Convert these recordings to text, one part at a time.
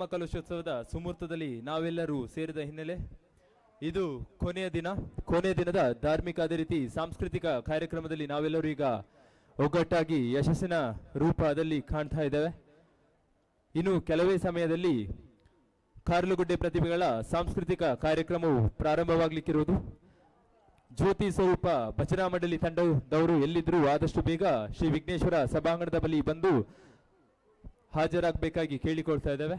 ಬ್ರಹ್ಮಕಲಶೋತ್ಸವದ ಸುಮೂರ್ತದಲ್ಲಿ ನಾವೆಲ್ಲರೂ ಸೇರಿದ ಹಿನ್ನೆಲೆ ಇದು ಕೊನೆಯ ದಿನದ ಧಾರ್ಮಿಕ ಅದೇ ರೀತಿ ಸಾಂಸ್ಕೃತಿಕ ಕಾರ್ಯಕ್ರಮದಲ್ಲಿ ನಾವೆಲ್ಲರೂ ಈಗ ಒಗ್ಗಟ್ಟಾಗಿ ಯಶಸ್ಸಿನ ರೂಪದಲ್ಲಿ ಕಾಣ್ತಾ ಇದ್ದೇವೆ. ಇನ್ನು ಕೆಲವೇ ಸಮಯದಲ್ಲಿ ಕಾರ್ಲುಗುಡ್ಡೆ ಪ್ರತಿಭೆಗಳ ಸಾಂಸ್ಕೃತಿಕ ಕಾರ್ಯಕ್ರಮವು ಪ್ರಾರಂಭವಾಗಲಿಕ್ಕಿರುವುದು. ಜ್ಯೋತಿ ಸ್ವರೂಪ ಭಜನಾ ಮಂಡಳಿ ತಂಡದವರು ಎಲ್ಲಿದ್ರೂ ಆದಷ್ಟು ಬೇಗ ಶ್ರೀ ವಿಘ್ನೇಶ್ವರ ಸಭಾಂಗಣದ ಬಳಿ ಬಂದು ಹಾಜರಾಗಬೇಕಾಗಿ ಕೇಳಿಕೊಳ್ತಾ ಇದ್ದೇವೆ.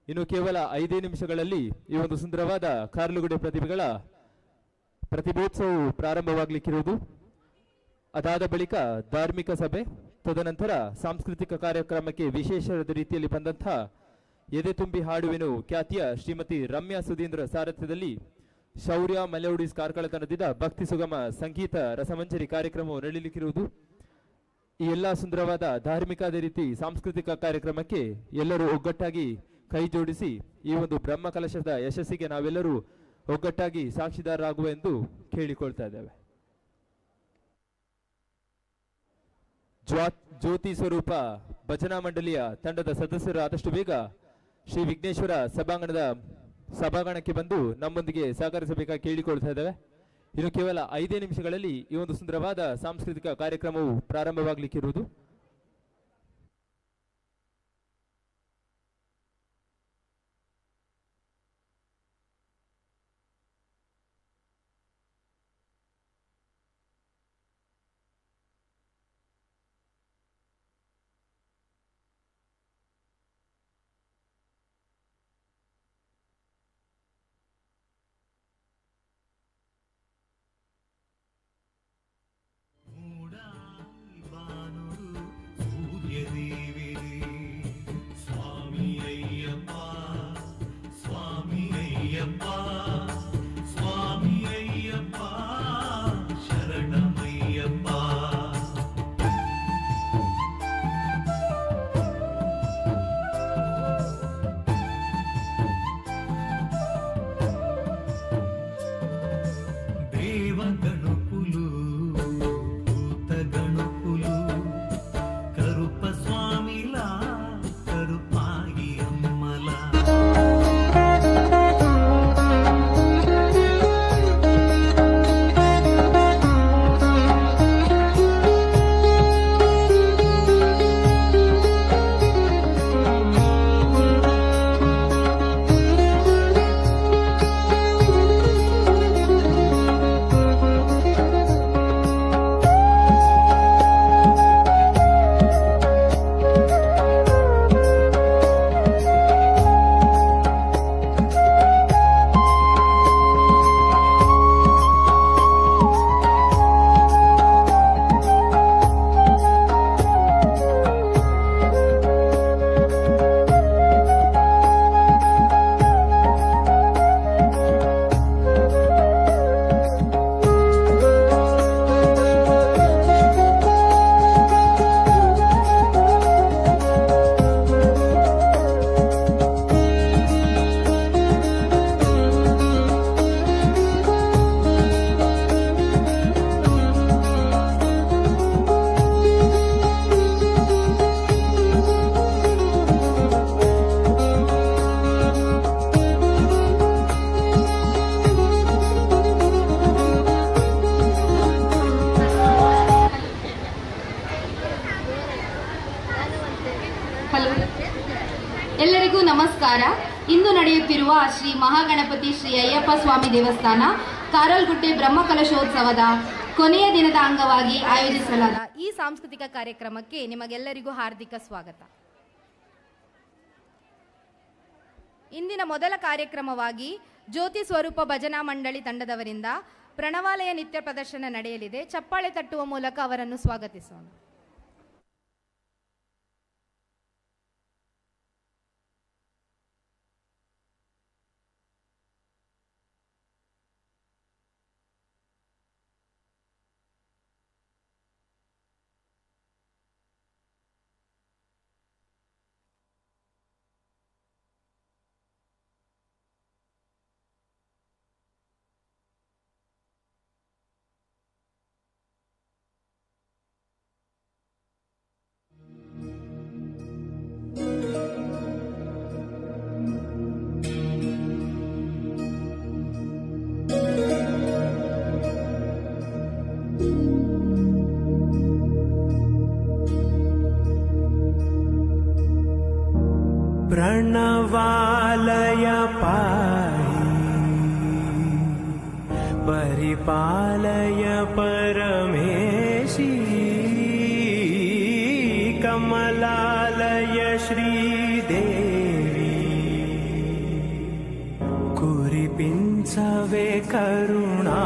ಇನ್ನು ಕೇವಲ 5 ನಿಮಿಷಗಳಲ್ಲಿ ಈ ಒಂದು ಸುಂದರವಾದ ಕಾರ್ಲುಗುಡ್ಡೆ ಪ್ರತಿಭೆಗಳ ಪ್ರತಿಭೋತ್ಸವವು ಪ್ರಾರಂಭವಾಗಲಿಕ್ಕಿರುವುದು. ಅದಾದ ಬಳಿಕ ಧಾರ್ಮಿಕ ಸಭೆ, ತದನಂತರ ಸಾಂಸ್ಕೃತಿಕ ಕಾರ್ಯಕ್ರಮಕ್ಕೆ ವಿಶೇಷ ರೀತಿಯಲ್ಲಿ ಬಂದಂತಹ ಎದೆ ತುಂಬಿ ಹಾಡುವೆನು ಖ್ಯಾತಿಯ ಶ್ರೀಮತಿ ರಮ್ಯಾ ಸುಧೀಂದ್ರ ಸಾರಥ್ಯದಲ್ಲಿ ಶೌರ್ಯ ಮೆಲೋಡಿಸ್ ಕಾರ್ಕಳತನದಿಂದ ಭಕ್ತಿ ಸುಗಮ ಸಂಗೀತ ರಸಮಂಜರಿ ಕಾರ್ಯಕ್ರಮವು ನಡೆಯಲಿಕ್ಕಿರುವುದು. ಈ ಎಲ್ಲ ಸುಂದರವಾದ ಧಾರ್ಮಿಕ ಅದೇ ರೀತಿ ಸಾಂಸ್ಕೃತಿಕ ಕಾರ್ಯಕ್ರಮಕ್ಕೆ ಎಲ್ಲರೂ ಒಗ್ಗಟ್ಟಾಗಿ ಕೈ ಜೋಡಿಸಿ ಈ ಒಂದು ಬ್ರಹ್ಮ ಕಲಶದ ಯಶಸ್ಸಿಗೆ ನಾವೆಲ್ಲರೂ ಒಗ್ಗಟ್ಟಾಗಿ ಸಾಕ್ಷಿದಾರರಾಗುವೆಂದು ಕೇಳಿಕೊಳ್ತಾ ಇದ್ದೇವೆ. ಜ್ಯೋತಿ ಸ್ವರೂಪ ಭಜನಾ ಮಂಡಳಿಯ ತಂಡದ ಸದಸ್ಯರು ಆದಷ್ಟು ಬೇಗ ಶ್ರೀ ವಿಘ್ನೇಶ್ವರ ಸಭಾಂಗಣಕ್ಕೆ ಬಂದು ನಮ್ಮೊಂದಿಗೆ ಸಹಕರಿಸಬೇಕಾಗಿ ಕೇಳಿಕೊಳ್ತಾ ಇದ್ದೇವೆ. ಇನ್ನು ಕೇವಲ 5 ನಿಮಿಷಗಳಲ್ಲಿ ಈ ಒಂದು ಸುಂದರವಾದ ಸಾಂಸ್ಕೃತಿಕ ಕಾರ್ಯಕ್ರಮವು ಪ್ರಾರಂಭವಾಗಲಿಕ್ಕಿರುವುದು. ಎಲ್ಲರಿಗೂ ನಮಸ್ಕಾರ. ಇಂದು ನಡೆಯುತ್ತಿರುವ ಶ್ರೀ ಮಹಾಗಣಪತಿ ಶ್ರೀ ಅಯ್ಯಪ್ಪ ಸ್ವಾಮಿ ದೇವಸ್ಥಾನ ಕಾರಲ್ಗುಡ್ಡೆ ಬ್ರಹ್ಮಕಲಶೋತ್ಸವದ ಕೊನೆಯ ದಿನದ ಅಂಗವಾಗಿ ಆಯೋಜಿಸಲಾದ ಈ ಸಾಂಸ್ಕೃತಿಕ ಕಾರ್ಯಕ್ರಮಕ್ಕೆ ನಿಮಗೆಲ್ಲರಿಗೂ ಹಾರ್ದಿಕ ಸ್ವಾಗತ. ಇಂದಿನ ಮೊದಲ ಕಾರ್ಯಕ್ರಮವಾಗಿ ಜ್ಯೋತಿ ಸ್ವರೂಪ ಭಜನಾ ಮಂಡಳಿ ತಂಡದವರಿಂದ ಪ್ರಣವಾಲಯ ನೃತ್ಯ ಪ್ರದರ್ಶನ ನಡೆಯಲಿದೆ. ಚಪ್ಪಾಳೆ ತಟ್ಟುವ ಮೂಲಕ ಅವರನ್ನು ಸ್ವಾಗತಿಸೋಣ. प्रणवालय पाहि परिपालय परमेशी कमलालय श्रीदेवी कुरिपिंचवे करुणाम्बुरासी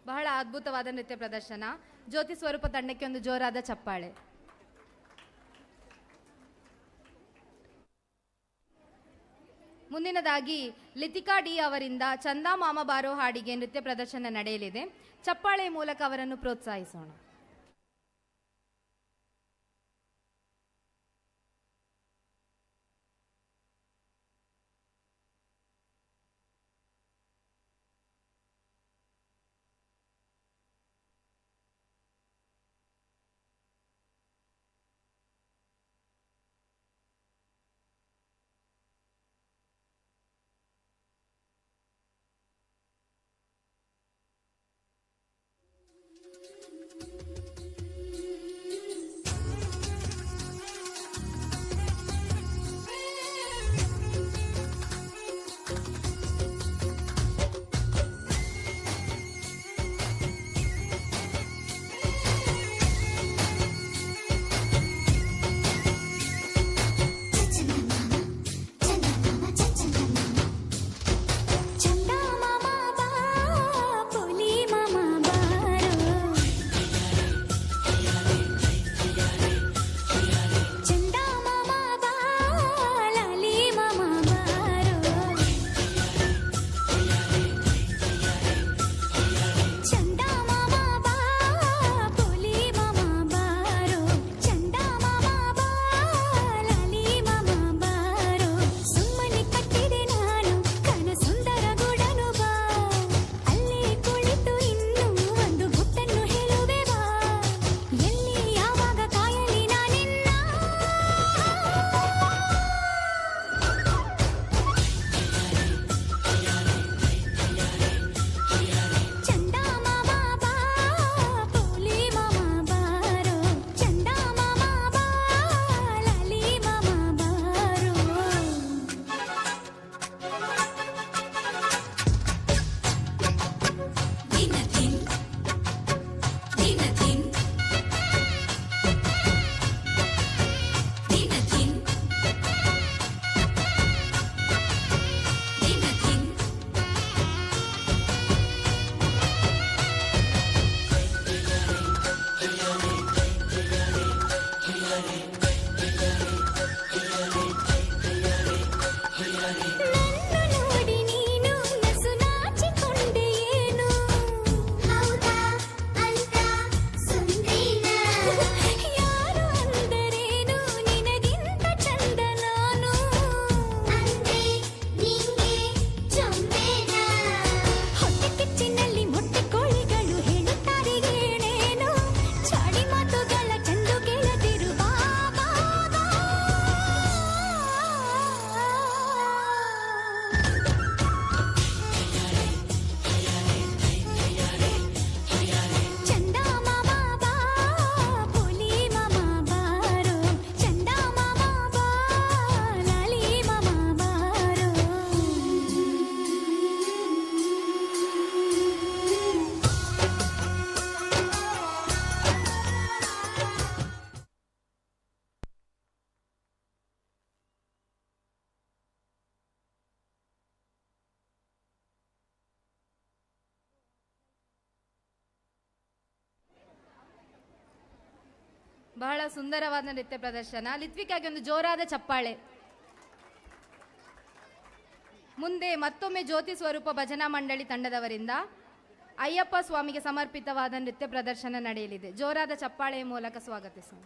ಬಹಳ ಅದ್ಭುತವಾದ ನೃತ್ಯ ಪ್ರದರ್ಶನ. ಜ್ಯೋತಿ ಸ್ವರೂಪ ತಂಡಕ್ಕೆ ಒಂದು ಜೋರಾದ ಚಪ್ಪಾಳೆ. ಮುಂದಿನದಾಗಿ ಲಿತಿಕಾ ಡಿ ಅವರಿಂದ ಚಂದಾ ಮಾಮ ಬಾರೋ ಹಾಡಿಗೆ ನೃತ್ಯ ಪ್ರದರ್ಶನ ನಡೆಯಲಿದೆ. ಚಪ್ಪಾಳೆ ಮೂಲಕ ಅವರನ್ನು ಪ್ರೋತ್ಸಾಹಿಸೋಣ. ಬಹಳ ಸುಂದರವಾದ ನೃತ್ಯ ಪ್ರದರ್ಶನ. ಲಿತ್ವಿಕಾಗಿ ಒಂದು ಜೋರಾದ ಚಪ್ಪಾಳೆ. ಮುಂದೆ ಮತ್ತೊಮ್ಮೆ ಜ್ಯೋತಿ ಸ್ವರೂಪ ಭಜನಾ ಮಂಡಳಿ ತಂಡದವರಿಂದ ಅಯ್ಯಪ್ಪ ಸ್ವಾಮಿಗೆ ಸಮರ್ಪಿತವಾದ ನೃತ್ಯ ಪ್ರದರ್ಶನ ನಡೆಯಲಿದೆ. ಜೋರಾದ ಚಪ್ಪಾಳೆಯ ಮೂಲಕ ಸ್ವಾಗತಿಸೋಣ.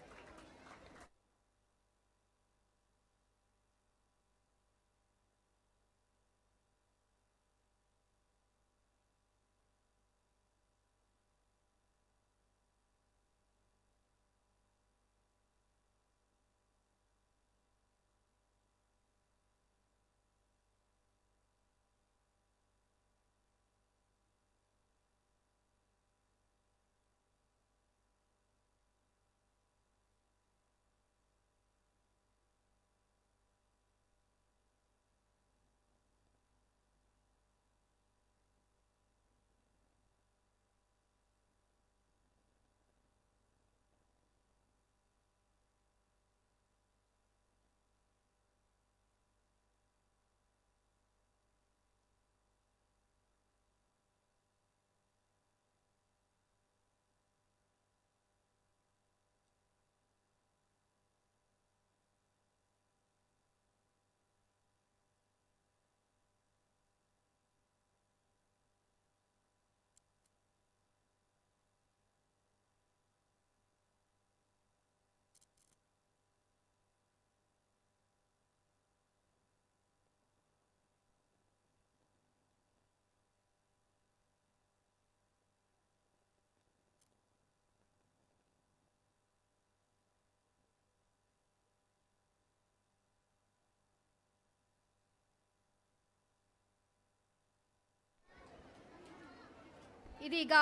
ಇದೀಗ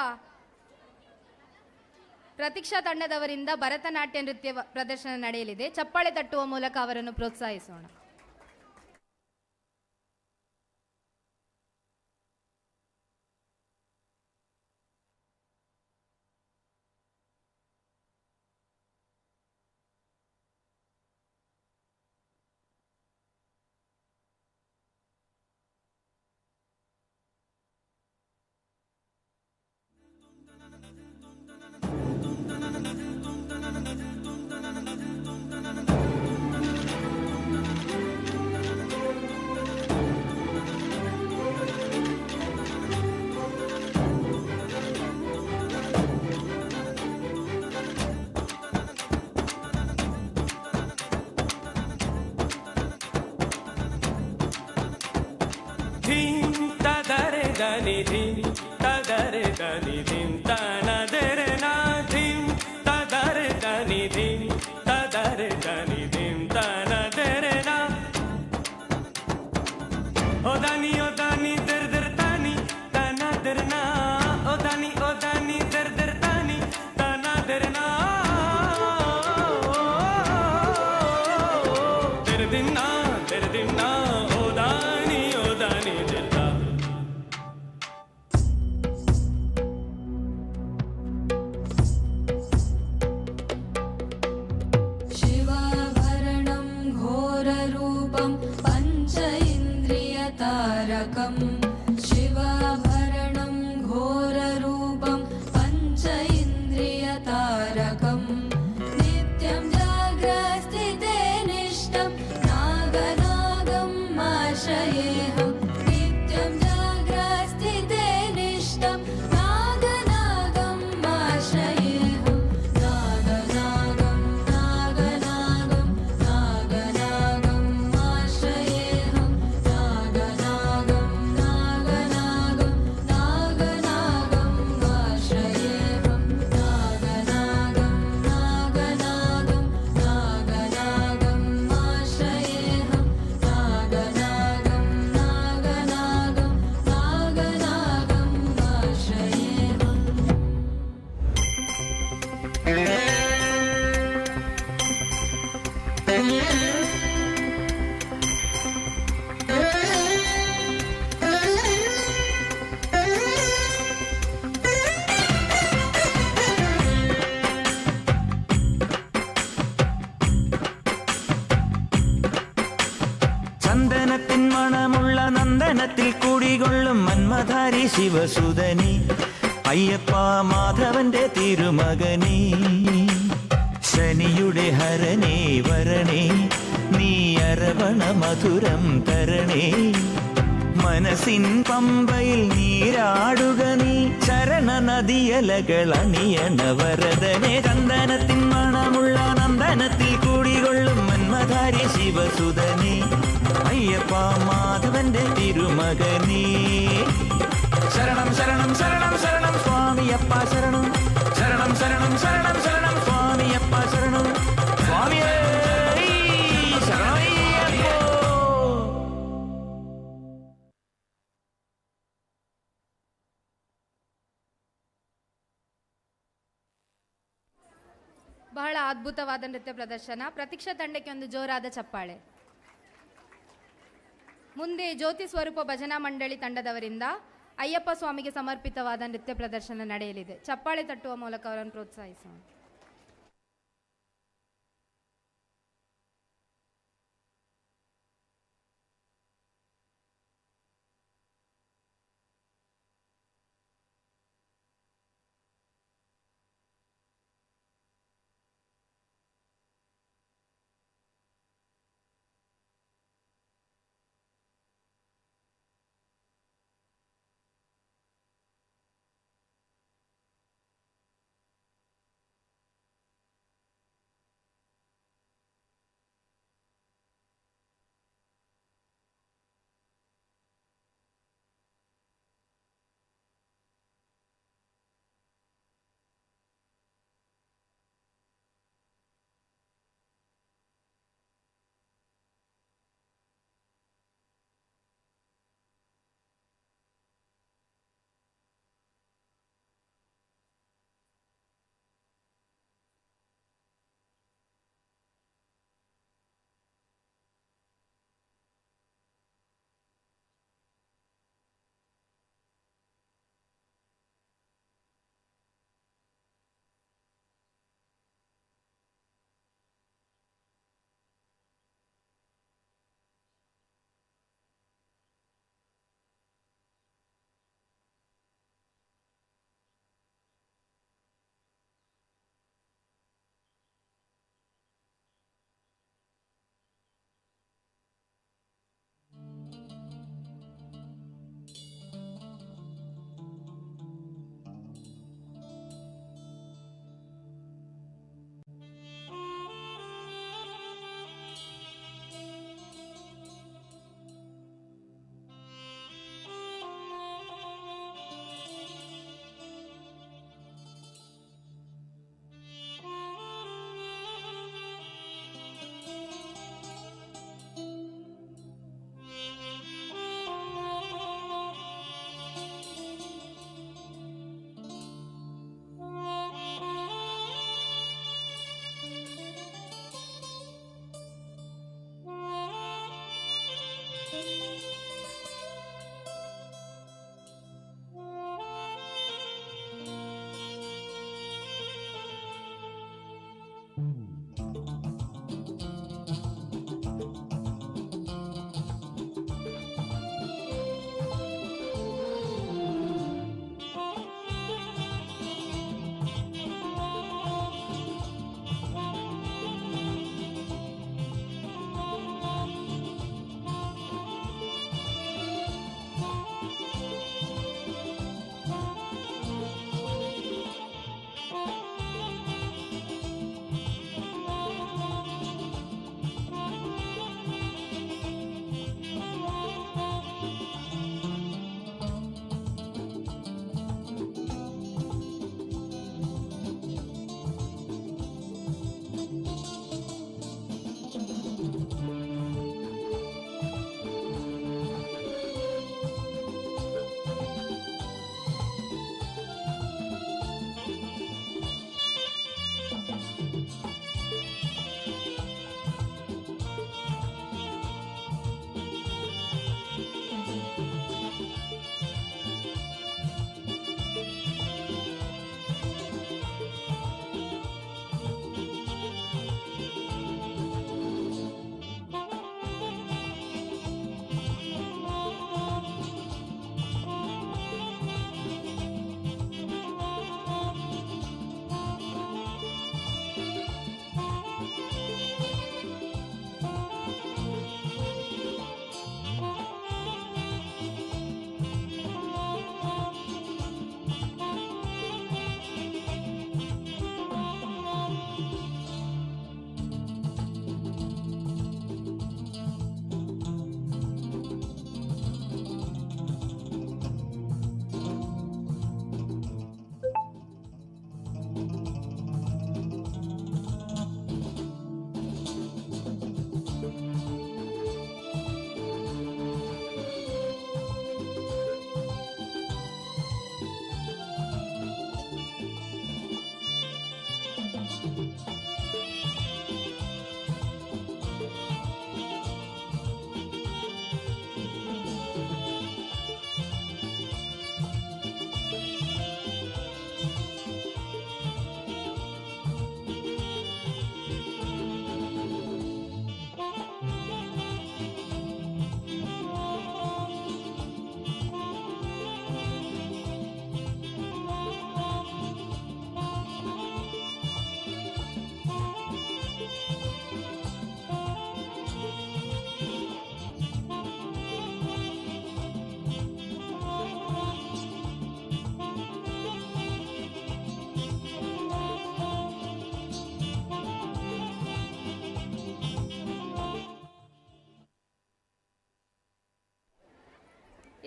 ಪ್ರತೀಕ್ಷಾ ತಂಡದವರಿಂದ ಭರತನಾಟ್ಯ ನೃತ್ಯ ಪ್ರದರ್ಶನ ನಡೆಯಲಿದೆ. ಚಪ್ಪಾಳೆ ತಟ್ಟುವ ಮೂಲಕ ಅವರನ್ನು ಪ್ರೋತ್ಸಾಹಿಸೋಣ. ಧೀಂ ತದರೆ ಧನಿ ಧೀಂ ತನದರೆ ನಾ ಧೀಂ ತದರೆ ಧನಿ ಧೀಂ ತದರೆ ಧನಿ ಧೀಂ ತನದರೆ ನಾ ಓ ದಾನಿ ದರ್ ದರ್ ತಾನಿ ತನದರೆ ನಾ ಓ ದಾನಿ ದರ್ ದರ್ ತಾನಿ ತನದರೆ ನಾ ತೆರೆ ದಿನ ಓ ದಾನಿ ದಿಲ್ಲ शिवाभरणं घोररूपं पंच इन्द्रियतारकं नित्यं जाग्रस्थिते निष्ठं नागनागम् आश्रयेऽहं नित्यं जाग्रस्थिते निष्ठं नागनागम् आश्रयेऽहं नागनागम् नागनागम् नागनागम् आश्रयेऽहं ചന്ദനത്തിൻ മണമുള്ള നന്ദനത്തിൽ കുടികൊള്ളും മന്മധാരി ശിവസുതനി അയ്യപ്പ മാധവന്റെ തിരുമകനി ശനിയുടെ ഹരണേ വരണേ, നീ അരവണ മധുരം തരണേ. മനസ്സിൻ പമ്പയിൽ നീരാടുക നീ, ചരണ നദിയലകൾ അണിയണ വരദനെ. ചന്ദനത്തിൻ മണമുള്ള നന്ദനത്തിൽ കൂടികൊള്ളും മന്മധാരി ശിവസുതനെ, അയ്യപ്പ മാധവന്റെ തിരുമകനേ. ശരണം ശരണം ശരണം ശരണം സ്വാമിയപ്പ ശരണം, ശരണം ശരണം ശരണം ശരണം സ്വാമിയപ്പ ശരണം. സ്വാമിയേ ശരണമയ്യപ്പോ. ಬಹಳ ಅದ್ಭುತವಾದ ನೃತ್ಯ ಪ್ರದರ್ಶನ. ಪ್ರತೀಕ್ಷಾ ತಂಡಕ್ಕೆ ಒಂದು ಜೋರಾದ ಚಪ್ಪಾಳೆ. ಮುಂದೆ ಜ್ಯೋತಿ ಸ್ವರೂಪ ಭಜನಾ ಮಂಡಳಿ ತಂಡದವರಿಂದ ಅಯ್ಯಪ್ಪ ಸ್ವಾಮಿಗೆ ಸಮರ್ಪಿತವಾದ ನೃತ್ಯ ಪ್ರದರ್ಶನ ನಡೆಯಲಿದೆ. ಚಪ್ಪಾಳೆ ತಟ್ಟುವ ಮೂಲಕ ಅವರನ್ನು ಪ್ರೋತ್ಸಾಹಿಸೋಣ.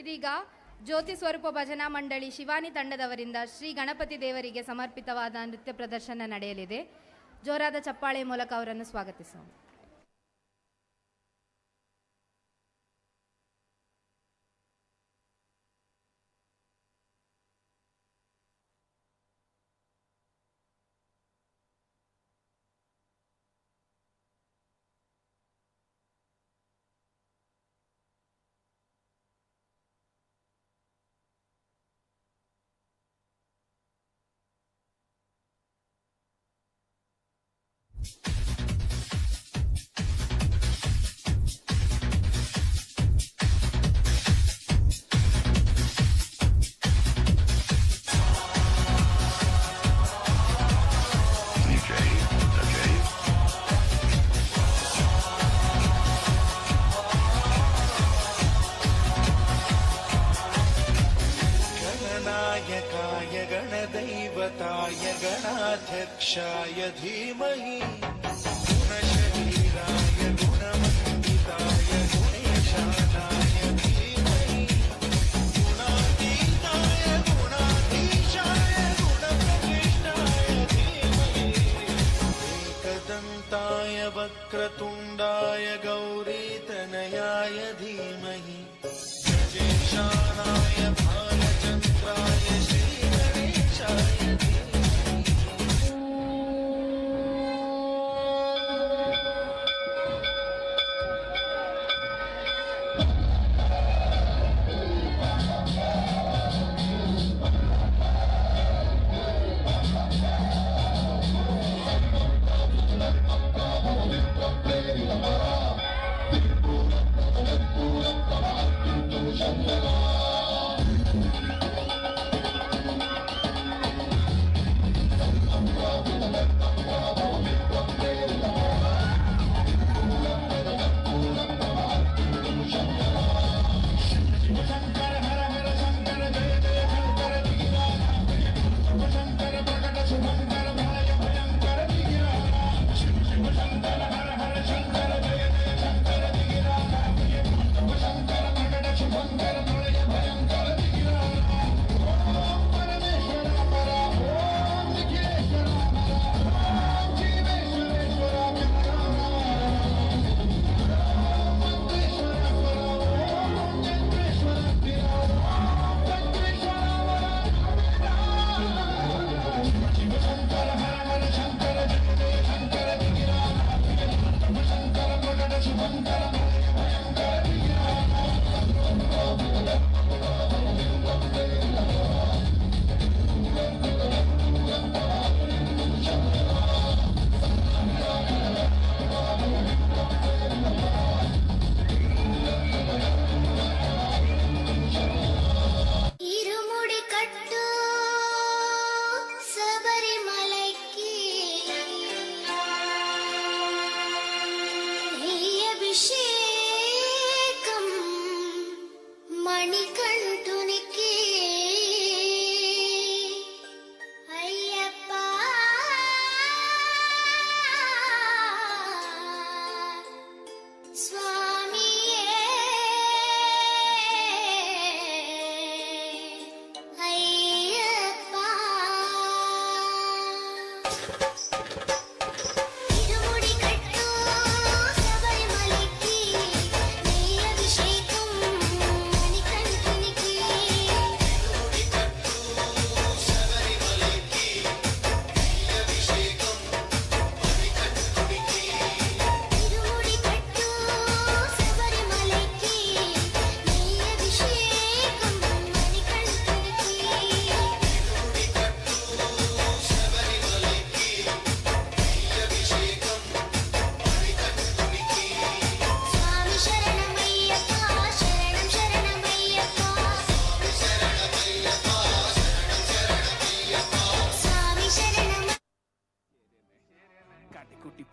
ಇದೀಗ ಜ್ಯೋತಿ ಸ್ವರೂಪ ಭಜನಾ ಮಂಡಳಿ ಶಿವಾನಿ ತಂಡದವರಿಂದ ಶ್ರೀ ಗಣಪತಿ ದೇವರಿಗೆ ಸಮರ್ಪಿತವಾದ ನೃತ್ಯ ಪ್ರದರ್ಶನ ನಡೆಯಲಿದೆ. ಜೋರಾದ ಚಪ್ಪಾಳೆ ಮೂಲಕ ಅವರನ್ನು ಸ್ವಾಗತಿಸೋಣ. गणाध्यक्षाय धीमहि गुणशरीराय गुणमण्डिताय गुणेशानाय धीमहि गुणातीताय गुणाधीशाय गुणप्रविष्टाय धीमहि एकदन्ताय वक्रतुण्डाय गौरीतनयाय धीमहि गजेशानाय भालचन्द्राय श्रीगणेशाय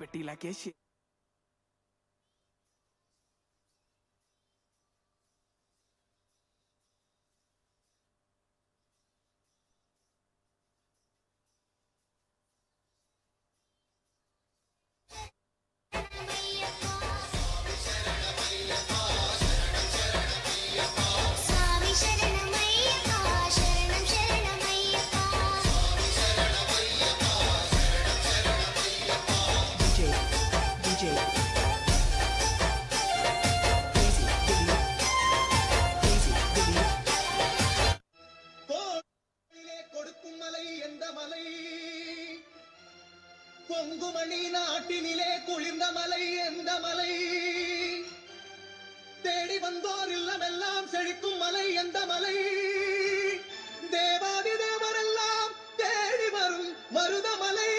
ಪೆಟ್ಟಿ ಇಲಾಖೆ கொடுக்கும் மலை எந்த மலை பொங்குமணி நாட்டினிலே குளிர்ந்த மலை எந்த மலை தேடி வந்தோர் இல்லமெல்லாம் செழிக்கும் மலை எந்த மலை தேவாதி தேவரெல்லாம் தேடி வரும் மருதமலை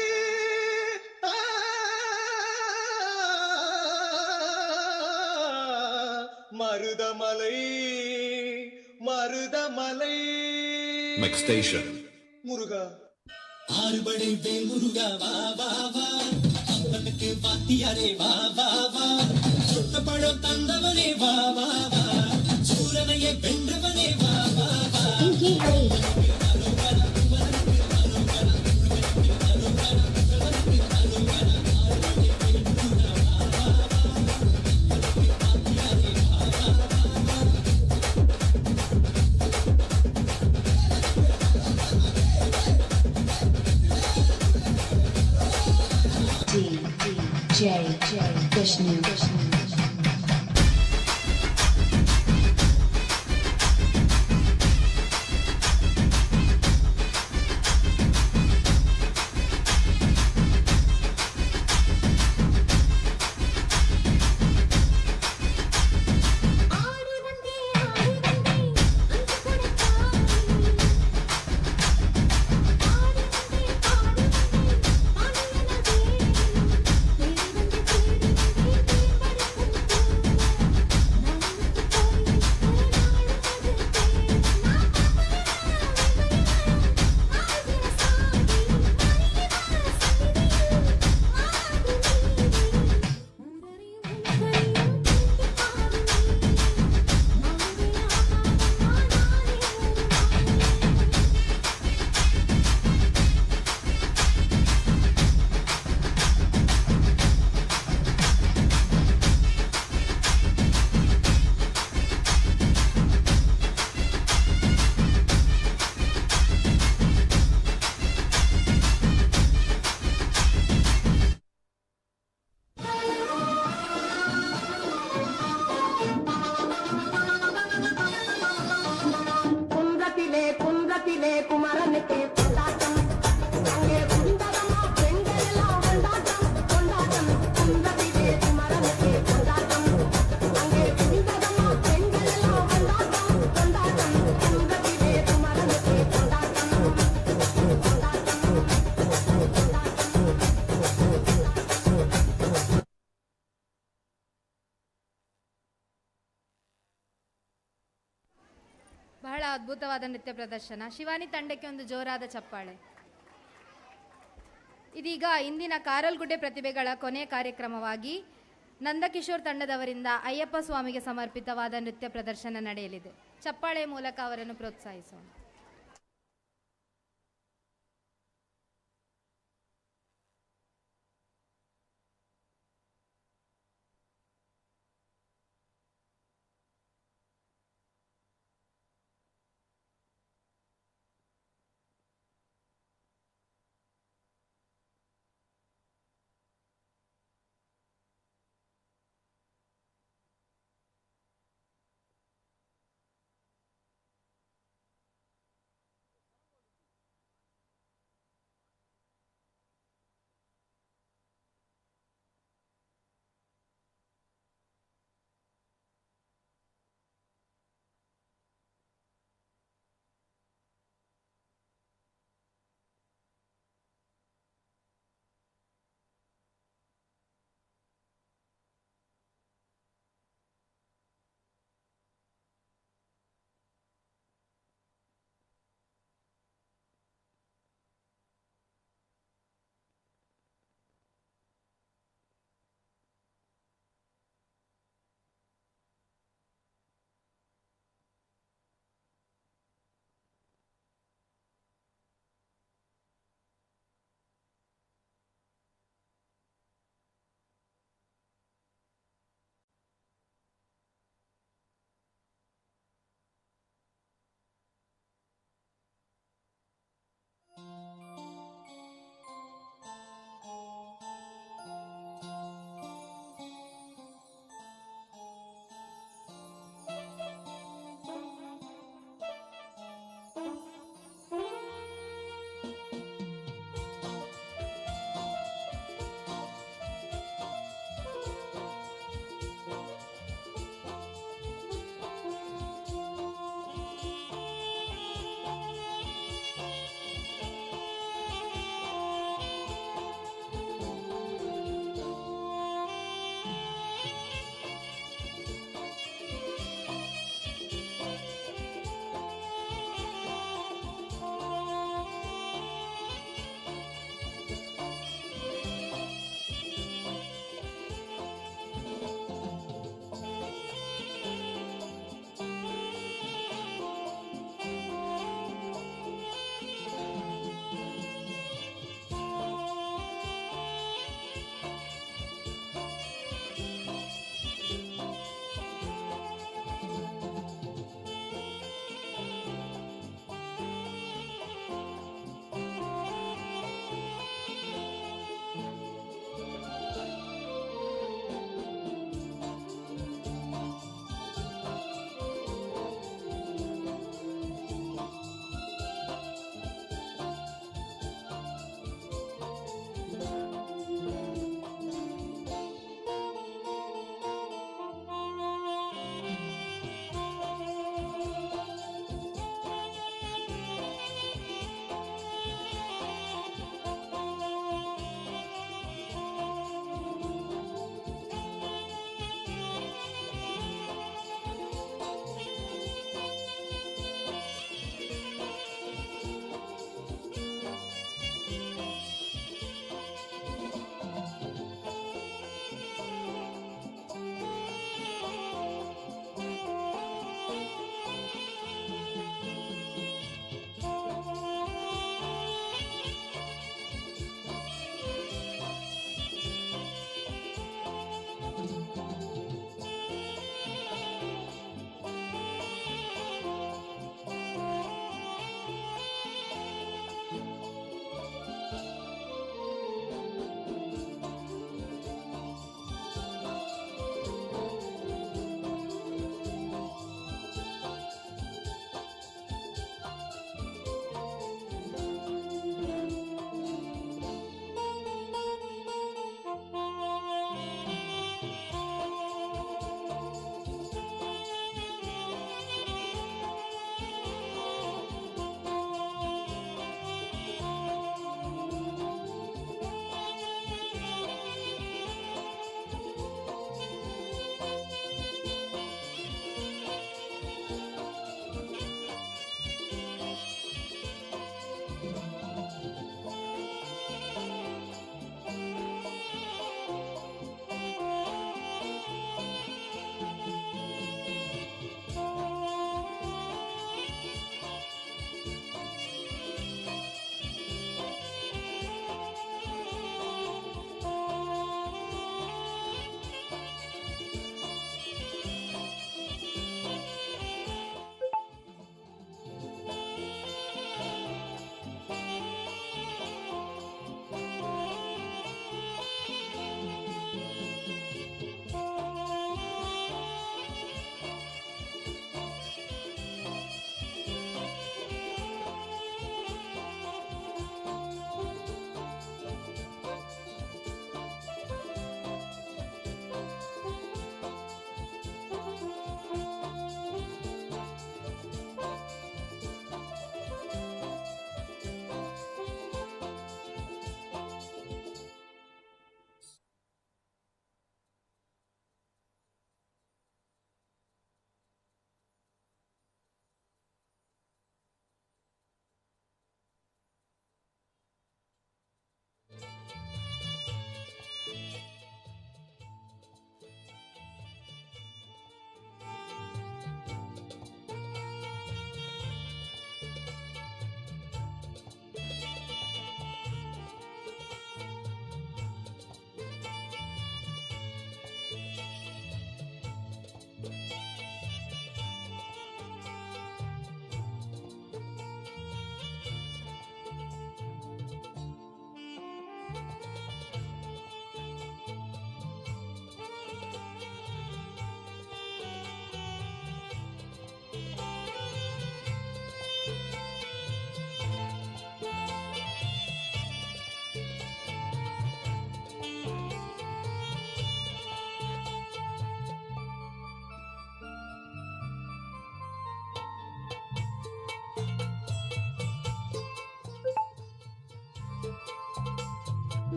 மருதமலை மருதமலை Mix Station. முருகா ஆறுபடை வேல் முருகா வா வா வா அப்பனுக்கு வாத்தியாரே வா வா வா சுட்ட பழம் தந்தவனே வா வா வா சூரனையே வென்றவனே வா வா வா DJ Vishnu. ಬಹಳ ಅದ್ಭುತವಾದ ನೃತ್ಯ ಪ್ರದರ್ಶನ. ಶಿವಾನಿ ತಂಡಕ್ಕೆ ಒಂದು ಜೋರಾದ ಚಪ್ಪಾಳೆ. ಇದೀಗ ಇಂದಿನ ಕಾರಲ್ಗುಡ್ಡೆ ಪ್ರತಿಭೆಗಳ ಕೊನೆಯ ಕಾರ್ಯಕ್ರಮವಾಗಿ ನಂದಕಿಶೋರ್ ತಂಡದವರಿಂದ ಅಯ್ಯಪ್ಪ ಸ್ವಾಮಿಗೆ ಸಮರ್ಪಿತವಾದ ನೃತ್ಯ ಪ್ರದರ್ಶನ ನಡೆಯಲಿದೆ. ಚಪ್ಪಾಳೆ ಮೂಲಕ ಅವರನ್ನು ಪ್ರೋತ್ಸಾಹಿಸೋಣ.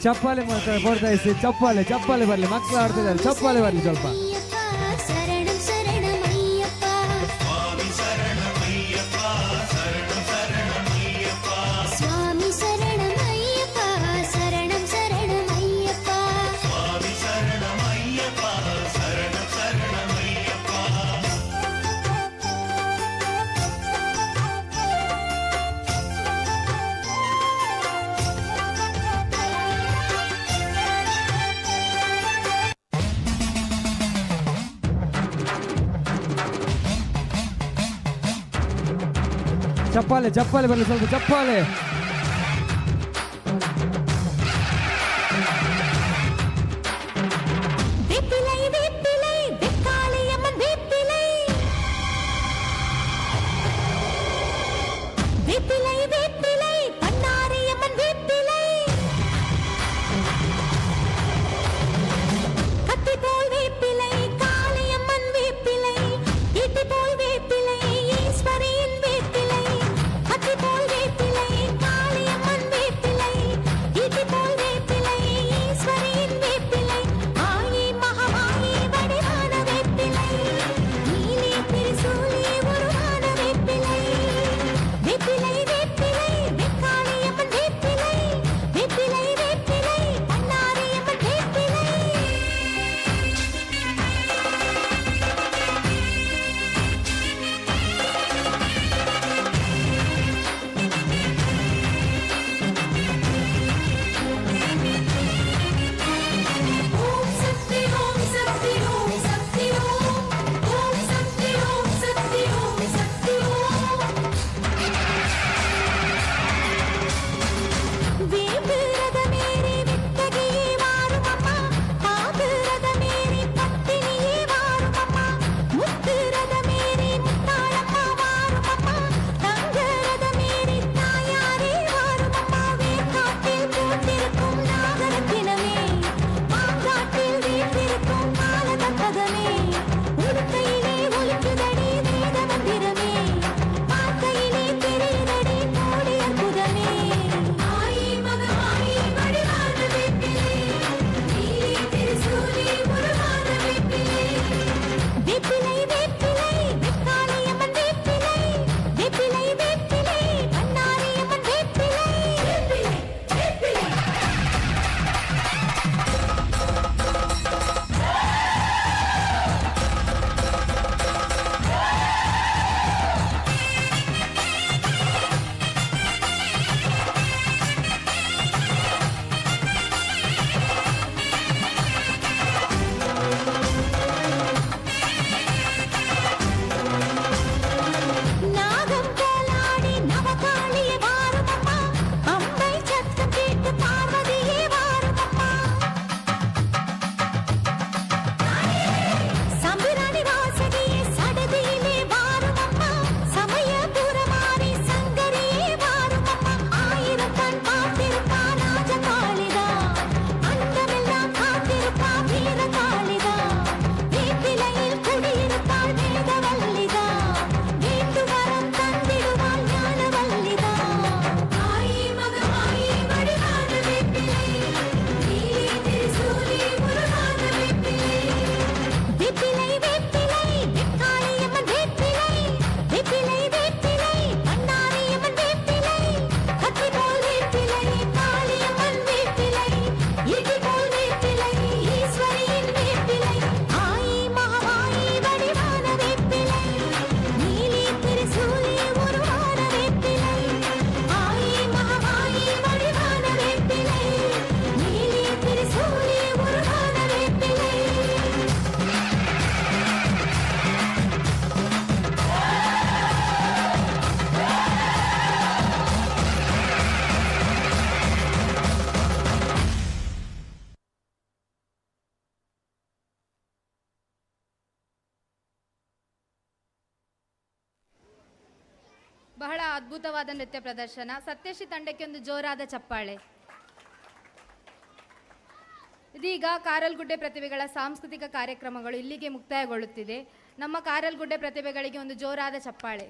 ಚಪ್ಪಾಳೆ ಕೊಡ್ತಾ ಇಸಿ, ಚಪ್ಪಾಳೆ ಬರಲಿ, ಮಕ್ಕಳು ಆಡ್ತಿದ್ದಾರೆ, ಚಪ್ಪಾಳೆ ಬರಲಿ ಸ್ವಲ್ಪ. ಚಪ್ಪಾಳೆ ಬರಲಿ ಸ್ವಲ್ಪ, ಚಪ್ಪಾಳೆ. வேப்பிலை ಬಹಳ ಅದ್ಭುತವಾದ ನೃತ್ಯ ಪ್ರದರ್ಶನ. ಸತ್ಯಶ್ರೀ ತಂಡಕ್ಕೆ ಒಂದು ಜೋರಾದ ಚಪ್ಪಾಳೆ. ಇದೀಗ ಕಾರಲ್ಗುಡ್ಡೆ ಪ್ರತಿಭೆಗಳ ಸಾಂಸ್ಕೃತಿಕ ಕಾರ್ಯಕ್ರಮಗಳು ಇಲ್ಲಿಗೆ ಮುಕ್ತಾಯಗೊಳ್ಳುತ್ತಿದೆ. ನಮ್ಮ ಕಾರಲ್ಗುಡ್ಡೆ ಪ್ರತಿಭೆಗಳಿಗೆ ಒಂದು ಜೋರಾದ ಚಪ್ಪಾಳೆ.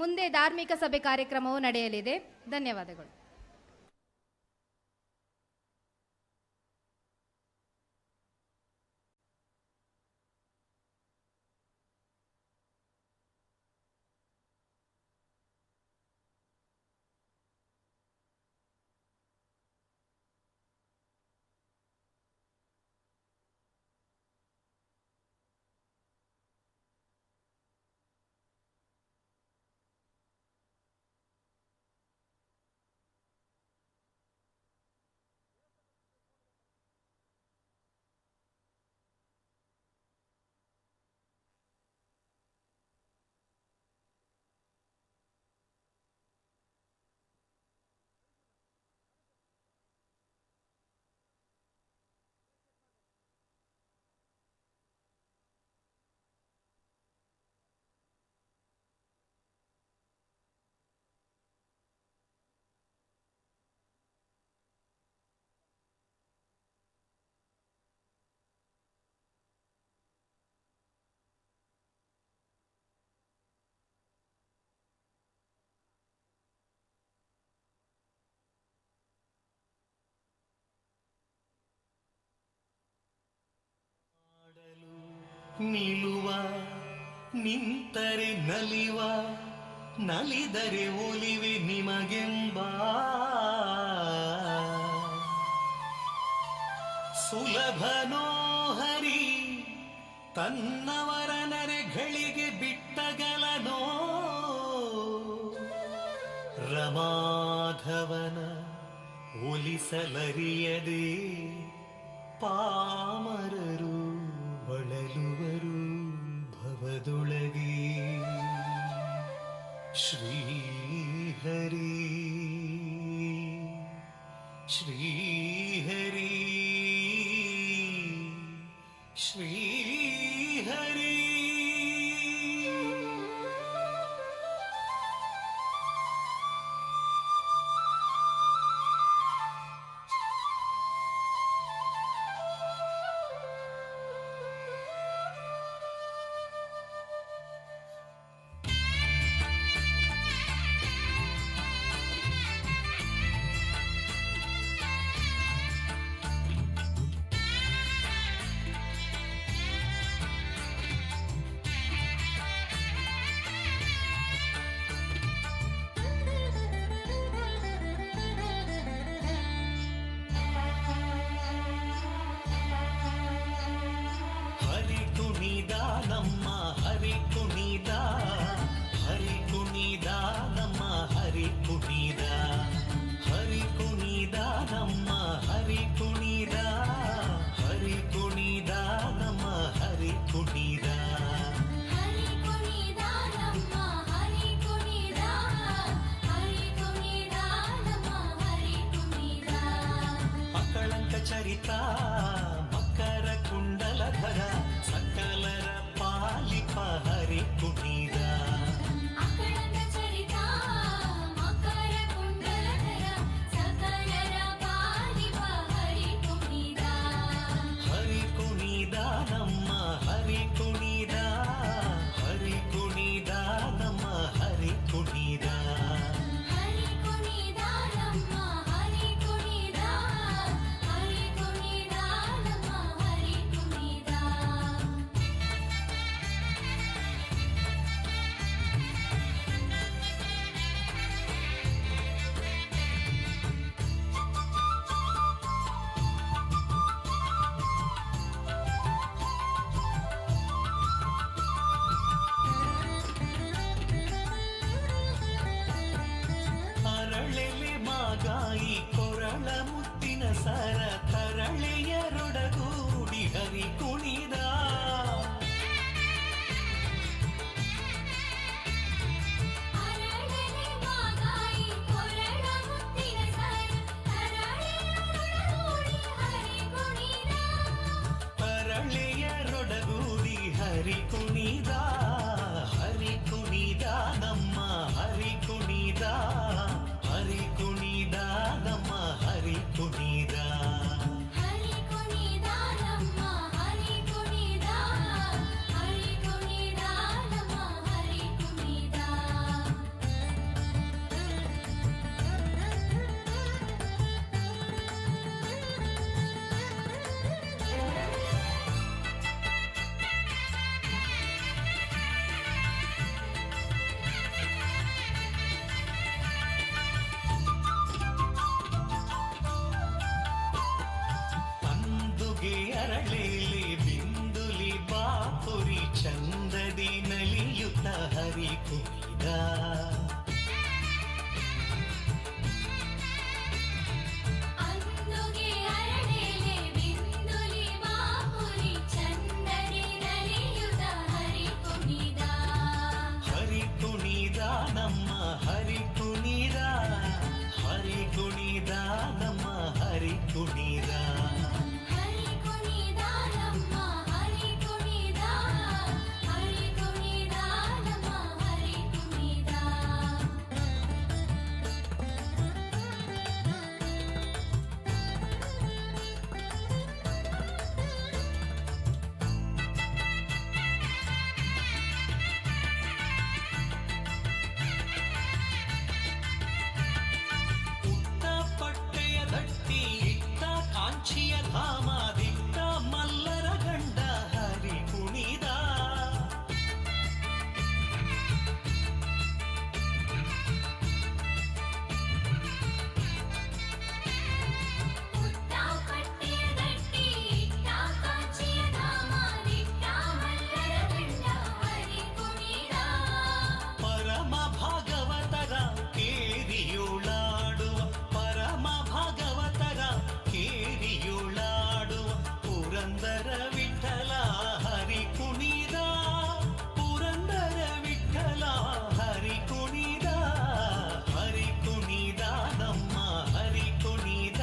ಮುಂದೆ ಧಾರ್ಮಿಕ ಸಭೆ ಕಾರ್ಯಕ್ರಮವು ನಡೆಯಲಿದೆ. ಧನ್ಯವಾದಗಳು. ನಿಲುವ ನಿಂತರೆ ನಲಿವ ನಲಿದರೆ ಒಲಿವೆ ನಿಮಗೆಂಬ ಸುಲಭನೋ ಹರಿ ತನ್ನವರ ನರೆಗಳಿಗೆ ಬಿಟ್ಟಗಲನೋ ರಮಾಧವನ ಒಲಿಸಲರಿಯದೆ ಪಾಮರರು ಬಳಲುವರು ಭವದೊಳಗೆ ಶ್ರೀಹರಿ ಶ್ರೀಹರಿ ಶ್ರೀಹರಿ. ನಮ್ಮ ಹರಿ ಕುಣಿದ ಹರಿ ಕುಣಿದ ನಮ್ಮ ಹರಿ ಕುಣಿದ ಹರಿ ಕುಣಿದ ನಮ್ಮ ಹರಿ ಕುಣಿದ ಹರಿ ಕುಣಿದ ನಮ್ಮ ಹರಿ ಕುಣಿದ ಹರಿ ಕುಣಿದ ನಮ್ಮ ಹರಿ ಕುಣಿದ ಹರಿ ಕುಣಿದ ನಮ್ಮ ಹರಿ ಕುಣಿದ ಅಕಳಂಕ ಚರಿತ ಮಕರ ಕುಂಡಲಧರ ಸಕಲರ ಪಾಲಿಪ ಹರಿ ಕುಣಿದ ಅಕಳಂಕ ಚರಿತ ಮಕರ ಕುಂಡಲಧರ ಸಕಲರ ಪಾಲಿಪ ಹರಿ ಕುಣಿದ ಹರಿ ಕುಣಿದ ನಮ್ಮ ಹರಿ ಕುಣಿದ ಹರಿ ಕುಣಿದ ನಮ್ಮ ಹರಿ ಕುಣಿದ ಹರಿ ಕುಣಿದ ನಮ್ಮ ಹರಿ ಕುಣಿದ ಹರಿ ಕುಣಿದ ನಮ್ಮ ಹರಿ ಕುಣಿದ. ಅರಳೆಲೆ ಮಾಗಾಯಿ ಕೊರಳ ಮುತ್ತಿನ ಸರ ತರಳೆಯರೊಡಗೂಡಿ ಹರಿ ಕುಣಿದ ಅರಳೆಲೆ ಮಾಗಾಯಿ ಕೊರಳ ಮುತ್ತಿನ ಸರ ತರಳೆಯರೊಡಗೂಡಿ ಹರಿ ಕುಣಿದ ತರಳೆಯರೊಡಗೂಡಿ ಹರಿ ಕುಣಿದ ಹರಿ ಕುಣಿದ ಹರಿ ಕುಣಿದ ಅಂದುಗೆ ಅರಳೆಲೆ ಬಿಂದುಲಿ ಬಾಹುಲಿ ಚಂದನೆ ನಲಿಯುತ ಹರಿ ಕುಣಿದ ಹರಿ ಕುಣಿದ ನಮ್ಮ ಹರಿ ಕುಣಿದ ಹರಿ ಕುಣಿದ ನಮ್ಮ ಹರಿ ಕುಣಿದ ಹರಿ ಕುಣಿದ ನಮ್ಮ ಹರಿ ಕುಣಿದ ಹರಿ ಕುಣಿದ ನಮ್ಮ ಹರಿ ಕುಣಿದ ಉಟ್ಟ ಪಟ್ಟೆಯ ದಟ್ಟಿ ಇಟ್ಟ ಕಾಂಚಿಯ ಧಾಮ ದಿಟ್ಟ ಮಲ್ಲರ ಗಂಡ ಹರಿ ಕುಣಿದ ಪುಟ್ಟ ಪಟ್ಟೆಯ ದಟ್ಟಿ ಇಟ್ಟ ಕಾಂಚಿಯ ಧಾಮ ದಿಟ್ಟ ಮಲ್ಲರ ಗಂಡ ಹರಿ ಕುಣಿದ ಪರಮ ಭಾಗವತರ ಕೇರಿಯುಳಾಡುವ ಪರಮ ಭಾಗವತರ ಕೇರಿಯುಳಾಡುವ ಪುರಂದರ ವಿಠಲ ಹರಿ ಕುಣಿದ ಪುರಂದರ ವಿಠಲ ಹರಿ ಕುಣಿದ ಹರಿ ಕುಣಿದ ನಮ್ಮ ಹರಿ ಕುಣಿದ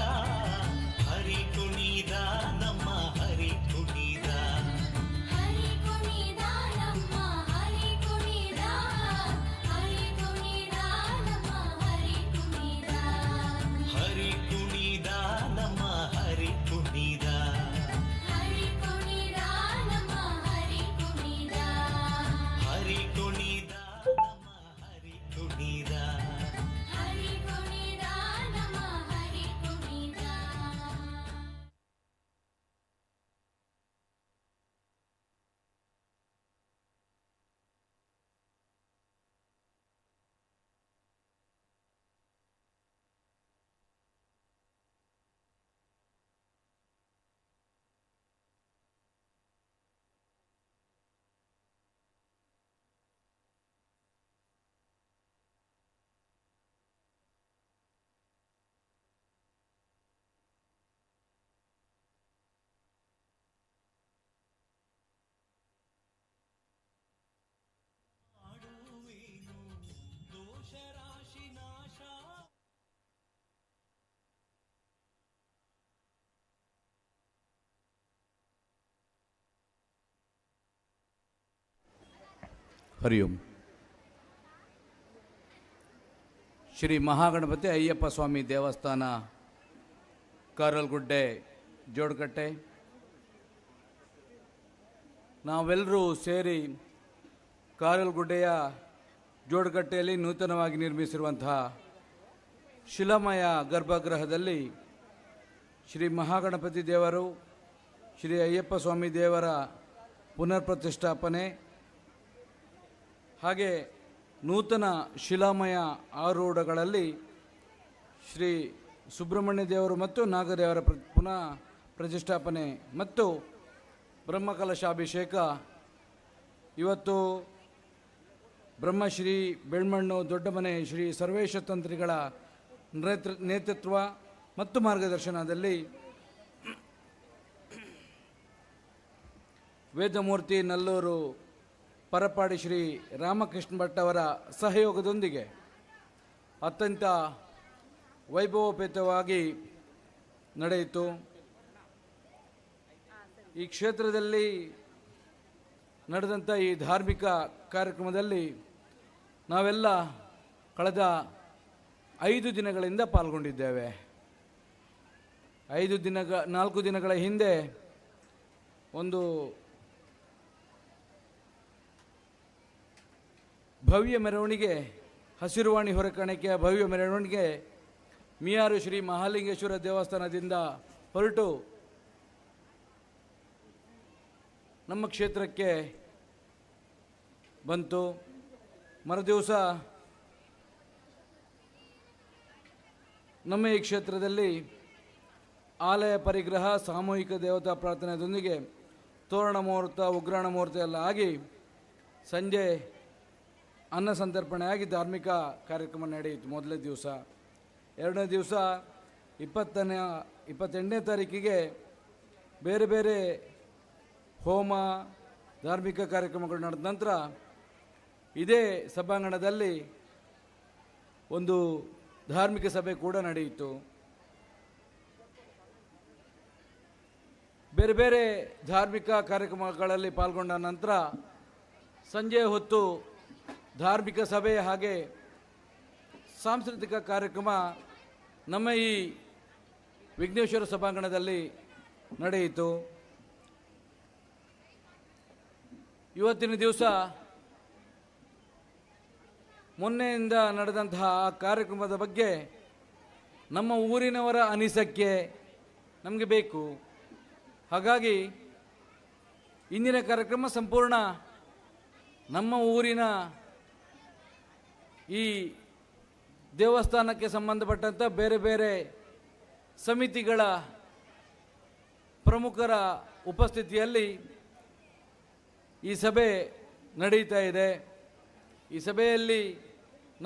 ಹರಿ ಕುಣಿದ ನಮ್ಮ ಹರಿ ಕುಣಿದ ಹರಿ ಕುಣಿದ ನಮ್ಮ ಹರಿ ಕುಣಿದ ಹರಿ ಕುಣಿದ ನಮ್ಮ ಹರಿ ಕುಣಿದ ಹರಿ ಕುಣಿದ ನಮ್ಮ ಹರಿ ಕುಣಿದ ಹರಿ ಕುಣಿದ ನಮ್ಮ ಹರಿ ಕುಣಿದ ಹರಿ ಕುಣಿದ ನಮ್ಮ ಹರಿ ಕುಣಿದ ಹರಿ ಕುಣಿದ ನಮ್ಮ ಹರಿ ಕುಣಿದ ಮಾಡುವೇನು ದೋಷ ರಾಶಿ ನಾಶ ಹರಿ ಓಂ. ಶ್ರೀ ಮಹಾಗಣಪತಿ ಅಯ್ಯಪ್ಪ ಸ್ವಾಮಿ ದೇವಸ್ಥಾನ ಕಾರಲ್ಗುಡ್ಡೆ ಜೋಡಕಟ್ಟೆ ನಾವೆಲ್ಲರೂ ಸೇರಿ ಕಾರಲ್ಗುಡ್ಡೆಯ ಜೋಡಕಟ್ಟೆಯಲ್ಲಿ ನೂತನವಾಗಿ ನಿರ್ಮಿಸಿರುವಂತಹ ಶಿಲಾಮಯ ಗರ್ಭಗೃಹದಲ್ಲಿ ಶ್ರೀ ಮಹಾಗಣಪತಿ ದೇವರು ಶ್ರೀ ಅಯ್ಯಪ್ಪ ಸ್ವಾಮಿ ದೇವರ ಪುನರ್ ಪ್ರತಿಷ್ಠಾಪನೆ ಹಾಗೆ ನೂತನ ಶಿಲಾಮಯ ಆರೂಢಗಳಲ್ಲಿ ಶ್ರೀ ಸುಬ್ರಹ್ಮಣ್ಯ ದೇವರು ಮತ್ತು ನಾಗದೇವರ ಪುನಃ ಪ್ರತಿಷ್ಠಾಪನೆ ಮತ್ತು ಬ್ರಹ್ಮಕಲಶಾಭಿಷೇಕ ಇವತ್ತು ಬ್ರಹ್ಮಶ್ರೀ ಬೆಳ್ಮಣ್ಣು ದೊಡ್ಡಮನೆ ಶ್ರೀ ಸರ್ವೇಶ ತಂತ್ರಿಗಳ ನೇತೃತ್ವ ಮತ್ತು ಮಾರ್ಗದರ್ಶನದಲ್ಲಿ ವೇದಮೂರ್ತಿ ನಲ್ಲೂರು ಪರಪಾಡಿ ಶ್ರೀ ರಾಮಕೃಷ್ಣ ಭಟ್ ಅವರ ಸಹಯೋಗದೊಂದಿಗೆ ಅತ್ಯಂತ ವೈಭವೋಪೇತವಾಗಿ ನಡೆಯಿತು. ಈ ಕ್ಷೇತ್ರದಲ್ಲಿ ನಡೆದಂಥ ಈ ಧಾರ್ಮಿಕ ಕಾರ್ಯಕ್ರಮದಲ್ಲಿ ನಾವೆಲ್ಲ ಕಳೆದ 5 ದಿನಗಳಿಂದ ಪಾಲ್ಗೊಂಡಿದ್ದೇವೆ. 4 ದಿನಗಳ ಹಿಂದೆ ಒಂದು ಭವ್ಯ ಮೆರವಣಿಗೆ, ಹಸಿರುವಾಣಿ ಹೊರಕಾಣಿಕೆಯ ಭವ್ಯ ಮೆರವಣಿಗೆ ಮಿಯಾರು ಶ್ರೀ ಮಹಾಲಿಂಗೇಶ್ವರ ದೇವಸ್ಥಾನದಿಂದ ಹೊರಟು ನಮ್ಮ ಕ್ಷೇತ್ರಕ್ಕೆ ಬಂತು. ಮರುದಿವಸ ನಮ್ಮ ಈ ಕ್ಷೇತ್ರದಲ್ಲಿ ಆಲಯ ಪರಿಗ್ರಹ, ಸಾಮೂಹಿಕ ದೇವತಾ ಪ್ರಾರ್ಥನೆಯೊಂದಿಗೆ ತೋರಣ ಮುಹೂರ್ತ, ಉಗ್ರಾಣ ಮುಹೂರ್ತ ಎಲ್ಲ ಆಗಿ ಸಂಜೆ ಅನ್ನ ಸಂತರ್ಪಣೆಯಾಗಿ ಧಾರ್ಮಿಕ ಕಾರ್ಯಕ್ರಮ ನಡೆಯಿತು ಮೊದಲನೇ ದಿವಸ. ಎರಡನೇ ದಿವಸ 28ನೇ ತಾರೀಕಿಗೆ ಬೇರೆ ಬೇರೆ ಹೋಮ ಧಾರ್ಮಿಕ ಕಾರ್ಯಕ್ರಮಗಳು ನಡೆದ ನಂತರ ಇದೇ ಸಭಾಂಗಣದಲ್ಲಿ ಒಂದು ಧಾರ್ಮಿಕ ಸಭೆ ಕೂಡ ನಡೆಯಿತು. ಬೇರೆ ಬೇರೆ ಧಾರ್ಮಿಕ ಕಾರ್ಯಕ್ರಮಗಳಲ್ಲಿ ಪಾಲ್ಗೊಂಡ ನಂತರ ಸಂಜೆ ಹೊತ್ತು ಧಾರ್ಮಿಕ ಸಭೆ ಹಾಗೆ ಸಾಂಸ್ಕೃತಿಕ ಕಾರ್ಯಕ್ರಮ ನಮ್ಮ ಈ ವಿಘ್ನೇಶ್ವರ ಸಭಾಂಗಣದಲ್ಲಿ ನಡೆಯಿತು. ಇವತ್ತಿನ ದಿವಸ ಮೊನ್ನೆಯಿಂದ ನಡೆದಂತಹ ಆ ಕಾರ್ಯಕ್ರಮದ ಬಗ್ಗೆ ನಮ್ಮ ಊರಿನವರ ಅನಿಸಿಕೆ ನಮಗೆ ಬೇಕು. ಹಾಗಾಗಿ ಇಂದಿನ ಕಾರ್ಯಕ್ರಮ ಸಂಪೂರ್ಣ ನಮ್ಮ ಊರಿನ ಈ ದೇವಸ್ಥಾನಕ್ಕೆ ಸಂಬಂಧಪಟ್ಟಂಥ ಬೇರೆ ಬೇರೆ ಸಮಿತಿಗಳ ಪ್ರಮುಖರ ಉಪಸ್ಥಿತಿಯಲ್ಲಿ ಈ ಸಭೆ ನಡೀತಾ ಇದೆ. ಈ ಸಭೆಯಲ್ಲಿ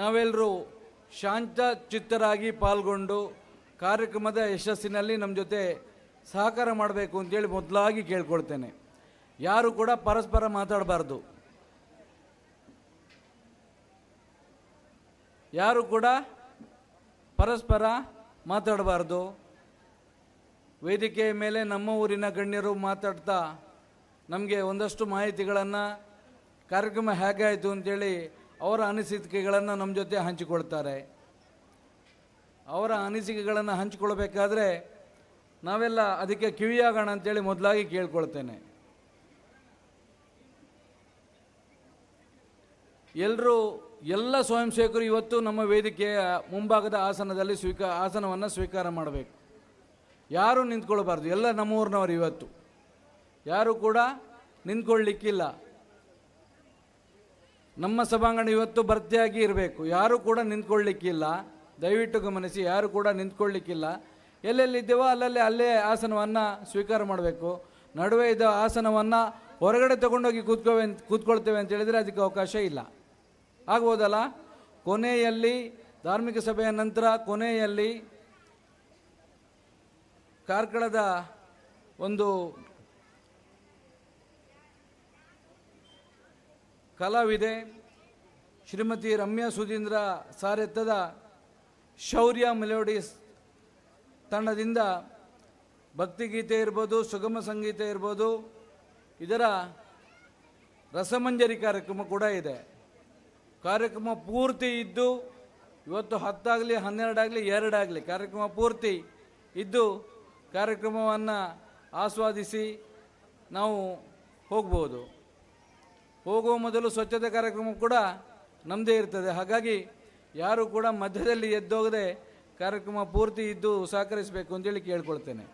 ನಾವೆಲ್ಲರೂ ಶಾಂತಚಿತ್ತರಾಗಿ ಪಾಲ್ಗೊಂಡು ಕಾರ್ಯಕ್ರಮದ ಯಶಸ್ಸಿನಲ್ಲಿ ನಮ್ಮ ಜೊತೆ ಸಹಕಾರ ಮಾಡಬೇಕು ಅಂತೇಳಿ ಮೊದಲಾಗಿ ಕೇಳ್ಕೊಳ್ತೇನೆ. ಯಾರು ಕೂಡ ಪರಸ್ಪರ ಮಾತಾಡಬಾರ್ದು, ಯಾರು ಕೂಡ ಪರಸ್ಪರ ಮಾತಾಡಬಾರ್ದು. ವೇದಿಕೆಯ ಮೇಲೆ ನಮ್ಮ ಊರಿನ ಗಣ್ಯರು ಮಾತಾಡ್ತಾ ನಮಗೆ ಒಂದಷ್ಟು ಮಾಹಿತಿಗಳನ್ನು ಕಾರ್ಯಕ್ರಮ ಹೇಗಾಯಿತು ಅಂತೇಳಿ ಅವರ ಅನಿಸಿಕೆಗಳನ್ನು ನಮ್ಮ ಜೊತೆ ಹಂಚಿಕೊಳ್ತಾರೆ. ಅವರ ಅನಿಸಿಕೆಗಳನ್ನು ಹಂಚಿಕೊಳ್ಬೇಕಾದ್ರೆ ನಾವೆಲ್ಲ ಅದಕ್ಕೆ ಕಿವಿಯಾಗೋಣ ಅಂತೇಳಿ ಮೊದಲಾಗಿ ಕೇಳ್ಕೊಳ್ತೇನೆ. ಎಲ್ಲ ಸ್ವಯಂ ಸೇವಕರು ಇವತ್ತು ನಮ್ಮ ವೇದಿಕೆಯ ಮುಂಭಾಗದ ಆಸನದಲ್ಲಿ ಆಸನವನ್ನು ಸ್ವೀಕಾರ ಮಾಡಬೇಕು. ಯಾರೂ ನಿಂತ್ಕೊಳ್ಬಾರ್ದು. ಎಲ್ಲ ನಮ್ಮೂರಿನವರು ಇವತ್ತು ಯಾರು ಕೂಡ ನಿಂತ್ಕೊಳ್ಳಿಕ್ಕಿಲ್ಲ. ನಮ್ಮ ಸಭಾಂಗಣ ಇವತ್ತು ಭರ್ತಿಯಾಗಿ ಇರಬೇಕು. ಯಾರು ಕೂಡ ನಿಂತ್ಕೊಳ್ಳಿಕ್ಕಿಲ್ಲ. ದಯವಿಟ್ಟು ಗಮನಿಸಿ, ಯಾರು ಕೂಡ ನಿಂತ್ಕೊಳ್ಳಿಕ್ಕಿಲ್ಲ. ಎಲ್ಲೆಲ್ಲಿದ್ದೇವೋ ಅಲ್ಲೇ ಆಸನವನ್ನು ಸ್ವೀಕಾರ ಮಾಡಬೇಕು. ನಡುವೆ ಇದ್ದ ಆಸನವನ್ನು ಹೊರಗಡೆ ತಗೊಂಡೋಗಿ ಕೂತ್ಕೊಳ್ತೇವೆ ಅಂತ ಹೇಳಿದರೆ ಅದಕ್ಕೆ ಅವಕಾಶ ಇಲ್ಲ. ಆಗ್ಬೋದಲ್ಲ? ಕೊನೆಯಲ್ಲಿ ಧಾರ್ಮಿಕ ಸಭೆಯ ನಂತರ ಕೊನೆಯಲ್ಲಿ ಕಾರ್ಕಳದ ಒಂದು ಕಲಾವಿದೆ ಶ್ರೀಮತಿ ರಮ್ಯಾ ಸುಧೀಂದ್ರ ಸಾರೆತ್ತದ ಶೌರ್ಯ ಮೆಲೋಡಿಸ್ ತಂಡದಿಂದ ಭಕ್ತಿಗೀತೆ ಇರ್ಬೋದು, ಸುಗಮ ಸಂಗೀತ ಇರ್ಬೋದು, ಇದರ ರಸಮಂಜರಿ ಕಾರ್ಯಕ್ರಮ ಕೂಡ ಇದೆ. ಕಾರ್ಯಕ್ರಮ ಪೂರ್ತಿ ಇದ್ದು ಇವತ್ತು 10 ಆಗಲಿ 12 ಆಗಲಿ 2 ಆಗಲಿ ಕಾರ್ಯಕ್ರಮ ಪೂರ್ತಿ ಇದ್ದು ಕಾರ್ಯಕ್ರಮವನ್ನು ಆಸ್ವಾದಿಸಿ ನಾವು ಹೋಗ್ಬೋದು. ಹೋಗುವ ಮೊದಲು ಸ್ವಚ್ಛತೆ ಕಾರ್ಯಕ್ರಮ ಕೂಡ ನಮ್ಮದೇ ಇರ್ತದೆ. ಹಾಗಾಗಿ ಯಾರು ಕೂಡ ಮಧ್ಯದಲ್ಲಿ ಎದ್ದೋಗದೆ ಕಾರ್ಯಕ್ರಮ ಪೂರ್ತಿ ಇದ್ದು ಸಹಕರಿಸಬೇಕು ಅಂತೇಳಿ ಕೇಳ್ಕೊಳ್ತೇನೆ.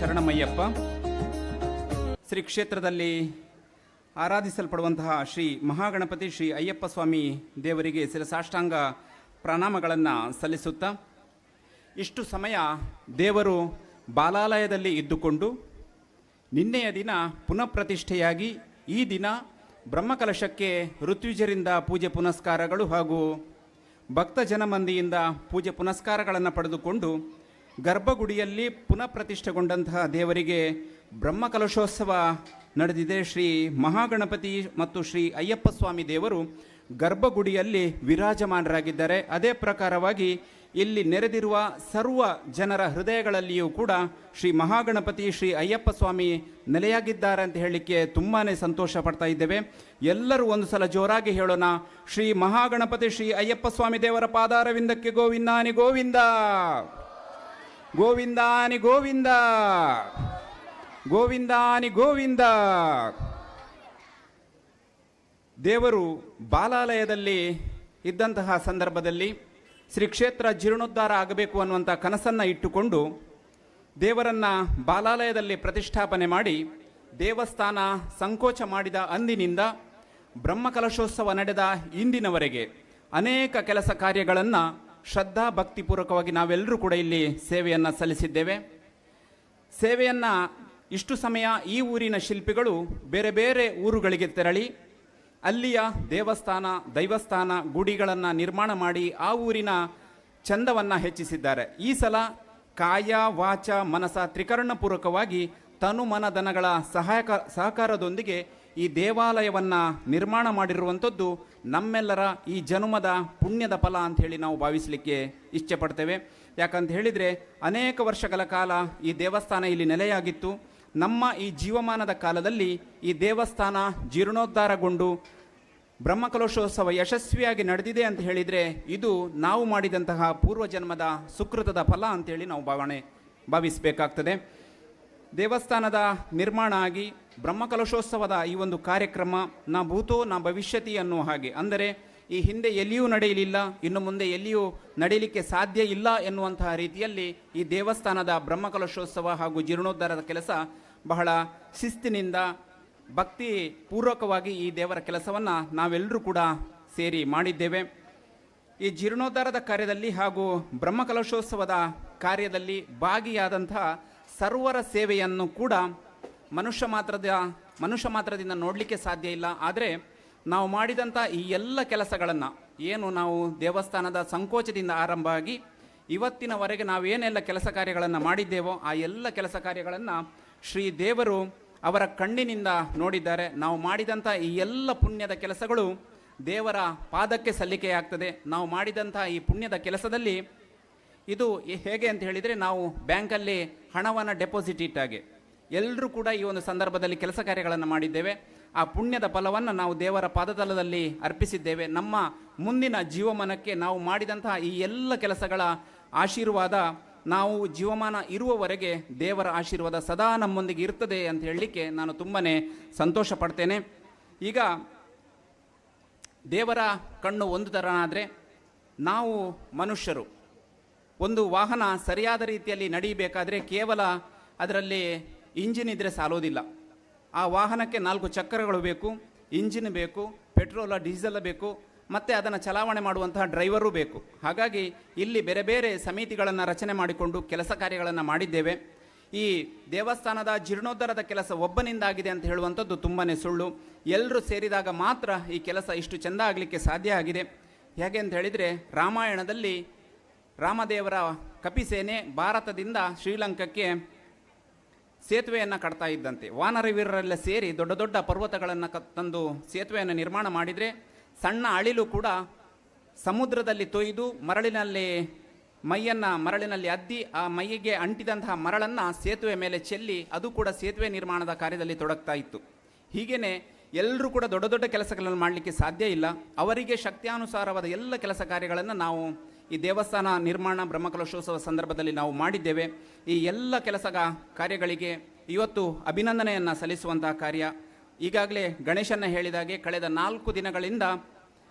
ಶರಣಮಯ್ಯಪ್ಪ. ಶ್ರೀ ಕ್ಷೇತ್ರದಲ್ಲಿ ಆರಾಧಿಸಲ್ಪಡುವಂತಹ ಶ್ರೀ ಮಹಾಗಣಪತಿ ಶ್ರೀ ಅಯ್ಯಪ್ಪ ಸ್ವಾಮಿ ದೇವರಿಗೆ ಶಿರಸಾಷ್ಟಾಂಗ ಪ್ರಣಾಮಗಳನ್ನು ಸಲ್ಲಿಸುತ್ತಾ, ಇಷ್ಟು ಸಮಯ ದೇವರು ಬಾಲಾಲಯದಲ್ಲಿ ಇದ್ದುಕೊಂಡು ನಿನ್ನೆಯ ದಿನ ಪುನಃಪ್ರತಿಷ್ಠೆಯಾಗಿ ಈ ದಿನ ಬ್ರಹ್ಮಕಲಶಕ್ಕೆ ಋತ್ವಿಜರಿಂದ ಪೂಜೆ ಪುನಸ್ಕಾರಗಳು ಹಾಗೂ ಭಕ್ತ ಜನಮಂದಿಯಿಂದ ಪೂಜೆ ಪುನಸ್ಕಾರಗಳನ್ನು ಪಡೆದುಕೊಂಡು ಗರ್ಭಗುಡಿಯಲ್ಲಿ ಪುನಃಪ್ರತಿಷ್ಠೆಗೊಂಡಂತಹ ದೇವರಿಗೆ ಬ್ರಹ್ಮಕಲಶೋತ್ಸವ ನಡೆದಿದೆ. ಶ್ರೀ ಮಹಾಗಣಪತಿ ಮತ್ತು ಶ್ರೀ ಅಯ್ಯಪ್ಪ ಸ್ವಾಮಿ ದೇವರು ಗರ್ಭಗುಡಿಯಲ್ಲಿ ವಿರಾಜಮಾನರಾಗಿದ್ದಾರೆ. ಅದೇ ಪ್ರಕಾರವಾಗಿ ಇಲ್ಲಿ ನೆರೆದಿರುವ ಸರ್ವ ಜನರ ಹೃದಯಗಳಲ್ಲಿಯೂ ಕೂಡ ಶ್ರೀ ಮಹಾಗಣಪತಿ ಶ್ರೀ ಅಯ್ಯಪ್ಪ ಸ್ವಾಮಿ ನೆಲೆಯಾಗಿದ್ದಾರೆ ಅಂತ ಹೇಳಲಿಕ್ಕೆ ತುಂಬಾ ಸಂತೋಷ ಪಡ್ತಾ ಇದ್ದೇವೆ. ಎಲ್ಲರೂ ಒಂದು ಸಲ ಜೋರಾಗಿ ಹೇಳೋಣ, ಶ್ರೀ ಮಹಾಗಣಪತಿ ಶ್ರೀ ಅಯ್ಯಪ್ಪ ಸ್ವಾಮಿ ದೇವರ ಪಾದಾರವಿಂದಕ್ಕೆ ಗೋವಿಂದಾನಿ ಗೋವಿಂದ, ಗೋವಿಂದಾನಿ ಗೋವಿಂದ, ಗೋವಿಂದಾನಿ ಗೋವಿಂದ. ದೇವರು ಬಾಲಾಲಯದಲ್ಲಿ ಇದ್ದಂತಹ ಸಂದರ್ಭದಲ್ಲಿ ಶ್ರೀ ಕ್ಷೇತ್ರ ಜೀರ್ಣೋದ್ಧಾರ ಆಗಬೇಕು ಅನ್ನುವಂಥ ಕನಸನ್ನು ಇಟ್ಟುಕೊಂಡು ದೇವರನ್ನು ಬಾಲಾಲಯದಲ್ಲಿ ಪ್ರತಿಷ್ಠಾಪನೆ ಮಾಡಿ ದೇವಸ್ಥಾನ ಸಂಕೋಚ ಮಾಡಿದ ಅಂದಿನಿಂದ ಬ್ರಹ್ಮಕಲಶೋತ್ಸವ ನಡೆದ ಇಂದಿನವರೆಗೆ ಅನೇಕ ಕೆಲಸ ಕಾರ್ಯಗಳನ್ನು ಶ್ರದ್ಧಾ ಭಕ್ತಿಪೂರ್ವಕವಾಗಿ ನಾವೆಲ್ಲರೂ ಕೂಡ ಇಲ್ಲಿ ಸೇವೆಯನ್ನು ಸಲ್ಲಿಸಿದ್ದೇವೆ. ಸೇವೆಯನ್ನು ಇಷ್ಟು ಸಮಯ ಈ ಊರಿನ ಶಿಲ್ಪಿಗಳು ಬೇರೆ ಬೇರೆ ಊರುಗಳಿಗೆ ತೆರಳಿ ಅಲ್ಲಿಯ ದೇವಸ್ಥಾನ ದೈವಸ್ಥಾನ ಗುಡಿಗಳನ್ನು ನಿರ್ಮಾಣ ಮಾಡಿ ಆ ಊರಿನ ಚಂದವನ್ನು ಹೆಚ್ಚಿಸಿದ್ದಾರೆ. ಈ ಸಲ ಕಾಯ ವಾಚ ಮನಸ ತ್ರಿಕರಣಪೂರ್ವಕವಾಗಿ ತನು ಮನ ಧನಗಳ ಸಹಕಾರದೊಂದಿಗೆ ಈ ದೇವಾಲಯವನ್ನು ನಿರ್ಮಾಣ ಮಾಡಿರುವಂಥದ್ದು ನಮ್ಮೆಲ್ಲರ ಈ ಜನುಮದ ಪುಣ್ಯದ ಫಲ ಅಂಥೇಳಿ ನಾವು ಭಾವಿಸಲಿಕ್ಕೆ ಇಷ್ಟಪಡ್ತೇವೆ. ಯಾಕಂತ ಹೇಳಿದರೆ ಅನೇಕ ವರ್ಷಗಳ ಕಾಲ ಈ ದೇವಸ್ಥಾನ ಇಲ್ಲಿ ನೆಲೆಯಾಗಿತ್ತು. ನಮ್ಮ ಈ ಜೀವಮಾನದ ಕಾಲದಲ್ಲಿ ಈ ದೇವಸ್ಥಾನ ಜೀರ್ಣೋದ್ಧಾರಗೊಂಡು ಬ್ರಹ್ಮಕಲಶೋತ್ಸವ ಯಶಸ್ವಿಯಾಗಿ ನಡೆದಿದೆ ಅಂತ ಹೇಳಿದರೆ ಇದು ನಾವು ಮಾಡಿದಂತಹ ಪೂರ್ವಜನ್ಮದ ಸುಕೃತದ ಫಲ ಅಂತೇಳಿ ನಾವು ಭಾವಿಸಬೇಕಾಗ್ತದೆ. ದೇವಸ್ಥಾನದ ನಿರ್ಮಾಣ ಆಗಿ ಬ್ರಹ್ಮಕಲಶೋತ್ಸವದ ಈ ಒಂದು ಕಾರ್ಯಕ್ರಮ ನಾ ಭೂತೋ ನಾ ಭವಿಷ್ಯತಿ ಅನ್ನುವ ಹಾಗೆ, ಅಂದರೆ ಈ ಹಿಂದೆ ಎಲ್ಲಿಯೂ ನಡೆಯಲಿಲ್ಲ, ಇನ್ನು ಮುಂದೆ ಎಲ್ಲಿಯೂ ನಡೆಯಲಿಕ್ಕೆ ಸಾಧ್ಯ ಇಲ್ಲ ಎನ್ನುವಂತಹ ರೀತಿಯಲ್ಲಿ ಈ ದೇವಸ್ಥಾನದ ಬ್ರಹ್ಮಕಲಶೋತ್ಸವ ಹಾಗೂ ಜೀರ್ಣೋದ್ಧಾರದ ಕೆಲಸ ಬಹಳ ಶಿಸ್ತಿನಿಂದ ಭಕ್ತಿ ಪೂರ್ವಕವಾಗಿ ಈ ದೇವರ ಕೆಲಸವನ್ನು ನಾವೆಲ್ಲರೂ ಕೂಡ ಸೇರಿ ಮಾಡಿದ್ದೇವೆ. ಈ ಜೀರ್ಣೋದ್ಧಾರದ ಕಾರ್ಯದಲ್ಲಿ ಹಾಗೂ ಬ್ರಹ್ಮಕಲಶೋತ್ಸವದ ಕಾರ್ಯದಲ್ಲಿ ಭಾಗಿಯಾದಂತಹ ಸರ್ವರ ಸೇವೆಯನ್ನು ಕೂಡ ಮನುಷ್ಯ ಮಾತ್ರದಿಂದ ನೋಡಲಿಕ್ಕೆ ಸಾಧ್ಯ ಇಲ್ಲ. ಆದರೆ ನಾವು ಮಾಡಿದಂಥ ಈ ಎಲ್ಲ ಕೆಲಸಗಳನ್ನು ಏನು ನಾವು ದೇವಸ್ಥಾನದ ಸಂಕೋಚದಿಂದ ಆರಂಭ ಆಗಿ ಇವತ್ತಿನವರೆಗೆ ನಾವೇನೆಲ್ಲ ಕೆಲಸ ಕಾರ್ಯಗಳನ್ನು ಮಾಡಿದ್ದೇವೋ ಆ ಎಲ್ಲ ಕೆಲಸ ಕಾರ್ಯಗಳನ್ನು ಶ್ರೀ ದೇವರು ಅವರ ಕಣ್ಣಿನಿಂದ ನೋಡಿದ್ದಾರೆ. ನಾವು ಮಾಡಿದಂಥ ಈ ಎಲ್ಲ ಪುಣ್ಯದ ಕೆಲಸಗಳು ದೇವರ ಪಾದಕ್ಕೆ ಸಲ್ಲಿಕೆಯಾಗ್ತದೆ. ನಾವು ಮಾಡಿದಂಥ ಈ ಪುಣ್ಯದ ಕೆಲಸದಲ್ಲಿ ಇದು ಹೇಗೆ ಅಂತ ಹೇಳಿದರೆ, ನಾವು ಬ್ಯಾಂಕಲ್ಲಿ ಹಣವನ್ನು ಡೆಪಾಸಿಟ್ ಇಟ್ಟಾಗೆ ಎಲ್ಲರೂ ಕೂಡ ಈ ಒಂದು ಸಂದರ್ಭದಲ್ಲಿ ಕೆಲಸ ಕಾರ್ಯಗಳನ್ನು ಮಾಡಿದ್ದೇವೆ. ಆ ಪುಣ್ಯದ ಫಲವನ್ನು ನಾವು ದೇವರ ಪಾದತಲದಲ್ಲಿ ಅರ್ಪಿಸಿದ್ದೇವೆ. ನಮ್ಮ ಮುಂದಿನ ಜೀವಮಾನಕ್ಕೆ ನಾವು ಮಾಡಿದಂತಹ ಈ ಎಲ್ಲ ಕೆಲಸಗಳ ಆಶೀರ್ವಾದ ನಾವು ಜೀವಮಾನ ಇರುವವರೆಗೆ ದೇವರ ಆಶೀರ್ವಾದ ಸದಾ ನಮ್ಮೊಂದಿಗೆ ಇರ್ತದೆ ಅಂತ ಹೇಳಲಿಕ್ಕೆ ನಾನು ತುಂಬಾ ಸಂತೋಷ ಪಡ್ತೇನೆ. ಈಗ ದೇವರ ಕಣ್ಣು ಒಂದು ಥರನಾದರೆ ನಾವು ಮನುಷ್ಯರು ಒಂದು ವಾಹನ ಸರಿಯಾದ ರೀತಿಯಲ್ಲಿ ನಡೀಬೇಕಾದ್ರೆ ಕೇವಲ ಅದರಲ್ಲಿ ಇಂಜಿನ್ ಇದ್ದರೆ ಸಾಲೋದಿಲ್ಲ. ಆ ವಾಹನಕ್ಕೆ 4 ಚಕ್ರಗಳು ಬೇಕು, ಇಂಜಿನ್ ಬೇಕು, ಪೆಟ್ರೋಲ ಡೀಸೆಲ್ ಬೇಕು, ಮತ್ತು ಅದನ್ನು ಚಲಾವಣೆ ಮಾಡುವಂತಹ ಡ್ರೈವರು ಬೇಕು. ಹಾಗಾಗಿ ಇಲ್ಲಿ ಬೇರೆ ಬೇರೆ ಸಮಿತಿಗಳನ್ನು ರಚನೆ ಮಾಡಿಕೊಂಡು ಕೆಲಸ ಕಾರ್ಯಗಳನ್ನು ಮಾಡಿದ್ದೇವೆ. ಈ ದೇವಸ್ಥಾನದ ಜೀರ್ಣೋದ್ಧಾರದ ಕೆಲಸ ಒಬ್ಬನಿಂದಾಗಿದೆ ಅಂತ ಹೇಳುವಂಥದ್ದು ತುಂಬಾ ಸುಳ್ಳು. ಎಲ್ಲರೂ ಸೇರಿದಾಗ ಮಾತ್ರ ಈ ಕೆಲಸ ಇಷ್ಟು ಚೆಂದ ಆಗಲಿಕ್ಕೆ ಸಾಧ್ಯ ಆಗಿದೆ. ಹೇಗೆ ಅಂತ ಹೇಳಿದರೆ, ರಾಮಾಯಣದಲ್ಲಿ ರಾಮದೇವರ ಕಪಿಸೇನೆ ಭಾರತದಿಂದ ಶ್ರೀಲಂಕಾಕ್ಕೆ ಸೇತುವೆಯನ್ನು ಕಟ್ತಾ ಇದ್ದಂತೆ. ವಾನರ ವೀರರೆಲ್ಲ ಸೇರಿ ದೊಡ್ಡ ದೊಡ್ಡ ಪರ್ವತಗಳನ್ನು ತಂದು ಸೇತುವೆಯನ್ನು ನಿರ್ಮಾಣ ಮಾಡಿದರೆ ಸಣ್ಣ ಅಳಿಲು ಕೂಡ ಸಮುದ್ರದಲ್ಲಿ ತೊಯ್ದು ಮರಳಿನಲ್ಲಿ ಅದ್ದಿ ಆ ಮೈಯಿಗೆ ಅಂಟಿದಂತಹ ಮರಳನ್ನು ಸೇತುವೆ ಮೇಲೆ ಚೆಲ್ಲಿ ಅದು ಕೂಡ ಸೇತುವೆ ನಿರ್ಮಾಣದ ಕಾರ್ಯದಲ್ಲಿ ತೊಡಗ್ತಾ ಇತ್ತು. ಹೀಗೇನೆ ಎಲ್ಲರೂ ಕೂಡ ದೊಡ್ಡ ದೊಡ್ಡ ಕೆಲಸಗಳನ್ನು ಮಾಡಲಿಕ್ಕೆ ಸಾಧ್ಯ ಇಲ್ಲ. ಅವರಿಗೆ ಶಕ್ತಿಯಾನುಸಾರವಾದ ಎಲ್ಲ ಕೆಲಸ ಕಾರ್ಯಗಳನ್ನು ನಾವು ಈ ದೇವಸ್ಥಾನ ನಿರ್ಮಾಣ ಬ್ರಹ್ಮಕಲಶೋತ್ಸವ ಸಂದರ್ಭದಲ್ಲಿ ನಾವು ಮಾಡಿದ್ದೇವೆ. ಈ ಎಲ್ಲ ಕೆಲಸ ಕಾರ್ಯಗಳಿಗೆ ಇವತ್ತು ಅಭಿನಂದನೆಯನ್ನು ಸಲ್ಲಿಸುವಂತಹ ಕಾರ್ಯ. ಈಗಾಗಲೇ ಗಣೇಶನ್ನ ಹೇಳಿದಾಗೆ ಕಳೆದ 4 ದಿನಗಳಿಂದ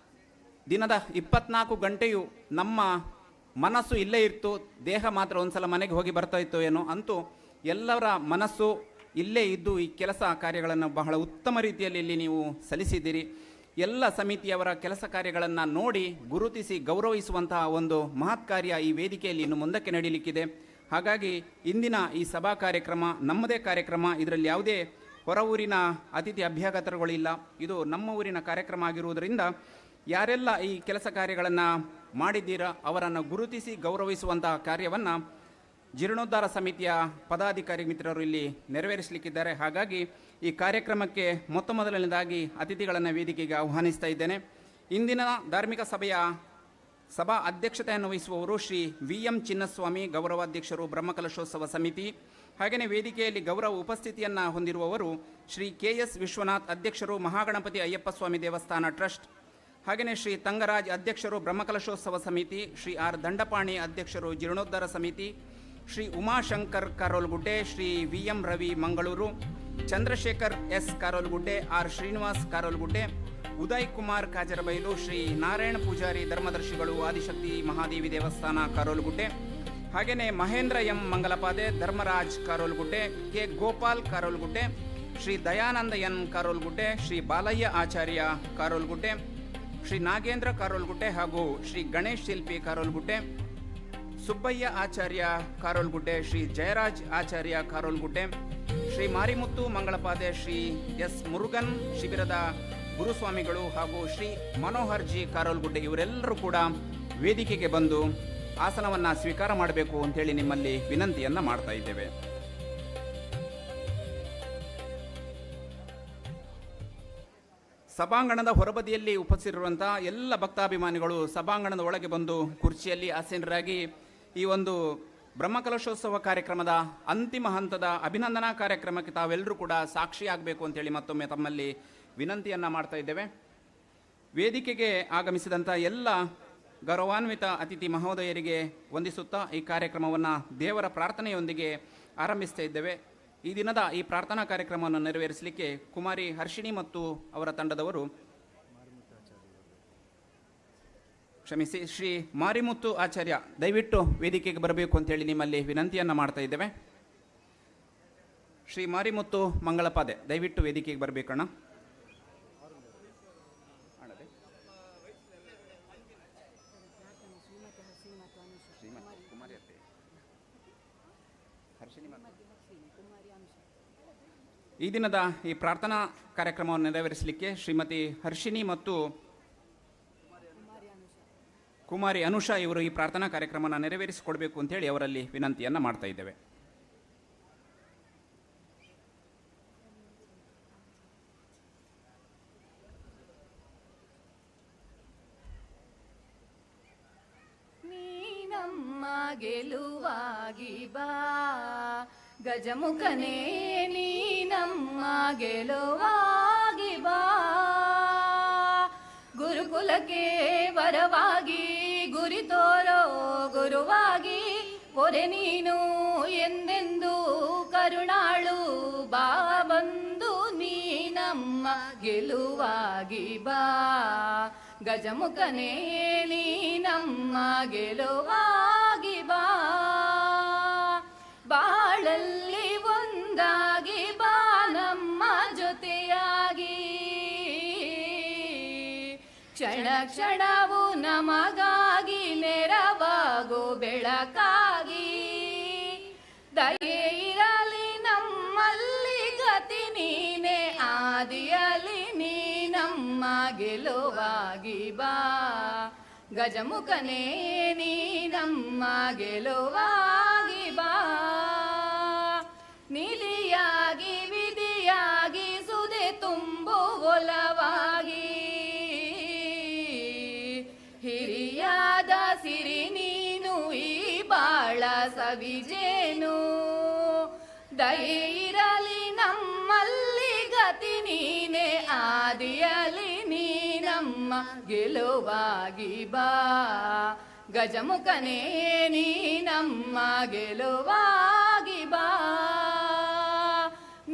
ದಿನದ 24 ಗಂಟೆಯು ನಮ್ಮ ಮನಸ್ಸು ಇಲ್ಲೇ ಇತ್ತು, ದೇಹ ಮಾತ್ರ ಒಂದು ಸಲ ಮನೆಗೆ ಹೋಗಿ ಬರ್ತಾ ಇತ್ತು ಏನೋ. ಅಂತೂ ಎಲ್ಲರ ಮನಸ್ಸು ಇಲ್ಲೇ ಇದ್ದು ಈ ಕೆಲಸ ಕಾರ್ಯಗಳನ್ನು ಬಹಳ ಉತ್ತಮ ರೀತಿಯಲ್ಲಿ ಇಲ್ಲಿ ನೀವು ಸಲ್ಲಿಸಿದ್ದೀರಿ. ಎಲ್ಲ ಸಮಿತಿಯವರ ಕೆಲಸ ಕಾರ್ಯಗಳನ್ನು ನೋಡಿ ಗುರುತಿಸಿ ಗೌರವಿಸುವಂತಹ ಒಂದು ಮಹತ್ ಕಾರ್ಯ ಈ ವೇದಿಕೆಯಲ್ಲಿ ಇನ್ನು ಮುಂದಕ್ಕೆ ನಡೀಲಿಕ್ಕಿದೆ. ಹಾಗಾಗಿ ಇಂದಿನ ಈ ಸಭಾ ಕಾರ್ಯಕ್ರಮ ನಮ್ಮದೇ ಕಾರ್ಯಕ್ರಮ, ಇದರಲ್ಲಿ ಯಾವುದೇ ಹೊರ ಊರಿನ ಅತಿಥಿ ಅಭ್ಯಾಗತರುಗಳಿಲ್ಲ. ಇದು ನಮ್ಮ ಊರಿನ ಕಾರ್ಯಕ್ರಮ ಆಗಿರುವುದರಿಂದ ಯಾರೆಲ್ಲ ಈ ಕೆಲಸ ಕಾರ್ಯಗಳನ್ನು ಮಾಡಿದ್ದೀರಾ ಅವರನ್ನು ಗುರುತಿಸಿ ಗೌರವಿಸುವಂತಹ ಕಾರ್ಯವನ್ನು ಜೀರ್ಣೋದ್ಧಾರ ಸಮಿತಿಯ ಪದಾಧಿಕಾರಿ ಮಿತ್ರರು ಇಲ್ಲಿ ನೆರವೇರಿಸಲಿಕ್ಕಿದ್ದಾರೆ. ಹಾಗಾಗಿ ಈ ಕಾರ್ಯಕ್ರಮಕ್ಕೆ ಮೊದಲನೇದಾಗಿ ಅತಿಥಿಗಳನ್ನು ವೇದಿಕೆಗೆ ಆಹ್ವಾನಿಸ್ತಾ ಇದ್ದೇನೆ. ಇಂದಿನ ಧಾರ್ಮಿಕ ಸಭೆಯ ಸಭಾ ಅಧ್ಯಕ್ಷತೆಯನ್ನು ವಹಿಸುವವರು ಶ್ರೀ VM ಚಿನ್ನಸ್ವಾಮಿ, ಗೌರವಾಧ್ಯಕ್ಷರು, ಬ್ರಹ್ಮಕಲಶೋತ್ಸವ ಸಮಿತಿ. ಹಾಗೆಯೇ ವೇದಿಕೆಯಲ್ಲಿ ಗೌರವ ಉಪಸ್ಥಿತಿಯನ್ನು ಹೊಂದಿರುವವರು ಶ್ರೀ KS ವಿಶ್ವನಾಥ್, ಅಧ್ಯಕ್ಷರು, ಮಹಾಗಣಪತಿ ಅಯ್ಯಪ್ಪ ಸ್ವಾಮಿ ದೇವಸ್ಥಾನ ಟ್ರಸ್ಟ್. ಹಾಗೆಯೇ ಶ್ರೀ ತಂಗರಾಜ್, ಅಧ್ಯಕ್ಷರು, ಬ್ರಹ್ಮಕಲಶೋತ್ಸವ ಸಮಿತಿ. ಶ್ರೀ R ದಂಡಪಾಣಿ, ಅಧ್ಯಕ್ಷರು, ಜೀರ್ಣೋದ್ಧಾರ ಸಮಿತಿ. Shri Umashankar ಕಾರೋಲ್ಗುಡ್ಡೆ, Shri VM Ravi Mangaluru, Chandrashekhar S ಕಾರೋಲ್ಗುಡ್ಡೆ, R Srinivas ಕಾರೋಲ್ಗುಡ್ಡೆ, Uday Kumar ಕಾಜರಬೈಲು, Shri Narayana Poojary, ಧರ್ಮದರ್ಶಿಗಳು, Adishakti Mahadevi ದೇವಸ್ಥಾನ ಕಾರೋಲ್ಗುಡ್ಡೆ. ಹಾಗೆಯೇ Mahendra M ಮಂಗಲಪಾದೆ, Dharmaraj ಕಾರೋಲ್ಗುಡ್ಡೆ, K Gopal ಕಾರೋಲ್ಗುಡ್ಡೆ, Shri Dayananda N ಕಾರೋಲ್ಗುಡ್ಡೆ, Shri Balayya ಆಚಾರ್ಯ ಕಾರೋಲ್ಗುಡ್ಡೆ, ಶ್ರೀ ನಾಗೇಂದ್ರ ಕಾರೋಲ್ಗುಡ್ಡೆ ಹಾಗೂ ಶ್ರೀ ಗಣೇಶ್ ಶಿಲ್ಪಿ ಕಾರೋಲ್ಗುಡ್ಡೆ, ಸುಬ್ಬಯ್ಯ ಆಚಾರ್ಯ ಕಾರೋಲ್ಗುಡ್ಡೆ, ಶ್ರೀ ಜಯರಾಜ್ ಆಚಾರ್ಯ ಕಾರೋಲ್ಗುಡ್ಡೆ, ಶ್ರೀ ಮಾರಿಮುತ್ತು ಮಂಗಳಪಾದೆ, ಶ್ರೀ S ಮುರುಗನ್ ಶಿಬಿರದ ಗುರುಸ್ವಾಮಿಗಳು ಹಾಗೂ ಶ್ರೀ ಮನೋಹರ್ ಜಿ ಕಾರೋಲ್ಗುಡ್ಡೆ ಇವರೆಲ್ಲರೂ ಕೂಡ ವೇದಿಕೆಗೆ ಬಂದು ಆಸನವನ್ನು ಸ್ವೀಕಾರ ಮಾಡಬೇಕು ಅಂತೇಳಿ ನಿಮ್ಮಲ್ಲಿ ವಿನಂತಿಯನ್ನು ಮಾಡ್ತಾ ಇದ್ದೇವೆ. ಸಭಾಂಗಣದ ಹೊರಬದಿಯಲ್ಲಿ ಉಪಸ್ಥಿತಿರುವಂಥ ಎಲ್ಲ ಭಕ್ತಾಭಿಮಾನಿಗಳು ಸಭಾಂಗಣದ ಒಳಗೆ ಬಂದು ಕುರ್ಚಿಯಲ್ಲಿ ಆಸೀನರಾಗಿ ಈ ಒಂದು ಬ್ರಹ್ಮಕಲಶೋತ್ಸವ ಕಾರ್ಯಕ್ರಮದ ಅಂತಿಮ ಹಂತದ ಅಭಿನಂದನಾ ಕಾರ್ಯಕ್ರಮಕ್ಕೆ ತಾವೆಲ್ಲರೂ ಕೂಡ ಸಾಕ್ಷಿಯಾಗಬೇಕು ಅಂತೇಳಿ ಮತ್ತೊಮ್ಮೆ ತಮ್ಮಲ್ಲಿ ವಿನಂತಿಯನ್ನು ಮಾಡ್ತಾ ಇದ್ದೇವೆ. ವೇದಿಕೆಗೆ ಆಗಮಿಸಿದಂಥ ಎಲ್ಲ ಗೌರವಾನ್ವಿತ ಅತಿಥಿ ಮಹೋದಯರಿಗೆ ವಂದಿಸುತ್ತಾ ಈ ಕಾರ್ಯಕ್ರಮವನ್ನು ದೇವರ ಪ್ರಾರ್ಥನೆಯೊಂದಿಗೆ ಆರಂಭಿಸ್ತಾ ಇದ್ದೇವೆ. ಈ ದಿನದ ಈ ಪ್ರಾರ್ಥನಾ ಕಾರ್ಯಕ್ರಮವನ್ನು ನೆರವೇರಿಸಲಿಕ್ಕೆ ಕುಮಾರಿ ಹರ್ಷಿಣಿ ಮತ್ತು ಅವರ ತಂಡದವರು, ಕ್ಷಮಿಸಿ, ಶ್ರೀ ಮಾರಿಮುತ್ತು ಆಚಾರ್ಯ ದಯವಿಟ್ಟು ವೇದಿಕೆಗೆ ಬರಬೇಕು ಅಂತೇಳಿ ನಿಮ್ಮಲ್ಲಿ ವಿನಂತಿಯನ್ನು ಮಾಡ್ತಾ ಇದ್ದೇವೆ. ಶ್ರೀ ಮಾರಿಮುತ್ತು ಮಂಗಳಪಾದೆ ದಯವಿಟ್ಟು ವೇದಿಕೆಗೆ ಬರಬೇಕಣ್ಣ. ಈ ದಿನದ ಈ ಪ್ರಾರ್ಥನಾ ಕಾರ್ಯಕ್ರಮವನ್ನು ನೆರವೇರಿಸಲಿಕ್ಕೆ ಶ್ರೀಮತಿ ಹರ್ಷಿಣಿ ಮತ್ತು ಕುಮಾರಿ ಅನುಷಾ ಇವರು ಈ ಪ್ರಾರ್ಥನಾ ಕಾರ್ಯಕ್ರಮವನ್ನು ನೆರವೇರಿಸಿಕೊಡ್ಬೇಕು ಅಂತೇಳಿ ಅವರಲ್ಲಿ ವಿನಂತಿಯನ್ನು ಮಾಡ್ತಾ ಇದ್ದೇವೆ. ನೀನಮ್ಮ ಗೆಲುವಾಗಿ ಬಾ ಗಜಮುಖನೇ, ನೀನಮ್ಮ ಗೆಲುವಾಗಿ ಬಾ ಗುರುಕುಲಕ್ಕೆ ವರವಾಗಿ ಗುರಿ ತೋರೋ ಗುರುವಾಗಿ ಒರೆ ನೀನು ಎಂದೆಂದು ಕರುಣಾಳು ಬಾ ಬಂದು ನೀನಮ್ಮ ಗೆಲುವಾಗಿ ಬಾ ಗಜಮುಖನೇ, ನೀನಮ್ಮ ಗೆಲುವಾಗಿ ಬಾ ಬಾಳಲ್ಲಿ ಒಂದಾಗಿ ಬಾ ನಮ್ಮ ಜೊತೆಯಾಗಿ ಕ್ಷಣ ಕ್ಷಣವು ನಮಗಾಗಿ ನೆರವಾಗೋ ಬೆಳಕಾಗಿ ದಯೆ ಇರಲಿ ನಮ್ಮಲ್ಲಿ ಗತಿ ನೀನೆ ಆದಿಯಲ್ಲಿ ನೀನಮ್ಮ ಗೆಲುವಾಗಿ ಬಾ ಗಜಮುಖನೇ, ನೀನಮ್ಮ ಗೆಲುವಾಗಿ ಬಾ ನಿಲಿಯಾಗಿ ವಿಧಿಯಾಗಿ ಸುದೆ ತುಂಬು ಒಲವಾಗಿ ಹಿರಿಯಾದ ಸಿರಿ ನೀನು ಈ ಬಾಳ ಸವಿಜೇನು ದಯೆ ಇರಲಿ ನಮ್ಮಲ್ಲಿ ಗತಿ ನೀನೆ ಆದಿಯಲ್ಲಿ ನೀನಮ್ಮ ಗೆಲುವಾಗಿ ಬಾ ಗಜಮುಖನೇ, ನೀನಮ್ಮ ಗೆಲುವಾಗಿ ಬಾ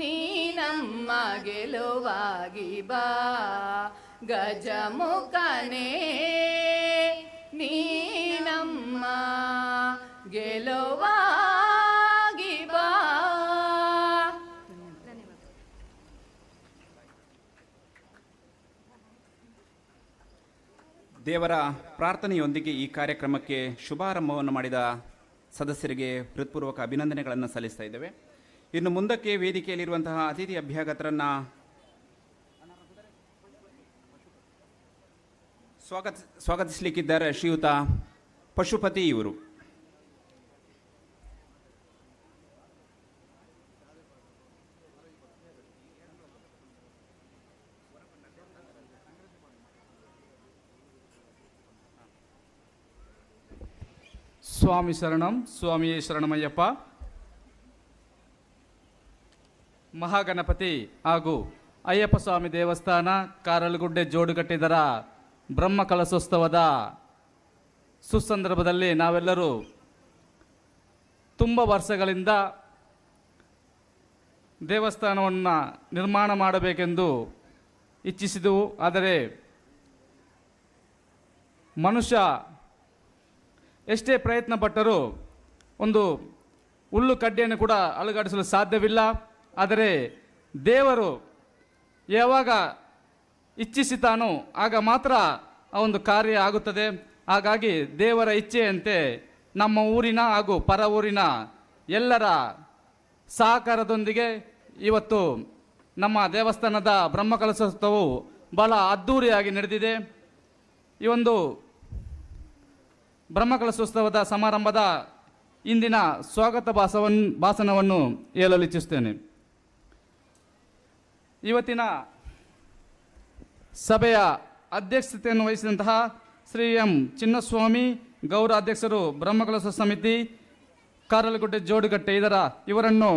ನೀನಮ್ಮ ಗೆಲುವಾಗಿ ಬಾ ಗಜಮುಖನೇ, ನೀನಮ್ಮ ಗೆಲುವಾಗಿ ಬಾ. ದೇವರ ಪ್ರಾರ್ಥನೆಯೊಂದಿಗೆ ಈ ಕಾರ್ಯಕ್ರಮಕ್ಕೆ ಶುಭಾರಂಭವನ್ನು ಮಾಡಿದ ಸದಸ್ಯರಿಗೆ ಹೃತ್ಪೂರ್ವಕ ಅಭಿನಂದನೆಗಳನ್ನು ಸಲ್ಲಿಸ್ತಾ ಇದ್ದೇವೆ. ಇನ್ನು ಮುಂದಕ್ಕೆ ವೇದಿಕೆಯಲ್ಲಿರುವಂತಹ ಅತಿಥಿ ಅಭ್ಯಾಗತರನ್ನು ಸ್ವಾಗತಿಸಲಿಕ್ಕಿದ್ದಾರೆ ಶ್ರೀಯುತ ಪಶುಪತಿ ಇವರು. ಸ್ವಾಮಿ ಶರಣಂ, ಸ್ವಾಮಿಯೇ ಶರಣಮಯ್ಯಪ್ಪ. ಮಹಾಗಣಪತಿ ಹಾಗೂ ಅಯ್ಯಪ್ಪ ಸ್ವಾಮಿ ದೇವಸ್ಥಾನ ಕಾರಲಗುಡ್ಡೆ ಜೋಡುಗಟ್ಟಿದರ ಬ್ರಹ್ಮ ಕಲಶೋತ್ಸವದ ಸುಸಂದರ್ಭದಲ್ಲಿ ನಾವೆಲ್ಲರೂ ತುಂಬ ವರ್ಷಗಳಿಂದ ದೇವಸ್ಥಾನವನ್ನು ನಿರ್ಮಾಣ ಮಾಡಬೇಕೆಂದು ಇಚ್ಛಿಸಿದೆವು. ಆದರೆ ಮನುಷ್ಯ ಎಷ್ಟೇ ಪ್ರಯತ್ನ ಪಟ್ಟರೂ ಒಂದು ಹುಲ್ಲು ಕಡ್ಡಿಯನ್ನು ಕೂಡ ಅಲುಗಾಡಿಸಲು ಸಾಧ್ಯವಿಲ್ಲ. ಆದರೆ ದೇವರು ಯಾವಾಗ ಇಚ್ಛಿಸುತ್ತಾನೋ ಆಗ ಮಾತ್ರ ಆ ಒಂದು ಕಾರ್ಯ ಆಗುತ್ತದೆ. ಹಾಗಾಗಿ ದೇವರ ಇಚ್ಛೆಯಂತೆ ನಮ್ಮ ಊರಿನ ಹಾಗೂ ಪರ ಊರಿನ ಎಲ್ಲರ ಸಹಕಾರದೊಂದಿಗೆ ಇವತ್ತು ನಮ್ಮ ದೇವಸ್ಥಾನದ ಬ್ರಹ್ಮಕಲಶೋತ್ಸವವು ಬಹಳ ಅದ್ಧೂರಿಯಾಗಿ ನಡೆದಿದೆ. ಈ ಒಂದು ಬ್ರಹ್ಮಕಲಶೋತ್ಸವದ ಸಮಾರಂಭದ ಇಂದಿನ ಸ್ವಾಗತ ಭಾಷಣವನ್ನು ಹೇಳಲು ಇಚ್ಛಿಸುತ್ತೇನೆ. ಇವತ್ತಿನ ಸಭೆಯ ಅಧ್ಯಕ್ಷತೆಯನ್ನು ವಹಿಸಿದಂತಹ ಶ್ರೀ ಎಂ ಚಿನ್ನಸ್ವಾಮಿ ಗೌರವ ಅಧ್ಯಕ್ಷರು ಬ್ರಹ್ಮಕಲಶ ಸಮಿತಿ ಕಾರಲಗುಡ್ಡೆ ಜೋಡುಗಟ್ಟೆ ಇವರನ್ನು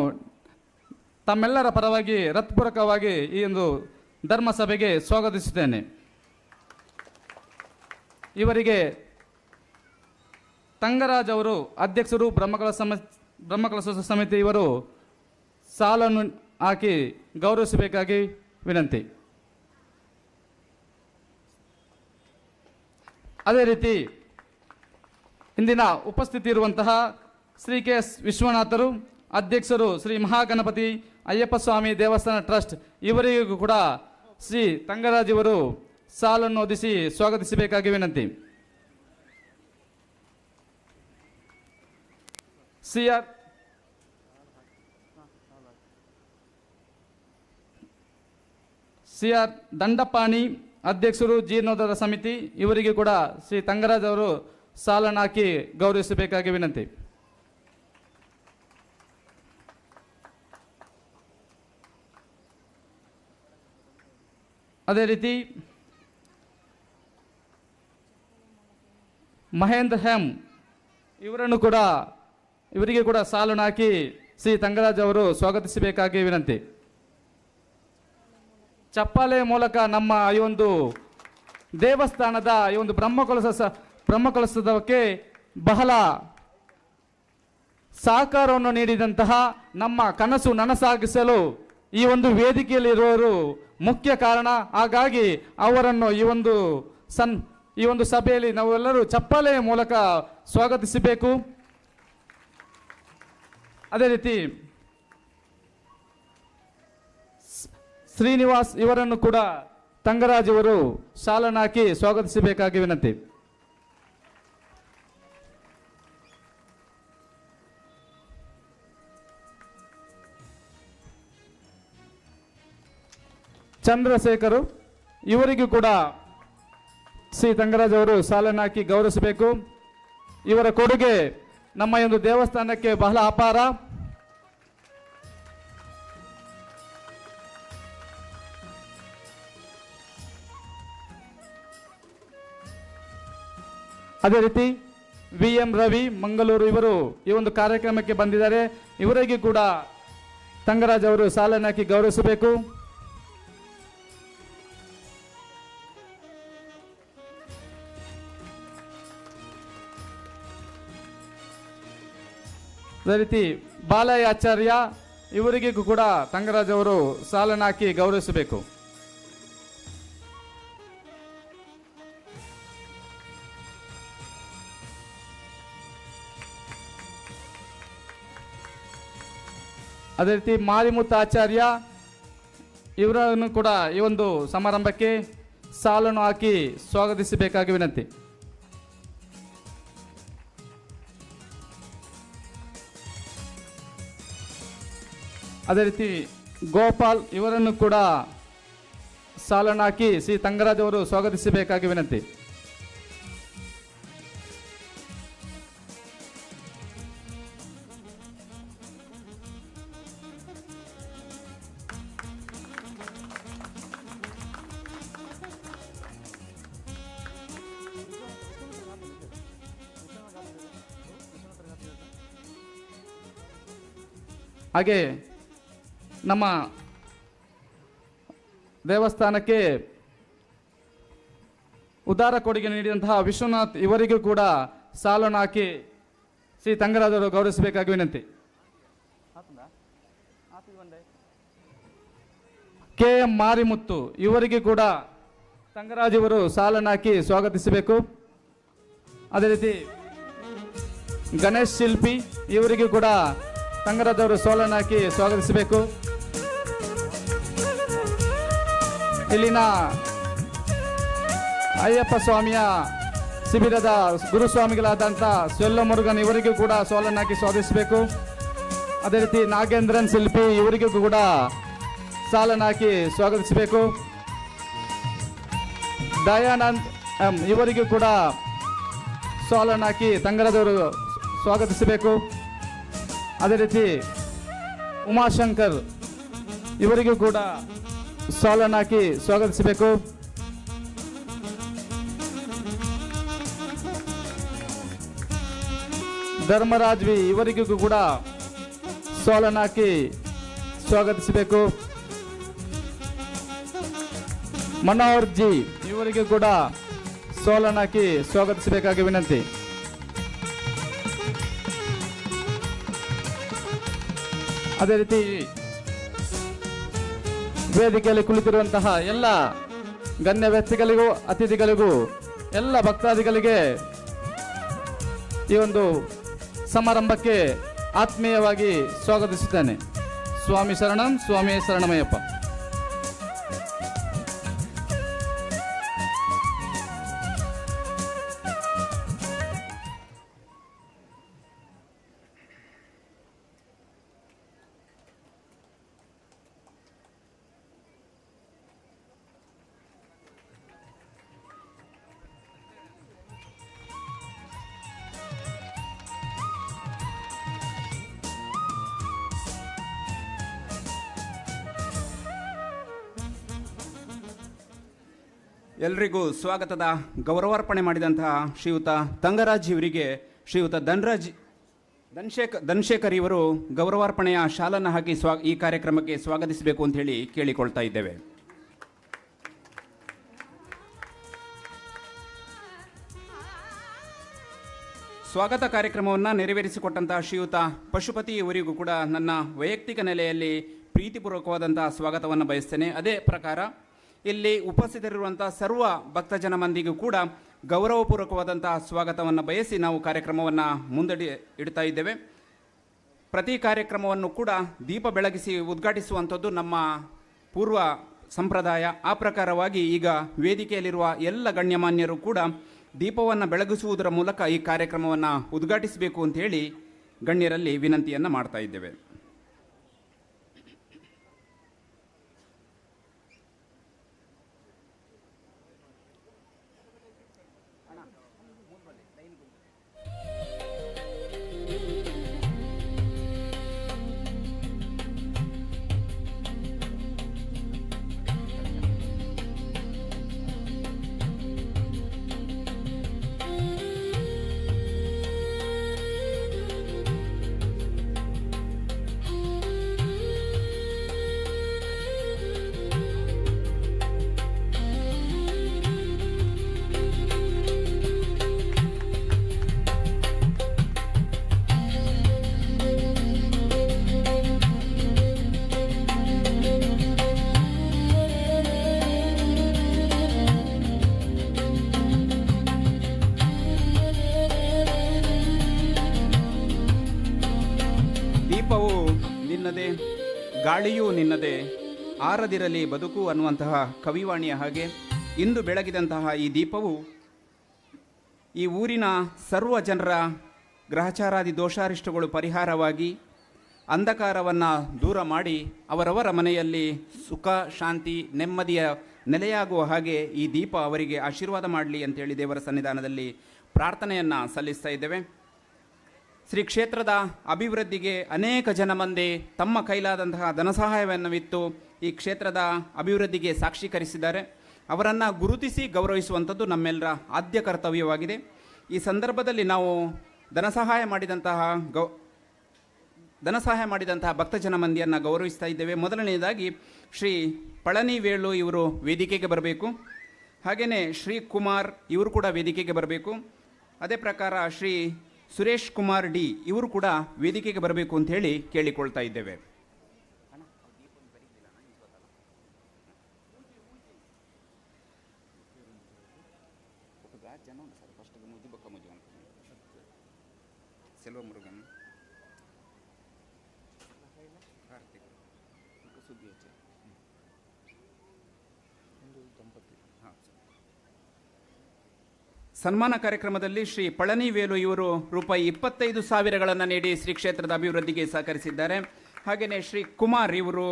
ತಮ್ಮೆಲ್ಲರ ಪರವಾಗಿ ಹೃತ್ಪೂರ್ವಕವಾಗಿ ಈ ಒಂದು ಧರ್ಮಸಭೆಗೆ ಸ್ವಾಗತಿಸುತ್ತೇನೆ. ಇವರಿಗೆ ತಂಗರಾಜ್ ಅವರು ಅಧ್ಯಕ್ಷರು ಬ್ರಹ್ಮಕಲಶ ಸಮಿತಿ ಇವರು ಸಾಲನ್ನು ಹಾಕಿ ಗೌರವಿಸಬೇಕಾಗಿ ವಿನಂತಿ. ಅದೇ ರೀತಿ ಇಂದಿನ ಉಪಸ್ಥಿತಿ ಇರುವಂತಹ ಶ್ರೀ ಕೆ ಎಸ್ ವಿಶ್ವನಾಥರು ಅಧ್ಯಕ್ಷರು ಶ್ರೀ ಮಹಾಗಣಪತಿ ಅಯ್ಯಪ್ಪ ಸ್ವಾಮಿ ದೇವಸ್ಥಾನ ಟ್ರಸ್ಟ್ ಇವರಿಗೂ ಕೂಡ ಶ್ರೀ ತಂಗರಾಜ್ ಇವರು ಸಾಲನ್ನು ಹೊದಿಸಿ ಸ್ವಾಗತಿಸಬೇಕಾಗಿ ವಿನಂತಿ. ಸಿ ಆರ್ ದಂಡಪಾಣಿ ಅಧ್ಯಕ್ಷರು ಜೀರ್ಣೋದ್ಧಾರ ಸಮಿತಿ ಇವರಿಗೆ ಕೂಡ ಶ್ರೀ ತಂಗರಾಜ್ ಅವರು ಸಾಲನ್ನು ಹಾಕಿ ಗೌರವಿಸಬೇಕಾಗಿ ವಿನಂತಿ. ಅದೇ ರೀತಿ ಮಹೇಂದ್ರ ಹೆಮ್ ಇವರಿಗೆ ಕೂಡ ಸಾಲನ್ನು ಹಾಕಿ ಶ್ರೀ ತಂಗರಾಜ್ ಅವರು ಸ್ವಾಗತಿಸಬೇಕಾಗಿ ವಿನಂತಿ. ಚಪ್ಪಾಳೆ ಮೂಲಕ ನಮ್ಮ ಈ ಒಂದು ದೇವಸ್ಥಾನದ ಈ ಒಂದು ಬ್ರಹ್ಮಕಲಶೋತ್ಸವಕ್ಕೆ ಬಹಳ ಸಹಕಾರವನ್ನು ನೀಡಿದಂತಹ ನಮ್ಮ ಕನಸು ನನಸಾಗಿಸಲು ಈ ಒಂದು ವೇದಿಕೆಯಲ್ಲಿರುವವರು ಮುಖ್ಯ ಕಾರಣ. ಹಾಗಾಗಿ ಅವರನ್ನು ಈ ಒಂದು ಸಭೆಯಲ್ಲಿ ನಾವೆಲ್ಲರೂ ಚಪ್ಪಾಳೆಯ ಮೂಲಕ ಸ್ವಾಗತಿಸಬೇಕು. ಅದೇ ರೀತಿ ಶ್ರೀನಿವಾಸ್ ಇವರನ್ನು ಕೂಡ ತಂಗರಾಜ್ ಇವರು ಸಾಲನ್ನು ಹಾಕಿ ಸ್ವಾಗತಿಸಬೇಕಾಗಿ ವಿನಂತಿ. ಚಂದ್ರಶೇಖರು ಇವರಿಗೂ ಕೂಡ ಶ್ರೀ ತಂಗರಾಜ್ ಅವರು ಸಾಲನ್ನು ಹಾಕಿ ಗೌರವಿಸಬೇಕು. ಇವರ ಕೊಡುಗೆ ನಮ್ಮ ಒಂದು ದೇವಸ್ಥಾನಕ್ಕೆ ಬಹಳ ಅಪಾರ. ಅದೇ ರೀತಿ ವಿ ಎಂ ರವಿ ಮಂಗಳೂರು ಇವರು ಈ ಒಂದು ಕಾರ್ಯಕ್ರಮಕ್ಕೆ ಬಂದಿದ್ದಾರೆ. ಇವರಿಗೆ ಕೂಡ ತಂಗರಾಜ್ ಅವರು ಸಾಲನ್ನು ಹಾಕಿ ಗೌರವಿಸಬೇಕು. ಅದೇ ರೀತಿ ಬಾಲಯ್ಯ ಆಚಾರ್ಯ ಇವರಿಗೂ ಕೂಡ ತಂಗರಾಜ್ ಅವರು ಸಾಲನ್ನು ಹಾಕಿ ಗೌರವಿಸಬೇಕು. ಅದೇ ರೀತಿ ಮಾರಿಮುತ್ತ ಆಚಾರ್ಯ ಇವರನ್ನು ಕೂಡ ಈ ಒಂದು ಸಮಾರಂಭಕ್ಕೆ ಸಾಲನ್ನು ಹಾಕಿ ಸ್ವಾಗತಿಸಬೇಕಾಗಿ ವಿನಂತಿ. ಅದೇ ರೀತಿ ಗೋಪಾಲ್ ಇವರನ್ನು ಕೂಡ ಸಾಲನ್ನು ಹಾಕಿ ಶ್ರೀ ತಂಗರಾಜ್ ಅವರು ಸ್ವಾಗತಿಸಬೇಕಾಗಿ ವಿನಂತಿ. ಹಾಗೆ ನಮ್ಮ ದೇವಸ್ಥಾನಕ್ಕೆ ಉದಾರ ಕೊಡುಗೆ ನೀಡಿದಂತಹ ವಿಶ್ವನಾಥ್ ಇವರಿಗೂ ಕೂಡ ಸಾಲನ್ನು ಹಾಕಿ ಶ್ರೀ ತಂಗರಾಜರು ಗೌರವಿಸಬೇಕಾಗಿ ವಿನಂತಿ. ಕೆ ಎಂ ಮಾರಿಮುತ್ತು ಇವರಿಗೆ ಕೂಡ ತಂಗರಾಜ್ ಇವರು ಸಾಲನ್ನು ಹಾಕಿ ಸ್ವಾಗತಿಸಬೇಕು. ಅದೇ ರೀತಿ ಗಣೇಶ್ ಶಿಲ್ಪಿ ಇವರಿಗೂ ಕೂಡ ತಂಗರಾಜ್ ಅವರು ಸಾಲನ್ನು ಹಾಕಿ ಸ್ವಾಗತಿಸಬೇಕು. ಇಲ್ಲಿನ ಅಯ್ಯಪ್ಪ ಸ್ವಾಮಿಯ ಶಿಬಿರದ ಗುರುಸ್ವಾಮಿಗಳಾದಂಥ ಸೊಲ್ಲ ಮುರುಗನ್ ಇವರಿಗೂ ಕೂಡ ಸಾಲನ್ನು ಹಾಕಿ ಸ್ವಾಗತಿಸಬೇಕು. ಅದೇ ರೀತಿ ನಾಗೇಂದ್ರನ್ ಶಿಲ್ಪಿ ಇವರಿಗೂ ಕೂಡ ಸಾಲನ್ನು ಹಾಕಿ ಸ್ವಾಗತಿಸಬೇಕು. ದಯಾನಂದ್ ಎಂ ಇವರಿಗೂ ಕೂಡ ಸಾಲನ್ನು ಹಾಕಿ ತಂಗರಾಜವರು ಸ್ವಾಗತಿಸಬೇಕು. ಅದೇ ರೀತಿ ಉಮಾಶಂಕರ್ ಇವರಿಗೂ ಕೂಡ ಸಾಲನ್ನು ಹಾಕಿ ಸ್ವಾಗತಿಸಬೇಕು. ಧರ್ಮರಾಜ್ ವಿ ಇವರಿಗೂ ಕೂಡ ಸಾಲನ್ನು ಹಾಕಿ ಸ್ವಾಗತಿಸಬೇಕು. ಮನೋಹರ್ ಜಿ ಇವರಿಗೂ ಕೂಡ ಸಾಲನ್ನು ಹಾಕಿ ಸ್ವಾಗತಿಸಬೇಕಾಗಿ ವಿನಂತಿ. ಅದೇ ರೀತಿ ವೇದಿಕೆಯಲ್ಲಿ ಕುಳಿತಿರುವಂತಹ ಎಲ್ಲ ಗಣ್ಯ ವ್ಯಕ್ತಿಗಳಿಗೂ ಅತಿಥಿಗಳಿಗೂ ಎಲ್ಲ ಭಕ್ತಾದಿಗಳಿಗೆ ಈ ಒಂದು ಸಮಾರಂಭಕ್ಕೆ ಆತ್ಮೀಯವಾಗಿ ಸ್ವಾಗತಿಸುತ್ತೇನೆ. ಸ್ವಾಮಿ ಶರಣಂ, ಸ್ವಾಮಿ ಶರಣಮಯ್ಯಪ್ಪ. ಎಲ್ರಿಗೂ ಸ್ವಾಗತದ ಗೌರವಾರ್ಪಣೆ ಮಾಡಿದಂತಹ ಶ್ರೀಯುತ ತಂಗರಾಜ್ ಇವರಿಗೆ ಶ್ರೀಯುತ ಧನಶೇಖರ್ ಇವರು ಗೌರವಾರ್ಪಣೆಯ ಶಾಲನ್ನು ಹಾಕಿ ಈ ಕಾರ್ಯಕ್ರಮಕ್ಕೆ ಸ್ವಾಗತಿಸಬೇಕು ಅಂತ ಹೇಳಿ ಕೇಳಿಕೊಳ್ತಾ ಇದ್ದೇವೆ. ಸ್ವಾಗತ ಕಾರ್ಯಕ್ರಮವನ್ನು ನೆರವೇರಿಸಿಕೊಟ್ಟಂತಹ ಶ್ರೀಯುತ ಪಶುಪತಿ ಇವರಿಗೂ ಕೂಡ ನನ್ನ ವೈಯಕ್ತಿಕ ನೆಲೆಯಲ್ಲಿ ಪ್ರೀತಿಪೂರ್ವಕವಾದಂತಹ ಸ್ವಾಗತವನ್ನು ಬಯಸ್ತೇನೆ. ಅದೇ ಪ್ರಕಾರ ಇಲ್ಲಿ ಉಪಸ್ಥಿತರಿರುವಂತಹ ಸರ್ವ ಭಕ್ತಜನ ಮಂದಿಗೂ ಕೂಡ ಗೌರವಪೂರ್ವಕವಾದಂತಹ ಸ್ವಾಗತವನ್ನು ಬಯಸಿ ನಾವು ಕಾರ್ಯಕ್ರಮವನ್ನು ಇಡ್ತಾ ಇದ್ದೇವೆ. ಪ್ರತಿ ಕಾರ್ಯಕ್ರಮವನ್ನು ಕೂಡ ದೀಪ ಬೆಳಗಿಸಿ ಉದ್ಘಾಟಿಸುವಂಥದ್ದು ನಮ್ಮ ಪೂರ್ವ ಸಂಪ್ರದಾಯ. ಆ ಪ್ರಕಾರವಾಗಿ ಈಗ ವೇದಿಕೆಯಲ್ಲಿರುವ ಎಲ್ಲ ಗಣ್ಯಮಾನ್ಯರು ಕೂಡ ದೀಪವನ್ನು ಬೆಳಗಿಸುವುದರ ಮೂಲಕ ಈ ಕಾರ್ಯಕ್ರಮವನ್ನು ಉದ್ಘಾಟಿಸಬೇಕು ಅಂತ ಹೇಳಿ ಗಣ್ಯರಲ್ಲಿ ವಿನಂತಿಯನ್ನು ಮಾಡ್ತಾ ಇದ್ದೇವೆ. ನಿನ್ನದೇ, ಗಾಳಿಯೂ ನಿನ್ನದೇ, ಆರದಿರಲಿ ಬದುಕು ಅನ್ನುವಂತಹ ಕವಿವಾಣಿಯ ಹಾಗೆ ಇಂದು ಬೆಳಗಿದಂತಹ ಈ ದೀಪವು ಈ ಊರಿನ ಸರ್ವ ಜನರ ಗ್ರಹಚಾರಾದಿ ದೋಷಾರಿಷ್ಟಗಳು ಪರಿಹಾರವಾಗಿ ಅಂಧಕಾರವನ್ನು ದೂರ ಮಾಡಿ ಅವರವರ ಮನೆಯಲ್ಲಿ ಸುಖ ಶಾಂತಿ ನೆಮ್ಮದಿಯ ನೆಲೆಯಾಗುವ ಹಾಗೆ ಈ ದೀಪ ಅವರಿಗೆ ಆಶೀರ್ವಾದ ಮಾಡಲಿ ಅಂತೇಳಿ ದೇವರ ಸನ್ನಿಧಾನದಲ್ಲಿ ಪ್ರಾರ್ಥನೆಯನ್ನು ಸಲ್ಲಿಸ್ತಾ ಇದ್ದೇವೆ. ಶ್ರೀ ಕ್ಷೇತ್ರದ ಅಭಿವೃದ್ಧಿಗೆ ಅನೇಕ ಜನ ಮಂದಿ ತಮ್ಮ ಕೈಲಾದಂತಹ ಧನಸಹಾಯವನ್ನಿತ್ತು ಈ ಕ್ಷೇತ್ರದ ಅಭಿವೃದ್ಧಿಗೆ ಸಾಕ್ಷೀಕರಿಸಿದ್ದಾರೆ. ಅವರನ್ನು ಗುರುತಿಸಿ ಗೌರವಿಸುವಂಥದ್ದು ನಮ್ಮೆಲ್ಲರ ಆದ್ಯ ಕರ್ತವ್ಯವಾಗಿದೆ. ಈ ಸಂದರ್ಭದಲ್ಲಿ ನಾವು ಧನಸಹಾಯ ಮಾಡಿದಂತಹ ಭಕ್ತಜನ ಮಂದಿಯನ್ನು ಗೌರವಿಸ್ತಾ ಇದ್ದೇವೆ. ಮೊದಲನೆಯದಾಗಿ ಶ್ರೀ ಪಳನಿ ವೇಳು ಇವರು ವೇದಿಕೆಗೆ ಬರಬೇಕು. ಹಾಗೆಯೇ ಶ್ರೀ ಕುಮಾರ್ ಇವರು ಕೂಡ ವೇದಿಕೆಗೆ ಬರಬೇಕು. ಅದೇ ಪ್ರಕಾರ ಶ್ರೀ ಸುರೇಶ್ ಕುಮಾರ್ ಡಿ ಇವರು ಕೂಡ ವೇದಿಕೆಗೆ ಬರಬೇಕು ಅಂತ ಹೇಳಿ ಕೇಳಿಕೊಳ್ತಾ ಇದ್ದೇವೆ. ಸೆಲ್ವ ಮುರುಗನ್ ಸನ್ಮಾನ ಕಾರ್ಯಕ್ರಮದಲ್ಲಿ ಶ್ರೀ ಪಳನಿ ವೇಲು ಇವರು ರೂಪಾಯಿ 25,000 ನೀಡಿ ಶ್ರೀ ಕ್ಷೇತ್ರದ ಅಭಿವೃದ್ಧಿಗೆ ಸಹಕರಿಸಿದ್ದಾರೆ. ಹಾಗೆಯೇ ಶ್ರೀ ಕುಮಾರ್ ಇವರು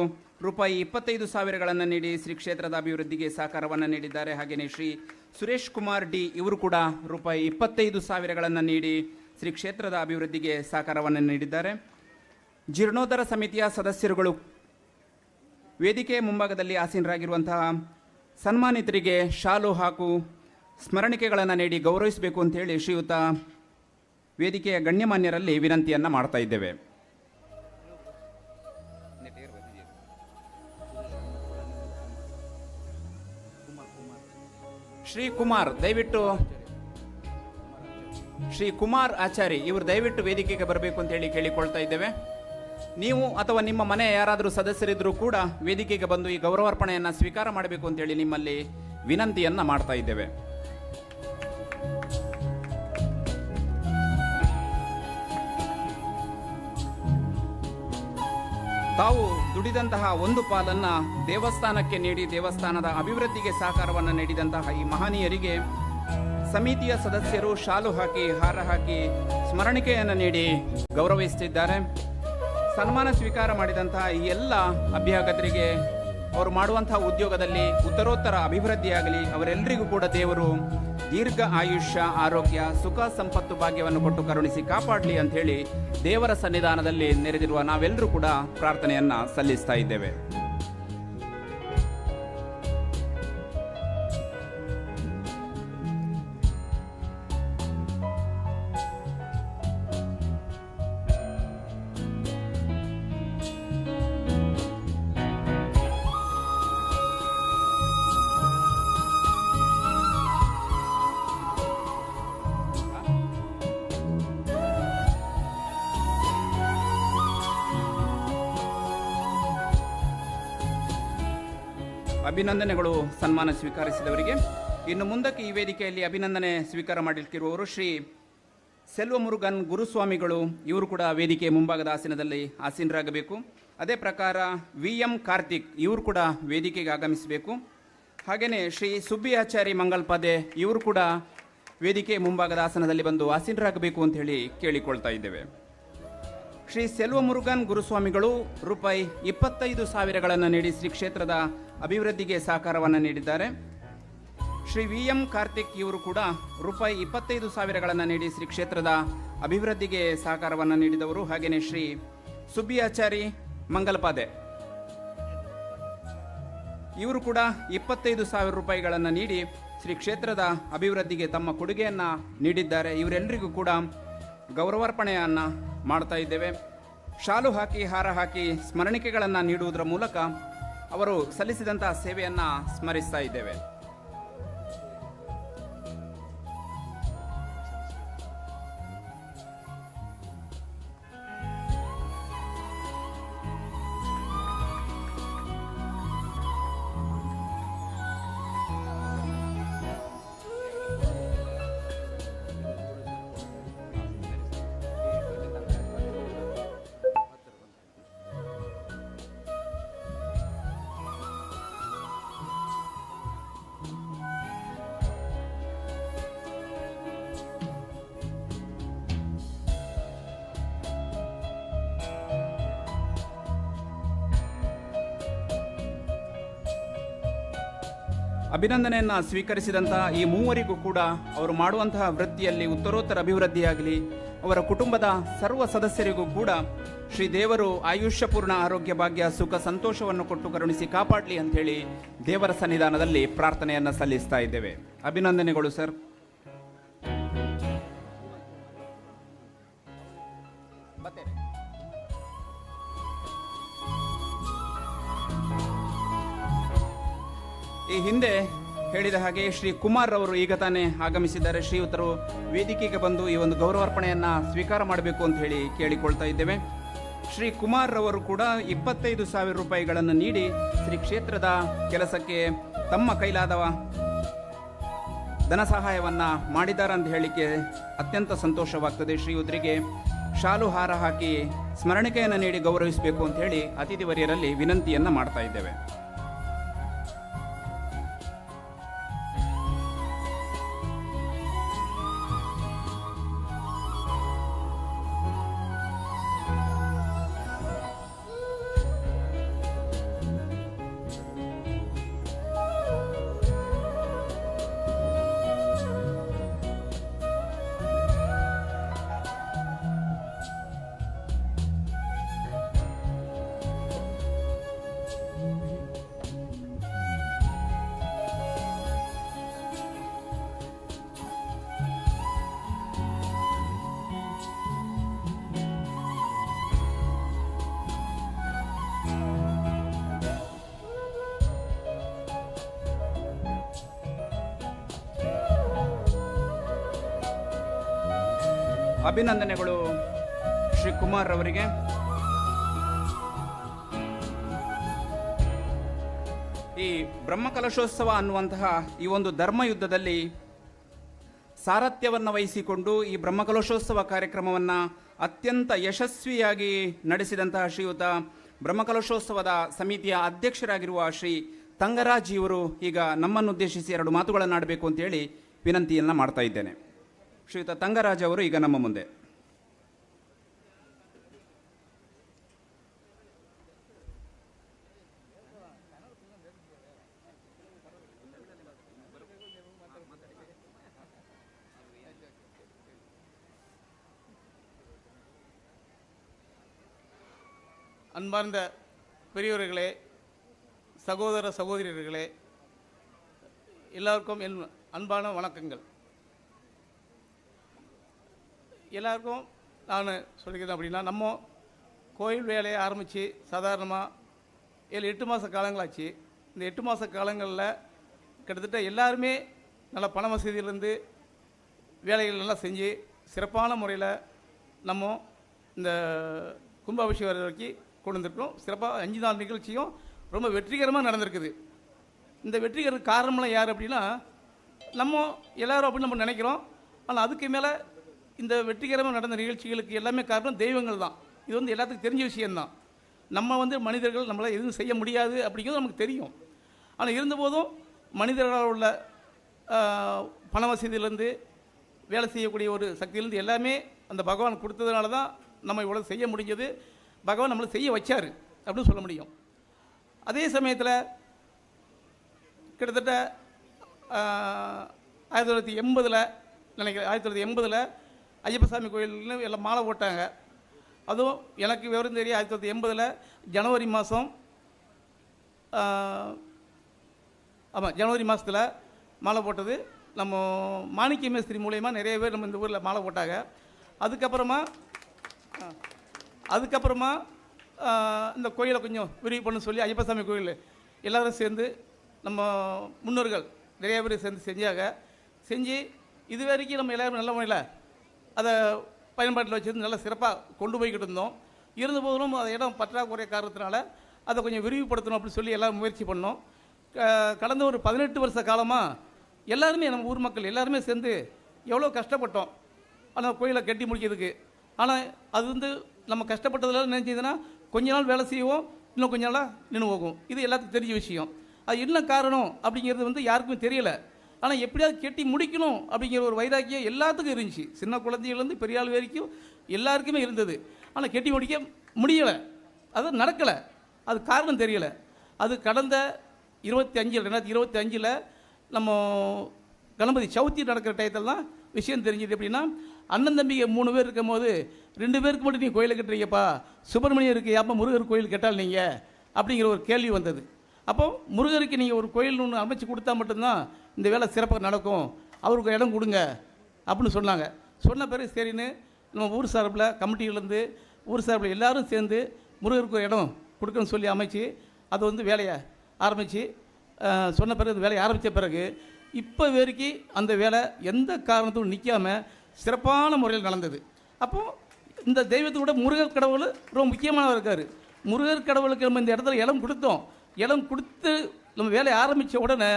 ರೂಪಾಯಿ 25,000 ನೀಡಿ ಶ್ರೀ ಕ್ಷೇತ್ರದ ಅಭಿವೃದ್ಧಿಗೆ ಸಹಕಾರವನ್ನು ನೀಡಿದ್ದಾರೆ. ಹಾಗೆಯೇ ಶ್ರೀ ಸುರೇಶ್ ಕುಮಾರ್ ಡಿ ಇವರು ಕೂಡ ರೂಪಾಯಿ 25,000 ನೀಡಿ ಶ್ರೀ ಕ್ಷೇತ್ರದ ಅಭಿವೃದ್ಧಿಗೆ ಸಹಕಾರವನ್ನು ನೀಡಿದ್ದಾರೆ. ಜೀರ್ಣೋದ್ಧಾರ ಸಮಿತಿಯ ಸದಸ್ಯರುಗಳು ವೇದಿಕೆಯ ಮುಂಭಾಗದಲ್ಲಿ ಆಸೀನರಾಗಿರುವಂತಹ ಸನ್ಮಾನಿತರಿಗೆ ಶಾಲು ಹಾಗೂ ಸ್ಮರಣಿಕೆಗಳನ್ನು ನೀಡಿ ಗೌರವಿಸಬೇಕು ಅಂತೇಳಿ ಶ್ರೀಯುತ ವೇದಿಕೆಯ ಗಣ್ಯಮಾನ್ಯರಲ್ಲಿ ವಿನಂತಿಯನ್ನು ಮಾಡ್ತಾ ಇದ್ದೇವೆ. ಶ್ರೀ ಕುಮಾರ್ ಆಚಾರಿ ಇವರು ದಯವಿಟ್ಟು ವೇದಿಕೆಗೆ ಬರಬೇಕು ಅಂತೇಳಿ ಕೇಳಿಕೊಳ್ತಾ ಇದ್ದೇವೆ. ನೀವು ಅಥವಾ ನಿಮ್ಮ ಮನೆಯ ಯಾರಾದರೂ ಸದಸ್ಯರಿದ್ದರೂ ಕೂಡ ವೇದಿಕೆಗೆ ಬಂದು ಈ ಗೌರವಾರ್ಪಣೆಯನ್ನು ಸ್ವೀಕಾರ ಮಾಡಬೇಕು ಅಂತೇಳಿ ನಿಮ್ಮಲ್ಲಿ ವಿನಂತಿಯನ್ನು ಮಾಡ್ತಾ ಇದ್ದೇವೆ. ತಾವು ದುಡಿದಂತಹ ಒಂದು ಪಾಲನ್ನು ದೇವಸ್ಥಾನಕ್ಕೆ ನೀಡಿ ದೇವಸ್ಥಾನದ ಅಭಿವೃದ್ಧಿಗೆ ಸಹಕಾರವನ್ನು ನೀಡಿದಂತಹ ಈ ಮಹನೀಯರಿಗೆ ಸಮಿತಿಯ ಸದಸ್ಯರು ಶಾಲು ಹಾಕಿ ಹಾರ ಹಾಕಿ ಸ್ಮರಣಿಕೆಯನ್ನು ನೀಡಿ ಗೌರವಿಸುತ್ತಿದ್ದಾರೆ. ಸನ್ಮಾನ ಸ್ವೀಕಾರ ಮಾಡಿದಂತಹ ಈ ಎಲ್ಲ ಅಭ್ಯಾಗತರಿಗೆ ಅವರು ಮಾಡುವಂತಹ ಉದ್ಯೋಗದಲ್ಲಿ ಉತ್ತರೋತ್ತರ ಅಭಿವೃದ್ಧಿಯಾಗಲಿ, ಅವರೆಲ್ಲರಿಗೂ ಕೂಡ ದೇವರು ದೀರ್ಘ ಆಯುಷ್ಯ ಆರೋಗ್ಯ ಸುಖ ಸಂಪತ್ತು ಭಾಗ್ಯವನ್ನು ಕೊಟ್ಟು ಕರುಣಿಸಿ ಕಾಪಾಡಲಿ ಅಂತ ಹೇಳಿ ದೇವರ ಸನ್ನಿಧಾನದಲ್ಲಿ ನೆರೆದಿರುವ ನಾವೆಲ್ಲರೂ ಕೂಡ ಪ್ರಾರ್ಥನೆಯನ್ನ ಸಲ್ಲಿಸ್ತಾ ಇದ್ದೇವೆ. ಅಭಿನಂದನೆಗಳು ಸನ್ಮಾನ ಸ್ವೀಕರಿಸಿದವರಿಗೆ. ಇನ್ನು ಮುಂದಕ್ಕೆ ಈ ವೇದಿಕೆಯಲ್ಲಿ ಅಭಿನಂದನೆ ಸ್ವೀಕಾರ ಮಾಡಲಿಕ್ಕಿರುವವರು ಶ್ರೀ ಸೆಲ್ವ ಮುರುಗನ್ ಗುರುಸ್ವಾಮಿಗಳು ಇವರು ಕೂಡ ವೇದಿಕೆಯ ಮುಂಭಾಗದ ಆಸನದಲ್ಲಿ ಆಸೀನರಾಗಬೇಕು. ಅದೇ ಪ್ರಕಾರ VM ಕಾರ್ತಿಕ್ ಇವರು ಕೂಡ ವೇದಿಕೆಗೆ ಆಗಮಿಸಬೇಕು. ಹಾಗೆಯೇ ಶ್ರೀ ಸುಬ್ಬಿ ಆಚಾರಿ ಮಂಗಲ್ಪಾದೆ ಇವರು ಕೂಡ ವೇದಿಕೆಯ ಮುಂಭಾಗದ ಆಸನದಲ್ಲಿ ಬಂದು ಆಸೀನರಾಗಬೇಕು ಅಂತ ಹೇಳಿ ಕೇಳಿಕೊಳ್ತಾ ಇದ್ದೇವೆ. ಶ್ರೀ ಸೆಲ್ವ ಮುರುಗನ್ ಗುರುಸ್ವಾಮಿಗಳು ರೂಪಾಯಿ 25,000 ನೀಡಿ ಶ್ರೀ ಕ್ಷೇತ್ರದ ಅಭಿವೃದ್ಧಿಗೆ ಸಹಕಾರವನ್ನು ನೀಡಿದ್ದಾರೆ. ಶ್ರೀ VM ಕಾರ್ತಿಕ್ ಇವರು ಕೂಡ ರೂಪಾಯಿ 25,000 ನೀಡಿ ಶ್ರೀ ಕ್ಷೇತ್ರದ ಅಭಿವೃದ್ಧಿಗೆ ಸಹಕಾರವನ್ನು ನೀಡಿದವರು. ಹಾಗೆಯೇ ಶ್ರೀ ಸುಬ್ಬಿ ಆಚಾರಿ ಮಂಗಲಪಾದೆ ಇವರು ಕೂಡ 25,000 ರೂಪಾಯಿಗಳನ್ನು ನೀಡಿ ಶ್ರೀ ಕ್ಷೇತ್ರದ ಅಭಿವೃದ್ಧಿಗೆ ತಮ್ಮ ಕೊಡುಗೆಯನ್ನು ನೀಡಿದ್ದಾರೆ. ಇವರೆಲ್ಲರಿಗೂ ಕೂಡ ಗೌರವಾರ್ಪಣೆಯನ್ನು ಮಾಡ್ತಾ ಇದ್ದೇವೆ. ಶಾಲು ಹಾಕಿ ಹಾರ ಹಾಕಿ ಸ್ಮರಣಿಕೆಗಳನ್ನು ನೀಡುವುದರ ಮೂಲಕ ಅವರು ಸಲ್ಲಿಸಿದಂತಹ ಸೇವೆಯನ್ನು ಸ್ಮರಿಸ್ತಾ ಇದ್ದೇವೆ. ಅಭಿನಂದನೆಯನ್ನು ಸ್ವೀಕರಿಸಿದಂತಹ ಈ ಮೂವರಿಗೂ ಕೂಡ ಅವರು ಮಾಡುವಂತಹ ವೃತ್ತಿಯಲ್ಲಿ ಉತ್ತರೋತ್ತರ ಅಭಿವೃದ್ಧಿಯಾಗಲಿ. ಅವರ ಕುಟುಂಬದ ಸರ್ವ ಸದಸ್ಯರಿಗೂ ಕೂಡ ಶ್ರೀ ದೇವರು ಆಯುಷ್ಯಪೂರ್ಣ ಆರೋಗ್ಯ ಭಾಗ್ಯ ಸುಖ ಸಂತೋಷವನ್ನು ಕೊಟ್ಟು ಕರುಣಿಸಿ ಕಾಪಾಡಲಿ ಅಂಥೇಳಿ ದೇವರ ಸನ್ನಿಧಾನದಲ್ಲಿ ಪ್ರಾರ್ಥನೆಯನ್ನು ಸಲ್ಲಿಸ್ತಾ ಇದ್ದೇವೆ. ಅಭಿನಂದನೆಗಳು ಸರ್. ಈ ಹಿಂದೆ ಹೇಳಿದ ಹಾಗೆ ಶ್ರೀ ಕುಮಾರ್ ಅವರು ಈಗ ತಾನೇ ಆಗಮಿಸಿದ್ದಾರೆ. ಶ್ರೀಯುತರು ವೇದಿಕೆಗೆ ಬಂದು ಈ ಒಂದು ಗೌರವಾರ್ಪಣೆಯನ್ನ ಸ್ವೀಕಾರ ಮಾಡಬೇಕು ಅಂತ ಹೇಳಿ ಕೇಳಿಕೊಳ್ತಾ ಇದ್ದೇವೆ. ಶ್ರೀ ಕುಮಾರ್ ಅವರು ಕೂಡ 25,000 ರೂಪಾಯಿಗಳನ್ನು ನೀಡಿ ಶ್ರೀ ಕ್ಷೇತ್ರದ ಕೆಲಸಕ್ಕೆ ತಮ್ಮ ಕೈಲಾದ ಧನ ಸಹಾಯವನ್ನ ಮಾಡಿದ್ದಾರೆ ಅಂತ ಹೇಳಿಕೆ ಅತ್ಯಂತ ಸಂತೋಷವಾಗ್ತದೆ. ಶ್ರೀಯುತರಿಗೆ ಶಾಲು ಹಾರ ಹಾಕಿ ಸ್ಮರಣಿಕೆಯನ್ನು ನೀಡಿ ಗೌರವಿಸಬೇಕು ಅಂತ ಹೇಳಿ ಅತಿಥಿ ವರ್ಯರಲ್ಲಿ ವಿನಂತಿಯನ್ನ ಮಾಡ್ತಾ ಇದ್ದೇವೆ. ಅಭಿನಂದನೆಗಳು ಶ್ರೀ ಕುಮಾರ್ ಅವರಿಗೆ. ಈ ಬ್ರಹ್ಮಕಲಶೋತ್ಸವ ಅನ್ನುವಂತಹ ಈ ಒಂದು ಧರ್ಮಯುದ್ಧದಲ್ಲಿ ಸಾರಥ್ಯವನ್ನು ವಹಿಸಿಕೊಂಡು ಈ ಬ್ರಹ್ಮಕಲಶೋತ್ಸವ ಕಾರ್ಯಕ್ರಮವನ್ನು ಅತ್ಯಂತ ಯಶಸ್ವಿಯಾಗಿ ನಡೆಸಿದಂತಹ ಶ್ರೀಯುತ ಬ್ರಹ್ಮಕಲಶೋತ್ಸವದ ಸಮಿತಿಯ ಅಧ್ಯಕ್ಷರಾಗಿರುವ ಶ್ರೀ ತಂಗರಾಜ್ ಇವರು ಈಗ ನಮ್ಮನ್ನುದ್ದೇಶಿಸಿ 2 ಮಾತುಗಳನ್ನಾಡಬೇಕು ಅಂತೇಳಿ ವಿನಂತಿಯನ್ನು ಮಾಡ್ತಾ ಇದ್ದೇನೆ. ಶ್ರೀಯುತ ತಂಗರಾಜ್ ಅವರು ಈಗ ನಮ್ಮ ಮುಂದೆ. அன்பார்ந்த பெரியவர்களே, சகோதர சகோதரிகளே, எல்லாருக்கும் என் அன்பான வணக்கங்கள். எல்லாருக்கும் நான் சொல்லிக்கிறேன் அப்படின்னா, நம்ம கோயில் வேலையை ஆரம்பித்து சாதாரணமாக 7-8 மாத காலங்களாச்சு. இந்த 8 மாத காலங்களில் கிட்டத்தட்ட எல்லாருமே நல்ல பண வசதியிலேருந்து வேலைகள் எல்லாம் செஞ்சு சிறப்பான முறையில் நம்ம இந்த கும்பாபிஷேகம் வரைக்கும் கொண்டு வந்திருக்கோம். சிறப்பாக 5 நாள் நிகழ்ச்சியும் ரொம்ப வெற்றிகரமாக நடந்திருக்குது. இந்த வெற்றிகர காரணம்லாம் யார் அப்படின்னா, நம்ம எல்லோரும் அப்படின்னு நம்ம நினைக்கிறோம். ஆனால் அதுக்கு மேலே இந்த வெற்றிகரமாக நடந்த நிகழ்ச்சிகளுக்கு எல்லாமே காரணம் தெய்வங்கள் தான். இது வந்து எல்லாத்துக்கும் தெரிஞ்ச விஷயந்தான். நம்ம வந்து மனிதர்கள் நம்மளால் எதுவும் செய்ய முடியாது அப்படிங்கிறது நமக்கு தெரியும். ஆனால் இருந்தபோதும் மனிதர்களால் உள்ள பண வசதியிலேருந்து வேலை செய்யக்கூடிய ஒரு சக்தியிலேருந்து எல்லாமே அந்த பகவான் கொடுத்ததுனால தான் நம்ம இவ்வளோ செய்ய முடிஞ்சது. பகவான் நம்மளை செய்ய வச்சார் அப்படின்னு சொல்ல முடியும். அதே சமயத்தில் கிட்டத்தட்ட 1980 நினைக்கிறேன், 1980 ஐயப்பசாமி கோயில்னு எல்லாம் மாலை போட்டாங்க. அதுவும் எனக்கு விவரம் தெரியும். 1980 ஜனவரி மாதம், ஆமாம் ஜனவரி மாதத்தில் மாலை போட்டது நம்ம மாணிக்க மேஸ்திரி மூலயமா நிறைய பேர் நம்ம இந்த ஊரில் மாலை போட்டாங்க. அதுக்கப்புறமா இந்த கோயிலை கொஞ்சம் விரிவு பண்ண சொல்லி ஐயப்பசாமி கோயில் எல்லோரும் சேர்ந்து நம்ம முன்னோர்கள் நிறைய பேர் சேர்ந்து செஞ்சு இது வரைக்கும் நம்ம எல்லோரும் நல்ல முறையில் அதை பயன்பாட்டில் வச்சுருந்து நல்லா சிறப்பாக கொண்டு போய்கிட்டு இருந்தோம். இருந்தபோதும் அது இடம் பற்றாக்குறை காரணத்தினால அதை கொஞ்சம் விரிவுபடுத்தணும் அப்படின்னு சொல்லி எல்லோரும் முயற்சி பண்ணோம். கடந்த ஒரு 18 வருஷ காலமாக எல்லாருமே நம்ம ஊர் மக்கள் எல்லாருமே சேர்ந்து எவ்வளோ கஷ்டப்பட்டோம் ஆனால் கோயிலை கட்டி முடிக்கிறதுக்கு. ஆனால் அது வந்து நம்ம கஷ்டப்பட்டதில் நினைச்சதுன்னா கொஞ்ச நாள் வேலை செய்வோம், இன்னும் கொஞ்ச நாளாக நின்று போகும். இது எல்லாத்துக்கும் தெரிஞ்ச விஷயம். அது என்ன காரணம் அப்படிங்கிறது வந்து யாருக்குமே தெரியலை. ஆனால் எப்படியாவது கட்டி முடிக்கணும் அப்படிங்கிற ஒரு வைராக்கியம் எல்லாத்துக்கும் இருந்துச்சு. சின்ன குழந்தைகள்லேருந்து பெரிய ஆள் வரைக்கும் எல்லாருக்குமே இருந்தது. ஆனால் கட்டி முடிக்க முடியலை, அது நடக்கலை. அது காரணம் தெரியலை. அது கடந்த 2025 நம்ம கணபதி சவுத்தி நடக்கிற டயத்தில் தான் விஷயம் தெரிஞ்சுது. எப்படின்னா அண்ணன் தம்பிங்க 3 பேர் இருக்கும் போது 2 பேருக்கு மட்டும் நீங்கள் கோயிலை கட்டுறீங்கப்பா, சுப்பிரமணியம் இருக்கு, அப்போ முருகர் கோயில் கட்டால் நீங்கள் அப்படிங்கிற ஒரு கேள்வி வந்தது. அப்போ முருகருக்கு நீங்கள் ஒரு கோயில் ஒன்று அமைச்சு கொடுத்தா மட்டும்தான் இந்த வேலை சிறப்பாக நடக்கும், அவருக்கு இடம் கொடுங்க அப்படின்னு சொன்னாங்க. சொன்ன பிறகு சரின்னு நம்ம ஊர் சார்பில் கமிட்டியிலேருந்து ஊர் சார்பில் எல்லாரும் சேர்ந்து முருகருக்கு ஒரு இடம் கொடுக்கணும்னு சொல்லி அமைச்சு அதை வந்து வேலையை ஆரம்பித்து சொன்ன பிறகு அந்த வேலையை ஆரம்பித்த பிறகு இப்போ வரைக்கும் அந்த வேலை எந்த காரணத்துக்கும் நிற்காமல் சிறப்பான முறையில் நடந்தது. அப்போது இந்த தெய்வத்தோட முருகர் கடவுள் ரொம்ப முக்கியமானவர் இருக்கார். முருகர் கடவுளுக்கு நம்ம இந்த இடத்துல இடம் கொடுத்தோம். இடம் கொடுத்து நம்ம வேலையை ஆரம்பித்த உடனே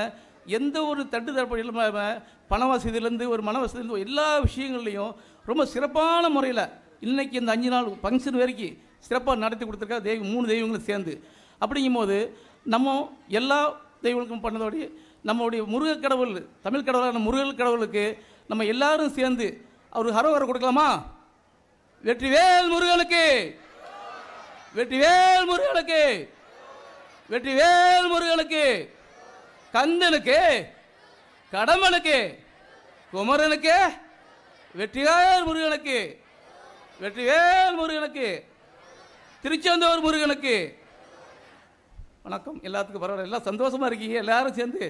எந்த ஒரு தட்டுத்தரப்பு இல்லாமல் பண வசதியிலேருந்து ஒரு மன வசதியிலேருந்து எல்லா விஷயங்கள்லையும் ரொம்ப சிறப்பான முறையில் இன்றைக்கி இந்த 5 நாள் ஃபங்க்ஷன் வரைக்கும் சிறப்பாக நடத்தி கொடுத்துருக்கா 3 தெய்வங்களும் சேர்ந்து. அப்படிங்கும்போது நம்ம எல்லா தெய்வங்களுக்கும் பண்ணதோடு நம்மளுடைய முருகர் கடவுள், தமிழ் கடவுளான முருகர் கடவுளுக்கு நம்ம எல்லாரும் சேர்ந்து அவருக்கு ஹரோஹரம் கொடுக்கலாமா? வெற்றிவேல் முருகனுக்கு, வெற்றிவேல் முருகனுக்கு, வெற்றிவேல் முருகனுக்கு, கந்தனுக்கு, கடம்பனுக்கு, குமரனுக்கு, வெற்றிவேல் முருகனுக்கு, வெற்றிவேல் முருகனுக்கு, திருச்செந்தூர் முருகனுக்கு. வணக்கம். எல்லாத்துக்கும் பரவாயில்ல, எல்லாம் சந்தோஷமாக இருக்கீங்க. எல்லாரும் சேர்ந்து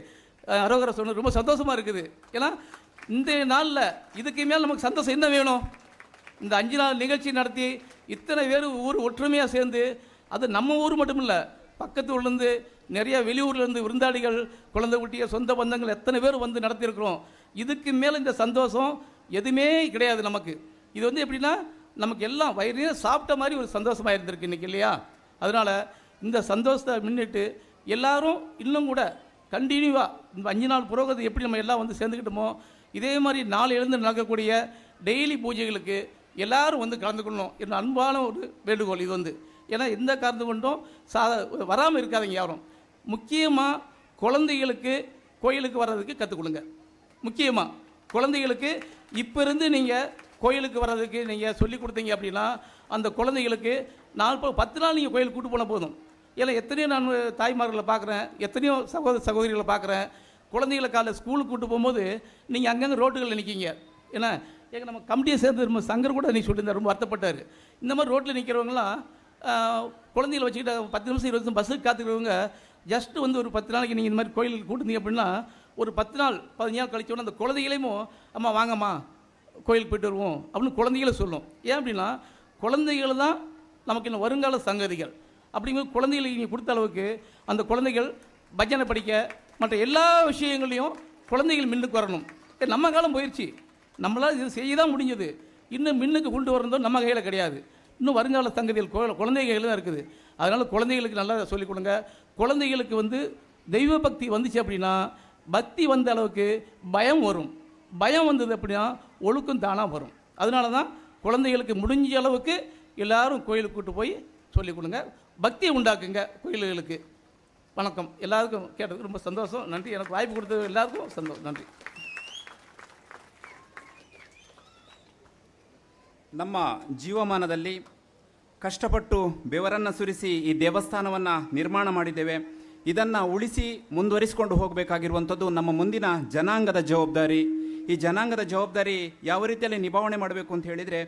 அரோகரை சொன்ன ரொம்ப சந்தோஷமாக இருக்குது. ஏன்னா இந்த நாளில் இதுக்கு மேல் நமக்கு சந்தோஷம் என்ன வேணும்? இந்த 5 நாள் நிகழ்ச்சி நடத்தி இத்தனை பேர் ஊர் ஒற்றுமையாக சேர்ந்து, அது நம்ம ஊர் மட்டும் இல்லை, பக்கத்து ஊர்லேருந்து நிறையா வெளியூர்லேருந்து விருந்தாளிகள், குழந்தை குட்டிய சொந்த பந்தங்கள் எத்தனை பேர் வந்து நடத்தியிருக்கிறோம். இதுக்கு மேலே இந்த சந்தோஷம் எதுவுமே கிடையாது நமக்கு. இது வந்து எப்படின்னா நமக்கு எல்லாம் வயிறே சாப்பிட்ட மாதிரி ஒரு சந்தோஷமாக இருந்திருக்கு இன்றைக்கி, இல்லையா? அதனால் இந்த சந்தோஷத்தை முன்னிட்டு எல்லாரும் இன்னும் கூட கண்டினியூவாக இந்த 5 நாள் புரோகிரத்தை எப்படி நம்ம எல்லாம் வந்து சேர்ந்துக்கிட்டோமோ இதே மாதிரி நாளையிலேருந்து நடக்கக்கூடிய டெய்லி பூஜைகளுக்கு எல்லாரும் வந்து கலந்துக்கணும் என்ற அன்பான ஒரு வேண்டுகோள் இது வந்து. ஏன்னா எந்த காரணத்து கொண்டும் வராமல் இருக்காதீங்க யாரும். முக்கியமாக குழந்தைகளுக்கு கோயிலுக்கு வர்றதுக்கு கற்றுக் கொடுங்க. முக்கியமாக குழந்தைகளுக்கு இப்போ இருந்து நீங்கள் கோயிலுக்கு வர்றதுக்கு நீங்கள் சொல்லி கொடுத்தீங்க அப்படின்னா அந்த குழந்தைகளுக்கு 10 நாள் நீங்கள் கோயிலுக்கு கூட்டு போனால் போதும். ஏன்னா எத்தனையோ நான் தாய்மார்களை பார்க்குறேன், எத்தனையோ சகோதரிகளை பார்க்குறேன். குழந்தைகளை காலையில் ஸ்கூலுக்கு கூட்டு போகும்போது நீங்கள் அங்கங்கே ரோட்டுகளில் நிற்கிங்க. ஏன்னா எங்கள் நம்ம கமிட்டியை சேர்ந்து நம்ம சங்கர் கூட நீ சொல்லியிருந்தார், ரொம்ப வருத்தப்பட்டார். இந்த மாதிரி ரோட்டில் நிற்கிறவங்களாம் குழந்தைகளை வச்சுக்கிட்ட 10 நிமிஷம் 20 நிமிஷம் பஸ்ஸுக்கு காத்துக்கிறவங்க ஜஸ்ட்டு வந்து ஒரு 10 நாளைக்கு நீங்கள் இந்த மாதிரி கோயிலுக்கு கூட்டுந்தீங்க அப்படின்னா ஒரு 10 நாள் 15 நாள் கழிச்சோன்னா அந்த குழந்தைகளையும் அம்மா வாங்கம்மா கோயிலுக்கு போய்ட்டு வருவோம் அப்படின்னு குழந்தைகளை சொல்லும். ஏன் அப்படின்னா குழந்தைகள் தான் நமக்கு இன்னும் வருங்கால சங்கதிகள். அப்படிங்கும்போது குழந்தைகளுக்கு நீங்கள் கொடுத்த அளவுக்கு அந்த குழந்தைகள் பஜனை படிக்க மற்ற எல்லா விஷயங்களையும் குழந்தைகள் மின்னுக்கு வரணும். நம்ம காலம் போயிடுச்சு, நம்மளால் இது செய்ய தான் முடிஞ்சது. இன்னும் மின்னுக்கு கொண்டு வரணும் நம்ம கையில் கிடையாது. இன்னும் வருங்கால சங்கதிகள் குழந்தை கையில் தான் இருக்குது. அதனால் குழந்தைகளுக்கு நல்லா சொல்லிக் கொடுங்க. குழந்தைகளுக்கு வந்து தெய்வ பக்தி வந்துச்சு அப்படின்னா பக்தி வந்த அளவுக்கு பயம் வரும். பயம் வந்தது அப்படின்னா ஒழுக்கம் தானாக வரும். அதனால தான் குழந்தைகளுக்கு முடிஞ்ச அளவுக்கு எல்லாரும் கோயிலுக்கு கூட்டு போய் சொல்லிக் கொடுங்க, பக்தியை உண்டாக்குங்க கோயில்களுக்கு. வணக்கம். எல்லாருக்கும் கேட்டதுக்கு ரொம்ப சந்தோஷம், நன்றி. எனக்கு வாய்ப்பு கொடுத்தது எல்லாருக்கும் சந்தோஷம், நன்றி. ನಮ್ಮ ಜೀವಮಾನದಲ್ಲಿ ಕಷ್ಟಪಟ್ಟು ಬೆವರನ್ನು ಸುರಿಸಿ ಈ ದೇವಸ್ಥಾನವನ್ನು ನಿರ್ಮಾಣ ಮಾಡಿದ್ದೇವೆ. ಇದನ್ನು ಉಳಿಸಿ ಮುಂದುವರಿಸಿಕೊಂಡು ಹೋಗಬೇಕಾಗಿರುವಂಥದ್ದು ನಮ್ಮ ಮುಂದಿನ ಜನಾಂಗದ ಜವಾಬ್ದಾರಿ. ಈ ಜನಾಂಗದ ಜವಾಬ್ದಾರಿ ಯಾವ ರೀತಿಯಲ್ಲಿ ನಿಭಾವಣೆ ಮಾಡಬೇಕು ಅಂತ ಹೇಳಿದರೆ,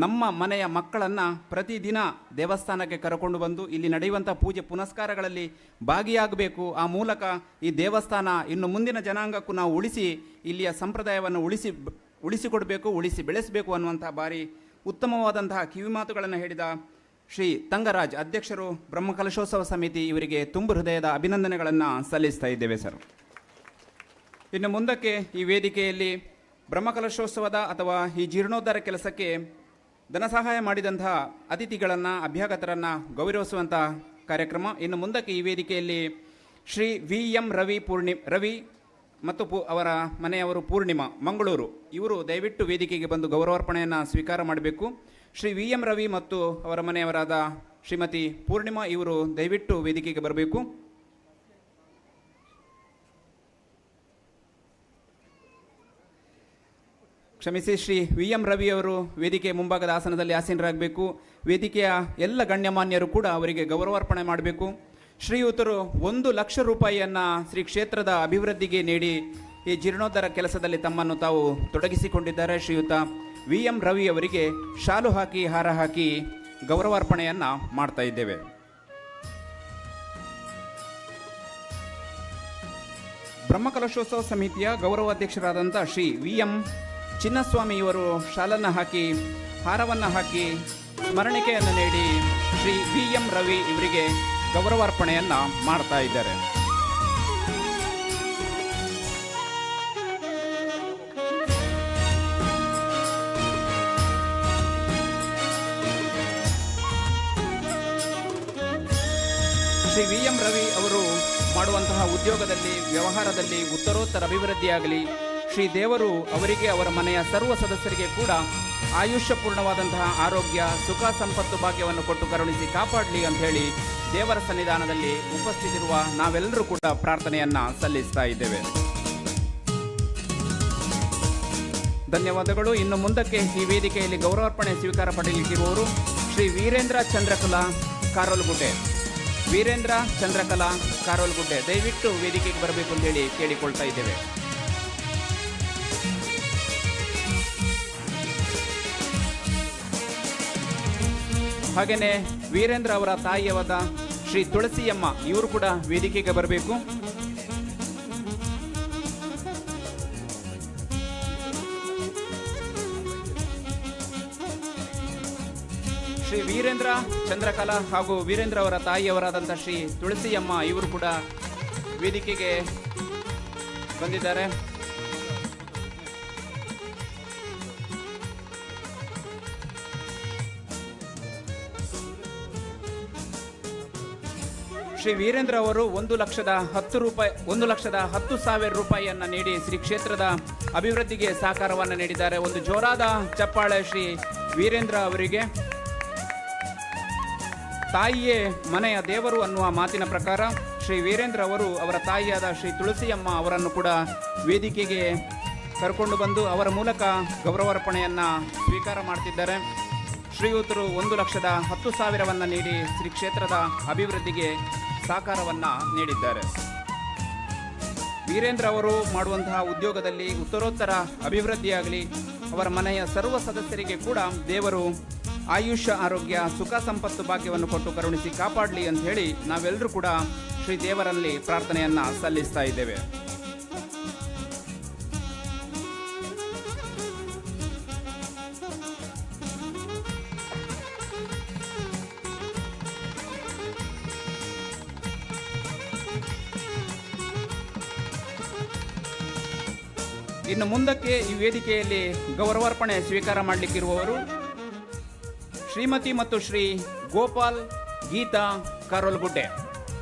ನಮ್ಮ ಮನೆಯ ಮಕ್ಕಳನ್ನು ಪ್ರತಿದಿನ ದೇವಸ್ಥಾನಕ್ಕೆ ಕರ್ಕೊಂಡು ಬಂದು ಇಲ್ಲಿ ನಡೆಯುವಂಥ ಪೂಜೆ ಪುನಸ್ಕಾರಗಳಲ್ಲಿ ಭಾಗಿಯಾಗಬೇಕು. ಆ ಮೂಲಕ ಈ ದೇವಸ್ಥಾನ ಇನ್ನು ಮುಂದಿನ ಜನಾಂಗಕ್ಕೂ ನಾವು ಉಳಿಸಿ ಇಲ್ಲಿಯ ಸಂಪ್ರದಾಯವನ್ನು ಉಳಿಸಿಕೊಡಬೇಕು, ಉಳಿಸಿ ಬೆಳೆಸಬೇಕು ಅನ್ನುವಂಥ ಭಾರಿ ಉತ್ತಮವಾದಂತಹ ಕಿವಿಮಾತುಗಳನ್ನು ಹೇಳಿದ ಶ್ರೀ ತಂಗರಾಜ್, ಅಧ್ಯಕ್ಷರು ಬ್ರಹ್ಮಕಲಶೋತ್ಸವ ಸಮಿತಿ, ಇವರಿಗೆ ತುಂಬು ಹೃದಯದ ಅಭಿನಂದನೆಗಳನ್ನು ಸಲ್ಲಿಸ್ತಾ ಇದ್ದೇವೆ ಸರ್. ಇನ್ನು ಮುಂದಕ್ಕೆ ಈ ವೇದಿಕೆಯಲ್ಲಿ ಬ್ರಹ್ಮಕಲಶೋತ್ಸವದ ಅಥವಾ ಈ ಜೀರ್ಣೋದ್ಧಾರ ಕೆಲಸಕ್ಕೆ ಧನ ಸಹಾಯ ಮಾಡಿದಂತಹ ಅತಿಥಿಗಳನ್ನು, ಅಭ್ಯಾಗತರನ್ನು ಗೌರವಿಸುವಂಥ ಕಾರ್ಯಕ್ರಮ. ಇನ್ನು ಮುಂದಕ್ಕೆ ಈ ವೇದಿಕೆಯಲ್ಲಿ ಶ್ರೀ VM ರವಿ ಮತ್ತು ಅವರ ಮನೆಯವರು ಪೂರ್ಣಿಮಾ ಮಂಗಳೂರು, ಇವರು ದಯವಿಟ್ಟು ವೇದಿಕೆಗೆ ಬಂದು ಗೌರವಾರ್ಪಣೆಯನ್ನು ಸ್ವೀಕಾರ ಮಾಡಬೇಕು. ಶ್ರೀ VM ರವಿ ಮತ್ತು ಅವರ ಮನೆಯವರಾದ ಶ್ರೀಮತಿ ಪೂರ್ಣಿಮಾ ಇವರು ದಯವಿಟ್ಟು ವೇದಿಕೆಗೆ ಬರಬೇಕು. ಕ್ಷಮಿಸಿ, ಶ್ರೀ VM ರವಿ ಅವರು ವೇದಿಕೆಯ ಮುಂಭಾಗದ ಆಸನದಲ್ಲಿ ಆಸೀನರಾಗಬೇಕು. ವೇದಿಕೆಯ ಎಲ್ಲ ಗಣ್ಯಮಾನ್ಯರು ಕೂಡ ಅವರಿಗೆ ಗೌರವಾರ್ಪಣೆ ಮಾಡಬೇಕು. ಶ್ರೀಯುತರು 1,00,000 ರೂಪಾಯಿಯನ್ನು ಶ್ರೀ ಕ್ಷೇತ್ರದ ಅಭಿವೃದ್ಧಿಗೆ ನೀಡಿ ಈ ಜೀರ್ಣೋದ್ಧಾರ ಕೆಲಸದಲ್ಲಿ ತಮ್ಮನ್ನು ತಾವು ತೊಡಗಿಸಿಕೊಂಡಿದ್ದಾರೆ. ಶ್ರೀಯುತ VM ರವಿ ಅವರಿಗೆ ಶಾಲು ಹಾಕಿ ಹಾರ ಹಾಕಿ ಗೌರವಾರ್ಪಣೆಯನ್ನು ಮಾಡ್ತಾ ಇದ್ದೇವೆ. ಬ್ರಹ್ಮಕಲಶೋತ್ಸವ ಸಮಿತಿಯ ಗೌರವ ಅಧ್ಯಕ್ಷರಾದಂಥ ಶ್ರೀ VM ಚಿನ್ನಸ್ವಾಮಿ ಇವರು ಶಾಲನ್ನು ಹಾಕಿ ಹಾರವನ್ನು ಹಾಕಿ ಸ್ಮರಣಿಕೆಯನ್ನು ನೀಡಿ ಶ್ರೀ VM ರವಿ ಇವರಿಗೆ ಗೌರವಾರ್ಪಣೆಯನ್ನು ಮಾಡ್ತಾ ಇದ್ದಾರೆ. ಶ್ರೀ VM ರವಿ ಅವರು ಮಾಡುವಂತಹ ಉದ್ಯೋಗದಲ್ಲಿ ವ್ಯವಹಾರದಲ್ಲಿ ಉತ್ತರೋತ್ತರ ಅಭಿವೃದ್ಧಿಯಾಗಲಿ, ಶ್ರೀ ದೇವರು ಅವರಿಗೆ ಅವರ ಮನೆಯ ಸರ್ವ ಸದಸ್ಯರಿಗೆ ಕೂಡ ಆಯುಷ್ಯಪೂರ್ಣವಾದಂತಹ ಆರೋಗ್ಯ ಸುಖ ಸಂಪತ್ತು ಭಾಗ್ಯವನ್ನು ಕೊಟ್ಟು ಕರುಣಿಸಿ ಕಾಪಾಡಲಿ ಅಂತ ಹೇಳಿ ದೇವರ ಸನ್ನಿಧಾನದಲ್ಲಿ ಉಪಸ್ಥಿತಿರುವ ನಾವೆಲ್ಲರೂ ಕೂಡ ಪ್ರಾರ್ಥನೆಯನ್ನ ಸಲ್ಲಿಸ್ತಾ ಇದ್ದೇವೆ. ಧನ್ಯವಾದಗಳು. ಇನ್ನು ಮುಂದಕ್ಕೆ ಈ ವೇದಿಕೆಯಲ್ಲಿ ಗೌರವಾರ್ಪಣೆ ಸ್ವೀಕಾರ ಪಡೆಯಲಿಕ್ಕಿರುವವರು ಶ್ರೀ ವೀರೇಂದ್ರ ಚಂದ್ರಕಲಾ ಕಾರೋಲ್ಗುಡ್ಡೆ. ವೀರೇಂದ್ರ ಚಂದ್ರಕಲಾ ಕಾರೋಲ್ಗುಡ್ಡೆ ದಯವಿಟ್ಟು ವೇದಿಕೆಗೆ ಬರಬೇಕು ಅಂತೇಳಿ ಕೇಳಿಕೊಳ್ತಾ ಇದ್ದೇವೆ. ಹಾಗೆಯೇ ವೀರೇಂದ್ರ ಅವರ ತಾಯಿಯಾದ ಶ್ರೀ ತುಳಸಿಯಮ್ಮ ಇವರು ಕೂಡ ವೇದಿಕೆಗೆ ಬರಬೇಕು. ಶ್ರೀ ವೀರೇಂದ್ರ ಚಂದ್ರಕಲಾ ಹಾಗೂ ವೀರೇಂದ್ರ ಅವರ ತಾಯಿಯವರಾದಂಥ ಶ್ರೀ ತುಳಸಿಯಮ್ಮ ಇವರು ಕೂಡ ವೇದಿಕೆಗೆ ಬಂದಿದ್ದಾರೆ. ಶ್ರೀ ವೀರೇಂದ್ರ ಅವರು 1,10,10,000 ರೂಪಾಯಿಯನ್ನು ನೀಡಿ ಶ್ರೀ ಕ್ಷೇತ್ರದ ಅಭಿವೃದ್ಧಿಗೆ ಸಹಕಾರವನ್ನು ನೀಡಿದ್ದಾರೆ. ಒಂದು ಜೋರಾದ ಚಪ್ಪಾಳೆ ಶ್ರೀ ವೀರೇಂದ್ರ ಅವರಿಗೆ. ತಾಯಿಯೇ ಮನೆಯ ದೇವರು ಅನ್ನುವ ಮಾತಿನ ಪ್ರಕಾರ ಶ್ರೀ ವೀರೇಂದ್ರ ಅವರು ಅವರ ತಾಯಿಯಾದ ಶ್ರೀ ತುಳಸಿಯಮ್ಮ ಅವರನ್ನು ಕೂಡ ವೇದಿಕೆಗೆ ಕರ್ಕೊಂಡು ಬಂದು ಅವರ ಮೂಲಕ ಗೌರವಾರ್ಪಣೆಯನ್ನು ಸ್ವೀಕಾರ ಮಾಡ್ತಿದ್ದಾರೆ. ಶ್ರೀಯುತರು 1,10,000 ನೀಡಿ ಶ್ರೀ ಕ್ಷೇತ್ರದ ಅಭಿವೃದ್ಧಿಗೆ ಸಹಕಾರವನ್ನು ನೀಡಿದ್ದಾರೆ. ವೀರೇಂದ್ರ ಅವರು ಮಾಡುವಂತಹ ಉದ್ಯೋಗದಲ್ಲಿ ಉತ್ತರೋತ್ತರ ಅಭಿವೃದ್ಧಿಯಾಗಲಿ, ಅವರ ಮನೆಯ ಸರ್ವ ಸದಸ್ಯರಿಗೆ ಕೂಡ ದೇವರು ಆಯುಷ್ಯ ಆರೋಗ್ಯ ಸುಖ ಸಂಪತ್ತು ಭಾಗ್ಯವನ್ನು ಕೊಟ್ಟು ಕರುಣಿಸಿ ಕಾಪಾಡಲಿ ಅಂತ ಹೇಳಿ ನಾವೆಲ್ಲರೂ ಕೂಡ ಶ್ರೀ ದೇವರಲ್ಲಿ ಪ್ರಾರ್ಥನೆಯನ್ನು ಸಲ್ಲಿಸ್ತಾ ಇದ್ದೇವೆ. ಇನ್ನು ಮುಂದಕ್ಕೆ ಈ ವೇದಿಕೆಯಲ್ಲಿ ಗೌರವಾರ್ಪಣೆ ಸ್ವೀಕಾರ ಮಾಡಲಿಕ್ಕಿರುವವರು ಶ್ರೀಮತಿ ಮತ್ತು ಶ್ರೀ ಗೋಪಾಲ್ ಗೀತಾ ಕಾರೋಲ್ಗುಡ್ಡೆ.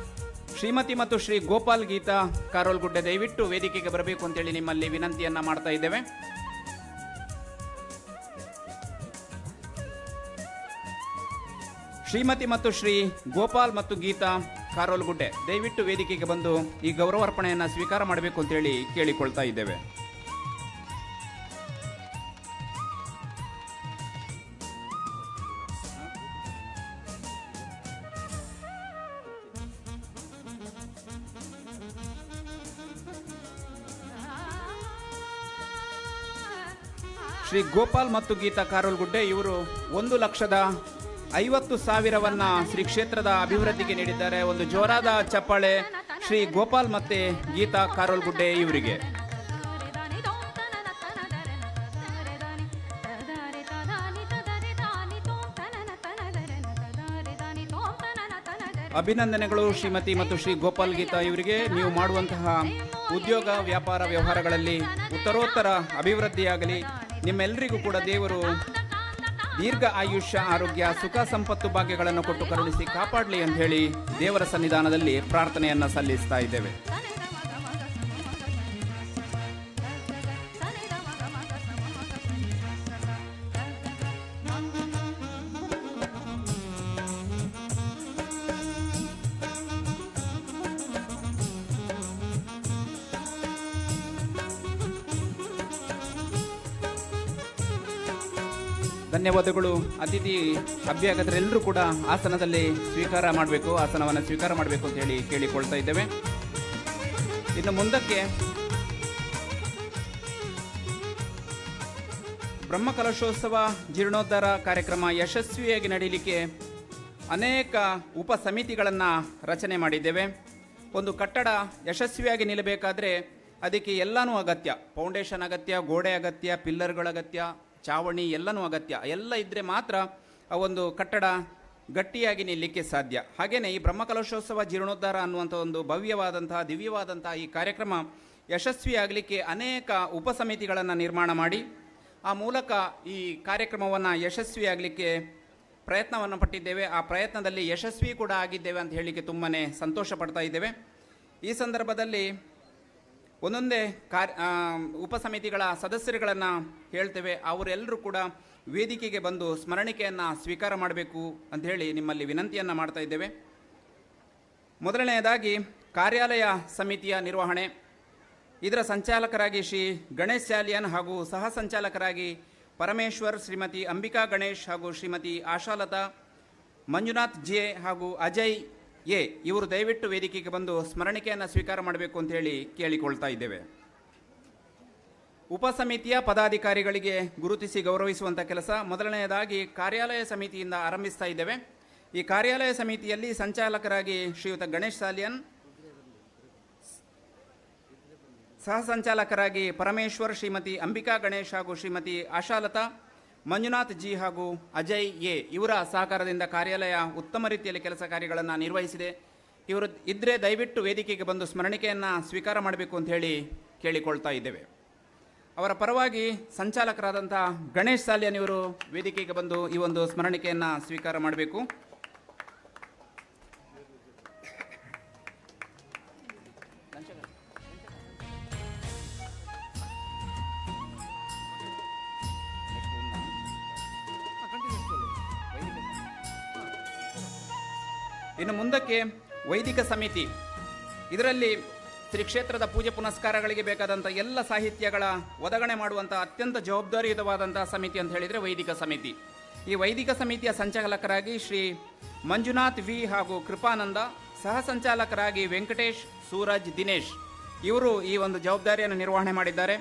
ಶ್ರೀಮತಿ ಮತ್ತು ಶ್ರೀ ಗೋಪಾಲ್ ಗೀತಾ ಕಾರೋಲ್ಗುಡ್ಡೆ ದಯವಿಟ್ಟು ವೇದಿಕೆಗೆ ಬರಬೇಕು ಅಂತೇಳಿ ನಿಮ್ಮಲ್ಲಿ ವಿನಂತಿಯನ್ನ ಮಾಡ್ತಾ ಇದ್ದೇವೆ. ಶ್ರೀಮತಿ ಮತ್ತು ಶ್ರೀ ಗೋಪಾಲ್ ಮತ್ತು ಗೀತಾ ಕಾರೋಲ್ಗುಡ್ಡೆ ದಯವಿಟ್ಟು ವೇದಿಕೆಗೆ ಬಂದು ಈ ಗೌರವಾರ್ಪಣೆಯನ್ನು ಸ್ವೀಕಾರ ಮಾಡಬೇಕು ಅಂತೇಳಿ ಕೇಳಿಕೊಳ್ತಾ ಇದ್ದೇವೆ. ಶ್ರೀ ಗೋಪಾಲ್ ಮತ್ತು ಗೀತಾ ಕಾರೋಲ್ಗುಡ್ಡೆ ಇವರು 1,50,000 ಶ್ರೀ ಕ್ಷೇತ್ರದ ಅಭಿವೃದ್ಧಿಗೆ ನೀಡಿದ್ದಾರೆ. ಒಂದು ಜೋರಾದ ಚಪ್ಪಾಳೆ ಶ್ರೀ ಗೋಪಾಲ್ ಮತ್ತೆ ಗೀತಾ ಕಾರೋಲ್ಗುಡ್ಡೆ ಇವರಿಗೆ. ಅಭಿನಂದನೆಗಳು ಶ್ರೀಮತಿ ಮತ್ತು ಶ್ರೀ ಗೋಪಾಲ್ ಗೀತಾ ಇವರಿಗೆ. ನೀವು ಮಾಡುವಂತಹ ಉದ್ಯೋಗ ವ್ಯಾಪಾರ ವ್ಯವಹಾರಗಳಲ್ಲಿ ಉತ್ತರೋತ್ತರ ಅಭಿವೃದ್ಧಿಯಾಗಲಿ, ನಿಮ್ಮೆಲ್ಲರಿಗೂ ಕೂಡ ದೇವರು ದೀರ್ಘ ಆಯುಷ್ಯ ಆರೋಗ್ಯ ಸುಖ ಸಂಪತ್ತು ಭಾಗ್ಯಗಳನ್ನು ಕೊಟ್ಟು ಕರುಣಿಸಿ ಕಾಪಾಡಲಿ ಅಂತ ಹೇಳಿ ದೇವರ ಸನ್ನಿಧಾನದಲ್ಲಿ ಪ್ರಾರ್ಥನೆಯನ್ನು ಸಲ್ಲಿಸ್ತಾ ಇದ್ದೇವೆ. ಧನ್ಯವಾದಗಳು. ಅತಿಥಿ ಅಭ್ಯಾಗತರೆಲ್ಲರೂ ಕೂಡ ಆಸನದಲ್ಲಿ ಆಸನವನ್ನು ಸ್ವೀಕಾರ ಮಾಡಬೇಕು ಅಂತ ಹೇಳಿ ಕೇಳಿಕೊಳ್ತಾ ಇದ್ದೇವೆ. ಇನ್ನು ಮುಂದಕ್ಕೆ ಬ್ರಹ್ಮಕಲಶೋತ್ಸವ ಜೀರ್ಣೋದ್ಧಾರ ಕಾರ್ಯಕ್ರಮ ಯಶಸ್ವಿಯಾಗಿ ನಡೀಲಿಕ್ಕೆ ಅನೇಕ ಉಪ ಸಮಿತಿಗಳನ್ನು ರಚನೆ ಮಾಡಿದ್ದೇವೆ. ಒಂದು ಕಟ್ಟಡ ಯಶಸ್ವಿಯಾಗಿ ನಿಲ್ಲಬೇಕಾದ್ರೆ ಅದಕ್ಕೆ ಎಲ್ಲನೂ ಅಗತ್ಯ. ಫೌಂಡೇಶನ್ ಅಗತ್ಯ, ಗೋಡೆ ಅಗತ್ಯ, ಪಿಲ್ಲರ್ಗಳ ಅಗತ್ಯ, ಚಾವಣಿ ಎಲ್ಲನೂ ಅಗತ್ಯ. ಎಲ್ಲ ಇದ್ದರೆ ಮಾತ್ರ ಆ ಒಂದು ಕಟ್ಟಡ ಗಟ್ಟಿಯಾಗಿ ನಿಲ್ಲಕ್ಕೆ ಸಾಧ್ಯ. ಹಾಗೆಯೇ ಈ ಬ್ರಹ್ಮಕಲಶೋತ್ಸವ ಜೀರ್ಣೋದ್ಧಾರ ಅನ್ನುವಂಥ ಒಂದು ಭವ್ಯವಾದಂತಹ ದಿವ್ಯವಾದಂತಹ ಈ ಕಾರ್ಯಕ್ರಮ ಯಶಸ್ವಿಯಾಗಲಿಕ್ಕೆ ಅನೇಕ ಉಪಸಮಿತಿಗಳನ್ನು ನಿರ್ಮಾಣ ಮಾಡಿ ಆ ಮೂಲಕ ಈ ಕಾರ್ಯಕ್ರಮವನ್ನು ಯಶಸ್ವಿಯಾಗಲಿಕ್ಕೆ ಪ್ರಯತ್ನವನ್ನು ಪಟ್ಟಿದ್ದೇವೆ. ಆ ಪ್ರಯತ್ನದಲ್ಲಿ ಯಶಸ್ವಿ ಕೂಡ ಆಗಿದ್ದೇವೆ ಅಂತ ಹೇಳಲಿಕ್ಕೆ ತುಂಬಾ ಸಂತೋಷ ಪಡ್ತಾ ಇದ್ದೇವೆ. ಈ ಸಂದರ್ಭದಲ್ಲಿ ಒಂದೊಂದೇ ಉಪಸಮಿತಿಗಳ ಸದಸ್ಯರುಗಳನ್ನು ಹೇಳ್ತೇವೆ. ಅವರೆಲ್ಲರೂ ಕೂಡ ವೇದಿಕೆಗೆ ಬಂದು ಸ್ಮರಣಿಕೆಯನ್ನು ಸ್ವೀಕಾರ ಮಾಡಬೇಕು ಅಂತ ಹೇಳಿ ನಿಮ್ಮಲ್ಲಿ ವಿನಂತಿಯನ್ನು ಮಾಡ್ತಾ ಇದ್ದೇವೆ. ಮೊದಲನೆಯದಾಗಿ ಕಾರ್ಯಾಲಯ ಸಮಿತಿಯ ನಿರ್ವಹಣೆ. ಇದರ ಸಂಚಾಲಕರಾಗಿ ಶ್ರೀ ಗಣೇಶ್ ಚಾಲಿಯನ್ ಹಾಗೂ ಸಹ ಸಂಚಾಲಕರಾಗಿ ಪರಮೇಶ್ವರ್, ಶ್ರೀಮತಿ ಅಂಬಿಕಾ ಗಣೇಶ್ ಹಾಗೂ ಶ್ರೀಮತಿ ಆಶಾಲತಾ, ಮಂಜುನಾಥ್ ಜೆ ಹಾಗೂ ಅಜಯ್ ಎ ಇವರು ದಯವಿಟ್ಟು ವೇದಿಕೆಗೆ ಬಂದು ಸ್ಮರಣಿಕೆಯನ್ನು ಸ್ವೀಕಾರ ಮಾಡಬೇಕು ಅಂತ ಹೇಳಿ ಕೇಳಿಕೊಳ್ತಾ ಇದ್ದೇವೆ. ಉಪಸಮಿತಿಯ ಪದಾಧಿಕಾರಿಗಳಿಗೆ ಗುರುತಿಸಿ ಗೌರವಿಸುವಂಥ ಕೆಲಸ ಮೊದಲನೆಯದಾಗಿ ಕಾರ್ಯಾಲಯ ಸಮಿತಿಯಿಂದ ಆರಂಭಿಸ್ತಾ ಇದ್ದೇವೆ. ಈ ಕಾರ್ಯಾಲಯ ಸಮಿತಿಯಲ್ಲಿ ಸಂಚಾಲಕರಾಗಿ ಶ್ರೀಯುತ ಗಣೇಶ್ ಸಾಲಿಯನ್, ಸಹ ಸಂಚಾಲಕರಾಗಿ ಪರಮೇಶ್ವರ್, ಶ್ರೀಮತಿ ಅಂಬಿಕಾ ಗಣೇಶ್ ಹಾಗೂ ಶ್ರೀಮತಿ ಆಶಾಲತಾ, ಮಂಜುನಾಥ್ ಜಿ ಹಾಗೂ ಅಜಯ್ ಎ ಇವರ ಸಹಕಾರದಿಂದ ಕಾರ್ಯಾಲಯ ಉತ್ತಮ ರೀತಿಯಲ್ಲಿ ಕೆಲಸ ಕಾರ್ಯಗಳನ್ನು ನಿರ್ವಹಿಸಿದೆ. ಇವರು ಇದ್ದರೆ ದಯವಿಟ್ಟು ವೇದಿಕೆಗೆ ಬಂದು ಸ್ಮರಣಿಕೆಯನ್ನು ಸ್ವೀಕಾರ ಮಾಡಬೇಕು ಅಂತ ಹೇಳಿ ಕೇಳಿಕೊಳ್ತಾ ಇದ್ದೇವೆ. ಅವರ ಪರವಾಗಿ ಸಂಚಾಲಕರಾದಂಥ ಗಣೇಶ್ ಸಾಲಿಯನ್ ಇವರು ವೇದಿಕೆಗೆ ಬಂದು ಈ ಒಂದು ಸ್ಮರಣಿಕೆಯನ್ನು ಸ್ವೀಕಾರ ಮಾಡಬೇಕು. ಇನ್ನು ಮುಂದಕ್ಕೆ ವೈದಿಕ ಸಮಿತಿ. ಇದರಲ್ಲಿ ಶ್ರೀ ಕ್ಷೇತ್ರದ ಪೂಜೆ ಪುನಸ್ಕಾರಗಳಿಗೆ ಬೇಕಾದಂಥ ಎಲ್ಲ ಸಾಹಿತ್ಯಗಳ ಒದಗಣೆ ಮಾಡುವಂಥ ಅತ್ಯಂತ ಜವಾಬ್ದಾರಿಯುತವಾದಂಥ ಸಮಿತಿ ಅಂತ ಹೇಳಿದರೆ ವೈದಿಕ ಸಮಿತಿ. ಈ ವೈದಿಕ ಸಮಿತಿಯ ಸಂಚಾಲಕರಾಗಿ ಶ್ರೀ ಮಂಜುನಾಥ್ ವಿ ಹಾಗೂ ಕೃಪಾನಂದ, ಸಹ ಸಂಚಾಲಕರಾಗಿ ವೆಂಕಟೇಶ್, ಸೂರಜ್, ದಿನೇಶ್ ಇವರು ಈ ಒಂದು ಜವಾಬ್ದಾರಿಯನ್ನು ನಿರ್ವಹಣೆ ಮಾಡಿದ್ದಾರೆ.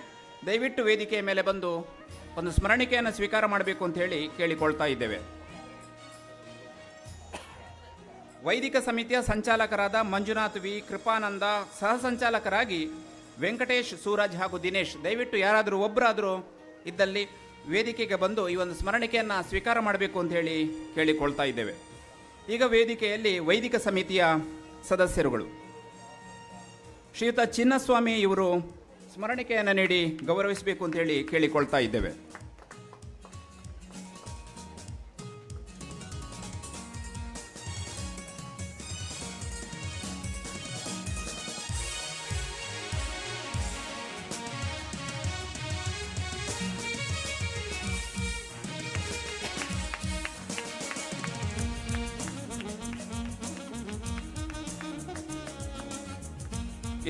ದಯವಿಟ್ಟು ವೇದಿಕೆಯ ಮೇಲೆ ಬಂದು ಒಂದು ಸ್ಮರಣಿಕೆಯನ್ನು ಸ್ವೀಕಾರ ಮಾಡಬೇಕು ಅಂತ ಹೇಳಿ ಕೇಳಿಕೊಳ್ತಾ ಇದ್ದೇವೆ. ವೈದಿಕ ಸಮಿತಿಯ ಸಂಚಾಲಕರಾದ ಮಂಜುನಾಥ್ ವಿ, ಕೃಪಾನಂದ, ಸಹ ಸಂಚಾಲಕರಾಗಿ ವೆಂಕಟೇಶ್, ಸೂರಜ್ ಹಾಗೂ ದಿನೇಶ್ ದಯವಿಟ್ಟು ಯಾರಾದರೂ ಒಬ್ಬರಾದರೂ ಇದ್ದಲ್ಲಿ ವೇದಿಕೆಗೆ ಬಂದು ಈ ಒಂದು ಸ್ಮರಣಿಕೆಯನ್ನು ಸ್ವೀಕಾರ ಮಾಡಬೇಕು ಅಂತ ಹೇಳಿ ಕೇಳಿಕೊಳ್ತಾ ಇದ್ದೇವೆ. ಈಗ ವೇದಿಕೆಯಲ್ಲಿ ವೈದಿಕ ಸಮಿತಿಯ ಸದಸ್ಯರುಗಳು ಶ್ರೀಯುತ ಚಿನ್ನಸ್ವಾಮಿ ಇವರು ಸ್ಮರಣಿಕೆಯನ್ನು ನೀಡಿ ಗೌರವಿಸಬೇಕು ಅಂತ ಹೇಳಿ ಕೇಳಿಕೊಳ್ತಾ ಇದ್ದೇವೆ.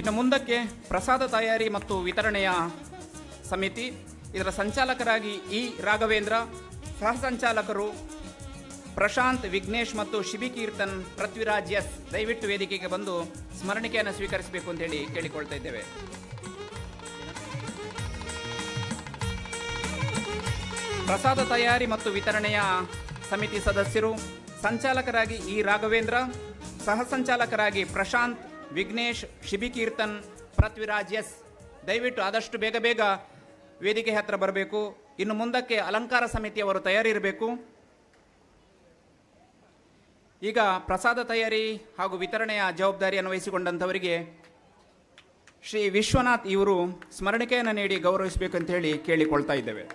ಇನ್ನು ಮುಂದಕ್ಕೆ ಪ್ರಸಾದ ತಯಾರಿ ಮತ್ತು ವಿತರಣೆಯ ಸಮಿತಿ. ಇದರ ಸಂಚಾಲಕರಾಗಿ ಇ ರಾಘವೇಂದ್ರ, ಸಹ ಸಂಚಾಲಕರು ಪ್ರಶಾಂತ್, ವಿಘ್ನೇಶ್ ಮತ್ತು ಶಿಬಿಕೀರ್ತನ್, ಪೃಥ್ವಿರಾಜ್ ಎಸ್ ದಯವಿಟ್ಟು ವೇದಿಕೆಗೆ ಬಂದು ಸ್ಮರಣಿಕೆಯನ್ನು ಸ್ವೀಕರಿಸಬೇಕು ಅಂತೇಳಿ ಕೇಳಿಕೊಳ್ತಾ ಇದ್ದೇವೆ. ಪ್ರಸಾದ ತಯಾರಿ ಮತ್ತು ವಿತರಣೆಯ ಸಮಿತಿ ಸದಸ್ಯರು ಸಂಚಾಲಕರಾಗಿ ಇ ರಾಘವೇಂದ್ರ, ಸಹ ಸಂಚಾಲಕರಾಗಿ ಪ್ರಶಾಂತ್, ವಿಘ್ನೇಶ್, ಶಿಬಿಕೀರ್ತನ್, ಪೃಥ್ವಿರಾಜ್ ಎಸ್ ದಯವಿಟ್ಟು ಆದಷ್ಟು ಬೇಗ ವೇದಿಕೆ ಹತ್ತಿರ ಬರಬೇಕು. ಇನ್ನು ಮುಂದಕ್ಕೆ ಅಲಂಕಾರ ಸಮಿತಿಯವರು ತಯಾರಿರಬೇಕು. ಈಗ ಪ್ರಸಾದ ತಯಾರಿ ಹಾಗೂ ವಿತರಣೆಯ ಜವಾಬ್ದಾರಿಯನ್ನು ವಹಿಸಿಕೊಂಡಂಥವರಿಗೆ ಶ್ರೀ ವಿಶ್ವನಾಥ್ ಇವರು ಸ್ಮರಣಿಕೆಯನ್ನು ನೀಡಿ ಗೌರವಿಸಬೇಕು ಅಂತ ಹೇಳಿ ಕೇಳಿಕೊಳ್ತಾ ಇದ್ದೇವೆ.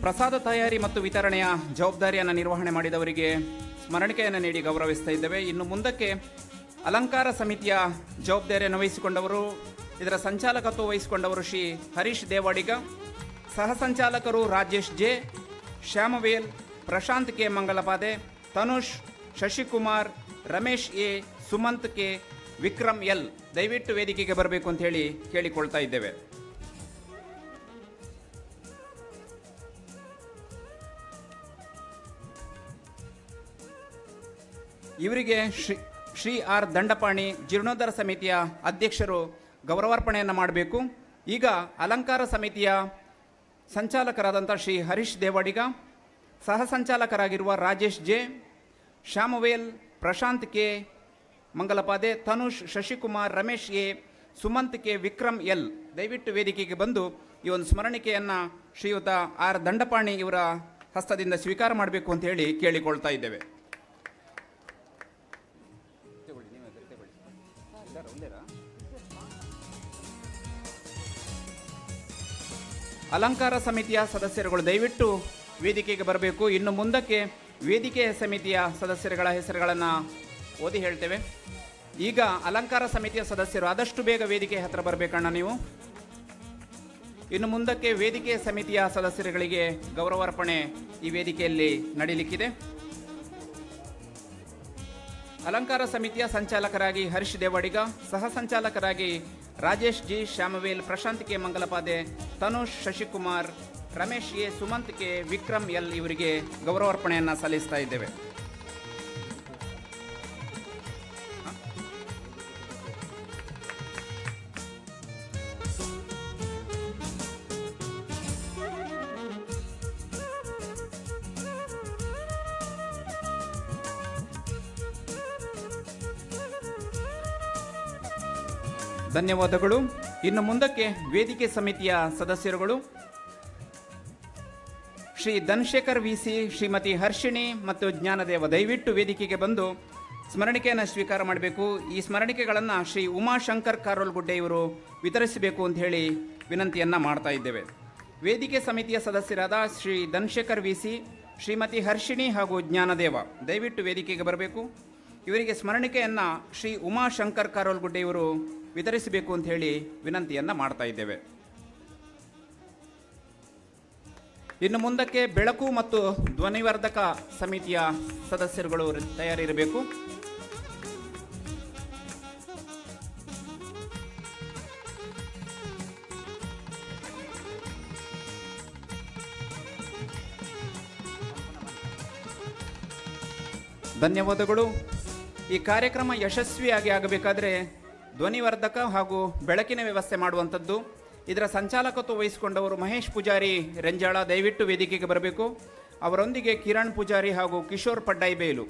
ಪ್ರಸಾದ ತಯಾರಿ ಮತ್ತು ವಿತರಣೆಯ ಜವಾಬ್ದಾರಿಯನ್ನು ನಿರ್ವಹಣೆ ಮಾಡಿದವರಿಗೆ ಸ್ಮರಣಿಕೆಯನ್ನು ನೀಡಿ ಗೌರವಿಸ್ತಾ ಇದ್ದೇವೆ. ಇನ್ನು ಮುಂದಕ್ಕೆ ಅಲಂಕಾರ ಸಮಿತಿಯ ಜವಾಬ್ದಾರಿಯನ್ನು ವಹಿಸಿಕೊಂಡವರು, ಇದರ ಸಂಚಾಲಕತ್ವ ವಹಿಸಿಕೊಂಡವರು ಶ್ರೀ ಹರೀಶ್ ದೇವಾಡಿಗ, ಸಹ ಸಂಚಾಲಕರು Rajesh J, Shyamavel, Prashanth K Mangalapade, Tanush, Shashikumar, Ramesh A, Sumanth K, Vikram L. ದಯವಿಟ್ಟು ವೇದಿಕೆಗೆ ಬರಬೇಕು ಅಂತ ಹೇಳಿ ಕೇಳಿಕೊಳ್ತಾ ಇದ್ದೇವೆ. ಇವರಿಗೆ ಶ್ರೀ ಆರ್ ದಂಡಪಾಣಿ ಜೀರ್ಣೋದ್ಧಾರ ಸಮಿತಿಯ ಅಧ್ಯಕ್ಷರು ಗೌರವಾರ್ಪಣೆಯನ್ನು ಮಾಡಬೇಕು. ಈಗ ಅಲಂಕಾರ ಸಮಿತಿಯ ಸಂಚಾಲಕರಾದಂಥ ಶ್ರೀ ಹರೀಶ್ ದೇವಾಡಿಗ, ಸಹ ಸಂಚಾಲಕರಾಗಿರುವ Rajesh J, Shyamavel, Prashanth K Mangalapade, Tanush, Shashikumar, Ramesh A, Sumanth K, Vikram L. ದಯವಿಟ್ಟು ವೇದಿಕೆಗೆ ಬಂದು ಈ ಒಂದು ಸ್ಮರಣಿಕೆಯನ್ನು ಶ್ರೀಯುತ ಆರ್ ದಂಡಪಾಣಿ ಇವರ ಹಸ್ತದಿಂದ ಸ್ವೀಕಾರ ಮಾಡಬೇಕು ಅಂತ ಹೇಳಿ ಕೇಳಿಕೊಳ್ತಾ ಇದ್ದೇವೆ. ಅಲಂಕಾರ ಸಮಿತಿಯ ಸದಸ್ಯರುಗಳು ದಯವಿಟ್ಟು ವೇದಿಕೆಗೆ ಬರಬೇಕು. ಇನ್ನು ಮುಂದಕ್ಕೆ ವೇದಿಕೆ ಸಮಿತಿಯ ಸದಸ್ಯರುಗಳ ಹೆಸರುಗಳನ್ನು ಓದಿ ಹೇಳ್ತೇವೆ. ಈಗ ಅಲಂಕಾರ ಸಮಿತಿಯ ಸದಸ್ಯರು ಆದಷ್ಟು ಬೇಗ ವೇದಿಕೆ ಹತ್ರ ಬರಬೇಕಣ್ಣ ನೀವು. ಇನ್ನು ಮುಂದಕ್ಕೆ ವೇದಿಕೆ ಸಮಿತಿಯ ಸದಸ್ಯರುಗಳಿಗೆ ಗೌರವಾರ್ಪಣೆ ಈ ವೇದಿಕೆಯಲ್ಲಿ ನಡೀಲಿಕ್ಕಿದೆ. ಅಲಂಕಾರ ಸಮಿತಿಯ ಸಂಚಾಲಕರಾಗಿ ಹರೀಶ್ ದೇವಾಡಿಗ, ಸಹ ಸಂಚಾಲಕರಾಗಿ Rajesh G, Shyamavel, Prashanth K Mangalapade, Tanush, Shashikumar, Ramesh A, Sumanth K, Vikram L ಇವರಿಗೆ ಗೌರವಾರ್ಪಣೆಯನ್ನು ಸಲ್ಲಿಸ್ತಾ ಇದ್ದೇವೆ. ಧನ್ಯವಾದಗಳು. ಇನ್ನು ಮುಂದಕ್ಕೆ ವೇದಿಕೆ ಸಮಿತಿಯ ಸದಸ್ಯರುಗಳು ಶ್ರೀ ಧನಶೇಖರ್ ವಿಸಿ, ಶ್ರೀಮತಿ ಹರ್ಷಿಣಿ ಮತ್ತು ಜ್ಞಾನದೇವ ದಯವಿಟ್ಟು ವೇದಿಕೆಗೆ ಬಂದು ಸ್ಮರಣಿಕೆಯನ್ನು ಸ್ವೀಕಾರ ಮಾಡಬೇಕು. ಈ ಸ್ಮರಣಿಕೆಗಳನ್ನು ಶ್ರೀ ಉಮಾಶಂಕರ್ ಕಾರೋಲ್ಗುಡ್ಡೆ ಇವರು ವಿತರಿಸಬೇಕು ಅಂತ ಹೇಳಿ ವಿನಂತಿಯನ್ನು ಮಾಡ್ತಾ ಇದ್ದೇವೆ. ವೇದಿಕೆ ಸಮಿತಿಯ ಸದಸ್ಯರಾದ ಶ್ರೀ ಧನಶೇಖರ್ ವಿಸಿ, ಶ್ರೀಮತಿ ಹರ್ಷಿಣಿ ಹಾಗೂ ಜ್ಞಾನದೇವ ದಯವಿಟ್ಟು ವೇದಿಕೆಗೆ ಬರಬೇಕು. ಇವರಿಗೆ ಸ್ಮರಣಿಕೆಯನ್ನು ಶ್ರೀ ಉಮಾಶಂಕರ್ ಕಾರೋಲ್ಗುಡ್ಡೆ ಇವರು ವಿತರಿಸಬೇಕು ಅಂತ ಹೇಳಿ ವಿನಂತಿಯನ್ನು ಮಾಡ್ತಾ ಇದ್ದೇವೆ. ಇನ್ನು ಮುಂದಕ್ಕೆ ಬೆಳಕು ಮತ್ತು ಧ್ವನಿವರ್ಧಕ ಸಮಿತಿಯ ಸದಸ್ಯರುಗಳು ತಯಾರಿರಬೇಕು. ಧನ್ಯವಾದಗಳು. ಈ ಕಾರ್ಯಕ್ರಮ ಯಶಸ್ವಿಯಾಗಿ ಆಗಬೇಕಾದ್ರೆ ಧ್ವನಿವರ್ಧಕ ಹಾಗೂ ಬೆಳಕಿನ ವ್ಯವಸ್ಥೆ ಮಾಡುವಂಥದ್ದು. ಇದರ ಸಂಚಾಲಕತ್ವ ವಹಿಸಿಕೊಂಡವರು ಮಹೇಶ್ ಪೂಜಾರಿ ರೆಂಜಾಳ ದಯವಿಟ್ಟು ವೇದಿಕೆಗೆ ಬರಬೇಕು. ಅವರೊಂದಿಗೆ ಕಿರಣ್ ಪೂಜಾರಿ ಹಾಗೂ ಕಿಶೋರ್ ಪಡ್ಡಾಯಿಬೇಲು.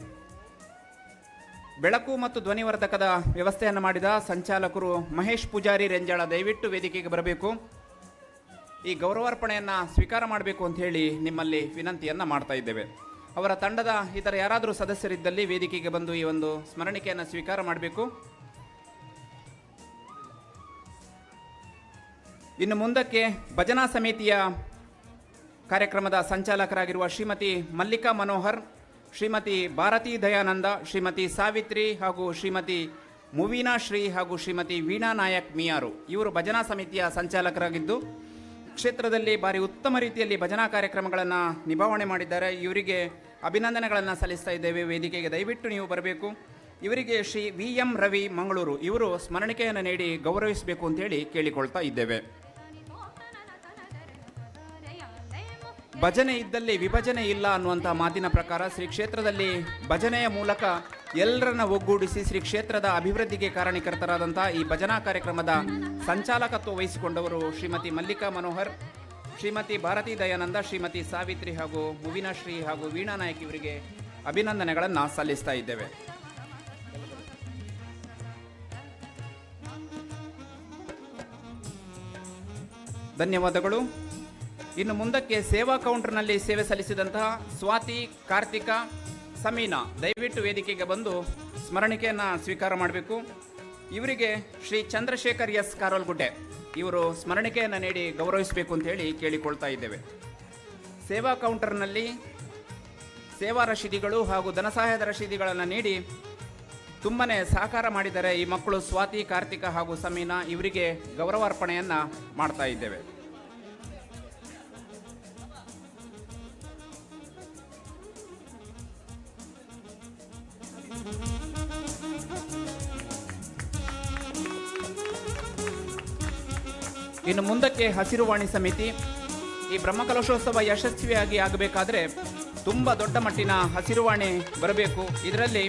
ಬೆಳಕು ಮತ್ತು ಧ್ವನಿವರ್ಧಕದ ವ್ಯವಸ್ಥೆಯನ್ನು ಮಾಡಿದ ಸಂಚಾಲಕರು ಮಹೇಶ್ ಪೂಜಾರಿ ರೆಂಜಾಳ ದಯವಿಟ್ಟು ವೇದಿಕೆಗೆ ಬರಬೇಕು. ಈ ಗೌರವಾರ್ಪಣೆಯನ್ನು ಸ್ವೀಕಾರ ಮಾಡಬೇಕು ಅಂತ ಹೇಳಿ ನಿಮ್ಮಲ್ಲಿ ವಿನಂತಿಯನ್ನು ಮಾಡ್ತಾ ಇದ್ದೇವೆ. ಅವರ ತಂಡದ ಇತರ ಯಾರಾದರೂ ಸದಸ್ಯರಿದ್ದಲ್ಲಿ ವೇದಿಕೆಗೆ ಬಂದು ಈ ಒಂದು ಸ್ಮರಣಿಕೆಯನ್ನು ಸ್ವೀಕಾರ ಮಾಡಬೇಕು. ಇನ್ನು ಮುಂದಕ್ಕೆ ಭಜನಾ ಸಮಿತಿಯ ಕಾರ್ಯಕ್ರಮದ ಸಂಚಾಲಕರಾಗಿರುವ ಶ್ರೀಮತಿ ಮಲ್ಲಿಕಾ ಮನೋಹರ್, ಶ್ರೀಮತಿ ಭಾರತಿ ದಯಾನಂದ, ಶ್ರೀಮತಿ ಸಾವಿತ್ರಿ ಹಾಗೂ ಶ್ರೀಮತಿ ಮುವೀನಾ ಶ್ರೀ ಹಾಗೂ ಶ್ರೀಮತಿ ವೀಣಾ ನಾಯಕ್ ಮಿಯಾರು ಇವರು ಭಜನಾ ಸಮಿತಿಯ ಸಂಚಾಲಕರಾಗಿದ್ದು ಕ್ಷೇತ್ರದಲ್ಲಿ ಭಾರಿ ಉತ್ತಮ ರೀತಿಯಲ್ಲಿ ಭಜನಾ ಕಾರ್ಯಕ್ರಮಗಳನ್ನು ನಿಭಾವಣೆ ಮಾಡಿದ್ದಾರೆ. ಇವರಿಗೆ ಅಭಿನಂದನೆಗಳನ್ನು ಸಲ್ಲಿಸ್ತಾ ಇದ್ದೇವೆ. ವೇದಿಕೆಗೆ ದಯವಿಟ್ಟು ನೀವು ಬರಬೇಕು. ಇವರಿಗೆ ಶ್ರೀ ವಿ ಎಂ ರವಿ ಮಂಗಳೂರು ಇವರು ಸ್ಮರಣಿಕೆಯನ್ನು ನೀಡಿ ಗೌರವಿಸಬೇಕು ಅಂತೇಳಿ ಕೇಳಿಕೊಳ್ತಾ ಇದ್ದೇವೆ. ಭಜನೆ ಇದ್ದಲ್ಲಿ ವಿಭಜನೆ ಇಲ್ಲ ಅನ್ನುವಂಥ ಮಾತಿನ ಪ್ರಕಾರ ಶ್ರೀ ಕ್ಷೇತ್ರದಲ್ಲಿ ಭಜನೆಯ ಮೂಲಕ ಎಲ್ಲರನ್ನ ಒಗ್ಗೂಡಿಸಿ ಶ್ರೀ ಕ್ಷೇತ್ರದ ಅಭಿವೃದ್ಧಿಗೆ ಕಾರಣೀಕರ್ತರಾದಂಥ ಈ ಭಜನಾ ಕಾರ್ಯಕ್ರಮದ ಸಂಚಾಲಕತ್ವ ವಹಿಸಿಕೊಂಡವರು ಶ್ರೀಮತಿ ಮಲ್ಲಿಕಾ ಮನೋಹರ್, ಶ್ರೀಮತಿ ಭಾರತಿ ದಯಾನಂದ, ಶ್ರೀಮತಿ ಸಾವಿತ್ರಿ ಹಾಗೂ ಮುವೀನಾ ಶ್ರೀ ಹಾಗೂ ವೀಣಾ ನಾಯಕ್ ಇವರಿಗೆ ಅಭಿನಂದನೆಗಳನ್ನು ಸಲ್ಲಿಸ್ತಾ ಇದ್ದೇವೆ. ಧನ್ಯವಾದಗಳು. ಇನ್ನು ಮುಂದಕ್ಕೆ ಸೇವಾ ಕೌಂಟರ್ನಲ್ಲಿ ಸೇವೆ ಸಲ್ಲಿಸಿದಂತಹ ಸ್ವಾತಿ, ಕಾರ್ತಿಕ, ಸಮೀನಾ ದಯವಿಟ್ಟು ವೇದಿಕೆಗೆ ಬಂದು ಸ್ಮರಣಿಕೆಯನ್ನು ಸ್ವೀಕಾರ ಮಾಡಬೇಕು. ಇವರಿಗೆ ಶ್ರೀ ಚಂದ್ರಶೇಖರ್ ಎಸ್ ಕಾರೋಲ್ಗುಡ್ಡೆ ಇವರು ಸ್ಮರಣಿಕೆಯನ್ನು ನೀಡಿ ಗೌರವಿಸಬೇಕು ಅಂತ ಹೇಳಿ ಕೇಳಿಕೊಳ್ತಾ ಇದ್ದೇವೆ. ಸೇವಾ ಕೌಂಟರ್ನಲ್ಲಿ ಸೇವಾ ರಶೀದಿಗಳು ಹಾಗೂ ಧನಸಹಾಯದ ರಶೀದಿಗಳನ್ನು ನೀಡಿ ತುಂಬನೇ ಸಹಕಾರ ಮಾಡಿದ್ದಾರೆ ಈ ಮಕ್ಕಳು. ಸ್ವಾತಿ, ಕಾರ್ತಿಕ ಹಾಗೂ ಸಮೀನಾ ಇವರಿಗೆ ಗೌರವಾರ್ಪಣೆಯನ್ನು ಮಾಡ್ತಾ ಇದ್ದೇವೆ. ಇನ್ನು ಮುಂದಕ್ಕೆ ಹಸಿರುವಾಣಿ ಸಮಿತಿ. ಈ ಬ್ರಹ್ಮಕಲಶೋತ್ಸವ ಯಶಸ್ವಿಯಾಗಿ ಆಗಬೇಕಾದ್ರೆ ತುಂಬ ದೊಡ್ಡ ಮಟ್ಟಿನ ಹಸಿರುವಾಣಿ ಬರಬೇಕು. ಇದರಲ್ಲಿ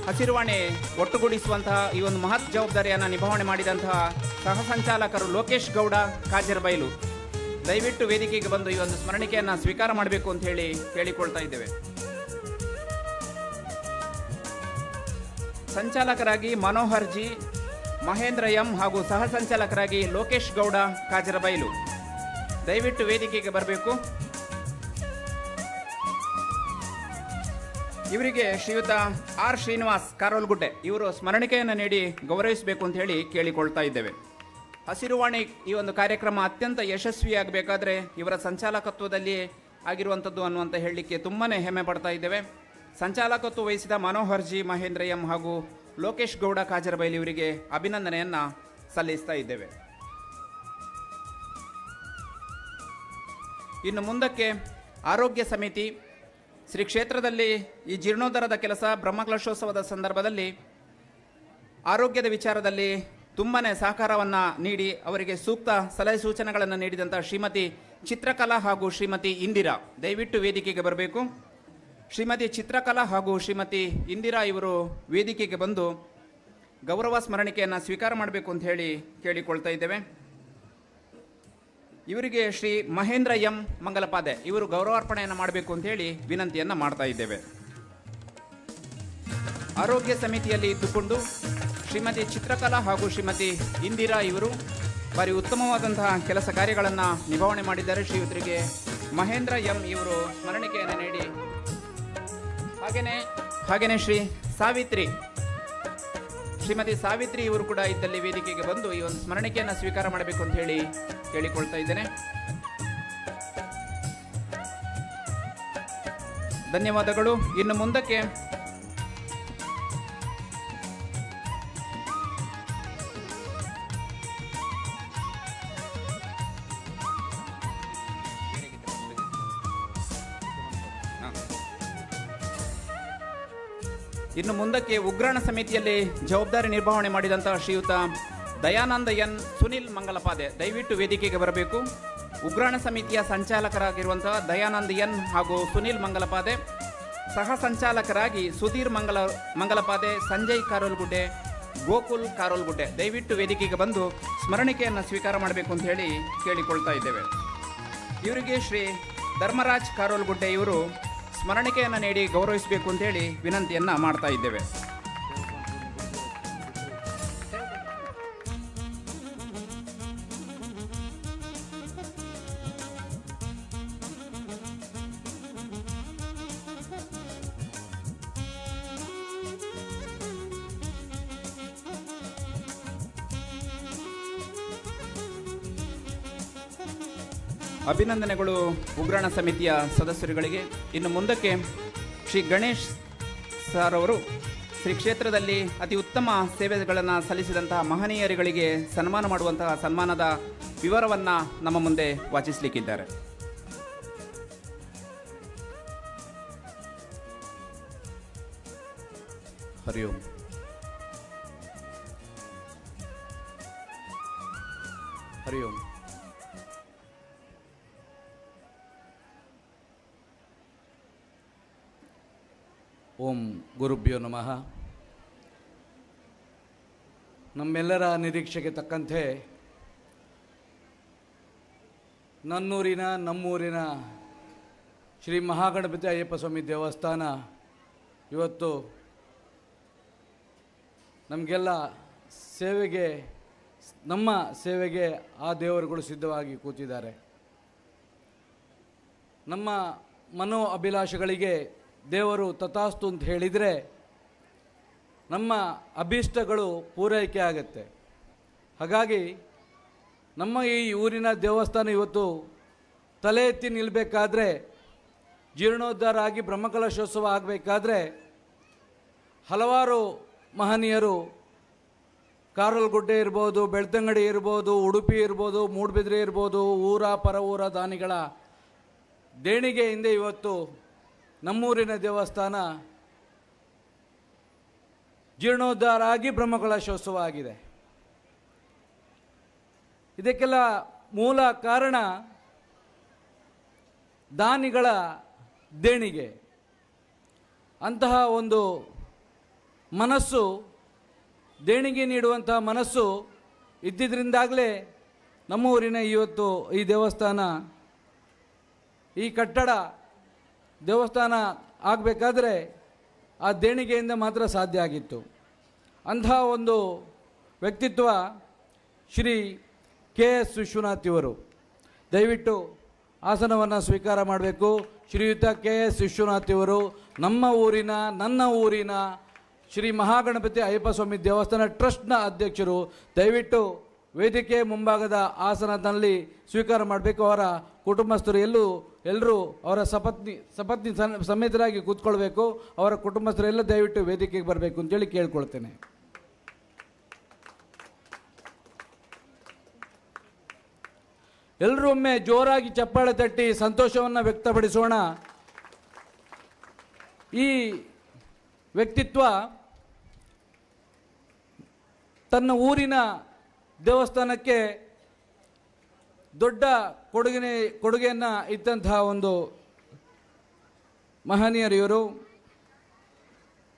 ಹಸಿರುವಾಣಿ ಒಟ್ಟುಗೂಡಿಸುವಂತಹ ಈ ಒಂದು ಮಹತ್ ಜವಾಬ್ದಾರಿಯನ್ನು ನಿಭಾವಣೆ ಮಾಡಿದಂತಹ ಸಹ ಸಂಚಾಲಕರು ಲೋಕೇಶ್ ಗೌಡ ಕಾಜರ್ಬೈಲು ದಯವಿಟ್ಟು ವೇದಿಕೆಗೆ ಬಂದು ಈ ಒಂದು ಸ್ಮರಣಿಕೆಯನ್ನು ಸ್ವೀಕಾರ ಮಾಡಬೇಕು ಅಂತ ಹೇಳಿ ಕೇಳಿಕೊಳ್ತಾ ಇದ್ದೇವೆ. ಸಂಚಾಲಕರಾಗಿ ಮನೋಹರ್ ಜಿ, ಮಹೇಂದ್ರ ಎಂ ಹಾಗೂ ಸಹ ಸಂಚಾಲಕರಾಗಿ ಲೋಕೇಶ್ ಗೌಡ ಕಾಜರಬೈಲು ದಯವಿಟ್ಟು ವೇದಿಕೆಗೆ ಬರಬೇಕು. ಇವರಿಗೆ ಶ್ರೀಯುತ ಆರ್ ಶ್ರೀನಿವಾಸ್ ಕಾರೋಲ್ಗುಡ್ಡೆ ಇವರು ಸ್ಮರಣಿಕೆಯನ್ನು ನೀಡಿ ಗೌರವಿಸಬೇಕು ಅಂತ ಹೇಳಿ ಕೇಳಿಕೊಳ್ತಾ ಇದ್ದೇವೆ. ಹಸಿರುವಾಣಿ ಈ ಒಂದು ಕಾರ್ಯಕ್ರಮ ಅತ್ಯಂತ ಯಶಸ್ವಿಯಾಗಬೇಕಾದ್ರೆ ಇವರ ಸಂಚಾಲಕತ್ವದಲ್ಲಿ ಆಗಿರುವಂಥದ್ದು ಅನ್ನುವಂಥ ಹೇಳಲಿಕ್ಕೆ ತುಂಬಾ ಹೆಮ್ಮೆ ಪಡ್ತಾ ಇದ್ದೇವೆ. ಸಂಚಾಲಕತ್ವ ವಹಿಸಿದ ಮನೋಹರ್ ಜಿ, ಮಹೇಂದ್ರ ಎಂ ಹಾಗೂ ಲೋಕೇಶ್ ಗೌಡ ಕಾಜರಬೈಲಿ ಇವರಿಗೆ ಅಭಿನಂದನೆಯನ್ನು ಸಲ್ಲಿಸ್ತಾ ಇದ್ದೇವೆ. ಇನ್ನು ಮುಂದಕ್ಕೆ ಆರೋಗ್ಯ ಸಮಿತಿ. ಶ್ರೀ ಕ್ಷೇತ್ರದಲ್ಲಿ ಈ ಜೀರ್ಣೋದ್ಧಾರದ ಕೆಲಸ ಬ್ರಹ್ಮಕಲಶೋತ್ಸವದ ಸಂದರ್ಭದಲ್ಲಿ ಆರೋಗ್ಯದ ವಿಚಾರದಲ್ಲಿ ತುಂಬಾ ಸಹಕಾರವನ್ನು ನೀಡಿ ಅವರಿಗೆ ಸೂಕ್ತ ಸಲಹೆ ಸೂಚನೆಗಳನ್ನು ನೀಡಿದಂಥ ಶ್ರೀಮತಿ ಚಿತ್ರಕಲಾ ಹಾಗೂ ಶ್ರೀಮತಿ ಇಂದಿರಾ ದಯವಿಟ್ಟು ವೇದಿಕೆಗೆ ಬರಬೇಕು. ಶ್ರೀಮತಿ ಚಿತ್ರಕಲಾ ಹಾಗೂ ಶ್ರೀಮತಿ ಇಂದಿರಾ ಇವರು ವೇದಿಕೆಗೆ ಬಂದು ಗೌರವ ಸ್ಮರಣಿಕೆಯನ್ನು ಸ್ವೀಕಾರ ಮಾಡಬೇಕು ಅಂತ ಹೇಳಿ ಕೇಳಿಕೊಳ್ತಾ ಇದ್ದೇವೆ. ಇವರಿಗೆ ಶ್ರೀ ಮಹೇಂದ್ರ ಎಂ ಮಂಗಲಪಾದೆ ಇವರು ಗೌರವಾರ್ಪಣೆಯನ್ನು ಮಾಡಬೇಕು ಅಂತ ಹೇಳಿ ವಿನಂತಿಯನ್ನು ಮಾಡ್ತಾ ಇದ್ದೇವೆ. ಆರೋಗ್ಯ ಸಮಿತಿಯಲ್ಲಿ ಇದ್ದುಕೊಂಡು ಶ್ರೀಮತಿ ಚಿತ್ರಕಲಾ ಹಾಗೂ ಶ್ರೀಮತಿ ಇಂದಿರಾ ಇವರು ಭಾರಿ ಉತ್ತಮವಾದಂತಹ ಕೆಲಸ ಕಾರ್ಯಗಳನ್ನು ನಿಭಾವಣೆ ಮಾಡಿದ್ದಾರೆ. ಶ್ರೀಯುತರಿಗೆ ಮಹೇಂದ್ರ ಎಂ ಇವರು ಸ್ಮರಣಿಕೆಯನ್ನು ನೀಡಿ ಹಾಗೇನೆ ಶ್ರೀ ಸಾವಿತ್ರಿ ಶ್ರೀಮತಿ ಸಾವಿತ್ರಿ ಇವರು ಕೂಡ ಇದ್ದಲ್ಲಿ ವೇದಿಕೆಗೆ ಬಂದು ಈ ಒಂದು ಸ್ಮರಣಿಕೆಯನ್ನು ಸ್ವೀಕಾರ ಮಾಡಬೇಕು ಅಂತ ಹೇಳಿ ಕೇಳಿಕೊಳ್ತಾ ಇದ್ದೇನೆ. ಧನ್ಯವಾದಗಳು. ಇನ್ನು ಮುಂದಕ್ಕೆ ಉಗ್ರಾಣ ಸಮಿತಿಯಲ್ಲಿ ಜವಾಬ್ದಾರಿ ನಿರ್ವಹಣೆ ಮಾಡಿದಂತಹ ಶ್ರೀಯುತ ದಯಾನಂದ ಎನ್ ಸುನಿಲ್ ಮಂಗಲಪಾದೆ ದಯವಿಟ್ಟು ವೇದಿಕೆಗೆ ಬರಬೇಕು. ಉಗ್ರಾಣ ಸಮಿತಿಯ ಸಂಚಾಲಕರಾಗಿರುವಂತಹ ದಯಾನಂದ ಎನ್ ಹಾಗೂ ಸುನಿಲ್ ಮಂಗಲಪಾದೆ, ಸಹ ಸಂಚಾಲಕರಾಗಿ ಸುಧೀರ್ ಮಂಗಲಪಾದೆ, ಸಂಜಯ್ ಕಾರೋಲ್ಗುಡ್ಡೆ, ಗೋಕುಲ್ ಕಾರೋಲ್ಗುಡ್ಡೆ ದಯವಿಟ್ಟು ವೇದಿಕೆಗೆ ಬಂದು ಸ್ಮರಣಿಕೆಯನ್ನು ಸ್ವೀಕಾರ ಮಾಡಬೇಕು ಅಂತ ಹೇಳಿ ಕೇಳಿಕೊಳ್ತಾ ಇದ್ದೇವೆ. ಇವರಿಗೆ ಶ್ರೀ ಧರ್ಮರಾಜ್ ಕಾರೋಲ್ಗುಡ್ಡೆ ಇವರು ಸ್ಮರಣಿಕೆಯನ್ನು ನೀಡಿ ಗೌರವಿಸಬೇಕು ಅಂತ ಹೇಳಿ ವಿನಂತಿಯನ್ನು ಮಾಡ್ತಾ ಇದ್ದೇವೆ. ಅಭಿನಂದನೆಗಳು ಉಗ್ರಾಣ ಸಮಿತಿಯ ಸದಸ್ಯರುಗಳಿಗೆ. ಇನ್ನು ಮುಂದಕ್ಕೆ ಶ್ರೀ ಗಣೇಶ್ ಸರ್ ಅವರು ಶ್ರೀ ಕ್ಷೇತ್ರದಲ್ಲಿ ಅತಿ ಉತ್ತಮ ಸೇವೆಗಳನ್ನು ಸಲ್ಲಿಸಿದಂತಹ ಮಹನೀಯರುಗಳಿಗೆ ಸನ್ಮಾನ ಮಾಡುವಂತಹ ಸನ್ಮಾನದ ವಿವರವನ್ನು ನಮ್ಮ ಮುಂದೆ ವಾಚಿಸಲಿಕ್ಕಿದ್ದಾರೆ. ಹರಿ ಓಂ. ಹರಿ ಓಂ. ಓಂ ಗುರುಭ್ಯೋ ನಮಃ. ನಮ್ಮೆಲ್ಲರ ನಿರೀಕ್ಷೆಗೆ ತಕ್ಕಂತೆ ನಮ್ಮೂರಿನ ಶ್ರೀ ಮಹಾಗಣಪತಿ ಅಯ್ಯಪ್ಪ ಸ್ವಾಮಿ ದೇವಸ್ಥಾನ ಇವತ್ತು ನಮಗೆಲ್ಲ ನಮ್ಮ ಸೇವೆಗೆ ಆ ದೇವರುಗಳು ಸಿದ್ಧವಾಗಿ ಕೂತಿದ್ದಾರೆ. ನಮ್ಮ ಮನೋ ಅಭಿಲಾಷೆಗಳಿಗೆ ದೇವರು ತಥಾಸ್ತು ಅಂತ ಹೇಳಿದರೆ ನಮ್ಮ ಅಭೀಷ್ಟಗಳು ಪೂರೈಕೆ ಆಗುತ್ತೆ. ಹಾಗಾಗಿ ನಮ್ಮ ಈ ಊರಿನ ದೇವಸ್ಥಾನ ಇವತ್ತು ತಲೆ ಎತ್ತಿ ನಿಲ್ಲಬೇಕಾದ್ರೆ, ಜೀರ್ಣೋದ್ಧಾರ ಆಗಿ ಬ್ರಹ್ಮಕಲಶೋತ್ಸವ ಆಗಬೇಕಾದ್ರೆ ಹಲವಾರು ಮಹನೀಯರು, ಕಾರಲಗುಡ್ಡೆ ಇರ್ಬೋದು, ಬೆಳ್ತಂಗಡಿ ಇರ್ಬೋದು, ಉಡುಪಿ ಇರ್ಬೋದು, ಮೂಡುಬಿದ್ರೆ ಇರ್ಬೋದು, ಊರ ಪರ ಊರ ದಾನಿಗಳ ದೇಣಿಗೆಯಿಂದ ಇವತ್ತು ನಮ್ಮೂರಿನ ದೇವಸ್ಥಾನ ಜೀರ್ಣೋದ್ಧಾರ ಆಗಿ ಬ್ರಹ್ಮಕಲಶೋತ್ಸವ ಆಗಿದೆ. ಇದಕ್ಕೆಲ್ಲ ಮೂಲ ಕಾರಣ ದಾನಿಗಳ ದೇಣಿಗೆ. ಅಂತಹ ಒಂದು ಮನಸ್ಸು, ದೇಣಿಗೆ ನೀಡುವಂತಹ ಮನಸ್ಸು ಇದ್ದಿದ್ದರಿಂದಾಗಲೇ ನಮ್ಮ ಊರಿನ ಇವತ್ತು ಈ ದೇವಸ್ಥಾನ, ಈ ಕಟ್ಟಡ ದೇವಸ್ಥಾನ ಆಗಬೇಕಾದ್ರೆ ಆ ದೇಣಿಗೆಯಿಂದ ಮಾತ್ರ ಸಾಧ್ಯ ಆಗಿತ್ತು. ಅಂತಹ ಒಂದು ವ್ಯಕ್ತಿತ್ವ ಶ್ರೀ KS ವಿಶ್ವನಾಥ್ ಇವರು. ದಯವಿಟ್ಟು ಆಸನವನ್ನು ಸ್ವೀಕಾರ ಮಾಡಬೇಕು. ಶ್ರೀಯುತ KS ವಿಶ್ವನಾಥ್ ಇವರು ನಮ್ಮ ಊರಿನ, ನನ್ನ ಊರಿನ ಶ್ರೀ ಮಹಾಗಣಪತಿ ಅಯ್ಯಪ್ಪ ಸ್ವಾಮಿ ದೇವಸ್ಥಾನ ಟ್ರಸ್ಟ್ನ ಅಧ್ಯಕ್ಷರು. ದಯವಿಟ್ಟು ವೇದಿಕೆ ಮುಂಭಾಗದ ಆಸನದಲ್ಲಿ ಸ್ವೀಕಾರ ಮಾಡಬೇಕು. ಅವರ ಕುಟುಂಬಸ್ಥರು ಎಲ್ಲರೂ ಅವರ ಸಪತ್ನಿ ಸಮೇತರಾಗಿ ಕೂತ್ಕೊಳ್ಬೇಕು. ಅವರ ಕುಟುಂಬಸ್ಥರೆಲ್ಲ ದಯವಿಟ್ಟು ವೇದಿಕೆಗೆ ಬರಬೇಕು ಅಂತೇಳಿ ಕೇಳ್ಕೊಳ್ತೇನೆ. ಎಲ್ಲರೂ ಒಮ್ಮೆ ಜೋರಾಗಿ ಚಪ್ಪಾಳೆ ತಟ್ಟಿ ಸಂತೋಷವನ್ನು ವ್ಯಕ್ತಪಡಿಸೋಣ. ಈ ವ್ಯಕ್ತಿತ್ವ ತನ್ನ ಊರಿನ ದೇವಸ್ಥಾನಕ್ಕೆ ದೊಡ್ಡ ಕೊಡುಗೆಯನ್ನು ಇತ್ತಂತಹ ಒಂದು ಮಹನೀಯರು ಇವರು.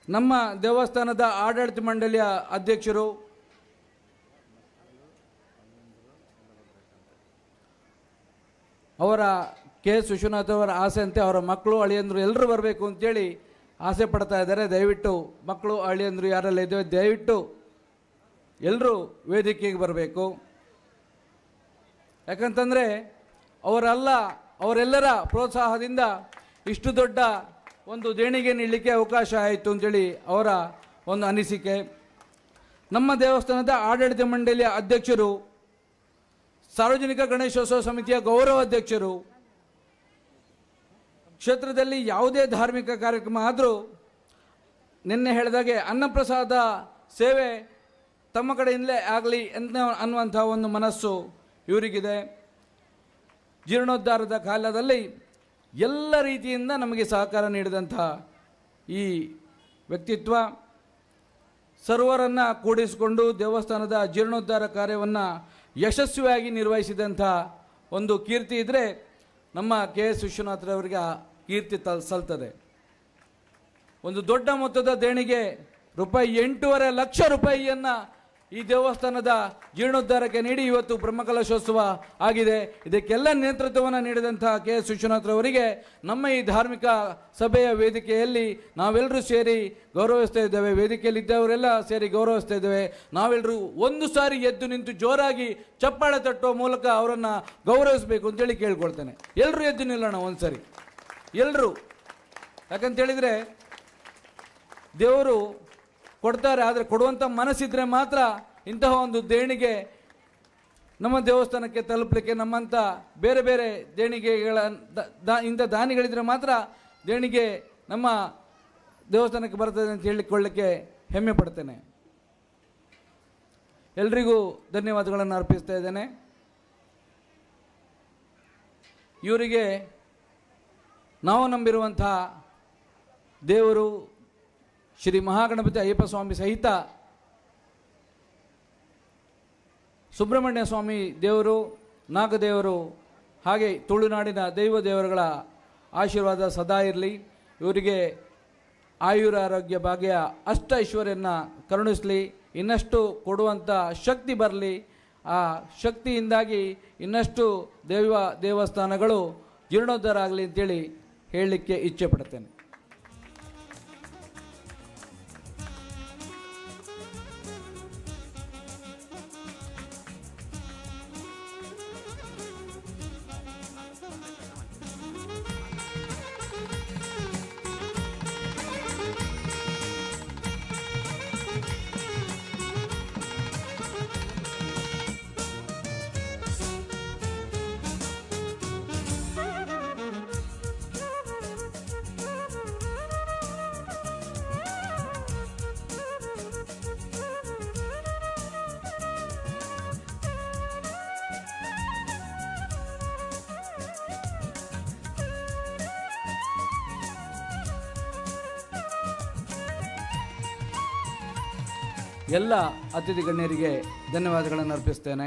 ನಮ್ಮ ದೇವಸ್ಥಾನದ ಆಡಳಿತ ಮಂಡಳಿಯ ಅಧ್ಯಕ್ಷರು, ಅವರ KS ವಿಶ್ವನಾಥ್ ಅವರ ಆಸೆ ಅಂತೆ ಅವರ ಮಕ್ಕಳು ಅಳಿಯಂದರು ಎಲ್ಲರೂ ಬರಬೇಕು ಅಂತೇಳಿ ಆಸೆ ಪಡ್ತಾ ಇದ್ದಾರೆ. ದಯವಿಟ್ಟು ಮಕ್ಕಳು ಅಳಿಯಂದರು ಯಾರೆಲ್ಲ ಇದ್ದೇವೆ ದಯವಿಟ್ಟು ಎಲ್ಲರೂ ವೇದಿಕೆಗೆ ಬರಬೇಕು. ಯಾಕಂತಂದರೆ ಅವರೆಲ್ಲರ ಪ್ರೋತ್ಸಾಹದಿಂದ ಇಷ್ಟು ದೊಡ್ಡ ಒಂದು ದೇಣಿಗೆ ನೀಡಲಿಕ್ಕೆ ಅವಕಾಶ ಆಯಿತು ಅಂತೇಳಿ ಅವರ ಒಂದು ಅನಿಸಿಕೆ. ನಮ್ಮ ದೇವಸ್ಥಾನದ ಆಡಳಿತ ಮಂಡಳಿಯ ಅಧ್ಯಕ್ಷರು, ಸಾರ್ವಜನಿಕ ಗಣೇಶೋತ್ಸವ ಸಮಿತಿಯ ಗೌರವ ಅಧ್ಯಕ್ಷರು, ಕ್ಷೇತ್ರದಲ್ಲಿ ಯಾವುದೇ ಧಾರ್ಮಿಕ ಕಾರ್ಯಕ್ರಮ ಆದರೂ ನಿನ್ನೆ ಹೇಳಿದಾಗೆ ಅನ್ನಪ್ರಸಾದ ಸೇವೆ ತಮ್ಮ ಕಡೆಯಿಂದಲೇ ಆಗಲಿ ಅನ್ನುವಂಥ ಒಂದು ಮನಸ್ಸು ಇವರಿಗಿದೆ. ಜೀರ್ಣೋದ್ಧಾರದ ಕಾಲದಲ್ಲಿ ಎಲ್ಲ ರೀತಿಯಿಂದ ನಮಗೆ ಸಹಕಾರ ನೀಡಿದಂಥ ಈ ವ್ಯಕ್ತಿತ್ವ ಸರ್ವರನ್ನು ಕೂಡಿಸಿಕೊಂಡು ದೇವಸ್ಥಾನದ ಜೀರ್ಣೋದ್ಧಾರ ಕಾರ್ಯವನ್ನು ಯಶಸ್ವಿಯಾಗಿ ನಿರ್ವಹಿಸಿದಂಥ ಒಂದು ಕೀರ್ತಿ ಇದ್ದರೆ ನಮ್ಮ KS ವಿಶ್ವನಾಥರವರಿಗೆ ಆ ಕೀರ್ತಿ ಸಲ್ತದೆ. ಒಂದು ದೊಡ್ಡ ಮೊತ್ತದ ದೇಣಿಗೆ ₹8.5 ಲಕ್ಷ ಈ ದೇವಸ್ಥಾನದ ಜೀರ್ಣೋದ್ಧಾರಕ್ಕೆ ನೀಡಿ ಇವತ್ತು ಬ್ರಹ್ಮಕಲಶೋತ್ಸವ ಆಗಿದೆ. ಇದಕ್ಕೆಲ್ಲ ನೇತೃತ್ವವನ್ನು ನೀಡಿದಂಥ KS ವಿಶ್ವನಾಥರವರಿಗೆ ನಮ್ಮ ಈ ಧಾರ್ಮಿಕ ಸಭೆಯ ವೇದಿಕೆಯಲ್ಲಿ ನಾವೆಲ್ಲರೂ ಸೇರಿ ಗೌರವಿಸ್ತಾ ಇದ್ದೇವೆ. ವೇದಿಕೆಯಲ್ಲಿದ್ದವರೆಲ್ಲ ಸೇರಿ ಗೌರವಿಸ್ತಾ ಇದ್ದೇವೆ. ನಾವೆಲ್ಲರೂ ಒಂದು ಸಾರಿ ಎದ್ದು ನಿಂತು ಜೋರಾಗಿ ಚಪ್ಪಾಳೆ ತಟ್ಟುವ ಮೂಲಕ ಅವರನ್ನು ಗೌರವಿಸಬೇಕು ಅಂತೇಳಿ ಕೇಳ್ಕೊಳ್ತೇನೆ. ಎಲ್ಲರೂ ಎದ್ದು ನಿಲ್ಲೋಣ ಒಂದು ಸಾರಿ, ಎಲ್ಲರೂ. ಯಾಕಂತೇಳಿದರೆ ದೇವರು ಕೊಡ್ತಾರೆ, ಆದರೆ ಕೊಡುವಂಥ ಮನಸ್ಸಿದ್ರೆ ಮಾತ್ರ ಇಂತಹ ಒಂದು ದೇಣಿಗೆ ನಮ್ಮ ದೇವಸ್ಥಾನಕ್ಕೆ ತಲುಪಲಿಕ್ಕೆ, ನಮ್ಮಂಥ ಬೇರೆ ಬೇರೆ ದೇಣಿಗೆಗಳ ಇಂಥ ದಾನಿಗಳಿದ್ರೆ ಮಾತ್ರ ದೇಣಿಗೆ ನಮ್ಮ ದೇವಸ್ಥಾನಕ್ಕೆ ಬರ್ತದೆ ಅಂತ ಹೇಳಿಕೊಳ್ಳಲಿಕ್ಕೆ ಹೆಮ್ಮೆ ಪಡ್ತೇನೆ. ಎಲ್ರಿಗೂ ಧನ್ಯವಾದಗಳನ್ನು ಅರ್ಪಿಸ್ತಾ ಇದ್ದೇನೆ. ಇವರಿಗೆ ನಾವು ನಂಬಿರುವಂತಹ ದೇವರು ಶ್ರೀ ಮಹಾಗಣಪತಿ ಅಯ್ಯಪ್ಪ ಸ್ವಾಮಿ ಸಹಿತ ಸುಬ್ರಹ್ಮಣ್ಯ ಸ್ವಾಮಿ ದೇವರು, ನಾಗದೇವರು, ಹಾಗೆ ತುಳುನಾಡಿನ ದೈವ ದೇವರುಗಳ ಆಶೀರ್ವಾದ ಸದಾ ಇರಲಿ. ಇವರಿಗೆ ಆಯುರ ಆರೋಗ್ಯ ಭಾಗ್ಯ ಅಷ್ಟ ಐಶ್ವರ್ಯನ ಕರುಣಿಸಲಿ, ಇನ್ನಷ್ಟು ಕೊಡುವಂಥ ಶಕ್ತಿ ಬರಲಿ. ಆ ಶಕ್ತಿಯಿಂದಾಗಿ ಇನ್ನಷ್ಟು ದೇವಸ್ಥಾನಗಳು ಜೀರ್ಣೋದ್ಧಾರ ಆಗಲಿ ಅಂತೇಳಿ ಹೇಳಲಿಕ್ಕೆ ಇಚ್ಛೆ ಪಡ್ತೇನೆ. ಎಲ್ಲ ಅತಿಥಿ ಗಣ್ಯರಿಗೆ ಧನ್ಯವಾದಗಳನ್ನು ಅರ್ಪಿಸ್ತೇನೆ.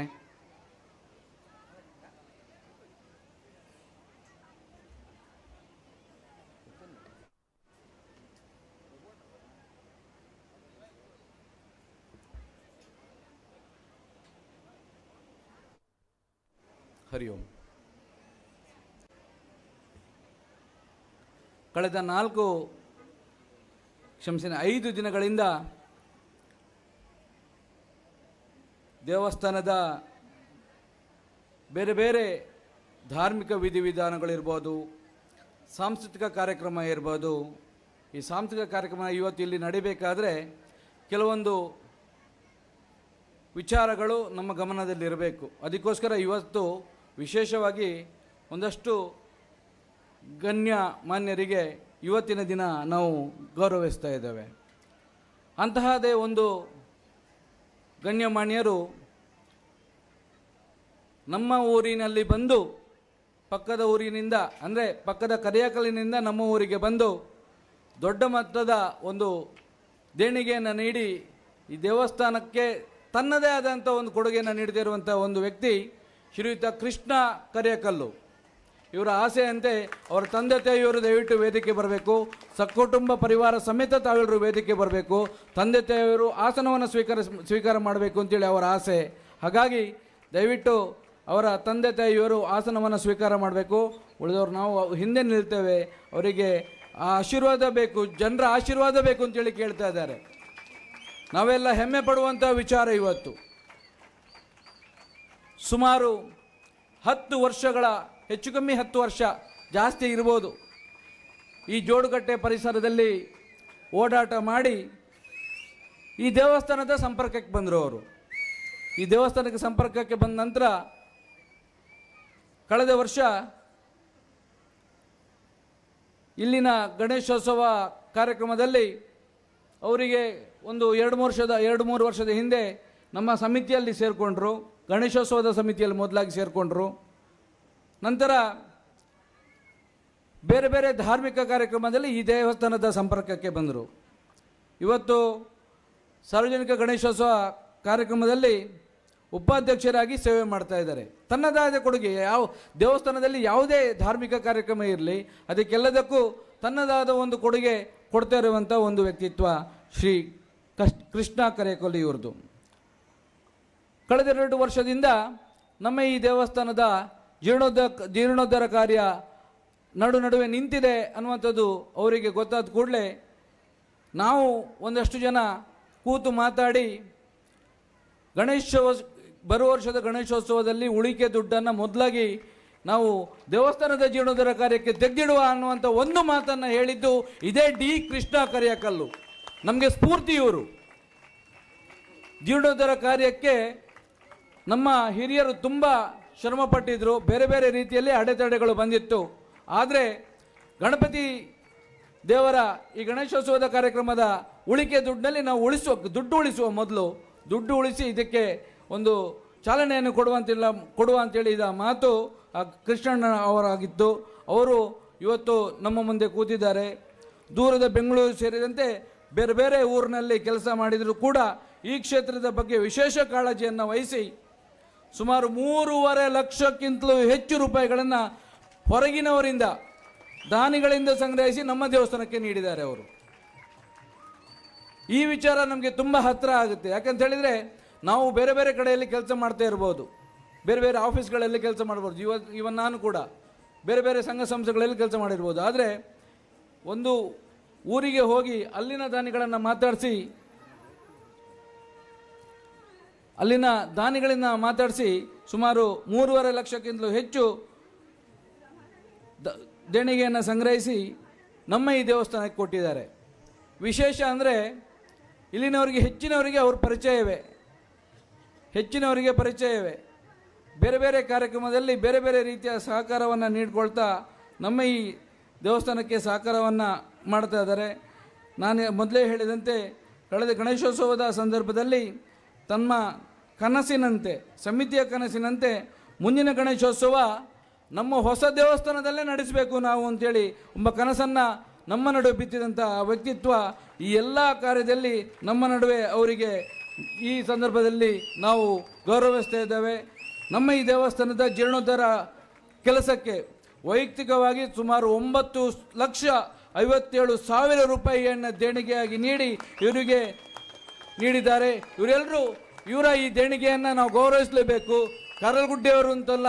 ಹರಿ ಓಂ. ಕಳೆದ 5 ದಿನಗಳಿಂದ ದೇವಸ್ಥಾನದ ಬೇರೆ ಬೇರೆ ಧಾರ್ಮಿಕ ವಿಧಿವಿಧಾನಗಳಿರ್ಬೋದು, ಸಾಂಸ್ಕೃತಿಕ ಕಾರ್ಯಕ್ರಮ ಇರ್ಬೋದು. ಈ ಸಾಂಸ್ಕೃತಿಕ ಕಾರ್ಯಕ್ರಮ ಇವತ್ತು ಇಲ್ಲಿ ನಡಿಬೇಕಾದ್ರೆ ಕೆಲವೊಂದು ವಿಚಾರಗಳು ನಮ್ಮ ಗಮನದಲ್ಲಿರಬೇಕು. ಅದಕ್ಕೋಸ್ಕರ ಇವತ್ತು ವಿಶೇಷವಾಗಿ ಒಂದಷ್ಟು ಗಣ್ಯ ಮಾನ್ಯರಿಗೆ ಇವತ್ತಿನ ದಿನ ನಾವು ಗೌರವಿಸ್ತಾ ಇದ್ದೇವೆ. ಅಂತಹದೇ ಒಂದು ಗಣ್ಯಮಾನ್ಯರು ನಮ್ಮ ಊರಿನಲ್ಲಿ ಬಂದು ಪಕ್ಕದ ಊರಿನಿಂದ ಅಂದರೆ ಪಕ್ಕದ ಕರಿಯಕಲಿನಿಂದ ನಮ್ಮ ಊರಿಗೆ ಬಂದು ದೊಡ್ಡ ಮೊತ್ತದ ಒಂದು ದೇಣಿಗೆಯನ್ನು ನೀಡಿ ಈ ದೇವಸ್ಥಾನಕ್ಕೆ ತನ್ನದೇ ಆದಂಥ ಒಂದು ಕೊಡುಗೆಯನ್ನು ನೀಡ್ತಿರುವಂಥ ಒಂದು ವ್ಯಕ್ತಿ ಶ್ರೀಯುತ ಕೃಷ್ಣ ಕರಿಯಕಲ್ಲು. ಇವರ ಆಸೆಯಂತೆ ಅವರ ತಂದೆ ತಾಯಿಯವರು ದಯವಿಟ್ಟು ವೇದಿಕೆ ಬರಬೇಕು, ಸಕುಟುಂಬ ಪರಿವಾರ ಸಮೇತ ತಾವೆಲ್ಲರೂ ವೇದಿಕೆ ಬರಬೇಕು, ತಂದೆ ತಾಯಿಯವರು ಆಸನವನ್ನು ಸ್ವೀಕಾರ ಮಾಡಬೇಕು ಅಂತೇಳಿ ಅವರ ಆಸೆ. ಹಾಗಾಗಿ ದಯವಿಟ್ಟು ಅವರ ತಂದೆ ತಾಯಿಯವರು ಆಸನವನ್ನು ಸ್ವೀಕಾರ ಮಾಡಬೇಕು. ಉಳಿದವರು ನಾವು ಹಿಂದೆ ನಿಲ್ತೇವೆ, ಅವರಿಗೆ ಆ ಆಶೀರ್ವಾದ ಬೇಕು, ಜನರ ಆಶೀರ್ವಾದ ಬೇಕು ಅಂತೇಳಿ ಕೇಳ್ತಾ ಇದ್ದಾರೆ. ನಾವೆಲ್ಲ ಹೆಮ್ಮೆ ಪಡುವಂಥ ವಿಚಾರ ಇವತ್ತು. ಸುಮಾರು 10 ವರ್ಷಗಳ, ಹೆಚ್ಚು ಕಮ್ಮಿ 10 ವರ್ಷ, ಜಾಸ್ತಿ ಇರ್ಬೋದು, ಈ ಜೋಡುಗಟ್ಟೆ ಪರಿಸರದಲ್ಲಿ ಓಡಾಟ ಮಾಡಿ ಈ ದೇವಸ್ಥಾನದ ಸಂಪರ್ಕಕ್ಕೆ ಬಂದರು. ಅವರು ಈ ದೇವಸ್ಥಾನಕ್ಕೆ ಸಂಪರ್ಕಕ್ಕೆ ಬಂದ ನಂತರ ಕಳೆದ ವರ್ಷ ಇಲ್ಲಿನ ಗಣೇಶೋತ್ಸವ ಕಾರ್ಯಕ್ರಮದಲ್ಲಿ ಅವರಿಗೆ ಒಂದು 2-3 ವರ್ಷದ ಹಿಂದೆ ನಮ್ಮ ಸಮಿತಿಯಲ್ಲಿ ಸೇರಿಕೊಂಡ್ರು. ಗಣೇಶೋತ್ಸವದ ಸಮಿತಿಯಲ್ಲಿ ಮೊದಲಾಗಿ ಸೇರಿಕೊಂಡ್ರು. ನಂತರ ಬೇರೆ ಬೇರೆ ಧಾರ್ಮಿಕ ಕಾರ್ಯಕ್ರಮದಲ್ಲಿ ಈ ದೇವಸ್ಥಾನದ ಸಂಪರ್ಕಕ್ಕೆ ಬಂದರು. ಇವತ್ತು ಸಾರ್ವಜನಿಕ ಗಣೇಶೋತ್ಸವ ಕಾರ್ಯಕ್ರಮದಲ್ಲಿ ಉಪಾಧ್ಯಕ್ಷರಾಗಿ ಸೇವೆ ಮಾಡ್ತಾ ಇದ್ದಾರೆ. ತನ್ನದಾದ ಕೊಡುಗೆ, ಯಾವ ದೇವಸ್ಥಾನದಲ್ಲಿ ಯಾವುದೇ ಧಾರ್ಮಿಕ ಕಾರ್ಯಕ್ರಮ ಇರಲಿ ಅದಕ್ಕೆಲ್ಲದಕ್ಕೂ ತನ್ನದಾದ ಒಂದು ಕೊಡುಗೆ ಕೊಡ್ತಾ ಇರುವಂಥ ಒಂದು ವ್ಯಕ್ತಿತ್ವ ಶ್ರೀ ಕೃಷ್ಣ ಕರಿಯಕಲ್ಲು ಇವ್ರದ್ದು. ಕಳೆದ 2 ವರ್ಷದಿಂದ ನಮ್ಮ ಈ ದೇವಸ್ಥಾನದ ಜೀರ್ಣೋದ್ಧಾರ ಕಾರ್ಯ ನಡುವೆ ನಿಂತಿದೆ ಅನ್ನುವಂಥದ್ದು ಅವರಿಗೆ ಗೊತ್ತಾದ ಕೂಡಲೇ ನಾವು ಒಂದಷ್ಟು ಜನ ಕೂತು ಮಾತಾಡಿ ಬರುವ ವರ್ಷದ ಗಣೇಶೋತ್ಸವದಲ್ಲಿ ಉಳಿಕೆ ದುಡ್ಡನ್ನು ಮೊದಲಾಗಿ ನಾವು ದೇವಸ್ಥಾನದ ಜೀರ್ಣೋದ್ಧಾರ ಕಾರ್ಯಕ್ಕೆ ತೆಗೆದಿಡುವ ಅನ್ನುವಂಥ ಒಂದು ಮಾತನ್ನು ಹೇಳಿದ್ದು ಇದೇ ಡಿ ಕೃಷ್ಣ ಕರಿಯಕಲ್ಲು. ನಮಗೆ ಸ್ಫೂರ್ತಿ ಇವರು. ಜೀರ್ಣೋದ್ಧಾರ ಕಾರ್ಯಕ್ಕೆ ನಮ್ಮ ಹಿರಿಯರು ತುಂಬ ಶ್ರಮಪಟ್ಟಿದ್ರು. ಬೇರೆ ಬೇರೆ ರೀತಿಯಲ್ಲಿ ಅಡೆತಡೆಗಳು ಬಂದಿತ್ತು. ಆದರೆ ಗಣಪತಿ ದೇವರ ಈ ಗಣೇಶೋತ್ಸವದ ಕಾರ್ಯಕ್ರಮದ ಉಳಿಕೆ ದುಡ್ಡಿನಲ್ಲಿ ನಾವು ಮೊದಲು ದುಡ್ಡು ಉಳಿಸಿ ಇದಕ್ಕೆ ಒಂದು ಚಾಲನೆಯನ್ನು ಕೊಡುವ ಅಂತೇಳಿ ಇದ ಮಾತು ಕೃಷ್ಣಣ್ಣ ಅವರಾಗಿತ್ತು. ಅವರು ಇವತ್ತು ನಮ್ಮ ಮುಂದೆ ಕೂತಿದ್ದಾರೆ. ದೂರದ ಬೆಂಗಳೂರು ಸೇರಿದಂತೆ ಬೇರೆ ಬೇರೆ ಊರಿನಲ್ಲಿ ಕೆಲಸ ಮಾಡಿದರೂ ಕೂಡ ಈ ಕ್ಷೇತ್ರದ ಬಗ್ಗೆ ವಿಶೇಷ ಕಾಳಜಿಯನ್ನು ವಹಿಸಿ ಸುಮಾರು 3.5 ಲಕ್ಷಕ್ಕಿಂತಲೂ ಹೆಚ್ಚು ರೂಪಾಯಿಗಳನ್ನು ಹೊರಗಿನವರಿಂದ, ದಾನಿಗಳಿಂದ ಸಂಗ್ರಹಿಸಿ ನಮ್ಮ ದೇವಸ್ಥಾನಕ್ಕೆ ನೀಡಿದ್ದಾರೆ ಅವರು. ಈ ವಿಚಾರ ನಮಗೆ ತುಂಬ ಹತ್ತಿರ ಆಗುತ್ತೆ. ಯಾಕಂತ ಹೇಳಿದರೆ ನಾವು ಬೇರೆ ಬೇರೆ ಕಡೆಯಲ್ಲಿ ಕೆಲಸ ಮಾಡ್ತಾ ಇರ್ಬೋದು, ಬೇರೆ ಬೇರೆ ಆಫೀಸ್ಗಳಲ್ಲಿ ಕೆಲಸ ಮಾಡ್ಬೋದು, ಇವನ್ ನಾನು ಕೂಡ ಬೇರೆ ಬೇರೆ ಸಂಘ ಸಂಸ್ಥೆಗಳಲ್ಲಿ ಕೆಲಸ ಮಾಡಿರ್ಬೋದು. ಆದರೆ ಒಂದು ಊರಿಗೆ ಹೋಗಿ ಅಲ್ಲಿನ ದಾನಿಗಳನ್ನು ಮಾತಾಡಿಸಿ ಸುಮಾರು 3.5 ಲಕ್ಷಕ್ಕಿಂತಲೂ ಹೆಚ್ಚು ದೇಣಿಗೆಯನ್ನು ಸಂಗ್ರಹಿಸಿ ನಮ್ಮ ಈ ದೇವಸ್ಥಾನಕ್ಕೆ ಕೊಟ್ಟಿದ್ದಾರೆ. ವಿಶೇಷ ಅಂದರೆ ಇಲ್ಲಿನವರಿಗೆ ಹೆಚ್ಚಿನವರಿಗೆ ಪರಿಚಯವೇ. ಬೇರೆ ಬೇರೆ ಕಾರ್ಯಕ್ರಮದಲ್ಲಿ ಬೇರೆ ಬೇರೆ ರೀತಿಯ ಸಹಕಾರವನ್ನು ನೀಡ್ಕೊಳ್ತಾ ನಮ್ಮ ಈ ದೇವಸ್ಥಾನಕ್ಕೆ ಸಹಕಾರವನ್ನು ಮಾಡ್ತಾ ಇದ್ದಾರೆ. ನಾನು ಮೊದಲೇ ಹೇಳಿದಂತೆ ಕಳೆದ ಗಣೇಶೋತ್ಸವದ ಸಂದರ್ಭದಲ್ಲಿ ತಮ್ಮ ಕನಸಿನಂತೆ, ಸಮಿತಿಯ ಕನಸಿನಂತೆ ಮುಂದಿನ ಗಣೇಶೋತ್ಸವ ನಮ್ಮ ಹೊಸ ದೇವಸ್ಥಾನದಲ್ಲೇ ನಡೆಸಬೇಕು ನಾವು ಅಂತೇಳಿ ಒಬ್ಬ ಕನಸನ್ನು ನಮ್ಮ ನಡುವೆ ಬಿತ್ತಿದಂಥ ವ್ಯಕ್ತಿತ್ವ ಈ ಎಲ್ಲ ಕಾರ್ಯದಲ್ಲಿ ನಮ್ಮ ನಡುವೆ ಅವರಿಗೆ ಈ ಸಂದರ್ಭದಲ್ಲಿ ನಾವು ಗೌರವಿಸ್ತಾ ಇದ್ದೇವೆ. ನಮ್ಮ ಈ ದೇವಸ್ಥಾನದ ಜೀರ್ಣೋದ್ಧಾರ ಕೆಲಸಕ್ಕೆ ವೈಯಕ್ತಿಕವಾಗಿ ಸುಮಾರು 9,57,000 ರೂಪಾಯಿಯನ್ನು ದೇಣಿಗೆಯಾಗಿ ನೀಡಿ ಇವರಿಗೆ ನೀಡಿದ್ದಾರೆ. ಇವರ ಈ ದೇಣಿಗೆಯನ್ನು ನಾವು ಗೌರವಿಸಲೇಬೇಕು. ಕಾರಲಗುಡ್ಡೆಯವರು ಅಂತಲ್ಲ,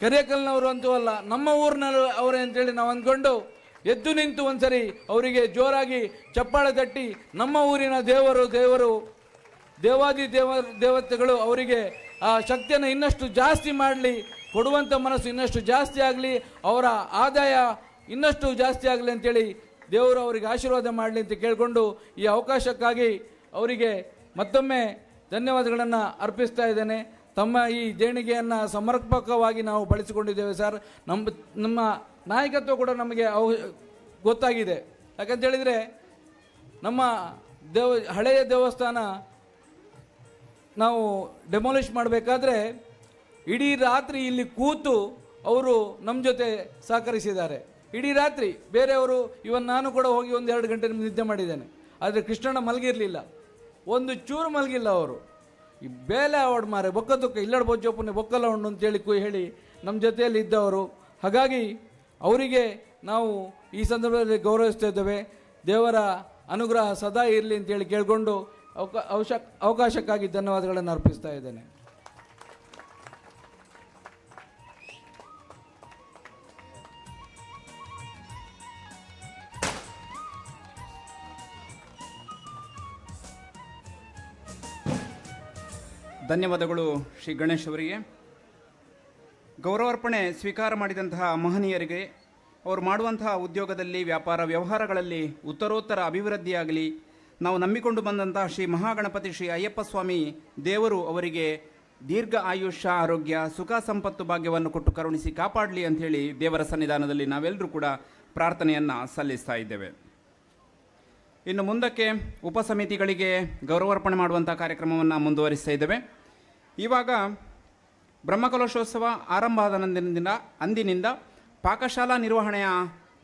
ಕರಿಯಕಲ್ನವರು ಅಂತೂ ಅಲ್ಲ, ನಮ್ಮ ಊರಿನಲ್ಲಿ ಅವರೇ ಅಂತೇಳಿ ನಾವು ಅಂದ್ಕೊಂಡು ಎದ್ದು ನಿಂತು ಒಂದ್ಸರಿ ಅವರಿಗೆ ಜೋರಾಗಿ ಚಪ್ಪಾಳೆ ತಟ್ಟಿ ನಮ್ಮ ಊರಿನ ದೇವಾದಿ ದೇವತೆಗಳು ಅವರಿಗೆ ಆ ಶಕ್ತಿಯನ್ನು ಇನ್ನಷ್ಟು ಜಾಸ್ತಿ ಮಾಡಲಿ, ಕೊಡುವಂಥ ಮನಸ್ಸು ಇನ್ನಷ್ಟು ಜಾಸ್ತಿ ಆಗಲಿ, ಅವರ ಆದಾಯ ಇನ್ನಷ್ಟು ಜಾಸ್ತಿ ಆಗಲಿ ಅಂತೇಳಿ ದೇವರು ಅವರಿಗೆ ಆಶೀರ್ವಾದ ಮಾಡಲಿ ಅಂತ ಕೇಳಿಕೊಂಡು ಈ ಅವಕಾಶಕ್ಕಾಗಿ ಅವರಿಗೆ ಮತ್ತೊಮ್ಮೆ ಧನ್ಯವಾದಗಳನ್ನು ಅರ್ಪಿಸ್ತಾ ಇದ್ದೇನೆ. ತಮ್ಮ ಈ ದೇಣಿಗೆಯನ್ನು ಸಮರ್ಪಕವಾಗಿ ನಾವು ಬಳಸಿಕೊಂಡಿದ್ದೇವೆ ಸರ್. ನಮ್ಮ ನಾಯಕತ್ವ ಕೂಡ ನಮಗೆ ಗೊತ್ತಾಗಿದೆ. ಯಾಕಂತೇಳಿದರೆ ನಮ್ಮ ಹಳೆಯ ದೇವಸ್ಥಾನ ನಾವು ಡೆಮಾಲಿಷ್ ಮಾಡಬೇಕಾದ್ರೆ ಇಡೀ ರಾತ್ರಿ ಇಲ್ಲಿ ಕೂತು ಅವರು ನಮ್ಮ ಜೊತೆ ಸಹಕರಿಸಿದ್ದಾರೆ. ಇಡೀ ರಾತ್ರಿ ಬೇರೆಯವರು ನಾನು ಕೂಡ ಹೋಗಿ 1-2 ಗಂಟೆ ನಿದ್ದೆ ಮಾಡಿದ್ದೇನೆ. ಆದರೆ ಕೃಷ್ಣಣ್ಣ ಮಲಗಿರಲಿಲ್ಲ, ಒಂದು ಚೂರು ಮಲಗಿಲ್ಲ. ಅವರು ಈ ಬೇಲೆ ಆವಡ್ ಮಾರೆ ಬೊಕ್ಕದೊಕ್ಕ ಇಲ್ಲಡ ಬೋಜಪ್ಪನೆ ಬೊಕ್ಕಲ್ಲ ಉಂಡು ಅಂತೇಳಿ ಹೇಳಿ ನಮ್ಮ ಜೊತೆಯಲ್ಲಿ ಇದ್ದವರು. ಹಾಗಾಗಿ ಅವರಿಗೆ ನಾವು ಈ ಸಂದರ್ಭದಲ್ಲಿ ಗೌರವಿಸ್ತಾ ಇದ್ದೇವೆ. ದೇವರ ಅನುಗ್ರಹ ಸದಾ ಇರಲಿ ಅಂತೇಳಿ ಕೇಳಿಕೊಂಡು ಅವಕಾಶಕ್ಕಾಗಿ ಧನ್ಯವಾದಗಳನ್ನು ಅರ್ಪಿಸ್ತಾ ಇದ್ದೇನೆ. ಧನ್ಯವಾದಗಳು ಶ್ರೀ ಗಣೇಶ್ ಅವರಿಗೆ. ಗೌರವಾರ್ಪಣೆ ಸ್ವೀಕಾರ ಮಾಡಿದಂತಹ ಮಹನೀಯರಿಗೆ ಅವರು ಮಾಡುವಂತಹ ಉದ್ಯೋಗದಲ್ಲಿ, ವ್ಯಾಪಾರ ವ್ಯವಹಾರಗಳಲ್ಲಿ ಉತ್ತರೋತ್ತರ ಅಭಿವೃದ್ಧಿಯಾಗಲಿ, ನಾವು ನಂಬಿಕೊಂಡು ಬಂದಂತಹ ಶ್ರೀ ಮಹಾಗಣಪತಿ ಶ್ರೀ ಅಯ್ಯಪ್ಪ ಸ್ವಾಮಿ ದೇವರು ಅವರಿಗೆ ದೀರ್ಘ ಆಯುಷ್ಯ, ಆರೋಗ್ಯ, ಸುಖ, ಸಂಪತ್ತು, ಭಾಗ್ಯವನ್ನು ಕೊಟ್ಟು ಕರುಣಿಸಿ ಕಾಪಾಡಲಿ ಅಂಥೇಳಿ ದೇವರ ಸನ್ನಿಧಾನದಲ್ಲಿ ನಾವೆಲ್ಲರೂ ಕೂಡ ಪ್ರಾರ್ಥನೆಯನ್ನು ಸಲ್ಲಿಸ್ತಾ ಇದ್ದೇವೆ. ಇನ್ನು ಮುಂದಕ್ಕೆ ಉಪಸಮಿತಿಗಳಿಗೆ ಗೌರವಾರ್ಪಣೆ ಮಾಡುವಂಥ ಕಾರ್ಯಕ್ರಮವನ್ನು ಮುಂದುವರಿಸ್ತಾ ಇದ್ದೇವೆ. ಇವಾಗ ಬ್ರಹ್ಮಕಲಶೋತ್ಸವ ಆರಂಭ ಆದ ಅಂದಿನಿಂದ ಪಾಕಶಾಲಾ ನಿರ್ವಹಣೆಯ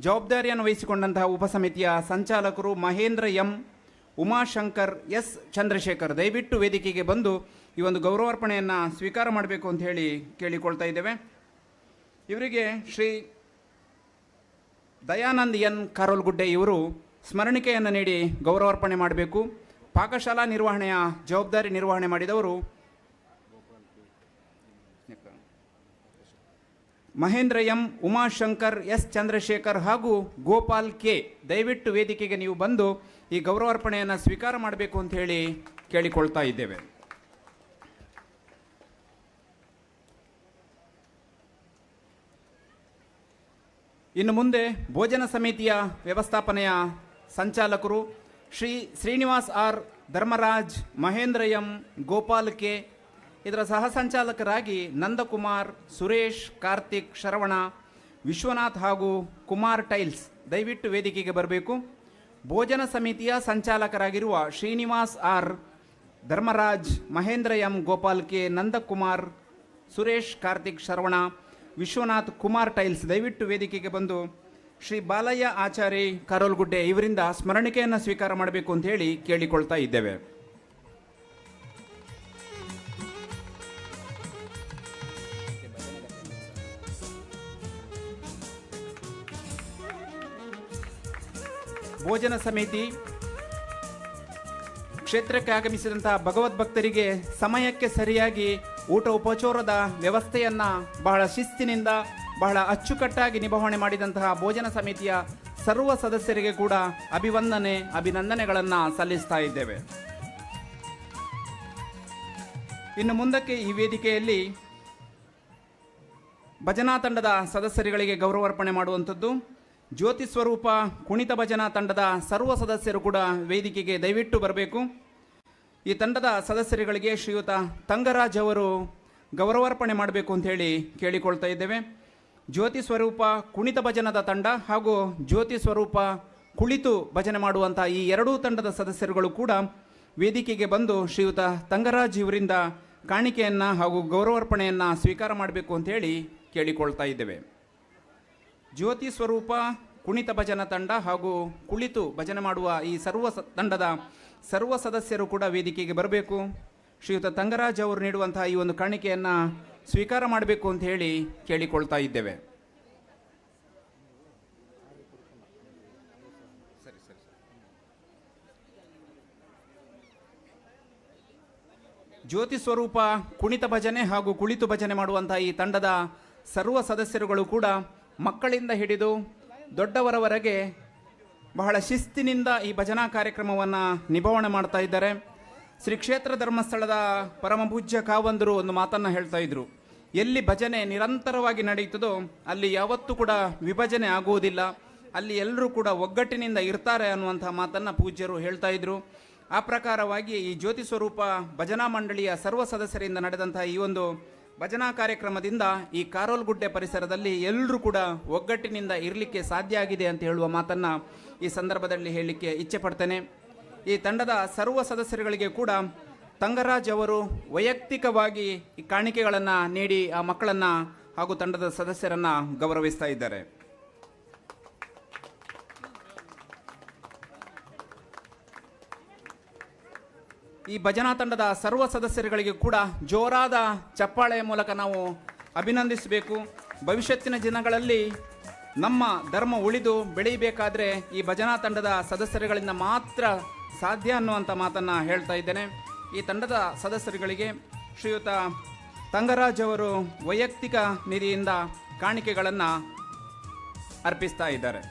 ಜವಾಬ್ದಾರಿಯನ್ನು ವಹಿಸಿಕೊಂಡಂತಹ ಉಪಸಮಿತಿಯ ಸಂಚಾಲಕರು ಮಹೇಂದ್ರ ಎಂ, ಉಮಾಶಂಕರ್ ಎಸ್, ಚಂದ್ರಶೇಖರ್ ದಯವಿಟ್ಟು ವೇದಿಕೆಗೆ ಬಂದು ಈ ಒಂದು ಗೌರವಾರ್ಪಣೆಯನ್ನು ಸ್ವೀಕಾರ ಮಾಡಬೇಕು ಅಂತ ಹೇಳಿ ಕೇಳಿಕೊಳ್ತಾ ಇದ್ದೇವೆ. ಇವರಿಗೆ ಶ್ರೀ ದಯಾನಂದ್ ಎನ್ ಕಾರೋಲ್ಗುಡ್ಡೆ ಇವರು ಸ್ಮರಣಿಕೆಯನ್ನು ನೀಡಿ ಗೌರವಾರ್ಪಣೆ ಮಾಡಬೇಕು. ಪಾಕಶಾಲಾ ನಿರ್ವಹಣೆಯ ಜವಾಬ್ದಾರಿ ನಿರ್ವಹಣೆ ಮಾಡಿದವರು ಮಹೇಂದ್ರ ಎಂ, ಉಮಾಶಂಕರ್ ಎಸ್, ಚಂದ್ರಶೇಖರ್ ಹಾಗೂ ಗೋಪಾಲ್ ಕೆ. ದಯವಿಟ್ಟು ವೇದಿಕೆಗೆ ನೀವು ಬಂದು ಈ ಗೌರವಾರ್ಪಣೆಯನ್ನು ಸ್ವೀಕಾರ ಮಾಡಬೇಕು ಅಂತ ಹೇಳಿ ಕೇಳಿಕೊಳ್ತಾ ಇದ್ದೇವೆ. ಇನ್ನು ಮುಂದೆ ಭೋಜನ ಸಮಿತಿಯ ವ್ಯವಸ್ಥಾಪನೆಯ ಸಂಚಾಲಕರು Shri Srinivas R, Dharmaraj, Mahendra M, Gopal K. ಇದರ ಸಹ ಸಂಚಾಲಕರಾಗಿ ನಂದಕುಮಾರ್, ಸುರೇಶ್, ಕಾರ್ತಿಕ್, ಶರವಣ, ವಿಶ್ವನಾಥ್ ಹಾಗೂ ಕುಮಾರ್ ಟೈಲ್ಸ್ ದಯವಿಟ್ಟು ವೇದಿಕೆಗೆ ಬರಬೇಕು. ಭೋಜನ ಸಮಿತಿಯ ಸಂಚಾಲಕರಾಗಿರುವ Srinivas R, Dharmaraj, Mahendra M, Gopal K, Nandakumar, Suresh, Karthik, Sharavana, Vishwanath, Kumar tiles ದಯವಿಟ್ಟು ವೇದಿಕೆಗೆ ಬಂದು ಶ್ರೀ ಬಾಲಯ್ಯ ಆಚಾರಿ ಕಾರೋಲ್ಗುಡ್ಡೆ ಇವರಿಂದ ಸ್ಮರಣಿಕೆಯನ್ನು ಸ್ವೀಕಾರ ಮಾಡಬೇಕು ಅಂತ ಹೇಳಿ ಕೇಳಿಕೊಳ್ತಾ ಇದ್ದೇವೆ. ಭೋಜನ ಸಮಿತಿ ಕ್ಷೇತ್ರಕ್ಕೆ ಆಗಮಿಸಿದಂತಹ ಭಗವದ್ಭಕ್ತರಿಗೆ ಸಮಯಕ್ಕೆ ಸರಿಯಾಗಿ ಊಟ ಉಪಚಾರದ ವ್ಯವಸ್ಥೆಯನ್ನು ಬಹಳ ಶಿಸ್ತಿನಿಂದ ಬಹಳ ಅಚ್ಚುಕಟ್ಟಾಗಿ ನಿಭಾವಣೆ ಮಾಡಿದಂತಹ ಭೋಜನ ಸಮಿತಿಯ ಸರ್ವ ಸದಸ್ಯರಿಗೆ ಕೂಡ ಅಭಿನಂದನೆಗಳನ್ನು ಸಲ್ಲಿಸ್ತಾ ಇದ್ದೇವೆ. ಇನ್ನು ಮುಂದಕ್ಕೆ ಈ ವೇದಿಕೆಯಲ್ಲಿ ಭಜನಾ ತಂಡದ ಸದಸ್ಯರುಗಳಿಗೆ ಗೌರವಾರ್ಪಣೆ ಮಾಡುವಂಥದ್ದು. ಜ್ಯೋತಿ ಸ್ವರೂಪ ಕುಣಿತ ಭಜನಾ ತಂಡದ ಸರ್ವ ಸದಸ್ಯರು ಕೂಡ ವೇದಿಕೆಗೆ ದಯವಿಟ್ಟು ಬರಬೇಕು. ಈ ತಂಡದ ಸದಸ್ಯರುಗಳಿಗೆ ಶ್ರೀಯುತ ತಂಗರಾಜ್ ಅವರು ಗೌರವಾರ್ಪಣೆ ಮಾಡಬೇಕು ಅಂತ ಹೇಳಿ ಕೇಳಿಕೊಳ್ತಾ ಇದ್ದೇವೆ. ಜ್ಯೋತಿ ಸ್ವರೂಪ ಕುಣಿತ ಭಜನದ ತಂಡ ಹಾಗೂ ಜ್ಯೋತಿ ಸ್ವರೂಪ ಕುಳಿತು ಭಜನೆ ಮಾಡುವಂಥ ಈ ಎರಡೂ ತಂಡದ ಸದಸ್ಯರುಗಳು ಕೂಡ ವೇದಿಕೆಗೆ ಬಂದು ಶ್ರೀಯುತ ತಂಗರಾಜ್ ಇವರಿಂದ ಕಾಣಿಕೆಯನ್ನು ಹಾಗೂ ಗೌರವಾರ್ಪಣೆಯನ್ನು ಸ್ವೀಕಾರ ಮಾಡಬೇಕು ಅಂತ ಹೇಳಿ ಕೇಳಿಕೊಳ್ತಾ ಇದ್ದೇವೆ. ಜ್ಯೋತಿ ಸ್ವರೂಪ ಕುಣಿತ ಭಜನಾ ತಂಡ ಹಾಗೂ ಕುಳಿತು ಭಜನೆ ಮಾಡುವ ಈ ಸರ್ವ ತಂಡದ ಸರ್ವ ಸದಸ್ಯರು ಕೂಡ ವೇದಿಕೆಗೆ ಬರಬೇಕು. ಶ್ರೀಯುತ ತಂಗರಾಜ್ ಅವರು ನೀಡುವಂತಹ ಈ ಒಂದು ಕಾಣಿಕೆಯನ್ನು ಸ್ವೀಕಾರ ಮಾಡಬೇಕು ಅಂತ ಹೇಳಿ ಕೇಳಿಕೊಳ್ತಾ ಇದ್ದೇವೆ. ಜ್ಯೋತಿ ಸ್ವರೂಪ ಕುಣಿತ ಭಜನೆ ಹಾಗೂ ಕುಳಿತು ಭಜನೆ ಮಾಡುವಂತಹ ಈ ತಂಡದ ಸರ್ವ ಸದಸ್ಯರುಗಳು ಕೂಡ ಮಕ್ಕಳಿಂದ ಹಿಡಿದು ದೊಡ್ಡವರವರೆಗೆ ಬಹಳ ಶಿಸ್ತಿನಿಂದ ಈ ಭಜನಾ ಕಾರ್ಯಕ್ರಮವನ್ನು ನಿಭಾವಣೆ ಮಾಡ್ತಾ ಇದ್ದಾರೆ. ಶ್ರೀ ಕ್ಷೇತ್ರ ಧರ್ಮಸ್ಥಳದ ಪರಮಪೂಜ್ಯ ಕಾವಂದರು ಒಂದು ಮಾತನ್ನು ಹೇಳ್ತಾ ಇದ್ರು, ಎಲ್ಲಿ ಭಜನೆ ನಿರಂತರವಾಗಿ ನಡೆಯುತ್ತದೋ ಅಲ್ಲಿ ಯಾವತ್ತೂ ಕೂಡ ವಿಭಜನೆ ಆಗುವುದಿಲ್ಲ, ಅಲ್ಲಿ ಎಲ್ಲರೂ ಕೂಡ ಒಗ್ಗಟ್ಟಿನಿಂದ ಇರ್ತಾರೆ ಅನ್ನುವಂಥ ಮಾತನ್ನು ಪೂಜ್ಯರು ಹೇಳ್ತಾ ಇದ್ರು. ಆ ಪ್ರಕಾರವಾಗಿ ಈ ಜ್ಯೋತಿ ಸ್ವರೂಪ ಭಜನಾ ಮಂಡಳಿಯ ಸರ್ವ ಸದಸ್ಯರಿಂದ ನಡೆದಂತಹ ಈ ಒಂದು ಭಜನಾ ಕಾರ್ಯಕ್ರಮದಿಂದ ಈ ಕಾರೋಲ್ಗುಡ್ಡೆ ಪರಿಸರದಲ್ಲಿ ಎಲ್ಲರೂ ಕೂಡ ಒಗ್ಗಟ್ಟಿನಿಂದ ಇರಲಿಕ್ಕೆ ಸಾಧ್ಯ ಆಗಿದೆ ಅಂತ ಹೇಳುವ ಮಾತನ್ನು ಈ ಸಂದರ್ಭದಲ್ಲಿ ಹೇಳಲಿಕ್ಕೆ ಇಚ್ಛೆ ಪಡ್ತೇನೆ. ಈ ತಂಡದ ಸರ್ವ ಸದಸ್ಯರುಗಳಿಗೆ ಕೂಡ ತಂಗರಾಜ್ ಅವರು ವೈಯಕ್ತಿಕವಾಗಿ ಈ ಕಾಣಿಕೆಗಳನ್ನು ನೀಡಿ ಆ ಮಕ್ಕಳನ್ನು ಹಾಗೂ ತಂಡದ ಸದಸ್ಯರನ್ನು ಗೌರವಿಸ್ತಾ ಇದ್ದಾರೆ. ಈ ಭಜನಾ ತಂಡದ ಸರ್ವ ಸದಸ್ಯರುಗಳಿಗೆ ಕೂಡ ಜೋರಾದ ಚಪ್ಪಾಳೆಯ ಮೂಲಕ ನಾವು ಅಭಿನಂದಿಸಬೇಕು. ಭವಿಷ್ಯತ್ತಿನ ದಿನಗಳಲ್ಲಿ ನಮ್ಮ ಧರ್ಮ ಉಳಿದು ಬೆಳೆಯಬೇಕಾದ್ರೆ ಈ ಭಜನಾ ತಂಡದ ಸದಸ್ಯರುಗಳಿಂದ ಮಾತ್ರ ಸಾಧ್ಯ ಅನ್ನುವಂಥ ಮಾತನ್ನು ಹೇಳ್ತಾ ಇದ್ದೇನೆ. ಈ ತಂಡದ ಸದಸ್ಯರುಗಳಿಗೆ ಶ್ರೀಯುತ ತಂಗರಾಜ್ ಅವರು ವೈಯಕ್ತಿಕ ನಿಧಿಯಿಂದ ಕಾಣಿಕೆಗಳನ್ನು ಅರ್ಪಿಸ್ತಾ ಇದ್ದಾರೆ.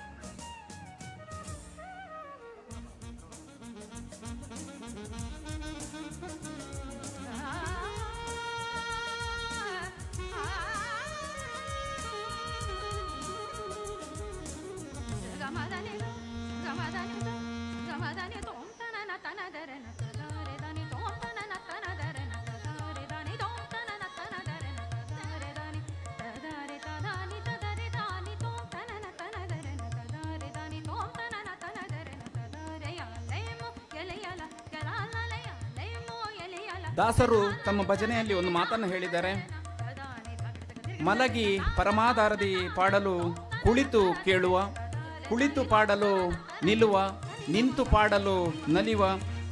ದಾಸರು ತಮ್ಮ ಭಜನೆಯಲ್ಲಿ ಒಂದು ಮಾತನ್ನು ಹೇಳಿದ್ದಾರೆ, ಮಲಗಿ ಪರಮಾಧಾರದಿ ಪಾಡಲು ಕುಳಿತು ಕೇಳುವ, ಕುಳಿತು ಪಾಡಲು ನಿಲ್ಲುವ, ನಿಂತು ಪಾಡಲು ನಲಿವ,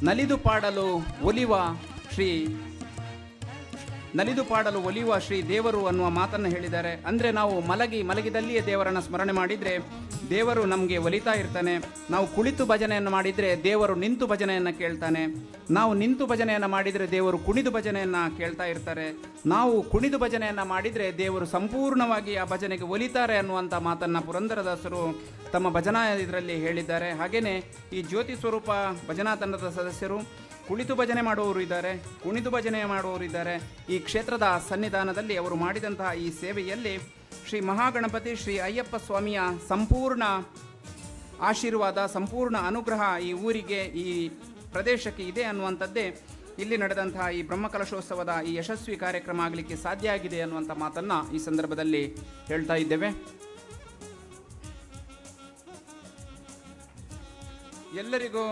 ನಲಿದು ಪಾಡಲು ಒಲಿವ ಶ್ರೀ ದೇವರು ಅನ್ನುವ ಮಾತನ್ನು ಹೇಳಿದ್ದಾರೆ. ಅಂದರೆ ನಾವು ಮಲಗಿದಲ್ಲಿಯೇ ದೇವರನ್ನು ಸ್ಮರಣೆ ಮಾಡಿದರೆ ದೇವರು ನಮಗೆ ಒಲಿತಾ ಇರ್ತಾನೆ. ನಾವು ಕುಳಿತು ಭಜನೆಯನ್ನು ಮಾಡಿದರೆ ದೇವರು ನಿಂತು ಭಜನೆಯನ್ನು ಕೇಳ್ತಾನೆ. ನಾವು ನಿಂತು ಭಜನೆಯನ್ನು ಮಾಡಿದರೆ ದೇವರು ಕುಣಿದು ಭಜನೆಯನ್ನು ಕೇಳ್ತಾ ಇರ್ತಾರೆ. ನಾವು ಕುಣಿದು ಭಜನೆಯನ್ನು ಮಾಡಿದರೆ ದೇವರು ಸಂಪೂರ್ಣವಾಗಿ ಆ ಭಜನೆಗೆ ಒಲಿತಾರೆ ಅನ್ನುವಂಥ ಮಾತನ್ನು ಪುರಂದರದಾಸರು ತಮ್ಮ ಭಜನಾ ಇದರಲ್ಲಿ ಹೇಳಿದ್ದಾರೆ. ಹಾಗೆಯೇ ಈ ಜ್ಯೋತಿ ಸ್ವರೂಪ ಭಜನಾ ತಂಡದ ಸದಸ್ಯರು ಕುಳಿತು ಭಜನೆ ಮಾಡುವವರು ಇದ್ದಾರೆ, ಕುಣಿದು ಭಜನೆ ಮಾಡುವವರು ಇದ್ದಾರೆ. ಈ ಕ್ಷೇತ್ರದ ಸನ್ನಿಧಾನದಲ್ಲಿ ಅವರು ಮಾಡಿದಂತಹ ಈ ಸೇವೆಯಲ್ಲಿ ಶ್ರೀ ಮಹಾಗಣಪತಿ ಶ್ರೀ ಅಯ್ಯಪ್ಪ ಸ್ವಾಮಿಯ ಸಂಪೂರ್ಣ ಆಶೀರ್ವಾದ, ಸಂಪೂರ್ಣ ಅನುಗ್ರಹ ಈ ಊರಿಗೆ, ಈ ಪ್ರದೇಶಕ್ಕೆ ಇದೆ ಅನ್ನುವಂಥದ್ದೇ ಇಲ್ಲಿ ನಡೆದಂತಹ ಈ ಬ್ರಹ್ಮಕಲಶೋತ್ಸವದ ಈ ಯಶಸ್ವಿ ಕಾರ್ಯಕ್ರಮ ಆಗಲಿಕ್ಕೆ ಸಾಧ್ಯ ಆಗಿದೆ ಅನ್ನುವಂಥ ಮಾತನ್ನು ಈ ಸಂದರ್ಭದಲ್ಲಿ ಹೇಳ್ತಾ ಇದ್ದೇವೆ. ಎಲ್ಲರಿಗೂ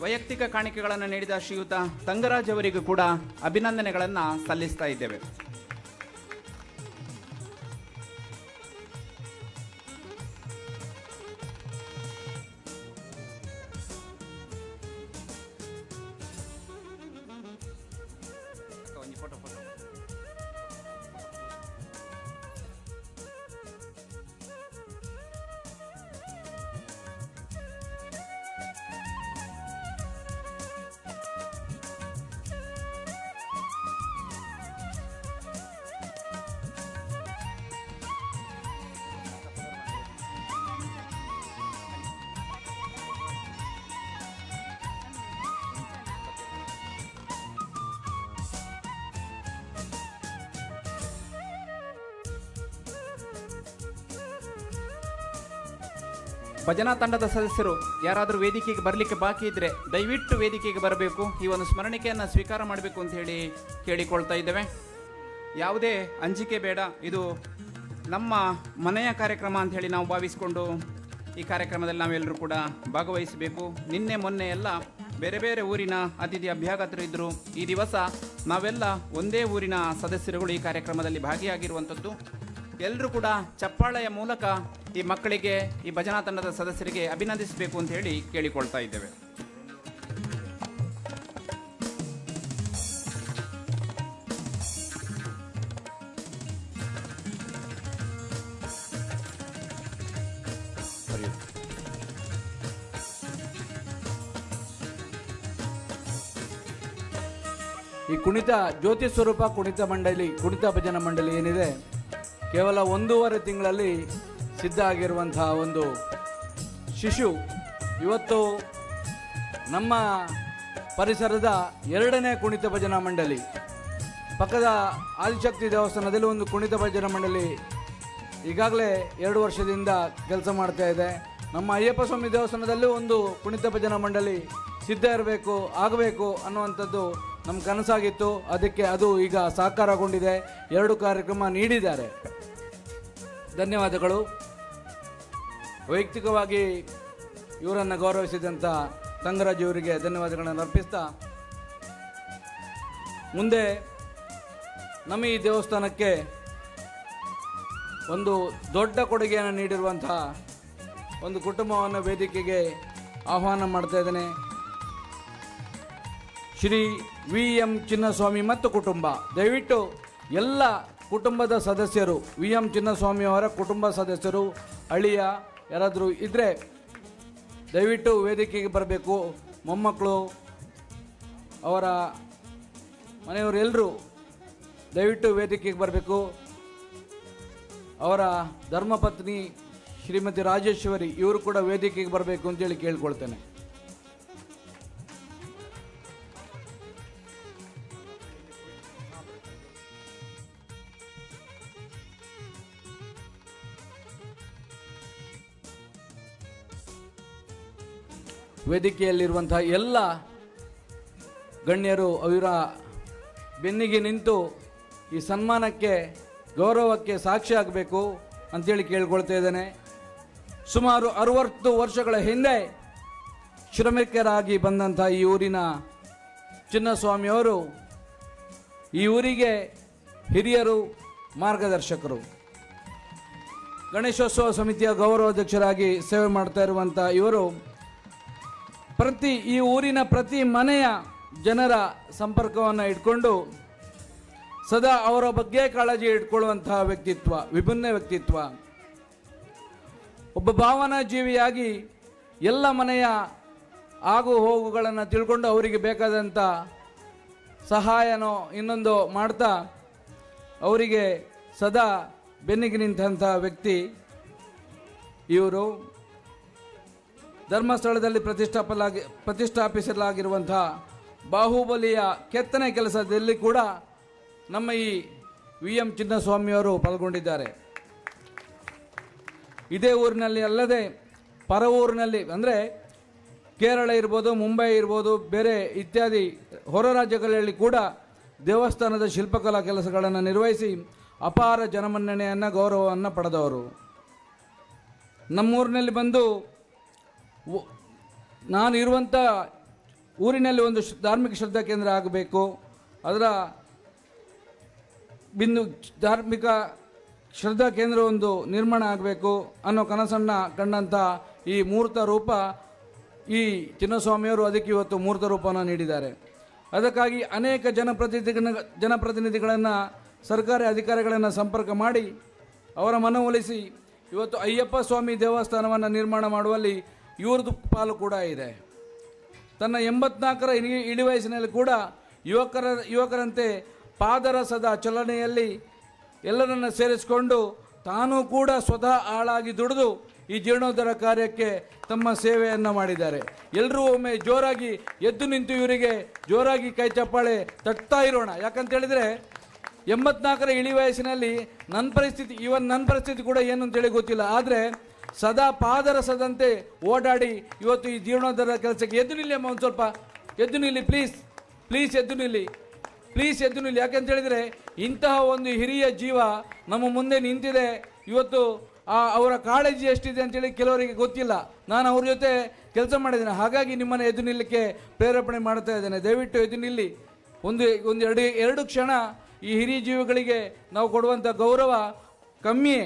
ವೈಯಕ್ತಿಕ ಕಾಣಿಕೆಗಳನ್ನು ನೀಡಿದ ಶ್ರೀಯುತ ತಂಗರಾಜ್ ಅವರಿಗೂ ಕೂಡ ಅಭಿನಂದನೆಗಳನ್ನು ಸಲ್ಲಿಸ್ತಾ ಇದ್ದೇವೆ. ಭಜನಾ ತಂಡದ ಸದಸ್ಯರು ಯಾರಾದರೂ ವೇದಿಕೆಗೆ ಬರಲಿಕ್ಕೆ ಬಾಕಿ ಇದ್ದರೆ ದಯವಿಟ್ಟು ವೇದಿಕೆಗೆ ಬರಬೇಕು, ಈ ಒಂದು ಸ್ಮರಣಿಕೆಯನ್ನು ಸ್ವೀಕಾರ ಮಾಡಬೇಕು ಅಂತ ಹೇಳಿ ಕೇಳಿಕೊಳ್ತಾ ಇದ್ದೇವೆ. ಯಾವುದೇ ಅಂಜಿಕೆ ಬೇಡ, ಇದು ನಮ್ಮ ಮನೆಯ ಕಾರ್ಯಕ್ರಮ ಅಂತ ಹೇಳಿ ನಾವು ಭಾವಿಸಿಕೊಂಡು ಈ ಕಾರ್ಯಕ್ರಮದಲ್ಲಿ ನಾವೆಲ್ಲರೂ ಕೂಡ ಭಾಗವಹಿಸಬೇಕು. ನಿನ್ನೆ ಮೊನ್ನೆ ಎಲ್ಲ ಬೇರೆ ಬೇರೆ ಊರಿನ ಅತಿಥಿ ಅಭ್ಯಾಗತರು ಇದ್ದರು. ಈ ದಿವಸ ನಾವೆಲ್ಲ ಒಂದೇ ಊರಿನ ಸದಸ್ಯರುಗಳು ಈ ಕಾರ್ಯಕ್ರಮದಲ್ಲಿ ಭಾಗಿಯಾಗಿರುವಂಥದ್ದು. ಎಲ್ಲರೂ ಕೂಡ ಚಪ್ಪಾಳೆಯ ಮೂಲಕ ಈ ಮಕ್ಕಳಿಗೆ, ಈ ಭಜನಾ ತಂಡದ ಸದಸ್ಯರಿಗೆ ಅಭಿನಂದಿಸಬೇಕು ಅಂತ ಹೇಳಿ ಕೇಳಿಕೊಳ್ತಾ ಇದ್ದೇವೆ. ಈ ಕುಣಿತ ಜ್ಯೋತಿ ಸ್ವರೂಪ ಕುಣಿತ ಮಂಡಳಿ, ಕುಣಿತ ಭಜನಾ ಮಂಡಳಿ ಏನಿದೆ, ಕೇವಲ 1.5 ತಿಂಗಳಲ್ಲಿ ಸಿದ್ಧ ಆಗಿರುವಂತಹ ಒಂದು ಶಿಶು ಇವತ್ತು ನಮ್ಮ ಪರಿಸರದ 2ನೇ ಕುಣಿತ ಭಜನಾ ಮಂಡಳಿ. ಪಕ್ಕದ ಆದಿಶಕ್ತಿ ದೇವಸ್ಥಾನದಲ್ಲಿ ಒಂದು ಕುಣಿತ ಭಜನಾ ಮಂಡಳಿ ಈಗಾಗಲೇ 2 ವರ್ಷದಿಂದ ಕೆಲಸ ಮಾಡ್ತಾ ಇದೆ. ನಮ್ಮ ಅಯ್ಯಪ್ಪ ಸ್ವಾಮಿ ದೇವಸ್ಥಾನದಲ್ಲೂ ಒಂದು ಕುಣಿತ ಭಜನಾ ಮಂಡಳಿ ಸಿದ್ಧ ಆಗಬೇಕು ಅನ್ನುವಂಥದ್ದು ನಮ್ಮ ಕನಸಾಗಿತ್ತು. ಅದಕ್ಕೆ ಅದು ಈಗ ಸಾಕಾರಗೊಂಡಿದೆ. 2 ಕಾರ್ಯಕ್ರಮ ನೀಡಿದ್ದಾರೆ. ಧನ್ಯವಾದಗಳು. ವೈಯಕ್ತಿಕವಾಗಿ ಇವರನ್ನು ಗೌರವಿಸಿದಂಥ ತಂಗರಾಜ್ ಇವರಿಗೆ ಧನ್ಯವಾದಗಳನ್ನು ಅರ್ಪಿಸ್ತಾ, ಮುಂದೆ ನಮ್ಮ ಈ ದೇವಸ್ಥಾನಕ್ಕೆ ಒಂದು ದೊಡ್ಡ ಕೊಡುಗೆಯನ್ನು ನೀಡಿರುವಂತಹ ಒಂದು ಕುಟುಂಬವನ್ನು ವೇದಿಕೆಗೆ ಆಹ್ವಾನ ಮಾಡ್ತಾ ಇದ್ದೇನೆ. ಶ್ರೀ VM ಚಿನ್ನಸ್ವಾಮಿ ಮತ್ತು ಕುಟುಂಬ. ದಯವಿಟ್ಟು ಎಲ್ಲ ಕುಟುಂಬದ ಸದಸ್ಯರು, VM ಚಿನ್ನಸ್ವಾಮಿ ಅವರ ಕುಟುಂಬ ಸದಸ್ಯರು, ಅಳಿಯ ಯಾರಾದರೂ ಇದ್ದರೆ ದಯವಿಟ್ಟು ವೇದಿಕೆಗೆ ಬರಬೇಕು. ಮೊಮ್ಮಕ್ಕಳು, ಅವರ ಮನೆಯವರೆಲ್ಲರೂ ದಯವಿಟ್ಟು ವೇದಿಕೆಗೆ ಬರಬೇಕು. ಅವರ ಧರ್ಮಪತ್ನಿ ಶ್ರೀಮತಿ ರಾಜೇಶ್ವರಿ ಇವರು ಕೂಡ ವೇದಿಕೆಗೆ ಬರಬೇಕು ಅಂತೇಳಿ ಕೇಳ್ಕೊಳ್ತೇನೆ. ವೇದಿಕೆಯಲ್ಲಿರುವಂತಹ ಎಲ್ಲ ಗಣ್ಯರು ಅವರ ಬೆನ್ನಿಗೆ ನಿಂತು ಈ ಸನ್ಮಾನಕ್ಕೆ, ಗೌರವಕ್ಕೆ ಸಾಕ್ಷಿ ಆಗಬೇಕು ಅಂತೇಳಿ ಕೇಳ್ಕೊಳ್ತಾ ಇದ್ದೇನೆ. ಸುಮಾರು 60 ವರ್ಷಗಳ ಹಿಂದೆ ಶ್ರಮಿಕರಾಗಿ ಬಂದಂಥ ಈ ಊರಿನ ಚಿನ್ನಸ್ವಾಮಿಯವರು ಈ ಊರಿಗೆ ಹಿರಿಯರು, ಮಾರ್ಗದರ್ಶಕರು. ಗಣೇಶೋತ್ಸವ ಸಮಿತಿಯ ಗೌರವಾಧ್ಯಕ್ಷರಾಗಿ ಸೇವೆ ಮಾಡ್ತಾ ಇರುವಂಥ ಇವರು ಈ ಊರಿನ ಪ್ರತಿ ಮನೆಯ ಜನರ ಸಂಪರ್ಕವನ್ನು ಇಟ್ಕೊಂಡು ಸದಾ ಅವರ ಬಗ್ಗೆ ಕಾಳಜಿ ಇಟ್ಕೊಳ್ಳುವಂತಹ ವ್ಯಕ್ತಿತ್ವ, ವಿಭಿನ್ನ ವ್ಯಕ್ತಿತ್ವ. ಒಬ್ಬ ಭಾವನಾ ಜೀವಿಯಾಗಿ ಎಲ್ಲ ಮನೆಯ ಆಗು ಹೋಗುಗಳನ್ನು ತಿಳ್ಕೊಂಡು ಅವರಿಗೆ ಬೇಕಾದಂಥ ಸಹಾಯನೋ ಇನ್ನೊಂದು ಮಾಡ್ತಾ ಅವರಿಗೆ ಸದಾ ಬೆನ್ನಿಗೆ ನಿಂತಹ ವ್ಯಕ್ತಿ ಇವರು. ಧರ್ಮಸ್ಥಳದಲ್ಲಿ ಪ್ರತಿಷ್ಠಾಪಿಸಲಾಗಿರುವಂತಹ ಬಾಹುಬಲಿಯ ಕೆತ್ತನೆ ಕೆಲಸದಲ್ಲಿ ಕೂಡ ನಮ್ಮ ಈ VM ಚಿನ್ನಸ್ವಾಮಿಯವರು ಪಾಲ್ಗೊಂಡಿದ್ದಾರೆ. ಇದೇ ಊರಿನಲ್ಲಿ ಅಲ್ಲದೆ ಪರ ಊರಿನಲ್ಲಿ, ಅಂದರೆ ಕೇರಳ ಇರ್ಬೋದು, ಮುಂಬೈ ಇರ್ಬೋದು, ಬೇರೆ ಇತ್ಯಾದಿ ಹೊರ ರಾಜ್ಯಗಳಲ್ಲಿ ಕೂಡ ದೇವಸ್ಥಾನದ ಶಿಲ್ಪಕಲಾ ಕೆಲಸಗಳನ್ನು ನಿರ್ವಹಿಸಿ ಅಪಾರ ಜನಮನ್ನಣೆಯನ್ನು, ಗೌರವವನ್ನು ಪಡೆದವರು. ನಮ್ಮೂರಿನಲ್ಲಿ ಬಂದು ನಾನು ಇರುವಂಥ ಊರಿನಲ್ಲಿ ಒಂದು ಧಾರ್ಮಿಕ ಶ್ರದ್ಧಾ ಕೇಂದ್ರ ಆಗಬೇಕು, ಅದರ ಧಾರ್ಮಿಕ ಶ್ರದ್ಧಾ ಕೇಂದ್ರ ಒಂದು ನಿರ್ಮಾಣ ಆಗಬೇಕು ಅನ್ನೋ ಕನಸನ್ನು ಕಂಡಂಥ ಈ ಮೂರ್ತ ರೂಪ ಈ ಚಿನ್ನಸ್ವಾಮಿಯವರು ಅದಕ್ಕೆ ಇವತ್ತು ಮೂರ್ತ ರೂಪವನ್ನು ನೀಡಿದ್ದಾರೆ. ಅದಕ್ಕಾಗಿ ಅನೇಕ ಜನಪ್ರತಿನಿಧಿಗಳನ್ನು, ಸರ್ಕಾರಿ ಅಧಿಕಾರಿಗಳನ್ನು ಸಂಪರ್ಕ ಮಾಡಿ ಅವರ ಮನವೊಲಿಸಿ ಇವತ್ತು ಅಯ್ಯಪ್ಪ ಸ್ವಾಮಿ ದೇವಸ್ಥಾನವನ್ನು ನಿರ್ಮಾಣ ಮಾಡುವಲ್ಲಿ ಇವ್ರದ್ದು ಪಾಲು ಕೂಡ ಇದೆ. ತನ್ನ 84ರ ಇಳಿವಯಸ್ಸಿನಲ್ಲಿ ಕೂಡ ಯುವಕರಂತೆ ಪಾದರಸದ ಚಲನೆಯಲ್ಲಿ ಎಲ್ಲರನ್ನ ಸೇರಿಸಿಕೊಂಡು ತಾನೂ ಕೂಡ ಸ್ವತಃ ಆಳಾಗಿ ದುಡಿದು ಈ ಜೀರ್ಣೋದ್ಧಾರ ಕಾರ್ಯಕ್ಕೆ ತಮ್ಮ ಸೇವೆಯನ್ನು ಮಾಡಿದ್ದಾರೆ. ಎಲ್ಲರೂ ಒಮ್ಮೆ ಜೋರಾಗಿ ಎದ್ದು ನಿಂತು ಇವರಿಗೆ ಜೋರಾಗಿ ಕೈ ಚಪ್ಪಾಳೆ ತಟ್ತಾ ಇರೋಣ. ಯಾಕಂತ ಹೇಳಿದರೆ 84ರ ಇಳಿವಯಸ್ಸಿನಲ್ಲಿ ನನ್ನ ಪರಿಸ್ಥಿತಿ ಕೂಡ ಏನು ಅಂತೇಳಿ ಗೊತ್ತಿಲ್ಲ. ಆದರೆ ಸದಾ ಪಾದರಸದಂತೆ ಓಡಾಡಿ ಇವತ್ತು ಈ ಜೀರ್ಣೋದ್ಧಾರ ಕೆಲಸಕ್ಕೆ ಎದ್ದು ನಿಲ್ಲಿ ಅಮ್ಮ, ಒಂದು ಸ್ವಲ್ಪ ಎದ್ದು ನಿಲ್ಲಿ ಪ್ಲೀಸ್ ಎದ್ದು ನಿಲ್ಲಿ. ಯಾಕೆಂತ ಹೇಳಿದರೆ ಇಂತಹ ಒಂದು ಹಿರಿಯ ಜೀವ ನಮ್ಮ ಮುಂದೆ ನಿಂತಿದೆ. ಇವತ್ತು ಅವರ ಕಾಳಜಿ ಎಷ್ಟಿದೆ ಅಂತೇಳಿ ಕೆಲವರಿಗೆ ಗೊತ್ತಿಲ್ಲ. ನಾನು ಅವ್ರ ಜೊತೆ ಕೆಲಸ ಮಾಡಿದ್ದೇನೆ, ಹಾಗಾಗಿ ನಿಮ್ಮನ್ನು ಎದ್ದು ನಿಲ್ಲಕ್ಕೆ ಪ್ರೇರೇಪಣೆ ಮಾಡ್ತಾ ಇದ್ದೇನೆ. ದಯವಿಟ್ಟು ಎದ್ದು ನಿಲ್ಲಿ. ಎರಡು ಕ್ಷಣ ಈ ಹಿರಿಯ ಜೀವಿಗಳಿಗೆ ನಾವು ಕೊಡುವಂಥ ಗೌರವ ಕಮ್ಮಿಯೇ.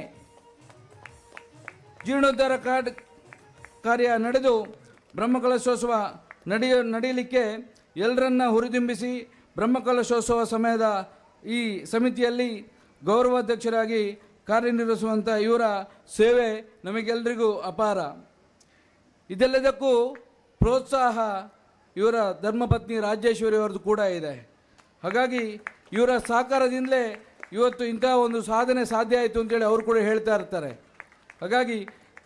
ಜೀರ್ಣೋದ್ಧಾರ ಕಾರ್ಯ ನಡೆದು ಬ್ರಹ್ಮಕಲಶೋತ್ಸವ ನಡೆಯಲಿಕ್ಕೆ ಎಲ್ಲರನ್ನ ಹುರಿದುಂಬಿಸಿ ಬ್ರಹ್ಮಕಲಶೋತ್ಸವ ಸಮಯದ ಈ ಸಮಿತಿಯಲ್ಲಿ ಗೌರವಾಧ್ಯಕ್ಷರಾಗಿ ಕಾರ್ಯನಿರ್ವಹಿಸುವಂಥ ಇವರ ಸೇವೆ ನಮಗೆಲ್ಲರಿಗೂ ಅಪಾರ. ಇದೆಲ್ಲದಕ್ಕೂ ಪ್ರೋತ್ಸಾಹ ಇವರ ಧರ್ಮಪತ್ನಿ ರಾಜೇಶ್ವರಿ ಅವರದ್ದು ಕೂಡ ಇದೆ. ಹಾಗಾಗಿ ಇವರ ಸಹಕಾರದಿಂದಲೇ ಇವತ್ತು ಇಂತಹ ಒಂದು ಸಾಧನೆ ಸಾಧ್ಯ ಆಯಿತು ಅಂತೇಳಿ ಅವರು ಕೂಡ ಹೇಳ್ತಾ ಇರ್ತಾರೆ. ಹಾಗಾಗಿ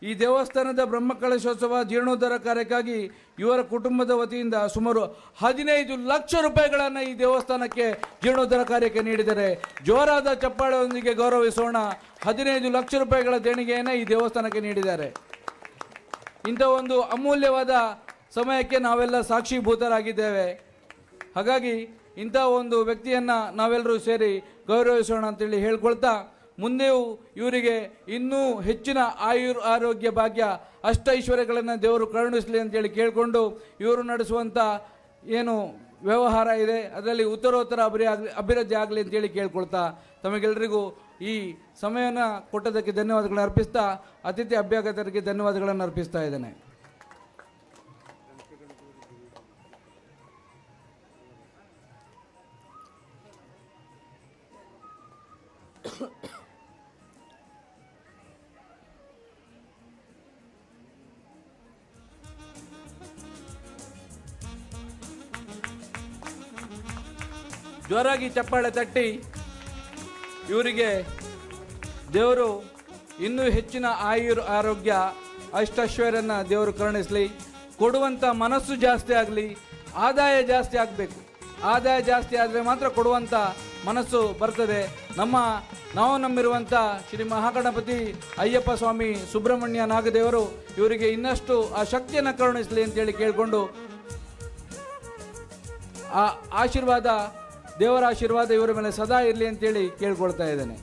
ಈ ದೇವಸ್ಥಾನದ ಬ್ರಹ್ಮಕಲಶೋತ್ಸವ ಜೀರ್ಣೋದ್ಧಾರ ಕಾರ್ಯಕ್ಕಾಗಿ ಇವರ ಕುಟುಂಬದ ವತಿಯಿಂದ ಸುಮಾರು 15 ಲಕ್ಷ ರೂಪಾಯಿಗಳನ್ನು ಈ ದೇವಸ್ಥಾನಕ್ಕೆ ಜೀರ್ಣೋದ್ಧಾರ ಕಾರ್ಯಕ್ಕೆ ನೀಡಿದ್ದಾರೆ. ಜೋರಾದ ಚಪ್ಪಾಳೆಯೊಂದಿಗೆ ಗೌರವಿಸೋಣ. 15 ಲಕ್ಷ ರೂಪಾಯಿಗಳ ದೇಣಿಗೆಯನ್ನು ಈ ದೇವಸ್ಥಾನಕ್ಕೆ ನೀಡಿದ್ದಾರೆ. ಇಂಥ ಒಂದು ಅಮೂಲ್ಯವಾದ ಸಮಯಕ್ಕೆ ನಾವೆಲ್ಲ ಸಾಕ್ಷೀಭೂತರಾಗಿದ್ದೇವೆ. ಹಾಗಾಗಿ ಇಂಥ ಒಂದು ವ್ಯಕ್ತಿಯನ್ನು ನಾವೆಲ್ಲರೂ ಸೇರಿ ಗೌರವಿಸೋಣ ಅಂತೇಳಿ ಹೇಳ್ಕೊಳ್ತಾ, ಮುಂದೆಯೂ ಇವರಿಗೆ ಇನ್ನೂ ಹೆಚ್ಚಿನ ಆರೋಗ್ಯ ಭಾಗ್ಯ ಅಷ್ಟೈಶ್ವರ್ಯಗಳನ್ನು ದೇವರು ಕರುಣಿಸಲಿ ಅಂತೇಳಿ ಕೇಳಿಕೊಂಡು, ಇವರು ನಡೆಸುವಂಥ ಏನು ವ್ಯವಹಾರ ಇದೆ ಅದರಲ್ಲಿ ಉತ್ತರೋತ್ತರ ಅಭಿವೃದ್ಧಿ ಆಗಲಿ ಅಂತೇಳಿ ಕೇಳ್ಕೊಳ್ತಾ, ತಮಗೆಲ್ಲರಿಗೂ ಈ ಸಮಯವನ್ನು ಕೊಟ್ಟದಕ್ಕೆ ಧನ್ಯವಾದಗಳನ್ನು ಅರ್ಪಿಸ್ತಾ, ಅತಿಥಿ ಅಭ್ಯಾಗತರಿಗೆ ಧನ್ಯವಾದಗಳನ್ನು ಅರ್ಪಿಸ್ತಾ ಇದ್ದೇನೆ. ಜೋರಾಗಿ ಚಪ್ಪಾಳೆ ತಟ್ಟಿ ಇವರಿಗೆ ದೇವರು ಇನ್ನೂ ಹೆಚ್ಚಿನ ಆರೋಗ್ಯ ಅಷ್ಟೈಶ್ವರ್ಯನ ದೇವರು ಕರುಣಿಸಲಿ. ಕೊಡುವಂಥ ಮನಸ್ಸು ಜಾಸ್ತಿ ಆಗಲಿ, ಆದಾಯ ಜಾಸ್ತಿ ಆಗಬೇಕು. ಆದಾಯ ಜಾಸ್ತಿ ಆದರೆ ಮಾತ್ರ ಕೊಡುವಂಥ ಮನಸ್ಸು ಬರ್ತದೆ. ನಾವು ನಂಬಿರುವಂಥ ಶ್ರೀ ಮಹಾಗಣಪತಿ ಅಯ್ಯಪ್ಪ ಸ್ವಾಮಿ ಸುಬ್ರಹ್ಮಣ್ಯ ನಾಗದೇವರು ಇವರಿಗೆ ಇನ್ನಷ್ಟು ಆ ಶಕ್ತಿಯನ್ನು ಕರುಣಿಸಲಿ ಅಂತೇಳಿ ಕೇಳಿಕೊಂಡು, ಆ ಆಶೀರ್ವಾದ, ದೇವರ ಆಶೀರ್ವಾದ ಇವರ ಮೇಲೆ ಸದಾ ಇರಲಿ ಅಂತೇಳಿ ಕೇಳ್ಕೊಳ್ತಾ ಇದ್ದೇನೆ.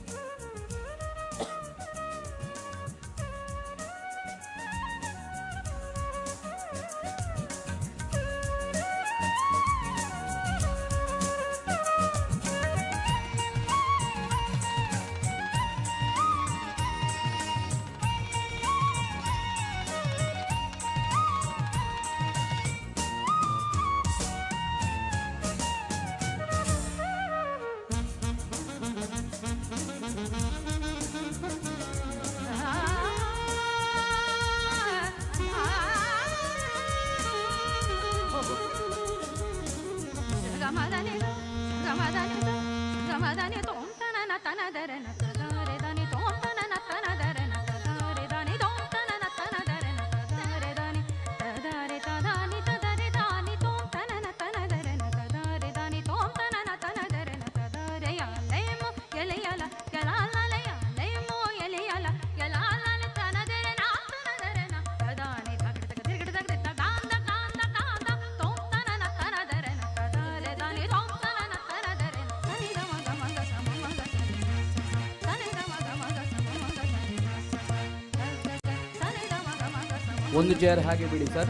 ಒಂದು ಚೇರ್ ಹಾಗೆ ಬಿಡಿ ಸರ್,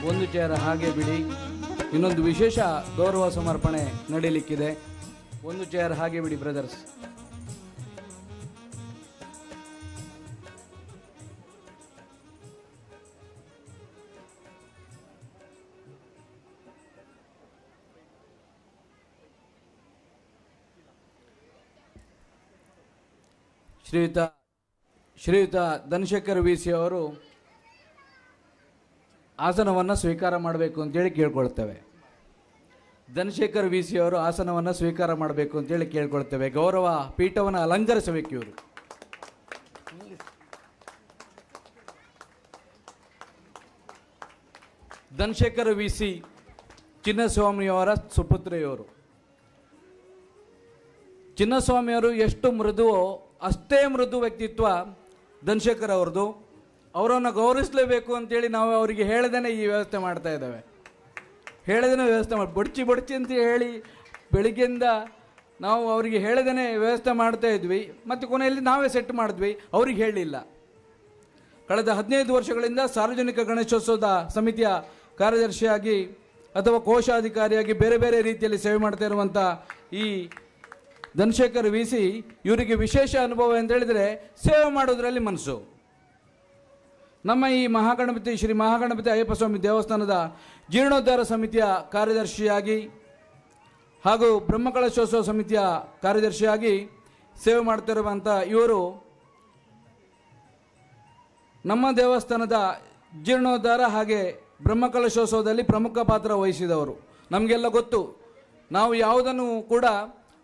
ಒಂದು ಚೇರ್ ಹಾಗೆ ಬಿಡಿ. ಇನ್ನೊಂದು ವಿಶೇಷ ಗೌರವ ಸಮರ್ಪಣೆ ನಡೀಲಿಕ್ಕಿದೆ. ಒಂದು ಚೇರ್ ಹಾಗೆ ಬಿಡಿ ಬ್ರದರ್ಸ್. ಶ್ರೀಯುತ ಧನಶೇಖರ್ ವಿಸಿ ಅವರು ಆಸನವನ್ನು ಸ್ವೀಕಾರ ಮಾಡಬೇಕು ಅಂತೇಳಿ ಕೇಳ್ಕೊಳ್ತೇವೆ. ಧನಶೇಖರ್ ವಿಸಿ ಅವರು ಆಸನವನ್ನು ಸ್ವೀಕಾರ ಮಾಡಬೇಕು ಅಂತೇಳಿ ಕೇಳ್ಕೊಳ್ತೇವೆ. ಗೌರವ ಪೀಠವನ್ನು ಅಲಂಕರಿಸಬೇಕು ಇವರು. ಧನಶೇಖರ್ ವಿಸಿ ಚಿನ್ನಸ್ವಾಮಿಯವರ ಸುಪುತ್ರಿಯವರು. ಚಿನ್ನಸ್ವಾಮಿಯವರು ಎಷ್ಟು ಮೃದುವೋ ಅಷ್ಟೇ ಮೃದು ವ್ಯಕ್ತಿತ್ವ ಧನಶೇಖರ್ ಅವ್ರದ್ದು. ಅವರನ್ನು ಗೌರವಿಸಲೇಬೇಕು ಅಂತೇಳಿ ನಾವು ಅವರಿಗೆ ಹೇಳದೇನೆ ಈ ವ್ಯವಸ್ಥೆ ಮಾಡ್ತಾ ಇದ್ದೇವೆ. ಹೇಳದೇನೆ ವ್ಯವಸ್ಥೆ ಬಡ್ಚಿ ಅಂತ ಹೇಳಿ ಬೆಳಿಗ್ಗೆಯಿಂದ ನಾವು ಅವರಿಗೆ ಹೇಳದೇನೆ ವ್ಯವಸ್ಥೆ ಮಾಡ್ತಾ ಇದ್ವಿ. ಮತ್ತು ಕೊನೆಯಲ್ಲಿ ನಾವೇ ಸೆಟ್ ಮಾಡಿದ್ವಿ, ಅವ್ರಿಗೆ ಹೇಳಲಿಲ್ಲ. ಕಳೆದ 15 ವರ್ಷಗಳಿಂದ ಸಾರ್ವಜನಿಕ ಗಣೇಶೋತ್ಸವದ ಸಮಿತಿಯ ಕಾರ್ಯದರ್ಶಿಯಾಗಿ ಅಥವಾ ಕೋಶಾಧಿಕಾರಿಯಾಗಿ ಬೇರೆ ಬೇರೆ ರೀತಿಯಲ್ಲಿ ಸೇವೆ ಮಾಡ್ತಾ ಇರುವಂಥ ಈ ಧನಶೇಖರ್ ವಿಸಿ ಇವರಿಗೆ ವಿಶೇಷ ಅನುಭವ ಅಂತ ಹೇಳಿದರೆ ಸೇವೆ ಮಾಡೋದರಲ್ಲಿ ಮನಸ್ಸು. ನಮ್ಮ ಈ ಶ್ರೀ ಮಹಾಗಣಪತಿ ಅಯ್ಯಪ್ಪ ಸ್ವಾಮಿ ದೇವಸ್ಥಾನದ ಜೀರ್ಣೋದ್ಧಾರ ಸಮಿತಿಯ ಕಾರ್ಯದರ್ಶಿಯಾಗಿ ಹಾಗೂ ಬ್ರಹ್ಮಕಲಶೋತ್ಸವ ಸಮಿತಿಯ ಕಾರ್ಯದರ್ಶಿಯಾಗಿ ಸೇವೆ ಮಾಡ್ತಿರುವಂಥ ಇವರು ನಮ್ಮ ದೇವಸ್ಥಾನದ ಜೀರ್ಣೋದ್ಧಾರ ಹಾಗೆ ಬ್ರಹ್ಮಕಲಶೋತ್ಸವದಲ್ಲಿ ಪ್ರಮುಖ ಪಾತ್ರ ವಹಿಸಿದವರು. ನಮಗೆಲ್ಲ ಗೊತ್ತು, ನಾವು ಯಾವುದನ್ನು ಕೂಡ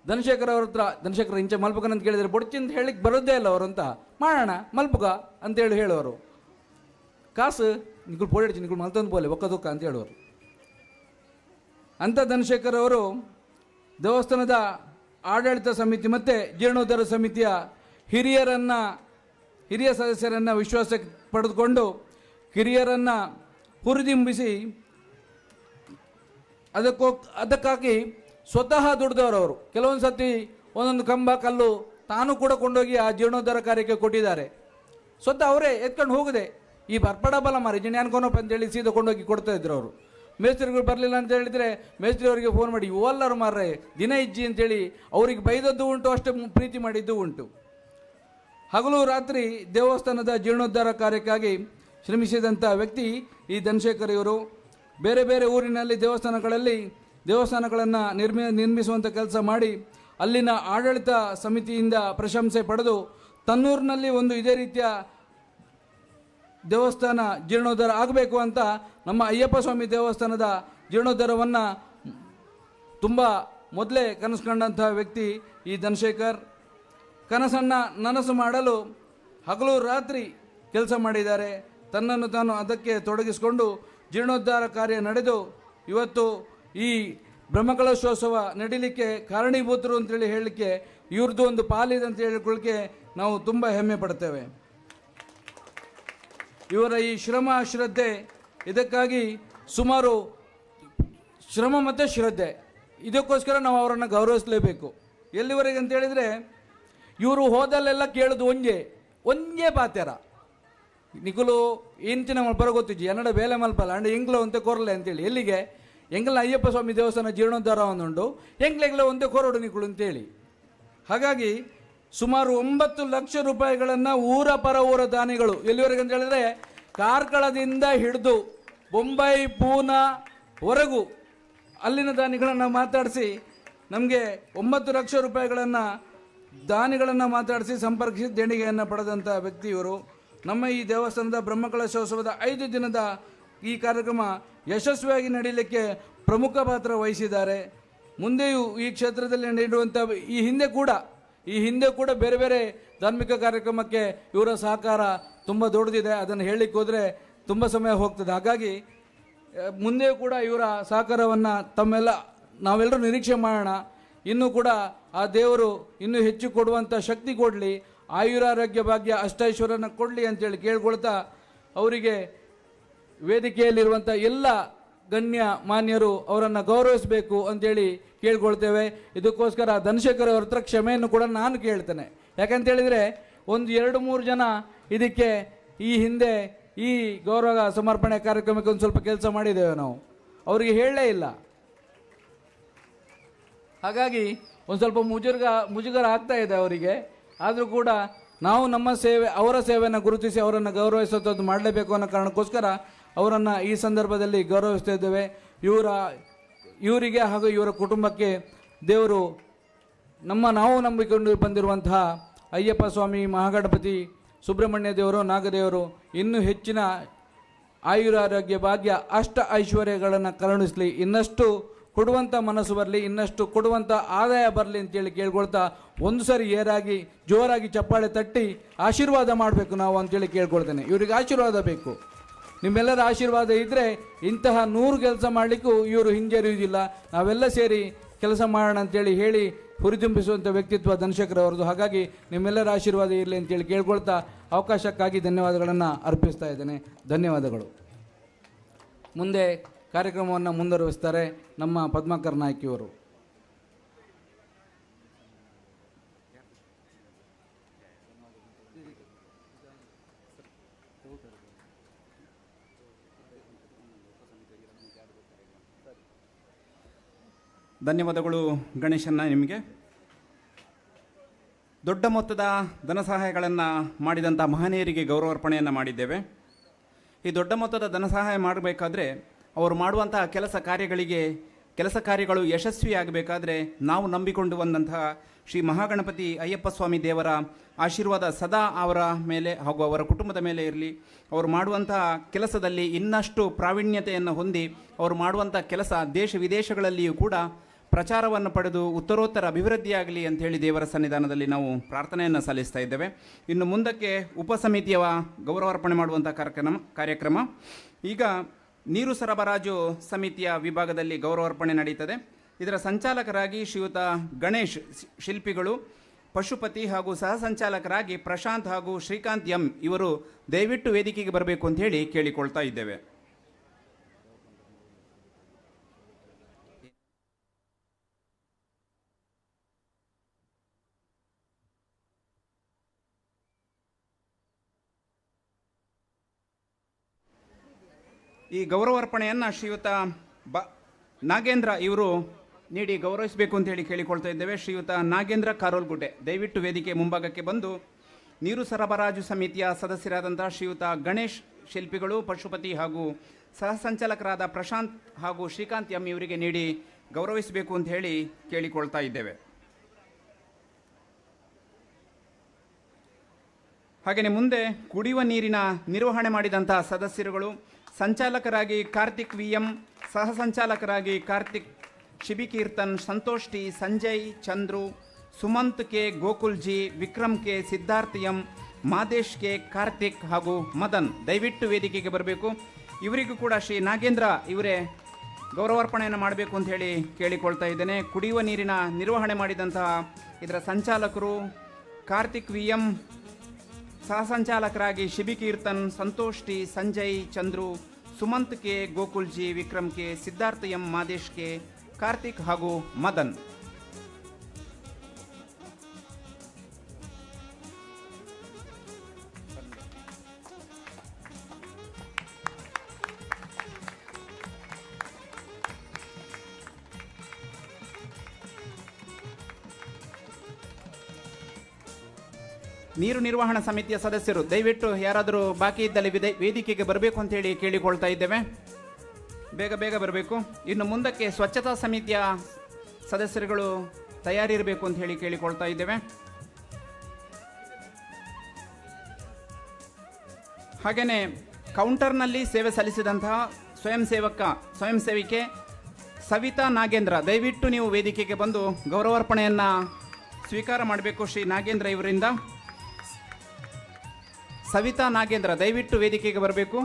ಧನಶೇಖರ್ ಅವ್ರ ಹತ್ರ ಧನಶೇಖರ್ ಇಂಚೆ ಮಲ್ಪಕನಂತ ಕೇಳಿದರೆ ಬೊಡ್ಚಿ ಅಂತ ಹೇಳಿಕ್ಕೆ ಬರೋದೇ ಇಲ್ಲ ಅವರು ಅಂತ ಮಾಡೋಣ ಮಲ್ಪಕ ಅಂತೇಳಿ ಹೇಳೋರು. ಕಾಸು ನಿಗಳು ಪೋಡಿಡ್ಚಿ ನಿಗಳು ಮಲ್ತೊಂದು ಬೋಲೆ ಒಕ್ಕದೊಕ್ಕ ಅಂತ ಹೇಳೋರು. ಅಂಥ ಧನಶೇಖರ್ ಅವರು ದೇವಸ್ಥಾನದ ಆಡಳಿತ ಸಮಿತಿ ಮತ್ತು ಜೀರ್ಣೋದ್ಧಾರ ಸಮಿತಿಯ ಹಿರಿಯ ಸದಸ್ಯರನ್ನು ವಿಶ್ವಾಸಕ್ಕೆ ಪಡೆದುಕೊಂಡು ಕಿರಿಯರನ್ನು ಹುರಿದಿಂಬಿಸಿ ಅದಕ್ಕಾಗಿ ಸ್ವತಃ ದುಡಿದವರು. ಕೆಲವೊಂದು ಸತಿ ಒಂದೊಂದು ಕಂಬ ಕಲ್ಲು ತಾನು ಕೂಡ ಕೊಂಡೋಗಿ ಆ ಜೀರ್ಣೋದ್ಧಾರ ಕಾರ್ಯಕ್ಕೆ ಕೊಟ್ಟಿದ್ದಾರೆ. ಸ್ವತಃ ಅವರೇ ಎತ್ಕೊಂಡು ಹೋಗದೆ ಈ ಬರ್ಪಡ ಬಲ ಮಾರಿ ಜನ ಅನ್ಕೊನಪ್ಪ ಅಂತೇಳಿ ಸೀದಾ ಕೊಂಡೋಗಿ ಕೊಡ್ತಾ ಇದ್ರು ಅವರು. ಮೇಸ್ತ್ರಿಗಳು ಬರಲಿಲ್ಲ ಅಂತ ಹೇಳಿದರೆ ಮೇಸ್ತ್ರಿ ಅವರಿಗೆ ಫೋನ್ ಮಾಡಿ ಓಲ್ಲರು ಮಾರ್ರೆ ದಿನ ಇಜ್ಜಿ ಅಂತೇಳಿ ಅವರಿಗೆ ಬೈದದ್ದು ಉಂಟು, ಅಷ್ಟೇ ಪ್ರೀತಿ ಮಾಡಿದ್ದು ಉಂಟು. ಹಗಲು ರಾತ್ರಿ ದೇವಸ್ಥಾನದ ಜೀರ್ಣೋದ್ಧಾರ ಕಾರ್ಯಕ್ಕಾಗಿ ಶ್ರಮಿಸಿದಂಥ ವ್ಯಕ್ತಿ ಈ ಧನಶೇಖರ್ ಇವರು. ಬೇರೆ ಬೇರೆ ಊರಿನಲ್ಲಿ ದೇವಸ್ಥಾನಗಳನ್ನು ನಿರ್ಮಿಸುವಂಥ ಕೆಲಸ ಮಾಡಿ ಅಲ್ಲಿನ ಆಡಳಿತ ಸಮಿತಿಯಿಂದ ಪ್ರಶಂಸೆ ಪಡೆದು ತನ್ನೂರಿನಲ್ಲಿ ಒಂದು ಇದೇ ರೀತಿಯ ದೇವಸ್ಥಾನ ಜೀರ್ಣೋದ್ಧಾರ ಆಗಬೇಕು ಅಂತ ನಮ್ಮ ಅಯ್ಯಪ್ಪ ಸ್ವಾಮಿ ದೇವಸ್ಥಾನದ ಜೀರ್ಣೋದ್ಧಾರವನ್ನು ತುಂಬ ಮೊದಲೇ ಕನಸು ಕಂಡಂಥ ವ್ಯಕ್ತಿ ಈ ಧನಶೇಖರ್. ಕನಸನ್ನು ನನಸು ಮಾಡಲು ಹಗಲು ರಾತ್ರಿ ಕೆಲಸ ಮಾಡಿದ್ದಾರೆ. ತನ್ನನ್ನು ತಾನು ಅದಕ್ಕೆ ತೊಡಗಿಸಿಕೊಂಡು ಜೀರ್ಣೋದ್ಧಾರ ಕಾರ್ಯ ನಡೆದು ಇವತ್ತು ಈ ಬ್ರಹ್ಮಕಲಶೋತ್ಸವ ನಡೀಲಿಕ್ಕೆ ಕಾರಣೀಭೂತರು ಅಂತೇಳಿ ಹೇಳಲಿಕ್ಕೆ ಇವ್ರದ್ದು ಒಂದು ಪಾಲಿದೆ ಅಂತ ಹೇಳಿಕೊಳ್ಳಿಕ್ಕೆ ನಾವು ತುಂಬ ಹೆಮ್ಮೆ ಪಡ್ತೇವೆ. ಇವರ ಈ ಶ್ರಮ ಶ್ರದ್ಧೆ ಇದಕ್ಕಾಗಿ ಸುಮಾರು ಶ್ರಮ ಮತ್ತು ಶ್ರದ್ಧೆ ಇದಕ್ಕೋಸ್ಕರ ನಾವು ಅವರನ್ನು ಗೌರವಿಸಲೇಬೇಕು. ಎಲ್ಲಿವರೆಗೆ ಅಂತ ಹೇಳಿದರೆ ಇವರು ಹೋದಲ್ಲೆಲ್ಲ ಕೇಳೋದು ಒಂಜೇ ಪಾತ್ಯಾರ ನಿಖಲು ಇಂಚಿನ ಮಲ್ಪರ ಗೊತ್ತಿಜ್ಜಿ ಎನ್ನಡ ಬೇಲೆ ಮಲ್ಪಲ್ಲ ಅಂಡ್ ಎಂಗ್ಲ ಒಂತೆ ಕೊರಲೆ ಅಂತೇಳಿ ಎಲ್ಲಿಗೆ ಎಂಗ್ಲ ಅಯ್ಯಪ್ಪ ಸ್ವಾಮಿ ದೇವಸ್ಥಾನ ಜೀರ್ಣೋದ್ಧಾರ ಒಂದುಂಟು ಎಂಗ್ಲೆಗ್ಲ ಒಂತೆ ಕೊರಡು ನಿಖಲು ಅಂತೇಳಿ. ಹಾಗಾಗಿ ಸುಮಾರು 9 ಲಕ್ಷ ರೂಪಾಯಿಗಳನ್ನು ಊರ ಪರ ಊರ ದಾನಿಗಳು ಎಲ್ಲಿವರೆಗೆ ಅಂತ ಹೇಳಿದ್ರೆ ಕಾರ್ಕಳದಿಂದ ಹಿಡಿದು ಬೊಂಬೈ ಪೂನಾ ವರೆಗೂ ಅಲ್ಲಿನ ದಾನಿಗಳನ್ನು ಮಾತಾಡಿಸಿ ನಮಗೆ 9 ಲಕ್ಷ ರೂಪಾಯಿಗಳನ್ನು ದಾನಿಗಳನ್ನು ಮಾತಾಡಿಸಿ ಸಂಪರ್ಕಿಸಿ ದೇಣಿಗೆಯನ್ನು ಪಡೆದಂಥ ವ್ಯಕ್ತಿ ಇವರು. ನಮ್ಮ ಈ ದೇವಸ್ಥಾನದ ಬ್ರಹ್ಮಕಲಶೋತ್ಸವದ 5 ದಿನದ ಈ ಕಾರ್ಯಕ್ರಮ ಯಶಸ್ವಿಯಾಗಿ ನಡೀಲಿಕ್ಕೆ ಪ್ರಮುಖ ಪಾತ್ರ ವಹಿಸಿದ್ದಾರೆ. ಮುಂದೆಯೂ ಈ ಕ್ಷೇತ್ರದಲ್ಲಿ ನಡೆಯುವಂಥ ಈ ಹಿಂದೆ ಕೂಡ ಬೇರೆ ಬೇರೆ ಧಾರ್ಮಿಕ ಕಾರ್ಯಕ್ರಮಕ್ಕೆ ಇವರ ಸಹಕಾರ ತುಂಬ ದೊಡ್ಡದಿದೆ. ಅದನ್ನು ಹೇಳಲಿಕ್ಕೆ ಹೋದರೆ ತುಂಬ ಸಮಯ ಹೋಗ್ತದೆ. ಹಾಗಾಗಿ ಮುಂದೆಯೂ ಕೂಡ ಇವರ ಸಹಕಾರವನ್ನು ನಾವೆಲ್ಲರೂ ನಿರೀಕ್ಷೆ ಮಾಡೋಣ. ಇನ್ನೂ ಕೂಡ ಆ ದೇವರು ಇನ್ನೂ ಹೆಚ್ಚು ಕೊಡುವಂಥ ಶಕ್ತಿ ಕೊಡಲಿ, ಆಯುರಾರೋಗ್ಯ ಭಾಗ್ಯ ಅಷ್ಟೈಶ್ವರ್ಯನ ಕೊಡಲಿ ಅಂತೇಳಿ ಕೇಳ್ಕೊಳ್ತಾ ಅವರಿಗೆ ವೇದಿಕೆಯಲ್ಲಿರುವಂಥ ಎಲ್ಲ ಗಣ್ಯ ಮಾನ್ಯರು ಅವರನ್ನು ಗೌರವಿಸಬೇಕು ಅಂತೇಳಿ ಕೇಳ್ಕೊಳ್ತೇವೆ. ಇದಕ್ಕೋಸ್ಕರ ಧನಶೇಖರ್ ಅವ್ರ ಹತ್ರ ಕ್ಷಮೆಯನ್ನು ಕೂಡ ನಾನು ಕೇಳ್ತೇನೆ. ಯಾಕಂತೇಳಿದರೆ ಒಂದು 2-3 ಜನ ಇದಕ್ಕೆ ಈ ಹಿಂದೆ ಈ ಗೌರವ ಸಮರ್ಪಣೆ ಕಾರ್ಯಕ್ರಮಕ್ಕೆ ಒಂದು ಸ್ವಲ್ಪ ಕೆಲಸ ಮಾಡಿದ್ದೇವೆ ನಾವು, ಅವರಿಗೆ ಹೇಳಲೇ ಇಲ್ಲ. ಹಾಗಾಗಿ ಒಂದು ಸ್ವಲ್ಪ ಮುಜುಗರ ಆಗ್ತಾ ಇದೆ ಅವರಿಗೆ. ಆದರೂ ಕೂಡ ನಾವು ನಮ್ಮ ಅವರ ಸೇವೆಯನ್ನು ಗುರುತಿಸಿ ಅವರನ್ನು ಗೌರವಿಸುವಂಥದ್ದು ಮಾಡಲೇಬೇಕು ಅನ್ನೋ ಕಾರಣಕ್ಕೋಸ್ಕರ ಅವರನ್ನು ಈ ಸಂದರ್ಭದಲ್ಲಿ ಗೌರವಿಸ್ತಾ ಇದ್ದೇವೆ. ಇವರಿಗೆ ಹಾಗೂ ಇವರ ಕುಟುಂಬಕ್ಕೆ ದೇವರು ನಾವು ನಂಬಿಕೊಂಡು ಬಂದಿರುವಂತಹ ಅಯ್ಯಪ್ಪ ಸ್ವಾಮಿ, ಮಹಾಗಣಪತಿ, ಸುಬ್ರಹ್ಮಣ್ಯ ದೇವರು, ನಾಗದೇವರು ಇನ್ನೂ ಹೆಚ್ಚಿನ ಆಯುರಾರೋಗ್ಯ ಭಾಗ್ಯ ಅಷ್ಟ ಐಶ್ವರ್ಯಗಳನ್ನು ಕರುಣಿಸಲಿ, ಇನ್ನಷ್ಟು ಕೊಡುವಂಥ ಮನಸ್ಸು ಬರಲಿ, ಇನ್ನಷ್ಟು ಕೊಡುವಂಥ ಆದಾಯ ಬರಲಿ ಅಂತೇಳಿ ಕೇಳ್ಕೊಳ್ತಾ ಒಂದು ಸರಿ ಜೋರಾಗಿ ಚಪ್ಪಾಳೆ ತಟ್ಟಿ ಆಶೀರ್ವಾದ ಮಾಡಬೇಕು ನಾವು ಅಂತೇಳಿ ಕೇಳ್ಕೊಳ್ತೇನೆ. ಇವರಿಗೆ ಆಶೀರ್ವಾದ ಬೇಕು. ನಿಮ್ಮೆಲ್ಲರ ಆಶೀರ್ವಾದ ಇದ್ದರೆ ಇಂತಹ 100 ಕೆಲಸ ಮಾಡಲಿಕ್ಕೂ ಇವರು ಹಿಂಜರಿಯುವುದಿಲ್ಲ. ನಾವೆಲ್ಲ ಸೇರಿ ಕೆಲಸ ಮಾಡೋಣ ಅಂತೇಳಿ ಹೇಳಿ ಹುರಿದುಂಬಿಸುವಂಥ ವ್ಯಕ್ತಿತ್ವ ಧನಶೇಖರ್ ಅವರದು. ಹಾಗಾಗಿ ನಿಮ್ಮೆಲ್ಲರ ಆಶೀರ್ವಾದ ಇರಲಿ ಅಂತೇಳಿ ಕೇಳ್ಕೊಳ್ತಾ ಅವಕಾಶಕ್ಕಾಗಿ ಧನ್ಯವಾದಗಳನ್ನು ಅರ್ಪಿಸ್ತಾ ಇದ್ದೇನೆ. ಧನ್ಯವಾದಗಳು. ಮುಂದೆ ಕಾರ್ಯಕ್ರಮವನ್ನು ಮುಂದುವರಿಸ್ತಾರೆ ನಮ್ಮ ಪದ್ಮಾಕರ್ ನಾಯ್ಕಿಯವರು. ಧನ್ಯವಾದಗಳು ಗಣೇಶನ್ನ. ನಿಮಗೆ ದೊಡ್ಡ ಮೊತ್ತದ ಧನ ಸಹಾಯಗಳನ್ನು ಮಾಡಿದಂಥ ಮಹನೀಯರಿಗೆ ಗೌರವಾರ್ಪಣೆಯನ್ನು ಮಾಡಿದ್ದೇವೆ. ಈ ದೊಡ್ಡ ಮೊತ್ತದ ಧನ ಸಹಾಯ ಮಾಡಬೇಕಾದ್ರೆ ಅವರು ಮಾಡುವಂತಹ ಕೆಲಸ ಕಾರ್ಯಗಳು ಯಶಸ್ವಿಯಾಗಬೇಕಾದ್ರೆ ನಾವು ನಂಬಿಕೊಂಡು ಬಂದಂತಹ ಶ್ರೀ ಮಹಾಗಣಪತಿ ಅಯ್ಯಪ್ಪ ಸ್ವಾಮಿ ದೇವರ ಆಶೀರ್ವಾದ ಸದಾ ಅವರ ಮೇಲೆ ಹಾಗೂ ಅವರ ಕುಟುಂಬದ ಮೇಲೆ ಇರಲಿ. ಅವರು ಮಾಡುವಂತಹ ಕೆಲಸದಲ್ಲಿ ಇನ್ನಷ್ಟು ಪ್ರಾವೀಣ್ಯತೆಯನ್ನು ಹೊಂದಿ ಅವರು ಮಾಡುವಂಥ ಕೆಲಸ ದೇಶ ವಿದೇಶಗಳಲ್ಲಿಯೂ ಕೂಡ ಪ್ರಚಾರವನ್ನು ಪಡೆದು ಉತ್ತರೋತ್ತರ ಅಭಿವೃದ್ಧಿಯಾಗಲಿ ಅಂಥೇಳಿ ದೇವರ ಸನ್ನಿಧಾನದಲ್ಲಿ ನಾವು ಪ್ರಾರ್ಥನೆಯನ್ನು ಸಲ್ಲಿಸ್ತಾ ಇದ್ದೇವೆ. ಇನ್ನು ಮುಂದಕ್ಕೆ ಉಪಸಮಿತಿಯ ಗೌರವಾರ್ಪಣೆ ಮಾಡುವಂಥ ಕಾರ್ಯಕ್ರಮ ಈಗ ನೀರು ಸರಬರಾಜು ಸಮಿತಿಯ ವಿಭಾಗದಲ್ಲಿ ಗೌರವಾರ್ಪಣೆ ನಡೀತದೆ. ಇದರ ಸಂಚಾಲಕರಾಗಿ ಶ್ರೀಯುತ ಗಣೇಶ್ ಶಿಲ್ಪಿಗಳು, ಪಶುಪತಿ ಹಾಗೂ ಸಹ ಸಂಚಾಲಕರಾಗಿ ಪ್ರಶಾಂತ್ ಹಾಗೂ ಶ್ರೀಕಾಂತ್ ಎಂ ಇವರು ದಯವಿಟ್ಟು ವೇದಿಕೆಗೆ ಬರಬೇಕು ಅಂತ ಹೇಳಿ ಕೇಳಿಕೊಳ್ತಾ ಇದ್ದೇವೆ. ಈ ಗೌರವಾರ್ಪಣೆಯನ್ನು ಶ್ರೀಯುತ ನಾಗೇಂದ್ರ ಇವರು ನೀಡಿ ಗೌರವಿಸಬೇಕು ಅಂತ ಹೇಳಿ ಕೇಳಿಕೊಳ್ತಾ ಇದ್ದೇವೆ. ಶ್ರೀಯುತ ನಾಗೇಂದ್ರ ಕಾರೋಲ್ಗುಡ್ಡೆ ದಯವಿಟ್ಟು ವೇದಿಕೆ ಮುಂಭಾಗಕ್ಕೆ ಬಂದು ನೀರು ಸರಬರಾಜು ಸಮಿತಿಯ ಸದಸ್ಯರಾದಂಥ ಶ್ರೀಯುತ ಗಣೇಶ್ ಶಿಲ್ಪಿಗಳು, ಪಶುಪತಿ ಹಾಗೂ ಸಹ ಸಂಚಾಲಕರಾದ ಪ್ರಶಾಂತ್ ಹಾಗೂ ಶ್ರೀಕಾಂತ್ ಎಂ ಇವರಿಗೆ ನೀಡಿ ಗೌರವಿಸಬೇಕು ಅಂತ ಹೇಳಿ ಕೇಳಿಕೊಳ್ತಾ ಇದ್ದೇವೆ. ಹಾಗೆಯೇ ಮುಂದೆ ಕುಡಿಯುವ ನೀರಿನ ನಿರ್ವಹಣೆ ಮಾಡಿದಂಥ ಸದಸ್ಯರುಗಳು, ಸಂಚಾಲಕರಾಗಿ ಕಾರ್ತಿಕ್ ವಿ ಎಂ, ಸಹ ಸಂಚಾಲಕರಾಗಿ Karthik Shibikeerthan, Santosh T, Sanjay, Chandru, Sumanth K, Gokul G, Vikram K, Siddharth M, Madesh K, Karthik ಹಾಗೂ ಮದನ್ ದಯವಿಟ್ಟು ವೇದಿಕೆಗೆ ಬರಬೇಕು. ಇವರಿಗೂ ಕೂಡ ಶ್ರೀ ನಾಗೇಂದ್ರ ಇವರೇ ಗೌರವಾರ್ಪಣೆಯನ್ನು ಮಾಡಬೇಕು ಅಂತ ಹೇಳಿ ಕೇಳಿಕೊಳ್ತಾ ಇದ್ದೇನೆ. ಕುಡಿಯುವ ನೀರಿನ ನಿರ್ವಹಣೆ ಮಾಡಿದಂತಹ ಇದರ ಸಂಚಾಲಕರು ಕಾರ್ತಿಕ್ ವಿ ಎಂ, ಸಹ ಸಂಚಾಲಕರಾಗಿ Shibikeerthan, Santosh T, Sanjay, Chandru, Sumanth K, Gokul G, Vikram K, Siddharth M, Madesh K, Karthik ಹಾಗೂ ಮದನ್. ನೀರು ನಿರ್ವಹಣಾ ಸಮಿತಿಯ ಸದಸ್ಯರು ದಯವಿಟ್ಟು ಯಾರಾದರೂ ಬಾಕಿ ಇದ್ದಲ್ಲಿ ವೇದಿಕೆಗೆ ಬರಬೇಕು ಅಂತ ಹೇಳಿ ಕೇಳಿಕೊಳ್ತಾ ಇದ್ದೇವೆ. ಬೇಗ ಬೇಗ ಬರಬೇಕು. ಇನ್ನು ಮುಂದಕ್ಕೆ ಸ್ವಚ್ಛತಾ ಸಮಿತಿಯ ಸದಸ್ಯರುಗಳು ತಯಾರಿರಬೇಕು ಅಂತ ಹೇಳಿ ಕೇಳಿಕೊಳ್ತಾ ಇದ್ದೇವೆ. ಹಾಗೆಯೇ ಕೌಂಟರ್ನಲ್ಲಿ ಸೇವೆ ಸಲ್ಲಿಸಿದಂತಹ ಸ್ವಯಂಸೇವಿಕೆ ಸವಿತಾ ನಾಗೇಂದ್ರ ದಯವಿಟ್ಟು ನೀವು ವೇದಿಕೆಗೆ ಬಂದು ಗೌರವಾರ್ಪಣೆಯನ್ನು ಸ್ವೀಕಾರ ಮಾಡಬೇಕು. ಶ್ರೀ ನಾಗೇಂದ್ರ ಇವರಿಂದ ಸವಿತಾ ನಾಗೇಂದ್ರ ದಯವಿಟ್ಟು ವೇದಿಕೆಗೆ ಬರಬೇಕು.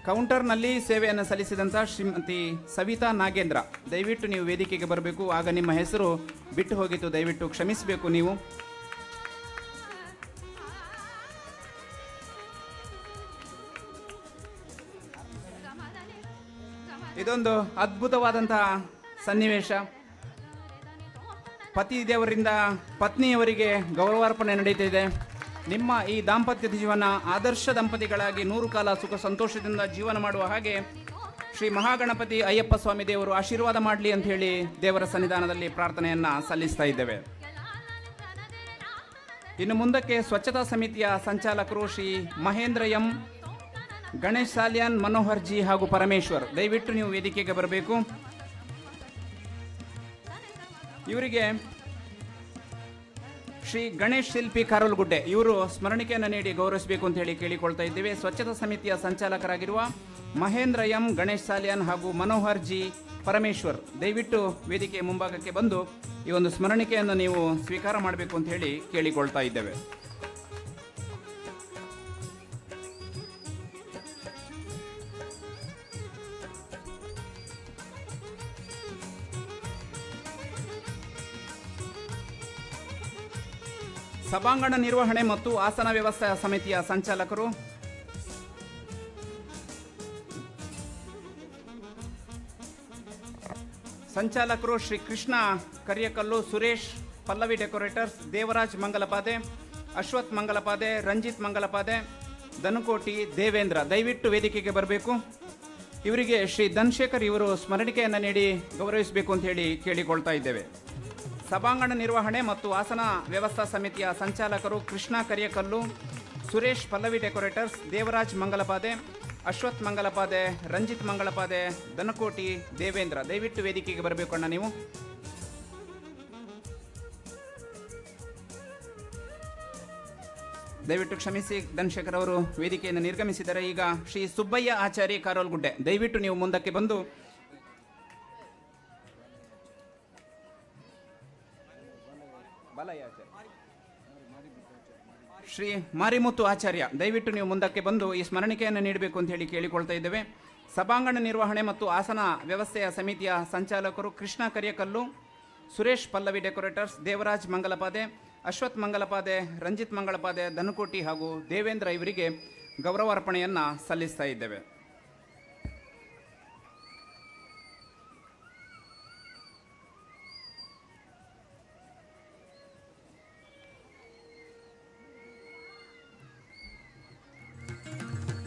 ಕೌಂಟರ್ನಲ್ಲಿ ಸೇವೆಯನ್ನು ಸಲ್ಲಿಸಿದಂಥ ಶ್ರೀಮತಿ ಸವಿತಾ ನಾಗೇಂದ್ರ ದಯವಿಟ್ಟು ನೀವು ವೇದಿಕೆಗೆ ಬರಬೇಕು. ಆಗ ನಿಮ್ಮ ಹೆಸರು ಬಿಟ್ಟು ಹೋಗಿತ್ತು, ದಯವಿಟ್ಟು ಕ್ಷಮಿಸಬೇಕು ನೀವು. ಇದೊಂದು ಅದ್ಭುತವಾದಂತಹ ಸನ್ನಿವೇಶ. ಪತಿ ದೇವರಿಂದ ಪತ್ನಿಯವರಿಗೆ ಗೌರವಾರ್ಪಣೆ ನಡೀತಿದೆ. ನಿಮ್ಮ ಈ ದಾಂಪತ್ಯದ ಜೀವನ ಆದರ್ಶ ದಂಪತಿಗಳಾಗಿ 100 ಕಾಲ ಸುಖ ಸಂತೋಷದಿಂದ ಜೀವನ ಮಾಡುವ ಹಾಗೆ ಶ್ರೀ ಮಹಾಗಣಪತಿ ಅಯ್ಯಪ್ಪ ಸ್ವಾಮಿ ದೇವರು ಆಶೀರ್ವಾದ ಮಾಡಲಿ ಅಂತ ಹೇಳಿ ದೇವರ ಸನ್ನಿಧಾನದಲ್ಲಿ ಪ್ರಾರ್ಥನೆಯನ್ನು ಸಲ್ಲಿಸ್ತಾ ಇದ್ದೇವೆ. ಇನ್ನು ಮುಂದಕ್ಕೆ ಸ್ವಚ್ಛತಾ ಸಮಿತಿಯ ಸಂಚಾಲಕರು ಶ್ರೀ ಮಹೇಂದ್ರ ಎಂ, ಗಣೇಶ್ ಸಾಲ್ಯಾನ್, ಮನೋಹರ್ ಜಿ ಹಾಗೂ ಪರಮೇಶ್ವರ್ ದಯವಿಟ್ಟು ನೀವು ವೇದಿಕೆಗೆ ಬರಬೇಕು. ಇವರಿಗೆ ಶ್ರೀ ಗಣೇಶ್ ಶಿಲ್ಪಿ ಕಾರೋಲ್ಗುಡ್ಡೆ ಇವರು ಸ್ಮರಣಿಕೆಯನ್ನು ನೀಡಿ ಗೌರವಿಸಬೇಕು ಅಂತ ಹೇಳಿ ಕೇಳಿಕೊಳ್ತಾ ಇದ್ದೇವೆ. ಸ್ವಚ್ಛತಾ ಸಮಿತಿಯ ಸಂಚಾಲಕರಾಗಿರುವ ಮಹೇಂದ್ರ ಎಂ, ಗಣೇಶ್ ಸಾಲ್ಯಾನ್ ಹಾಗೂ ಮನೋಹರ್ ಜಿ, ಪರಮೇಶ್ವರ್ ದಯವಿಟ್ಟು ವೇದಿಕೆಯ ಮುಂಭಾಗಕ್ಕೆ ಬಂದು ಈ ಒಂದು ಸ್ಮರಣಿಕೆಯನ್ನು ನೀವು ಸ್ವೀಕಾರ ಮಾಡಬೇಕು ಅಂತ ಹೇಳಿ ಕೇಳಿಕೊಳ್ತಾ ಇದ್ದೇವೆ. ಸಭಾಂಗಣ ನಿರ್ವಹಣೆ ಮತ್ತು ಆಸನ ವ್ಯವಸ್ಥೆ ಸಮಿತಿಯ ಸಂಚಾಲಕರು ಶ್ರೀ ಕೃಷ್ಣ ಕರಿಯಕಲ್ಲು, ಸುರೇಶ್ ಪಲ್ಲವಿ ಡೆಕೋರೇಟರ್ಸ್, ದೇವರಾಜ್ ಮಂಗಲಪಾದೆ, ಅಶ್ವಥ್ ಮಂಗಲಪಾದೆ, ರಂಜಿತ್ ಮಂಗಲಪಾದೆ, ದನಕೋಟಿ, ದೇವೇಂದ್ರ ದಯವಿಟ್ಟು ವೇದಿಕೆಗೆ ಬರಬೇಕು. ಇವರಿಗೆ ಶ್ರೀ ಧನ್ಶೇಖರ್ ಇವರು ಸ್ಮರಣಿಕೆಯನ್ನು ನೀಡಿ ಗೌರವಿಸಬೇಕು ಅಂತ ಹೇಳಿ ಕೇಳಿಕೊಳ್ತಾ ಇದ್ದೇವೆ. ಸಭಾಂಗಣ ನಿರ್ವಹಣೆ ಮತ್ತು ಆಸನ ವ್ಯವಸ್ಥಾ ಸಮಿತಿಯ ಸಂಚಾಲಕರು ಕೃಷ್ಣ ಕರಿಯಕಲ್ಲು, ಸುರೇಶ್ ಪಲ್ಲವಿ ಡೆಕೋರೇಟರ್ಸ್, ದೇವರಾಜ್ ಮಂಗಲಪಾದೆ, ಅಶ್ವಥ್ ಮಂಗಲಪಾದೆ, ರಂಜಿತ್ ಮಂಗಳಪಾದೆ, ದನಕೋಟಿ, ದೇವೇಂದ್ರ ದಯವಿಟ್ಟು ವೇದಿಕೆಗೆ ಬರಬೇಕು ಅಣ್ಣ ನೀವು. ದಯವಿಟ್ಟು ಕ್ಷಮಿಸಿ, ಧನ್ಶೇಖರ್ ಅವರು ವೇದಿಕೆಯನ್ನು ನಿರ್ಗಮಿಸಿದರೆ. ಈಗ ಶ್ರೀ ಸುಬ್ಬಯ್ಯ ಆಚಾರ್ಯ ಕಾರೋಲ್ಗುಡ್ಡೆ ದಯವಿಟ್ಟು ನೀವು ಮುಂದಕ್ಕೆ ಬಂದು ಶ್ರೀ ಮಾರಿಮುತ್ತು ಆಚಾರ್ಯ, ದಯವಿಟ್ಟು ನೀವು ಮುಂದಕ್ಕೆ ಬಂದು ಈ ಸ್ಮರಣಿಕೆಯನ್ನು ನೀಡಬೇಕು ಅಂತ ಹೇಳಿ ಕೇಳಿಕೊಳ್ತಾ ಇದ್ದೇವೆ. ಸಭಾಂಗಣ ನಿರ್ವಹಣೆ ಮತ್ತು ಆಸನ ವ್ಯವಸ್ಥೆಯ ಸಮಿತಿಯ ಸಂಚಾಲಕರು ಕೃಷ್ಣ ಕರಿಯಕಲ್ಲು, ಸುರೇಶ್ ಪಲ್ಲವಿ ಡೆಕೋರೇಟರ್ಸ್, ದೇವರಾಜ್ ಮಂಗಲಪಾದೆ, ಅಶ್ವಥ್ ಮಂಗಲಪಾದೆ, ರಂಜಿತ್ ಮಂಗಳಪಾದೆ, ಧನುಕೋಟಿ ಹಾಗೂ ದೇವೇಂದ್ರ ಇವರಿಗೆ ಗೌರವಾರ್ಪಣೆಯನ್ನು ಸಲ್ಲಿಸ್ತಾ ಇದ್ದೇವೆ.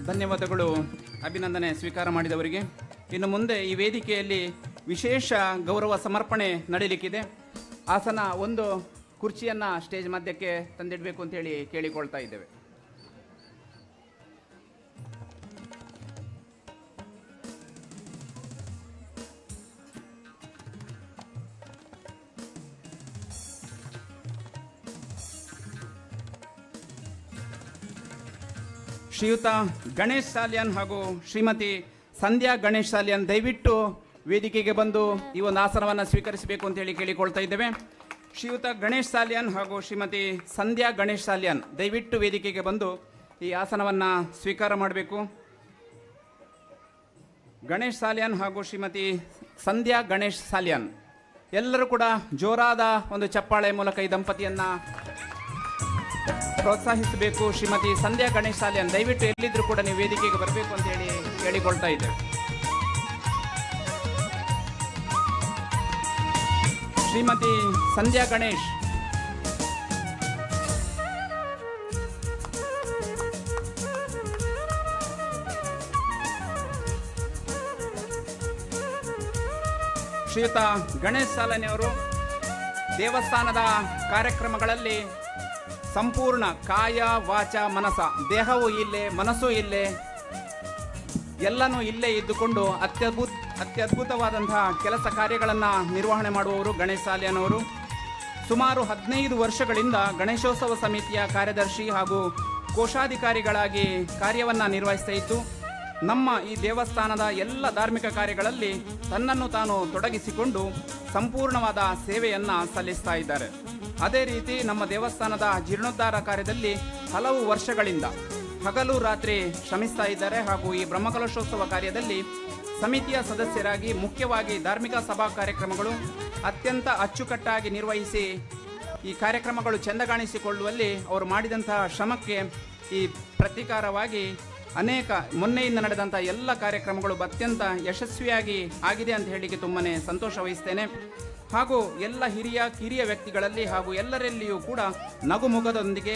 ಧನ್ಯವಾದಗಳು ಅಭಿನಂದನೆ ಸ್ವೀಕಾರ ಮಾಡಿದವರಿಗೆ. ಇನ್ನು ಮುಂದೆ ಈ ವೇದಿಕೆಯಲ್ಲಿ ವಿಶೇಷ ಗೌರವ ಸಮರ್ಪಣೆ ನಡೀಲಿಕ್ಕಿದೆ. ಆಸನ ಒಂದು ಕುರ್ಚಿಯನ್ನು ಸ್ಟೇಜ್ ಮಧ್ಯಕ್ಕೆ ತಂದಿಡಬೇಕು ಅಂತೇಳಿ ಕೇಳಿಕೊಳ್ತಾ ಇದ್ದೇವೆ. ಶ್ರೀಯುತ ಗಣೇಶ್ ಸಾಲ್ಯಾನ್ ಹಾಗೂ ಶ್ರೀಮತಿ ಸಂಧ್ಯಾ ಗಣೇಶ್ ಸಾಲ್ಯಾನ್ ದಯವಿಟ್ಟು ವೇದಿಕೆಗೆ ಬಂದು ಈ ಒಂದು ಆಸನವನ್ನು ಸ್ವೀಕರಿಸಬೇಕು ಅಂತೇಳಿ ಕೇಳಿಕೊಳ್ತಾ ಇದ್ದೇವೆ. ಶ್ರೀಯುತ ಗಣೇಶ್ ಸಾಲ್ಯಾನ್ ಹಾಗೂ ಶ್ರೀಮತಿ ಸಂಧ್ಯಾ ಗಣೇಶ್ ಸಾಲ್ಯಾನ್ ದಯವಿಟ್ಟು ವೇದಿಕೆಗೆ ಬಂದು ಈ ಆಸನವನ್ನು ಸ್ವೀಕಾರ ಮಾಡಬೇಕು. ಗಣೇಶ್ ಸಾಲ್ಯಾನ್ ಹಾಗೂ ಶ್ರೀಮತಿ ಸಂಧ್ಯಾ ಗಣೇಶ್ ಸಾಲ್ಯಾನ್ ಎಲ್ಲರೂ ಕೂಡ ಜೋರಾದ ಒಂದು ಚಪ್ಪಾಳೆ ಮೂಲಕ ಈ ದಂಪತಿಯನ್ನು ಪ್ರೋತ್ಸಾಹಿಸಬೇಕು. ಶ್ರೀಮತಿ ಸಂಧ್ಯಾ ಗಣೇಶ್ ಸಾಲ್ಯಾನ್ ದಯವಿಟ್ಟು ಎಲ್ಲಿದ್ದರೂ ಕೂಡ ನೀವು ವೇದಿಕೆಗೆ ಬರಬೇಕು ಅಂತ ಹೇಳಿ ಕೇಳಿಕೊಳ್ತಾ ಇದ್ದೇವೆ. ಶ್ರೀಮತಿ ಸಂಧ್ಯಾ ಗಣೇಶ್ ಶ್ರೀಯುತ ಗಣೇಶ್ ಸಾಲ್ಯಾನ್ ಅವರು ದೇವಸ್ಥಾನದ ಕಾರ್ಯಕ್ರಮಗಳಲ್ಲಿ ಸಂಪೂರ್ಣ ಕಾಯ ವಾಚ ಮನಸ, ದೇಹವೂ ಇಲ್ಲೇ ಮನಸ್ಸೂ ಇಲ್ಲೇ ಎಲ್ಲನೂ ಇಲ್ಲೇ ಇದ್ದುಕೊಂಡು ಅತ್ಯದ್ಭುತವಾದಂತಹ ಕೆಲಸ ಕಾರ್ಯಗಳನ್ನು ನಿರ್ವಹಣೆ ಮಾಡುವವರು ಗಣೇಶ್ ಸಾಲ್ಯಾನ್ ಅವರು. ಸುಮಾರು 15 ವರ್ಷಗಳಿಂದ ಗಣೇಶೋತ್ಸವ ಸಮಿತಿಯ ಕಾರ್ಯದರ್ಶಿ ಹಾಗೂ ಕೋಶಾಧಿಕಾರಿಗಳಾಗಿ ಕಾರ್ಯವನ್ನು ನಿರ್ವಹಿಸ್ತಾ ಇದ್ದು ನಮ್ಮ ಈ ದೇವಸ್ಥಾನದ ಎಲ್ಲ ಧಾರ್ಮಿಕ ಕಾರ್ಯಗಳಲ್ಲಿ ತನ್ನನ್ನು ತಾನು ತೊಡಗಿಸಿಕೊಂಡು ಸಂಪೂರ್ಣವಾದ ಸೇವೆಯನ್ನು ಸಲ್ಲಿಸ್ತಾ ಇದ್ದಾರೆ. ಅದೇ ರೀತಿ ನಮ್ಮ ದೇವಸ್ಥಾನದ ಜೀರ್ಣೋದ್ಧಾರ ಕಾರ್ಯದಲ್ಲಿ ಹಲವು ವರ್ಷಗಳಿಂದ ಹಗಲು ರಾತ್ರಿ ಶ್ರಮಿಸ್ತಾ ಇದ್ದಾರೆ ಹಾಗೂ ಈ ಬ್ರಹ್ಮಕಲಶೋತ್ಸವ ಕಾರ್ಯದಲ್ಲಿ ಸಮಿತಿಯ ಸದಸ್ಯರಾಗಿ ಮುಖ್ಯವಾಗಿ ಧಾರ್ಮಿಕ ಸಭಾ ಕಾರ್ಯಕ್ರಮಗಳು ಅತ್ಯಂತ ಅಚ್ಚುಕಟ್ಟಾಗಿ ನಿರ್ವಹಿಸಿ ಈ ಕಾರ್ಯಕ್ರಮಗಳು ಚೆಂದಗಾಣಿಸಿಕೊಳ್ಳುವಲ್ಲಿ ಅವರು ಮಾಡಿದಂತಹ ಶ್ರಮಕ್ಕೆ ಈ ಪ್ರತೀಕಾರವಾಗಿ ಅನೇಕ ಮೊನ್ನೆಯಿಂದ ನಡೆದಂಥ ಎಲ್ಲ ಕಾರ್ಯಕ್ರಮಗಳು ಅತ್ಯಂತ ಯಶಸ್ವಿಯಾಗಿ ಆಗಿದೆ ಅಂತ ಹೇಳಿಕ್ಕೆ ತುಂಬನೇ ಸಂತೋಷ ವಹಿಸ್ತೇನೆ. ಹಾಗೂ ಎಲ್ಲ ಕಿರಿಯ ವ್ಯಕ್ತಿಗಳಲ್ಲಿ ಹಾಗೂ ಎಲ್ಲರಲ್ಲಿಯೂ ಕೂಡ ನಗುಮುಖದೊಂದಿಗೆ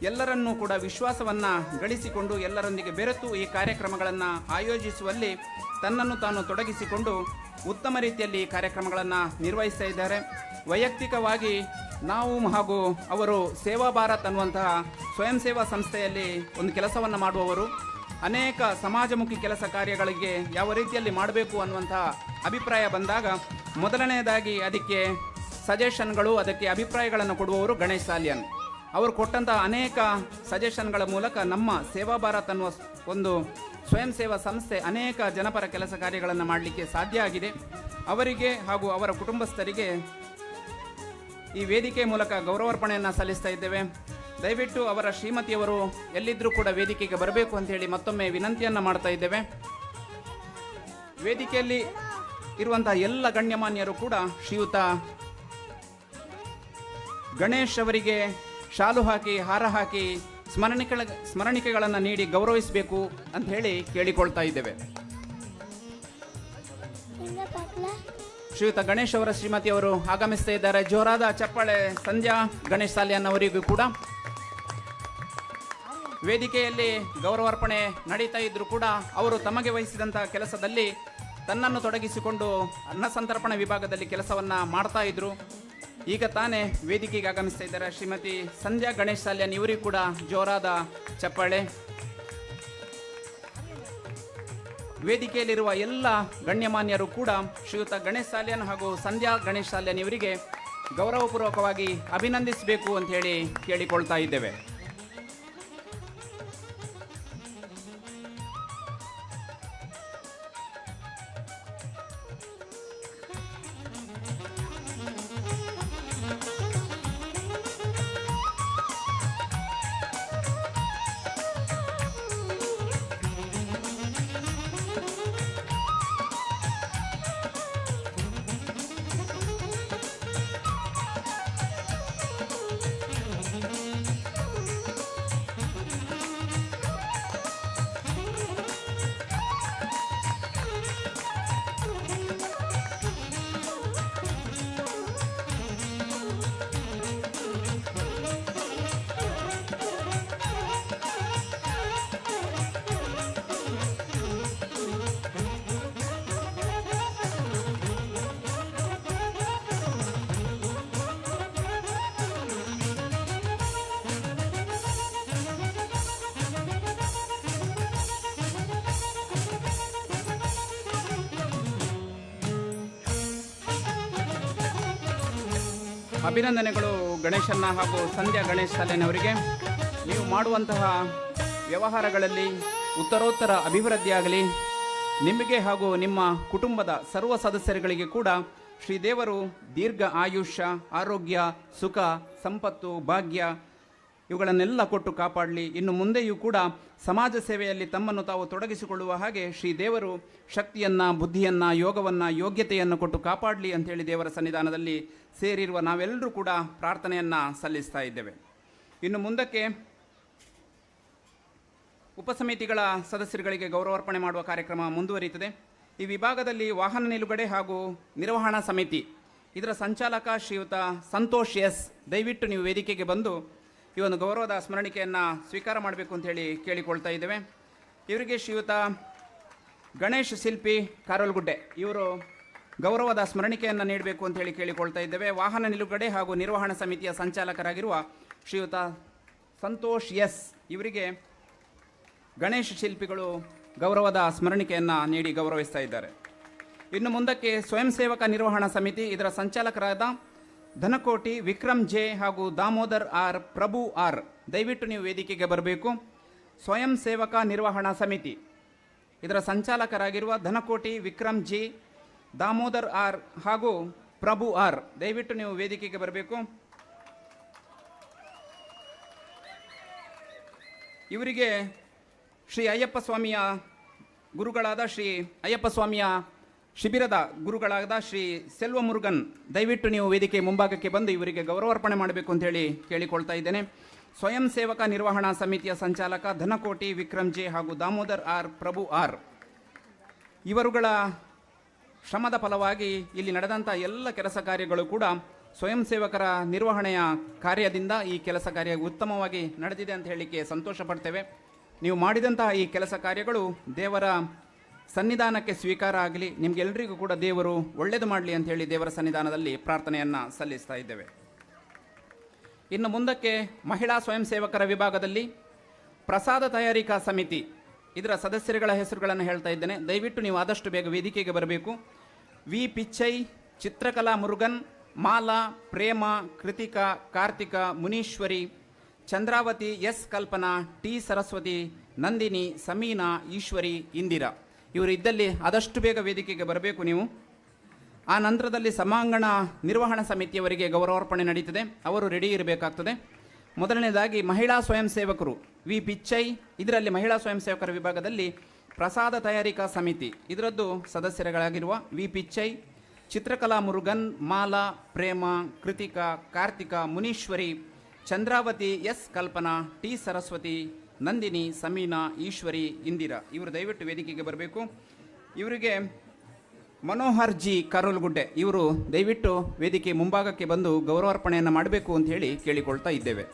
ಎಲ್ಲರನ್ನೂ ಕೂಡ ವಿಶ್ವಾಸವನ್ನು ಗಳಿಸಿಕೊಂಡು ಎಲ್ಲರೊಂದಿಗೆ ಬೆರೆತು ಈ ಕಾರ್ಯಕ್ರಮಗಳನ್ನು ಆಯೋಜಿಸುವಲ್ಲಿ ತನ್ನನ್ನು ತಾನು ತೊಡಗಿಸಿಕೊಂಡು ಉತ್ತಮ ರೀತಿಯಲ್ಲಿ ಕಾರ್ಯಕ್ರಮಗಳನ್ನು ನಿರ್ವಹಿಸ್ತಾ ಇದ್ದಾರೆ. ವೈಯಕ್ತಿಕವಾಗಿ ನಾವು ಹಾಗೂ ಅವರು ಸೇವಾ ಭಾರತ್ ಅನ್ನುವಂತಹ ಸ್ವಯಂ ಸೇವಾ ಸಂಸ್ಥೆಯಲ್ಲಿ ಒಂದು ಕೆಲಸವನ್ನು ಮಾಡುವವರು. ಅನೇಕ ಸಮಾಜಮುಖಿ ಕೆಲಸ ಕಾರ್ಯಗಳಿಗೆ ಯಾವ ರೀತಿಯಲ್ಲಿ ಮಾಡಬೇಕು ಅನ್ನುವಂತಹ ಅಭಿಪ್ರಾಯ ಬಂದಾಗ ಮೊದಲನೆಯದಾಗಿ ಅದಕ್ಕೆ ಸಜೆಷನ್ಗಳು, ಅದಕ್ಕೆ ಅಭಿಪ್ರಾಯಗಳನ್ನು ಕೊಡುವವರು ಗಣೇಶ್ ಸಾಲ್ಯಾನ್. ಅವರು ಕೊಟ್ಟಂತಹ ಅನೇಕ ಸಜೆಷನ್ಗಳ ಮೂಲಕ ನಮ್ಮ ಸೇವಾ ಭಾರತ್ ಅನ್ನುವ ಒಂದು ಸ್ವಯಂ ಸೇವಾ ಸಂಸ್ಥೆ ಅನೇಕ ಜನಪರ ಕೆಲಸ ಕಾರ್ಯಗಳನ್ನು ಮಾಡಲಿಕ್ಕೆ ಸಾಧ್ಯ ಆಗಿದೆ. ಅವರಿಗೆ ಹಾಗೂ ಅವರ ಕುಟುಂಬಸ್ಥರಿಗೆ ಈ ವೇದಿಕೆ ಮೂಲಕ ಗೌರವಾರ್ಪಣೆಯನ್ನು ಸಲ್ಲಿಸ್ತಾ ಇದ್ದೇವೆ. ದಯವಿಟ್ಟು ಅವರ ಶ್ರೀಮತಿಯವರು ಎಲ್ಲಿದ್ದರೂ ಕೂಡ ವೇದಿಕೆಗೆ ಬರಬೇಕು ಅಂತ ಹೇಳಿ ಮತ್ತೊಮ್ಮೆ ವಿನಂತಿಯನ್ನು ಮಾಡ್ತಾ ಇದ್ದೇವೆ. ವೇದಿಕೆಯಲ್ಲಿ ಇರುವಂತಹ ಎಲ್ಲ ಗಣ್ಯಮಾನ್ಯರು ಕೂಡ ಶ್ರೀಯುತ ಗಣೇಶ್ ಅವರಿಗೆ ಶಾಲು ಹಾಕಿ ಹಾರ ಹಾಕಿ ಸ್ಮರಣಿಕೆಗಳನ್ನು ನೀಡಿ ಗೌರವಿಸಬೇಕು ಅಂತ ಹೇಳಿ ಕೇಳಿಕೊಳ್ತಾ ಇದ್ದೇವೆ. ಶ್ರೀಯುತ ಗಣೇಶ್ ಅವರ ಶ್ರೀಮತಿಯವರು ಆಗಮಿಸ್ತಾ ಇದ್ದಾರೆ. ಜೋರಾದ ಚಪ್ಪಾಳೆ ಸಂಧ್ಯಾ ಗಣೇಶ್ ಸಾಲ್ಯಾನ್ ಅವರಿಗೂ ಕೂಡ. ವೇದಿಕೆಯಲ್ಲಿ ಗೌರವಾರ್ಪಣೆ ನಡೀತಾ ಇದ್ರೂ ಕೂಡ ಅವರು ತಮಗೆ ವಹಿಸಿದಂತಹ ಕೆಲಸದಲ್ಲಿ ತನ್ನನ್ನು ತೊಡಗಿಸಿಕೊಂಡು ಅನ್ನಸಂತರ್ಪಣಾ ವಿಭಾಗದಲ್ಲಿ ಕೆಲಸವನ್ನು ಮಾಡ್ತಾ ಇದ್ರು. ಈಗ ತಾನೇ ವೇದಿಕೆಗೆ ಆಗಮಿಸ್ತಾ ಇದ್ದಾರೆ ಶ್ರೀಮತಿ ಸಂಧ್ಯಾ ಗಣೇಶ್ ಸಾಲ್ಯಾನ್ ಇವರಿಗೂ ಕೂಡ ಜೋರಾದ ಚಪ್ಪಾಳೆ. ವೇದಿಕೆಯಲ್ಲಿರುವ ಎಲ್ಲ ಗಣ್ಯಮಾನ್ಯರು ಕೂಡ ಶ್ರೀಯುತ ಗಣೇಶ್ ಸಾಲ್ಯಾನ್ ಹಾಗೂ ಸಂಧ್ಯಾ ಗಣೇಶ್ ಸಾಲ್ಯಾನ್ ಇವರಿಗೆ ಗೌರವಪೂರ್ವಕವಾಗಿ ಅಭಿನಂದಿಸಬೇಕು ಅಂತ ಹೇಳಿ ಕೇಳಿಕೊಳ್ತಾ ಇದ್ದೇವೆ. ಅಭಿನಂದನೆಗಳು ಗಣೇಶನ್ನ ಹಾಗೂ ಸಂಧ್ಯಾ ಗಣೇಶ್ ಶಾಲೆನವರಿಗೆ. ನೀವು ಮಾಡುವಂತಹ ವ್ಯವಹಾರಗಳಲ್ಲಿ ಉತ್ತರೋತ್ತರ ಅಭಿವೃದ್ಧಿಯಾಗಲಿ. ನಿಮಗೆ ಹಾಗೂ ನಿಮ್ಮ ಕುಟುಂಬದ ಸರ್ವ ಸದಸ್ಯರುಗಳಿಗೆ ಕೂಡ ಶ್ರೀದೇವರು ದೀರ್ಘ ಆಯುಷ್ಯ, ಆರೋಗ್ಯ, ಸುಖ, ಸಂಪತ್ತು, ಭಾಗ್ಯ ಇವುಗಳನ್ನೆಲ್ಲ ಕೊಟ್ಟು ಕಾಪಾಡಲಿ. ಇನ್ನು ಮುಂದೆಯೂ ಕೂಡ ಸಮಾಜ ಸೇವೆಯಲ್ಲಿ ತಮ್ಮನ್ನು ತಾವು ತೊಡಗಿಸಿಕೊಳ್ಳುವ ಹಾಗೆ ಶ್ರೀದೇವರು ಶಕ್ತಿಯನ್ನು, ಬುದ್ಧಿಯನ್ನು, ಯೋಗವನ್ನು, ಯೋಗ್ಯತೆಯನ್ನು ಕೊಟ್ಟು ಕಾಪಾಡಲಿ ಅಂತೇಳಿ ದೇವರ ಸನ್ನಿಧಾನದಲ್ಲಿ ಸೇರಿರುವ ನಾವೆಲ್ಲರೂ ಕೂಡ ಪ್ರಾರ್ಥನೆಯನ್ನು ಸಲ್ಲಿಸ್ತಾ ಇದ್ದೇವೆ. ಇನ್ನು ಮುಂದಕ್ಕೆ ಉಪಸಮಿತಿಗಳ ಸದಸ್ಯರುಗಳಿಗೆ ಗೌರವಾರ್ಪಣೆ ಮಾಡುವ ಕಾರ್ಯಕ್ರಮ ಮುಂದುವರಿಯುತ್ತದೆ. ಈ ವಿಭಾಗದಲ್ಲಿ ವಾಹನ ನಿಲುಗಡೆ ಹಾಗೂ ನಿರ್ವಹಣಾ ಸಮಿತಿ ಇದರ ಸಂಚಾಲಕ ಶ್ರೀಯುತ ಸಂತೋಷ್ ಎಸ್, ದಯವಿಟ್ಟು ನೀವು ವೇದಿಕೆಗೆ ಬಂದು ಈ ಒಂದು ಗೌರವದ ಸ್ಮರಣಿಕೆಯನ್ನು ಸ್ವೀಕಾರ ಮಾಡಬೇಕು ಅಂತ ಹೇಳಿ ಕೇಳಿಕೊಳ್ತಾ ಇದ್ದೇವೆ. ಇವರಿಗೆ ಶ್ರೀಯುತ ಗಣೇಶ್ ಶಿಲ್ಪಿ ಕಾರೋಲ್ಗುಡ್ಡೆ ಇವರು ಗೌರವದ ಸ್ಮರಣಿಕೆಯನ್ನು ನೀಡಬೇಕು ಅಂತ ಹೇಳಿ ಕೇಳಿಕೊಳ್ತಾ ಇದ್ದೇವೆ. ವಾಹನ ನಿಲುಗಡೆ ಹಾಗೂ ನಿರ್ವಹಣಾ ಸಮಿತಿಯ ಸಂಚಾಲಕರಾಗಿರುವ ಶ್ರೀಯುತ ಸಂತೋಷ್ ಎಸ್ ಇವರಿಗೆ ಗಣೇಶ್ ಶಿಲ್ಪಿಗಳು ಗೌರವದ ಸ್ಮರಣಿಕೆಯನ್ನು ನೀಡಿ ಗೌರವಿಸ್ತಾ ಇದ್ದಾರೆ. ಇನ್ನು ಮುಂದಕ್ಕೆ ಸ್ವಯಂ ಸೇವಕ ನಿರ್ವಹಣಾ ಸಮಿತಿ ಇದರ ಸಂಚಾಲಕರಾದ ಧನಕೋಟಿ ವಿಕ್ರಮ್ ಜೆ ಹಾಗೂ ದಾಮೋದರ್ ಆರ್, ಪ್ರಭು ಆರ್, ದಯವಿಟ್ಟು ನೀವು ವೇದಿಕೆಗೆ ಬರಬೇಕು. ಸ್ವಯಂ ಸೇವಕ ನಿರ್ವಹಣಾ ಸಮಿತಿ ಇದರ ಸಂಚಾಲಕರಾಗಿರುವ ಧನಕೋಟಿ ವಿಕ್ರಮ್ ಜಿ, ದಾಮೋದರ್ ಆರ್ ಹಾಗೂ ಪ್ರಭು ಆರ್, ದಯವಿಟ್ಟು ನೀವು ವೇದಿಕೆಗೆ ಬರಬೇಕು. ಇವರಿಗೆ ಶ್ರೀ ಅಯ್ಯಪ್ಪ ಸ್ವಾಮಿಯ ಗುರುಗಳಾದ ಶ್ರೀ ಅಯ್ಯಪ್ಪ ಸ್ವಾಮಿಯ ಶಿಬಿರದ ಗುರುಗಳಾದ ಶ್ರೀ ಸೆಲ್ವ ಮುರುಗನ್, ದಯವಿಟ್ಟು ನೀವು ವೇದಿಕೆ ಮುಂಭಾಗಕ್ಕೆ ಬಂದು ಇವರಿಗೆ ಗೌರವಾರ್ಪಣೆ ಮಾಡಬೇಕು ಅಂತೇಳಿ ಕೇಳಿಕೊಳ್ತಾ ಇದ್ದೇನೆ. ಸ್ವಯಂ ಸೇವಕ ನಿರ್ವಹಣಾ ಸಮಿತಿಯ ಸಂಚಾಲಕ ಧನಕೋಟಿ ವಿಕ್ರಮ್ ಜೆ ಹಾಗೂ ದಾಮೋದರ್ ಆರ್, ಪ್ರಭು ಆರ್ ಇವರುಗಳ ಶ್ರಮದ ಫಲವಾಗಿ ಇಲ್ಲಿ ನಡೆದಂಥ ಎಲ್ಲ ಕೆಲಸ ಕಾರ್ಯಗಳು ಕೂಡ ಸ್ವಯಂ ಸೇವಕರ ನಿರ್ವಹಣೆಯ ಕಾರ್ಯದಿಂದ ಈ ಕೆಲಸ ಕಾರ್ಯ ಉತ್ತಮವಾಗಿ ನಡೆದಿದೆ ಅಂತ ಹೇಳಲಿಕ್ಕೆ ಸಂತೋಷ ಪಡ್ತೇವೆ. ನೀವು ಮಾಡಿದಂತಹ ಈ ಕೆಲಸ ಕಾರ್ಯಗಳು ದೇವರ ಸನ್ನಿಧಾನಕ್ಕೆ ಸ್ವೀಕಾರ ಆಗಲಿ, ನಿಮಗೆಲ್ಲರಿಗೂ ಕೂಡ ದೇವರು ಒಳ್ಳೆಯದು ಮಾಡಲಿ ಅಂತ ಹೇಳಿ ದೇವರ ಸನ್ನಿಧಾನದಲ್ಲಿ ಪ್ರಾರ್ಥನೆಯನ್ನು ಸಲ್ಲಿಸ್ತಾ ಇದ್ದೇವೆ. ಇನ್ನು ಮುಂದಕ್ಕೆ ಮಹಿಳಾ ಸ್ವಯಂ ಸೇವಕರ ವಿಭಾಗದಲ್ಲಿ ಪ್ರಸಾದ ತಯಾರಿಕಾ ಸಮಿತಿ ಇದರ ಸದಸ್ಯರುಗಳ ಹೆಸರುಗಳನ್ನು ಹೇಳ್ತಾ ಇದ್ದೇನೆ. ದಯವಿಟ್ಟು ನೀವು ಆದಷ್ಟು ಬೇಗ ವೇದಿಕೆಗೆ ಬರಬೇಕು. ವಿ ಪಿಚ್ಚೈ, ಚಿತ್ರಕಲಾ ಮುರುಗನ್, ಮಾಲಾ, ಪ್ರೇಮ, ಕೃತಿಕಾ, ಕಾರ್ತಿಕ, ಮುನೀಶ್ವರಿ, ಚಂದ್ರಾವತಿ, ಎಸ್ ಕಲ್ಪನಾ, ಟಿ ಸರಸ್ವತಿ, ನಂದಿನಿ, ಸಮೀನಾ, ಈಶ್ವರಿ, ಇಂದಿರಾ ಇವರು ಇದ್ದಲ್ಲಿ ಆದಷ್ಟು ಬೇಗ ವೇದಿಕೆಗೆ ಬರಬೇಕು ನೀವು. ಆ ನಂತರದಲ್ಲಿ ಸಮಾಂಗಣ ನಿರ್ವಹಣಾ ಸಮಿತಿಯವರಿಗೆ ಗೌರವಾರ್ಪಣೆ ನಡೀತದೆ, ಅವರು ರೆಡಿ ಇರಬೇಕಾಗ್ತದೆ. ಮೊದಲನೇದಾಗಿ ಮಹಿಳಾ ಸ್ವಯಂ ಸೇವಕರು ವಿ ಪಿಚ್ಚೈ, ಇದರಲ್ಲಿ ಮಹಿಳಾ ಸ್ವಯಂ ಸೇವಕರ ವಿಭಾಗದಲ್ಲಿ ಪ್ರಸಾದ ತಯಾರಿಕಾ ಸಮಿತಿ ಇದರದ್ದು ಸದಸ್ಯರುಗಳಾಗಿರುವ ವಿ ಪಿಚ್ಚೈ, ಚಿತ್ರಕಲಾ ಮುರುಗನ್, ಮಾಲಾ, ಪ್ರೇಮ, ಕೃತಿಕಾ, ಕಾರ್ತಿಕ, ಮುನೀಶ್ವರಿ, ಚಂದ್ರಾವತಿ, ಎಸ್ ಕಲ್ಪನಾ, ಟಿ ಸರಸ್ವತಿ, ನಂದಿನಿ, ಸಮೀನಾ, ಈಶ್ವರಿ, ಇಂದಿರಾ ಇವರು ದಯವಿಟ್ಟು ವೇದಿಕೆಗೆ ಬರಬೇಕು. ಇವರಿಗೆ ಮನೋಹರ್ ಜಿ ಕಾರೋಲ್ಗುಡ್ಡೆ ಇವರು ದಯವಿಟ್ಟು ವೇದಿಕೆ ಮುಂಭಾಗಕ್ಕೆ ಬಂದು ಗೌರವಾರ್ಪಣೆಯನ್ನು ಮಾಡಬೇಕು ಅಂತ ಹೇಳಿ ಕೇಳಿಕೊಳ್ತಾ ಇದ್ದೇವೆ.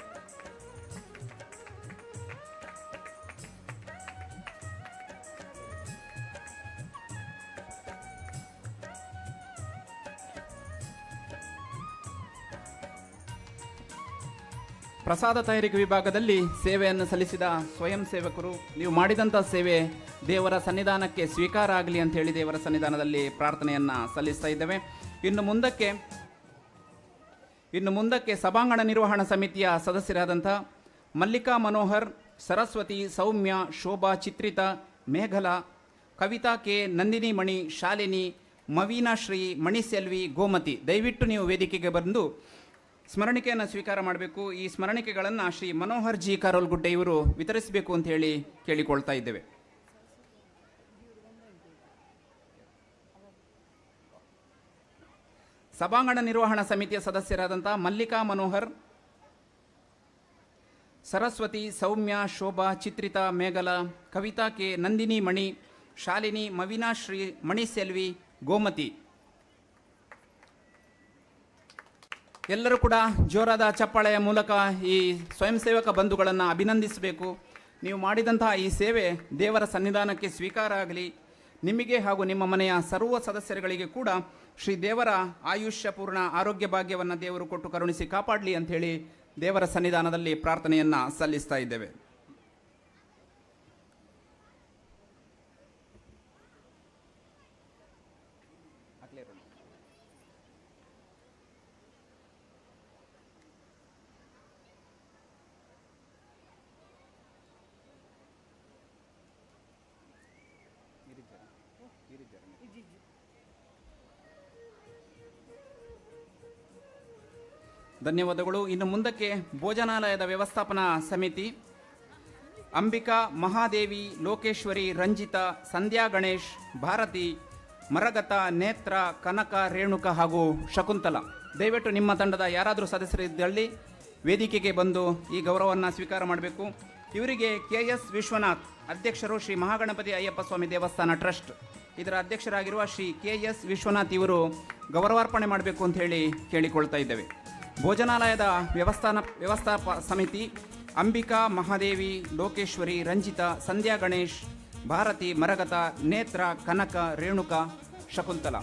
ಪ್ರಸಾದ ತಯಾರಿಕೆ ವಿಭಾಗದಲ್ಲಿ ಸೇವೆಯನ್ನು ಸಲ್ಲಿಸಿದ ಸ್ವಯಂ ಸೇವಕರು, ನೀವು ಮಾಡಿದಂಥ ಸೇವೆ ದೇವರ ಸನ್ನಿಧಾನಕ್ಕೆ ಸ್ವೀಕಾರ ಆಗಲಿ ಅಂತ ಹೇಳಿ ದೇವರ ಸನ್ನಿಧಾನದಲ್ಲಿ ಪ್ರಾರ್ಥನೆಯನ್ನು ಸಲ್ಲಿಸ್ತಾ ಇದ್ದೇವೆ. ಇನ್ನು ಮುಂದಕ್ಕೆ ಸಭಾಂಗಣ ನಿರ್ವಹಣಾ ಸಮಿತಿಯ ಸದಸ್ಯರಾದಂಥ ಮಲ್ಲಿಕಾ ಮನೋಹರ್, ಸರಸ್ವತಿ, ಸೌಮ್ಯ, ಶೋಭಾ, ಚಿತ್ರಿತಾ, ಮೇಘಲಾ, ಕವಿತಾ ಕೆ, ನಂದಿನಿ ಮಣಿ, ಶಾಲಿನಿ, ಮವೀನಾ ಶ್ರೀ, ಮಣಿಸೆಲ್ವಿ, ಗೋಮತಿ ದಯವಿಟ್ಟು ನೀವು ವೇದಿಕೆಗೆ ಬಂದು ಸ್ಮರಣಿಕೆಯನ್ನು ಸ್ವೀಕಾರ ಮಾಡಬೇಕು. ಈ ಸ್ಮರಣಿಕೆಗಳನ್ನು ಶ್ರೀ ಮನೋಹರ್ ಜಿ ಕಾರೋಲ್ಗುಡ್ಡೆ ಇವರು ವಿತರಿಸಬೇಕು ಅಂತ ಹೇಳಿ ಕೇಳಿಕೊಳ್ತಾ ಇದ್ದೇವೆ. ಸಭಾಂಗಣ ನಿರ್ವಹಣಾ ಸಮಿತಿಯ ಸದಸ್ಯರಾದಂಥ ಮಲ್ಲಿಕಾ ಮನೋಹರ್, ಸರಸ್ವತಿ, ಸೌಮ್ಯ, ಶೋಭಾ, ಚಿತ್ರಿತಾ, ಮೇಘಲಾ, ಕವಿತಾ ಕೆ, ನಂದಿನಿ ಮಣಿ, ಶಾಲಿನಿ, ಮವೀನಾ ಶ್ರೀ, ಮಣಿಸೆಲ್ವಿ, ಗೋಮತಿ ಎಲ್ಲರೂ ಕೂಡ ಜೋರಾದ ಚಪ್ಪಾಳೆಯ ಮೂಲಕ ಈ ಸ್ವಯಂ ಸೇವಕ ಬಂಧುಗಳನ್ನು ಅಭಿನಂದಿಸಬೇಕು. ನೀವು ಮಾಡಿದಂತಹ ಈ ಸೇವೆ ದೇವರ ಸನ್ನಿಧಾನಕ್ಕೆ ಸ್ವೀಕಾರ ಆಗಲಿ. ನಿಮಗೆ ಹಾಗೂ ನಿಮ್ಮ ಮನೆಯ ಸರ್ವ ಸದಸ್ಯರುಗಳಿಗೆ ಕೂಡ ಶ್ರೀ ದೇವರ ಆಯುಷ್ಯ ಪೂರ್ಣ ಆರೋಗ್ಯ ಭಾಗ್ಯವನ್ನು ದೇವರು ಕೊಟ್ಟು ಕರುಣಿಸಿ ಕಾಪಾಡಲಿ ಅಂಥೇಳಿ ದೇವರ ಸನ್ನಿಧಾನದಲ್ಲಿ ಪ್ರಾರ್ಥನೆಯನ್ನು ಸಲ್ಲಿಸ್ತಾ ಇದ್ದೇವೆ. ಧನ್ಯವಾದಗಳು. ಇನ್ನು ಮುಂದಕ್ಕೆ ಭೋಜನಾಲಯದ ವ್ಯವಸ್ಥಾಪನಾ ಸಮಿತಿ ಅಂಬಿಕಾ, ಮಹಾದೇವಿ, ಲೋಕೇಶ್ವರಿ, ರಂಜಿತಾ, ಸಂಧ್ಯಾ ಗಣೇಶ್, ಭಾರತಿ, ಮರಗತ, ನೇತ್ರ, ಕನಕ, ರೇಣುಕ ಹಾಗೂ ಶಕುಂತಲ. ದಯವಿಟ್ಟು ನಿಮ್ಮ ತಂಡದ ಯಾರಾದರೂ ಸದಸ್ಯರಿದ್ದಲ್ಲಿ ವೇದಿಕೆಗೆ ಬಂದು ಈ ಗೌರವವನ್ನು ಸ್ವೀಕಾರ ಮಾಡಬೇಕು. ಇವರಿಗೆ KS ವಿಶ್ವನಾಥ್, ಅಧ್ಯಕ್ಷರು, ಶ್ರೀ ಮಹಾಗಣಪತಿ ಅಯ್ಯಪ್ಪ ಸ್ವಾಮಿ ದೇವಸ್ಥಾನ ಟ್ರಸ್ಟ್, ಇದರ ಅಧ್ಯಕ್ಷರಾಗಿರುವ ಶ್ರೀ KS ವಿಶ್ವನಾಥ್ ಇವರು ಗೌರವಾರ್ಪಣೆ ಮಾಡಬೇಕು ಅಂತ ಹೇಳಿ ಕೇಳಿಕೊಳ್ತಾ ಇದ್ದೇವೆ. ಭೋಜನಾಲಯದ ವ್ಯವಸ್ಥಾಪ ಸಮಿತಿ ಅಂಬಿಕಾ, ಮಹಾದೇವಿ, ಲೋಕೇಶ್ವರಿ, ರಂಜಿತಾ, ಸಂಧ್ಯಾ ಗಣೇಶ್, ಭಾರತಿ, ಮರಗತ, ನೇತ್ರ, ಕನಕ, ರೇಣುಕ, ಶಕುಂತಲ.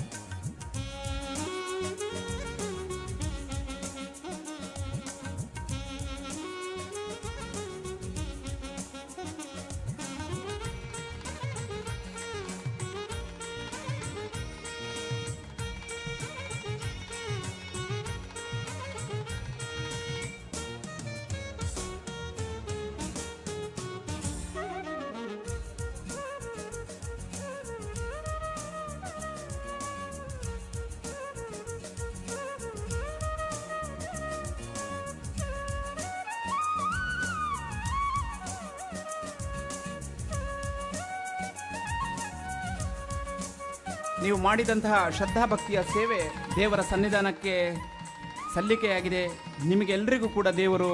ನೀವು ಮಾಡಿದಂತಹ ಶ್ರದ್ಧಾಭಕ್ತಿಯ ಸೇವೆ ದೇವರ ಸನ್ನಿಧಾನಕ್ಕೆ ಸಲ್ಲಿಕೆಯಾಗಿದೆ. ನಿಮಗೆಲ್ಲರಿಗೂ ಕೂಡ ದೇವರು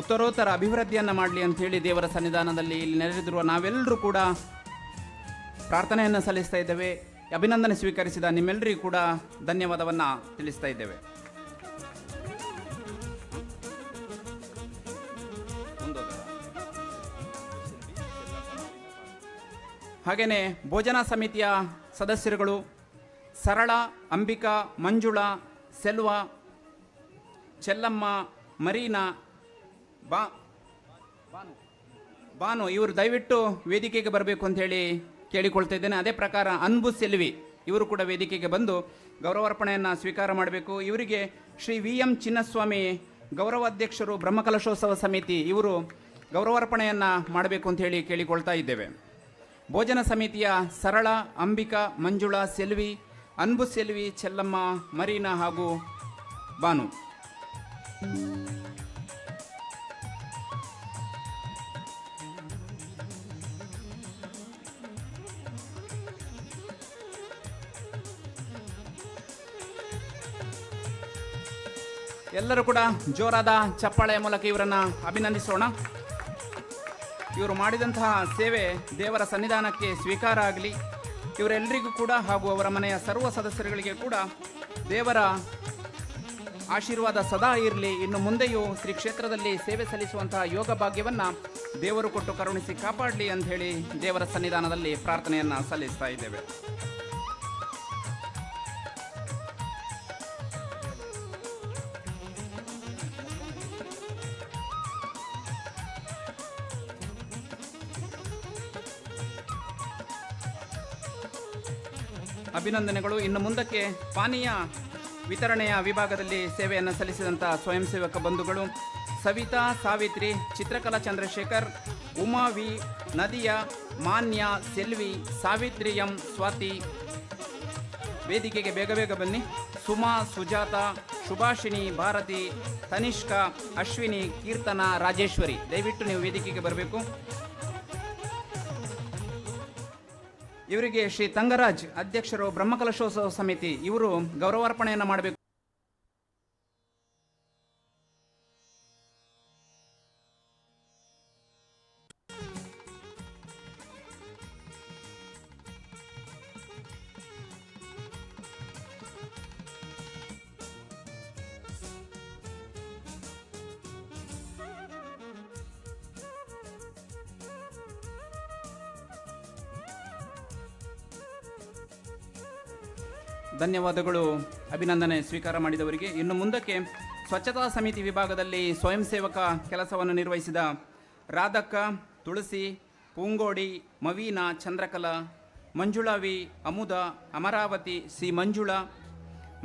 ಉತ್ತರೋತ್ತರ ಅಭಿವೃದ್ಧಿಯನ್ನು ಮಾಡಲಿ ಅಂಥೇಳಿ ದೇವರ ಸನ್ನಿಧಾನದಲ್ಲಿ ಇಲ್ಲಿ ನೆರೆದಿರುವ ನಾವೆಲ್ಲರೂ ಕೂಡ ಪ್ರಾರ್ಥನೆಯನ್ನು ಸಲ್ಲಿಸ್ತಾ ಇದ್ದೇವೆ. ಅಭಿನಂದನೆ ಸ್ವೀಕರಿಸಿದ ನಿಮ್ಮೆಲ್ಲರಿಗೂ ಕೂಡ ಧನ್ಯವಾದವನ್ನು ತಿಳಿಸ್ತಾ ಇದ್ದೇವೆ. ಹಾಗೆಯೇ ಭೋಜನಾ ಸಮಿತಿಯ ಸದಸ್ಯರುಗಳು ಸರಳ, ಅಂಬಿಕಾ, ಮಂಜುಳಾ, ಸೆಲ್ವ, ಚೆಲ್ಲಮ್ಮ, ಮರೀನಾ, ಬಾನು ಇವರು ದಯವಿಟ್ಟು ವೇದಿಕೆಗೆ ಬರಬೇಕು ಅಂತ ಹೇಳಿ ಕೇಳಿಕೊಳ್ತಾ ಇದ್ದೇನೆ. ಅದೇ ಪ್ರಕಾರ ಅನ್ಬು ಸೆಲ್ವಿ ಇವರು ಕೂಡ ವೇದಿಕೆಗೆ ಬಂದು ಗೌರವಾರ್ಪಣೆಯನ್ನು ಸ್ವೀಕಾರ ಮಾಡಬೇಕು. ಇವರಿಗೆ ಶ್ರೀ VM ಚಿನ್ನಸ್ವಾಮಿ ಗೌರವಾಧ್ಯಕ್ಷರು ಬ್ರಹ್ಮಕಲಶೋತ್ಸವ ಸಮಿತಿ ಇವರು ಗೌರವಾರ್ಪಣೆಯನ್ನು ಮಾಡಬೇಕು ಅಂತ ಹೇಳಿ ಕೇಳಿಕೊಳ್ತಾ ಇದ್ದೇವೆ. ಭೋಜನ ಸಮಿತಿಯ ಸರಳ, ಅಂಬಿಕಾ, ಮಂಜುಳಾ, ಸೆಲ್ವಿ, ಅನ್ಬು ಸೆಲ್ವಿ, ಚೆಲ್ಲಮ್ಮ, ಮರೀನಾ ಹಾಗೂ ಬಾನು. ಎಲ್ಲರೂ ಕೂಡ ಜೋರಾದ ಚಪ್ಪಾಳೆಯ ಮೂಲಕ ಇವರನ್ನು ಅಭಿನಂದಿಸೋಣ. ಇವರು ಮಾಡಿದಂತಹ ಸೇವೆ ದೇವರ ಸನ್ನಿಧಾನಕ್ಕೆ ಸ್ವೀಕಾರ ಆಗಲಿ. ಇವರೆಲ್ಲರಿಗೂ ಕೂಡ ಹಾಗೂ ಅವರ ಮನೆಯ ಸರ್ವ ಸದಸ್ಯರುಗಳಿಗೆ ಕೂಡ ದೇವರ ಆಶೀರ್ವಾದ ಸದಾ ಇರಲಿ. ಇನ್ನು ಮುಂದೆಯೂ ಶ್ರೀ ಕ್ಷೇತ್ರದಲ್ಲಿ ಸೇವೆ ಸಲ್ಲಿಸುವಂತಹ ಯೋಗ ಭಾಗ್ಯವನ್ನು ದೇವರು ಕೊಟ್ಟು ಕರುಣಿಸಿ ಕಾಪಾಡಲಿ ಅಂತ ಹೇಳಿ ದೇವರ ಸನ್ನಿಧಾನದಲ್ಲಿ ಪ್ರಾರ್ಥನೆಯನ್ನು ಸಲ್ಲಿಸ್ತಾ ಇದ್ದೇವೆ. ಅಭಿನಂದನೆಗಳು. ಇನ್ನು ಮುಂದಕ್ಕೆ ಪಾನೀಯ ವಿತರಣೆಯ ವಿಭಾಗದಲ್ಲಿ ಸೇವೆಯನ್ನು ಸಲ್ಲಿಸಿದಂಥ ಸ್ವಯಂ ಸೇವಕ ಬಂಧುಗಳು ಸವಿತಾ, ಸಾವಿತ್ರಿ, ಚಿತ್ರಕಲಾ ಚಂದ್ರಶೇಖರ್, ಉಮಾ ವಿ, ನದಿಯಾ, ಮಾನ್ಯ, ಸೆಲ್ವಿ, ಸಾವಿತ್ರಿ ಎಂ, ಸ್ವಾತಿ ವೇದಿಕೆಗೆ ಬೇಗ ಬೇಗ ಬನ್ನಿ. ಸುಮಾ, ಸುಜಾತ, ಸುಭಾಷಿಣಿ, ಭಾರತಿ, ತನಿಷ್ಕಾ, ಅಶ್ವಿನಿ, ಕೀರ್ತನಾ, ರಾಜೇಶ್ವರಿ ದಯವಿಟ್ಟು ನೀವು ವೇದಿಕೆಗೆ ಬರಬೇಕು. ಇವರಿಗೆ ಶ್ರೀ ತಂಗರಾಜ್ ಅಧ್ಯಕ್ಷರು ಬ್ರಹ್ಮಕಲಶೋತ್ಸವ ಸಮಿತಿ ಇವರು ಗೌರವಾರ್ಪಣೆಯನ್ನು ಮಾಡಬೇಕು. ಧನ್ಯವಾದಗಳು ಅಭಿನಂದನೆ ಸ್ವೀಕಾರ ಮಾಡಿದವರಿಗೆ. ಇನ್ನು ಮುಂದಕ್ಕೆ ಸ್ವಚ್ಛತಾ ಸಮಿತಿ ವಿಭಾಗದಲ್ಲಿ ಸ್ವಯಂ ಸೇವಕ ಕೆಲಸವನ್ನು ನಿರ್ವಹಿಸಿದ ರಾಧಕ್ಕ, ತುಳಸಿ, ಪೂಂಗೋಡಿ, ಮವೀನಾ, Chandrakala, ಮಂಜುಳಾವಿ, Amuda, Amaravathi, C Manjula,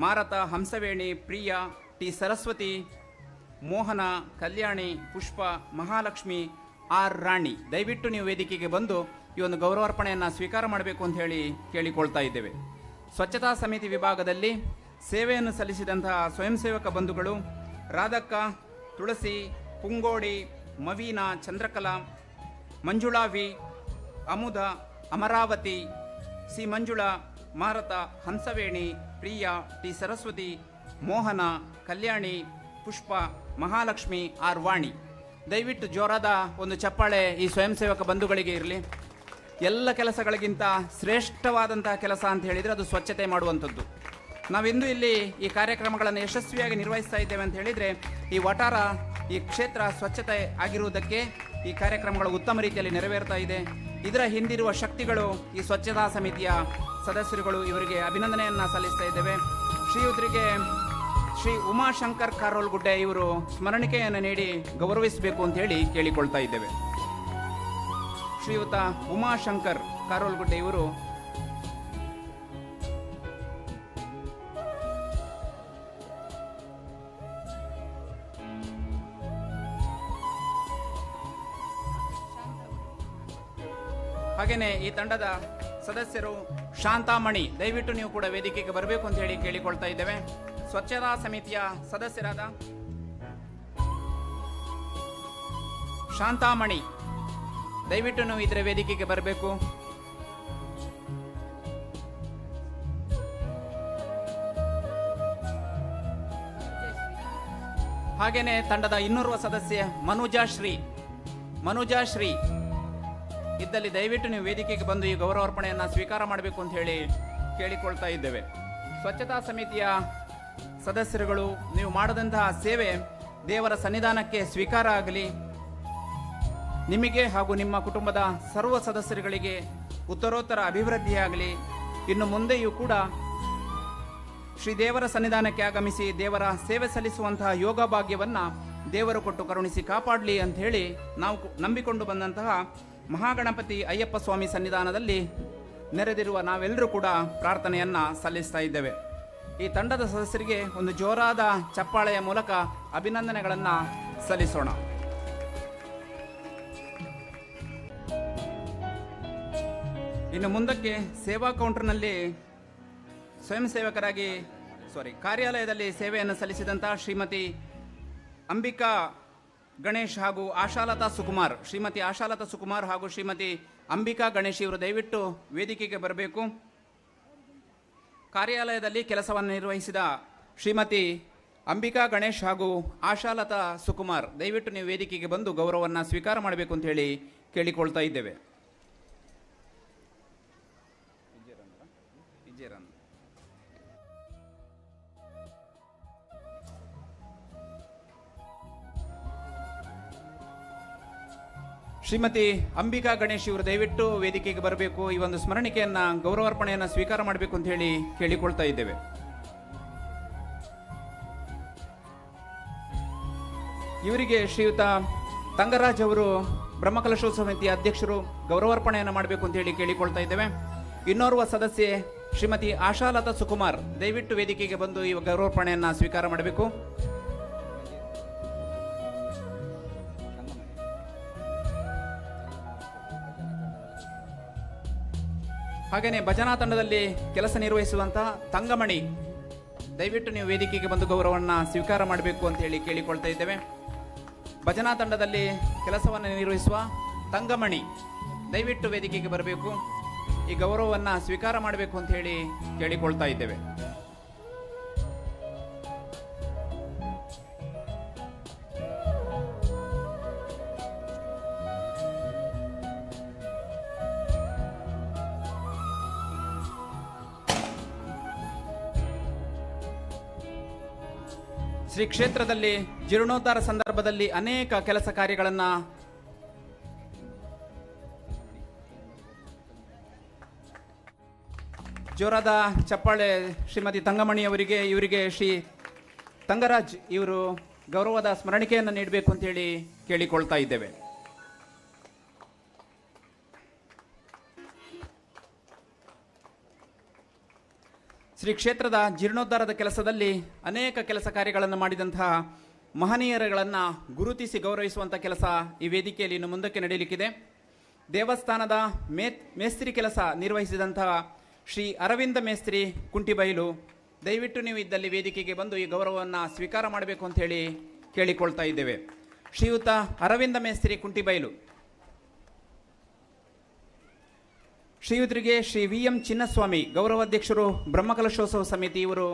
Maratha, Hamsaveni, Priya, T Saraswathi, Mohana, Kalyani, Pushpa, Mahalakshmi, R ರಾಣಿ ದಯವಿಟ್ಟು ನೀವು ವೇದಿಕೆಗೆ ಬಂದು ಈ ಒಂದು ಗೌರವಾರ್ಪಣೆಯನ್ನು ಸ್ವೀಕಾರ ಮಾಡಬೇಕು ಅಂತ ಹೇಳಿ ಕೇಳಿಕೊಳ್ತಾ ಇದ್ದೇವೆ. ಸ್ವಚ್ಛತಾ ಸಮಿತಿ ವಿಭಾಗದಲ್ಲಿ ಸೇವೆಯನ್ನು ಸಲ್ಲಿಸಿದಂತಹ ಸ್ವಯಂ ಸೇವಕ ಬಂಧುಗಳು Radhakka, Tulasi, Pungodi, Maveena, Chandrakala, Manjula V, Amuda, Amaravathi, C Manjula, Maratha, Hamsaveni, Priya, T Saraswathi, Mohana, Kalyani, Pushpa, Mahalakshmi, R Vani. ದಯವಿಟ್ಟು ಜೋರಾದ ಒಂದು ಚಪ್ಪಾಳೆ ಈ ಸ್ವಯಂ ಸೇವಕ ಬಂಧುಗಳಿಗೆ ಇರಲಿ. ಎಲ್ಲ ಕೆಲಸಗಳಿಗಿಂತ ಶ್ರೇಷ್ಠವಾದಂತಹ ಕೆಲಸ ಅಂತ ಹೇಳಿದರೆ ಅದು ಸ್ವಚ್ಛತೆ ಮಾಡುವಂಥದ್ದು. ನಾವಿಂದು ಇಲ್ಲಿ ಈ ಕಾರ್ಯಕ್ರಮಗಳನ್ನು ಯಶಸ್ವಿಯಾಗಿ ನಿರ್ವಹಿಸ್ತಾ ಇದ್ದೇವೆ ಅಂತ ಹೇಳಿದರೆ ಈ ವಟಾರ, ಈ ಕ್ಷೇತ್ರ ಸ್ವಚ್ಛತೆ ಆಗಿರುವುದಕ್ಕೆ ಈ ಕಾರ್ಯಕ್ರಮಗಳು ಉತ್ತಮ ರೀತಿಯಲ್ಲಿ ನೆರವೇರ್ತಾ ಇದೆ. ಇದರ ಹಿಂದಿರುವ ಶಕ್ತಿಗಳು ಈ ಸ್ವಚ್ಛತಾ ಸಮಿತಿಯ ಸದಸ್ಯರುಗಳು, ಇವರಿಗೆ ಅಭಿನಂದನೆಯನ್ನು ಸಲ್ಲಿಸ್ತಾ ಇದ್ದೇವೆ. ಶ್ರೀಯುತರಿಗೆ ಶ್ರೀ ಉಮಾಶಂಕರ್ ಕಾರೋಲ್ಗುಡ್ಡೆ ಇವರು ಸ್ಮರಣಿಕೆಯನ್ನು ನೀಡಿ ಗೌರವಿಸಬೇಕು ಅಂತ ಹೇಳಿ ಕೇಳಿಕೊಳ್ತಾ ಇದ್ದೇವೆ. ಶ್ರೀಯುತ ಉಮಾಶಂಕರ್ ಕಾರೋಲ್ಗುಡ್ಡೆ ಇವರು ಹಾಗೇನೆ ಈ ತಂಡದ ಸದಸ್ಯರು ಶಾಂತಾಮಣಿ, ದಯವಿಟ್ಟು ನೀವು ಕೂಡ ವೇದಿಕೆಗೆ ಬರಬೇಕು ಅಂತ ಹೇಳಿ ಕೇಳಿಕೊಳ್ತಾ ಇದ್ದೇವೆ. ಸ್ವಚ್ಛತಾ ಸಮಿತಿಯ ಸದಸ್ಯರಾದ ಶಾಂತಾಮಣಿ, ದಯವಿಟ್ಟು ನೀವು ಇದರ ವೇದಿಕೆಗೆ ಬರಬೇಕು. ಹಾಗೇನೆ ತಂಡದ ಇನ್ನೋರ್ವ ಸದಸ್ಯೆ ಮನುಜಾಶ್ರೀ ಇದ್ದಲ್ಲಿ ದಯವಿಟ್ಟು ನೀವು ವೇದಿಕೆಗೆ ಬಂದು ಈ ಗೌರವಾರ್ಪಣೆಯನ್ನು ಸ್ವೀಕಾರ ಮಾಡಬೇಕು ಅಂತ ಹೇಳಿ ಕೇಳಿಕೊಳ್ತಾ ಇದ್ದೇವೆ. ಸ್ವಚ್ಛತಾ ಸಮಿತಿಯ ಸದಸ್ಯರುಗಳು, ನೀವು ಮಾಡದಂತಹ ಸೇವೆ ದೇವರ ಸನ್ನಿಧಾನಕ್ಕೆ ಸ್ವೀಕಾರ ಆಗಲಿ. ನಿಮಗೆ ಹಾಗೂ ನಿಮ್ಮ ಕುಟುಂಬದ ಸರ್ವ ಸದಸ್ಯರುಗಳಿಗೆ ಉತ್ತರೋತ್ತರ ಅಭಿವೃದ್ಧಿಯಾಗಲಿ. ಇನ್ನು ಮುಂದೆಯೂ ಕೂಡ ಶ್ರೀ ದೇವರ ಸನ್ನಿಧಾನಕ್ಕೆ ಆಗಮಿಸಿ ದೇವರ ಸೇವೆ ಸಲ್ಲಿಸುವಂತಹ ಯೋಗ ಭಾಗ್ಯವನ್ನು ದೇವರು ಕೊಟ್ಟು ಕರುಣಿಸಿ ಕಾಪಾಡಲಿ ಅಂತ ಹೇಳಿ ನಾವು ನಂಬಿಕೊಂಡು ಬಂದಂತಹ ಮಹಾಗಣಪತಿ ಅಯ್ಯಪ್ಪ ಸ್ವಾಮಿ ಸನ್ನಿಧಾನದಲ್ಲಿ ನೆರೆದಿರುವ ನಾವೆಲ್ಲರೂ ಕೂಡ ಪ್ರಾರ್ಥನೆಯನ್ನು ಸಲ್ಲಿಸ್ತಾ ಇದ್ದೇವೆ. ಈ ತಂಡದ ಸದಸ್ಯರಿಗೆ ಒಂದು ಜೋರಾದ ಚಪ್ಪಾಳೆಯ ಮೂಲಕ ಅಭಿನಂದನೆಗಳನ್ನು ಸಲ್ಲಿಸೋಣ. ಇನ್ನು ಮುಂದಕ್ಕೆ ಸೇವಾ ಕೌಂಟರ್ನಲ್ಲಿ ಸ್ವಯಂ ಸೇವಕರಾಗಿ ಕಾರ್ಯಾಲಯದಲ್ಲಿ ಸೇವೆಯನ್ನು ಸಲ್ಲಿಸಿದಂತಹ ಶ್ರೀಮತಿ ಅಂಬಿಕಾ ಗಣೇಶ್ ಹಾಗೂ ಆಶಾಲತಾ ಸುಕುಮಾರ್, ಶ್ರೀಮತಿ ಆಶಾಲತಾ ಸುಕುಮಾರ್ ಹಾಗೂ ಶ್ರೀಮತಿ ಅಂಬಿಕಾ ಗಣೇಶ್ ಇವರು ದಯವಿಟ್ಟು ವೇದಿಕೆಗೆ ಬರಬೇಕು. ಕಾರ್ಯಾಲಯದಲ್ಲಿ ಕೆಲಸವನ್ನು ನಿರ್ವಹಿಸಿದ ಶ್ರೀಮತಿ ಅಂಬಿಕಾ ಗಣೇಶ್ ಹಾಗೂ ಆಶಾಲತಾ ಸುಕುಮಾರ್ ದಯವಿಟ್ಟು ನೀವು ವೇದಿಕೆಗೆ ಬಂದು ಗೌರವವನ್ನು ಸ್ವೀಕಾರ ಮಾಡಬೇಕು ಅಂತ ಹೇಳಿ ಕೇಳಿಕೊಳ್ತಾ ಇದ್ದೇವೆ. ಶ್ರೀಮತಿ ಅಂಬಿಕಾ ಗಣೇಶ್ ಇವರು ದಯವಿಟ್ಟು ವೇದಿಕೆಗೆ ಬರಬೇಕು. ಈ ಒಂದು ಸ್ಮರಣಿಕೆಯನ್ನ ಗೌರವಾರ್ಪಣೆಯನ್ನು ಸ್ವೀಕಾರ ಮಾಡಬೇಕು ಅಂತ ಹೇಳಿ ಕೇಳಿಕೊಳ್ತಾ ಇದ್ದೇವೆ. ಇವರಿಗೆ ಶ್ರೀಯುತ ತಂಗರಾಜ್ ಅವರು ಬ್ರಹ್ಮಕಲಶೋತ್ಸವ ಸಮಿತಿಯ ಅಧ್ಯಕ್ಷರು ಗೌರವಾರ್ಪಣೆಯನ್ನು ಮಾಡಬೇಕು ಅಂತ ಹೇಳಿ ಕೇಳಿಕೊಳ್ತಾ ಇದ್ದೇವೆ. ಇನ್ನೋರ್ವ ಸದಸ್ಯೆ ಶ್ರೀಮತಿ ಆಶಾಲತಾ ಸುಕುಮಾರ್ ದಯವಿಟ್ಟು ವೇದಿಕೆಗೆ ಬಂದು ಈ ಗೌರವಾರ್ಪಣೆಯನ್ನು ಸ್ವೀಕಾರ ಮಾಡಬೇಕು. ಹಾಗೆಯೇ ಭಜನಾ ತಂಡದಲ್ಲಿ ಕೆಲಸ ನಿರ್ವಹಿಸುವಂತಹ ತಂಗಮಣಿ ದಯವಿಟ್ಟು ನೀವು ವೇದಿಕೆಗೆ ಬಂದು ಗೌರವವನ್ನು ಸ್ವೀಕಾರ ಮಾಡಬೇಕು ಅಂತ ಹೇಳಿ ಕೇಳಿಕೊಳ್ತಾ ಇದ್ದೇವೆ. ಭಜನಾ ತಂಡದಲ್ಲಿ ಕೆಲಸವನ್ನು ನಿರ್ವಹಿಸುವ ತಂಗಮಣಿ ದಯವಿಟ್ಟು ವೇದಿಕೆಗೆ ಬರಬೇಕು, ಈ ಗೌರವವನ್ನು ಸ್ವೀಕಾರ ಮಾಡಬೇಕು ಅಂತ ಹೇಳಿ ಕೇಳಿಕೊಳ್ತಾ ಇದ್ದೇವೆ. ಶ್ರೀ ಕ್ಷೇತ್ರದಲ್ಲಿ ಜೀರ್ಣೋದ್ಧಾರ ಸಂದರ್ಭದಲ್ಲಿ ಅನೇಕ ಕೆಲಸ ಕಾರ್ಯಗಳನ್ನು ಜೋರಾದ ಚಪ್ಪಾಳೆ ಶ್ರೀಮತಿ ತಂಗಮಣಿ ಅವರಿಗೆ, ಇವರಿಗೆ ಶ್ರೀ ತಂಗರಾಜ್ ಇವರು ಗೌರವದ ಸ್ಮರಣಿಕೆಯನ್ನು ನೀಡಬೇಕು ಅಂತ ಹೇಳಿ ಕೇಳಿಕೊಳ್ತಾ ಇದ್ದೇವೆ. ಶ್ರೀ ಕ್ಷೇತ್ರದ ಜೀರ್ಣೋದ್ಧಾರದ ಕೆಲಸದಲ್ಲಿ ಅನೇಕ ಕೆಲಸ ಕಾರ್ಯಗಳನ್ನು ಮಾಡಿದಂತಹ ಮಹನೀಯರುಗಳನ್ನು ಗುರುತಿಸಿ ಗೌರವಿಸುವಂಥ ಕೆಲಸ ಈ ವೇದಿಕೆಯಲ್ಲಿ ಇನ್ನು ಮುಂದಕ್ಕೆ ನಡೆಯಲಿಕ್ಕಿದೆ. ದೇವಸ್ಥಾನದ ಮೇಸ್ತ್ರಿ ಕೆಲಸ ನಿರ್ವಹಿಸಿದಂತಹ ಶ್ರೀ ಅರವಿಂದ ಮೇಸ್ತ್ರಿ ಕುಂಟಿಬೈಲು ದಯವಿಟ್ಟು ನೀವು ಇದ್ದಲ್ಲಿ ವೇದಿಕೆಗೆ ಬಂದು ಈ ಗೌರವವನ್ನು ಸ್ವೀಕಾರ ಮಾಡಬೇಕು ಅಂತ ಹೇಳಿ ಕೇಳಿಕೊಳ್ತಾ ಇದ್ದೇವೆ. ಶ್ರೀಯುತ ಅರವಿಂದ ಮೇಸ್ತ್ರಿ ಕುಂಟಿಬೈಲು, ಶ್ರೀಯುತರಿಗೆ ಶ್ರೀ VM ಚಿನ್ನಸ್ವಾಮಿ ಗೌರವಾಧ್ಯಕ್ಷರು ಬ್ರಹ್ಮಕಲಶೋತ್ಸವ ಸಮಿತಿ ಇವರು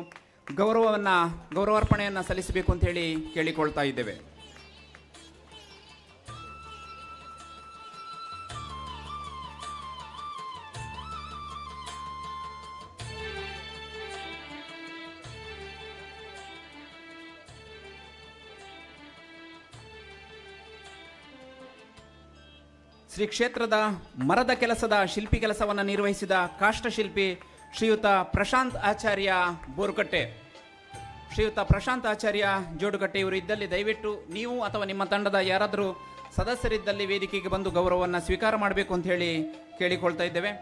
ಗೌರವಾರ್ಪಣೆಯನ್ನು ಸಲ್ಲಿಸಬೇಕು ಅಂತ ಹೇಳಿ ಕೇಳಿಕೊಳ್ತಾ ಇದ್ದೇವೆ. ಶ್ರೀ ಕ್ಷೇತ್ರದ ಮರದ ಕೆಲಸದ ಶಿಲ್ಪಿ ಕೆಲಸವನ್ನು ನಿರ್ವಹಿಸಿದ ಕಾಷ್ಟಶಿಲ್ಪಿ ಶ್ರೀಯುತ ಪ್ರಶಾಂತ್ ಆಚಾರ್ಯ ಬೋರ್ಕಟ್ಟೆ, ಶ್ರೀಯುತ ಪ್ರಶಾಂತ್ ಆಚಾರ್ಯ ಜೋಡುಕಟ್ಟೆ ಇವರು ಇದ್ದಲ್ಲಿ ದಯವಿಟ್ಟು ನೀವು ಅಥವಾ ನಿಮ್ಮ ತಂಡದ ಯಾರಾದರೂ ಸದಸ್ಯರಿದ್ದಲ್ಲಿ ವೇದಿಕೆಗೆ ಬಂದು ಗೌರವವನ್ನು ಸ್ವೀಕಾರ ಮಾಡಬೇಕು ಅಂತ ಹೇಳಿ ಕೇಳಿಕೊಳ್ತಾ ಇದ್ದೇವೆ.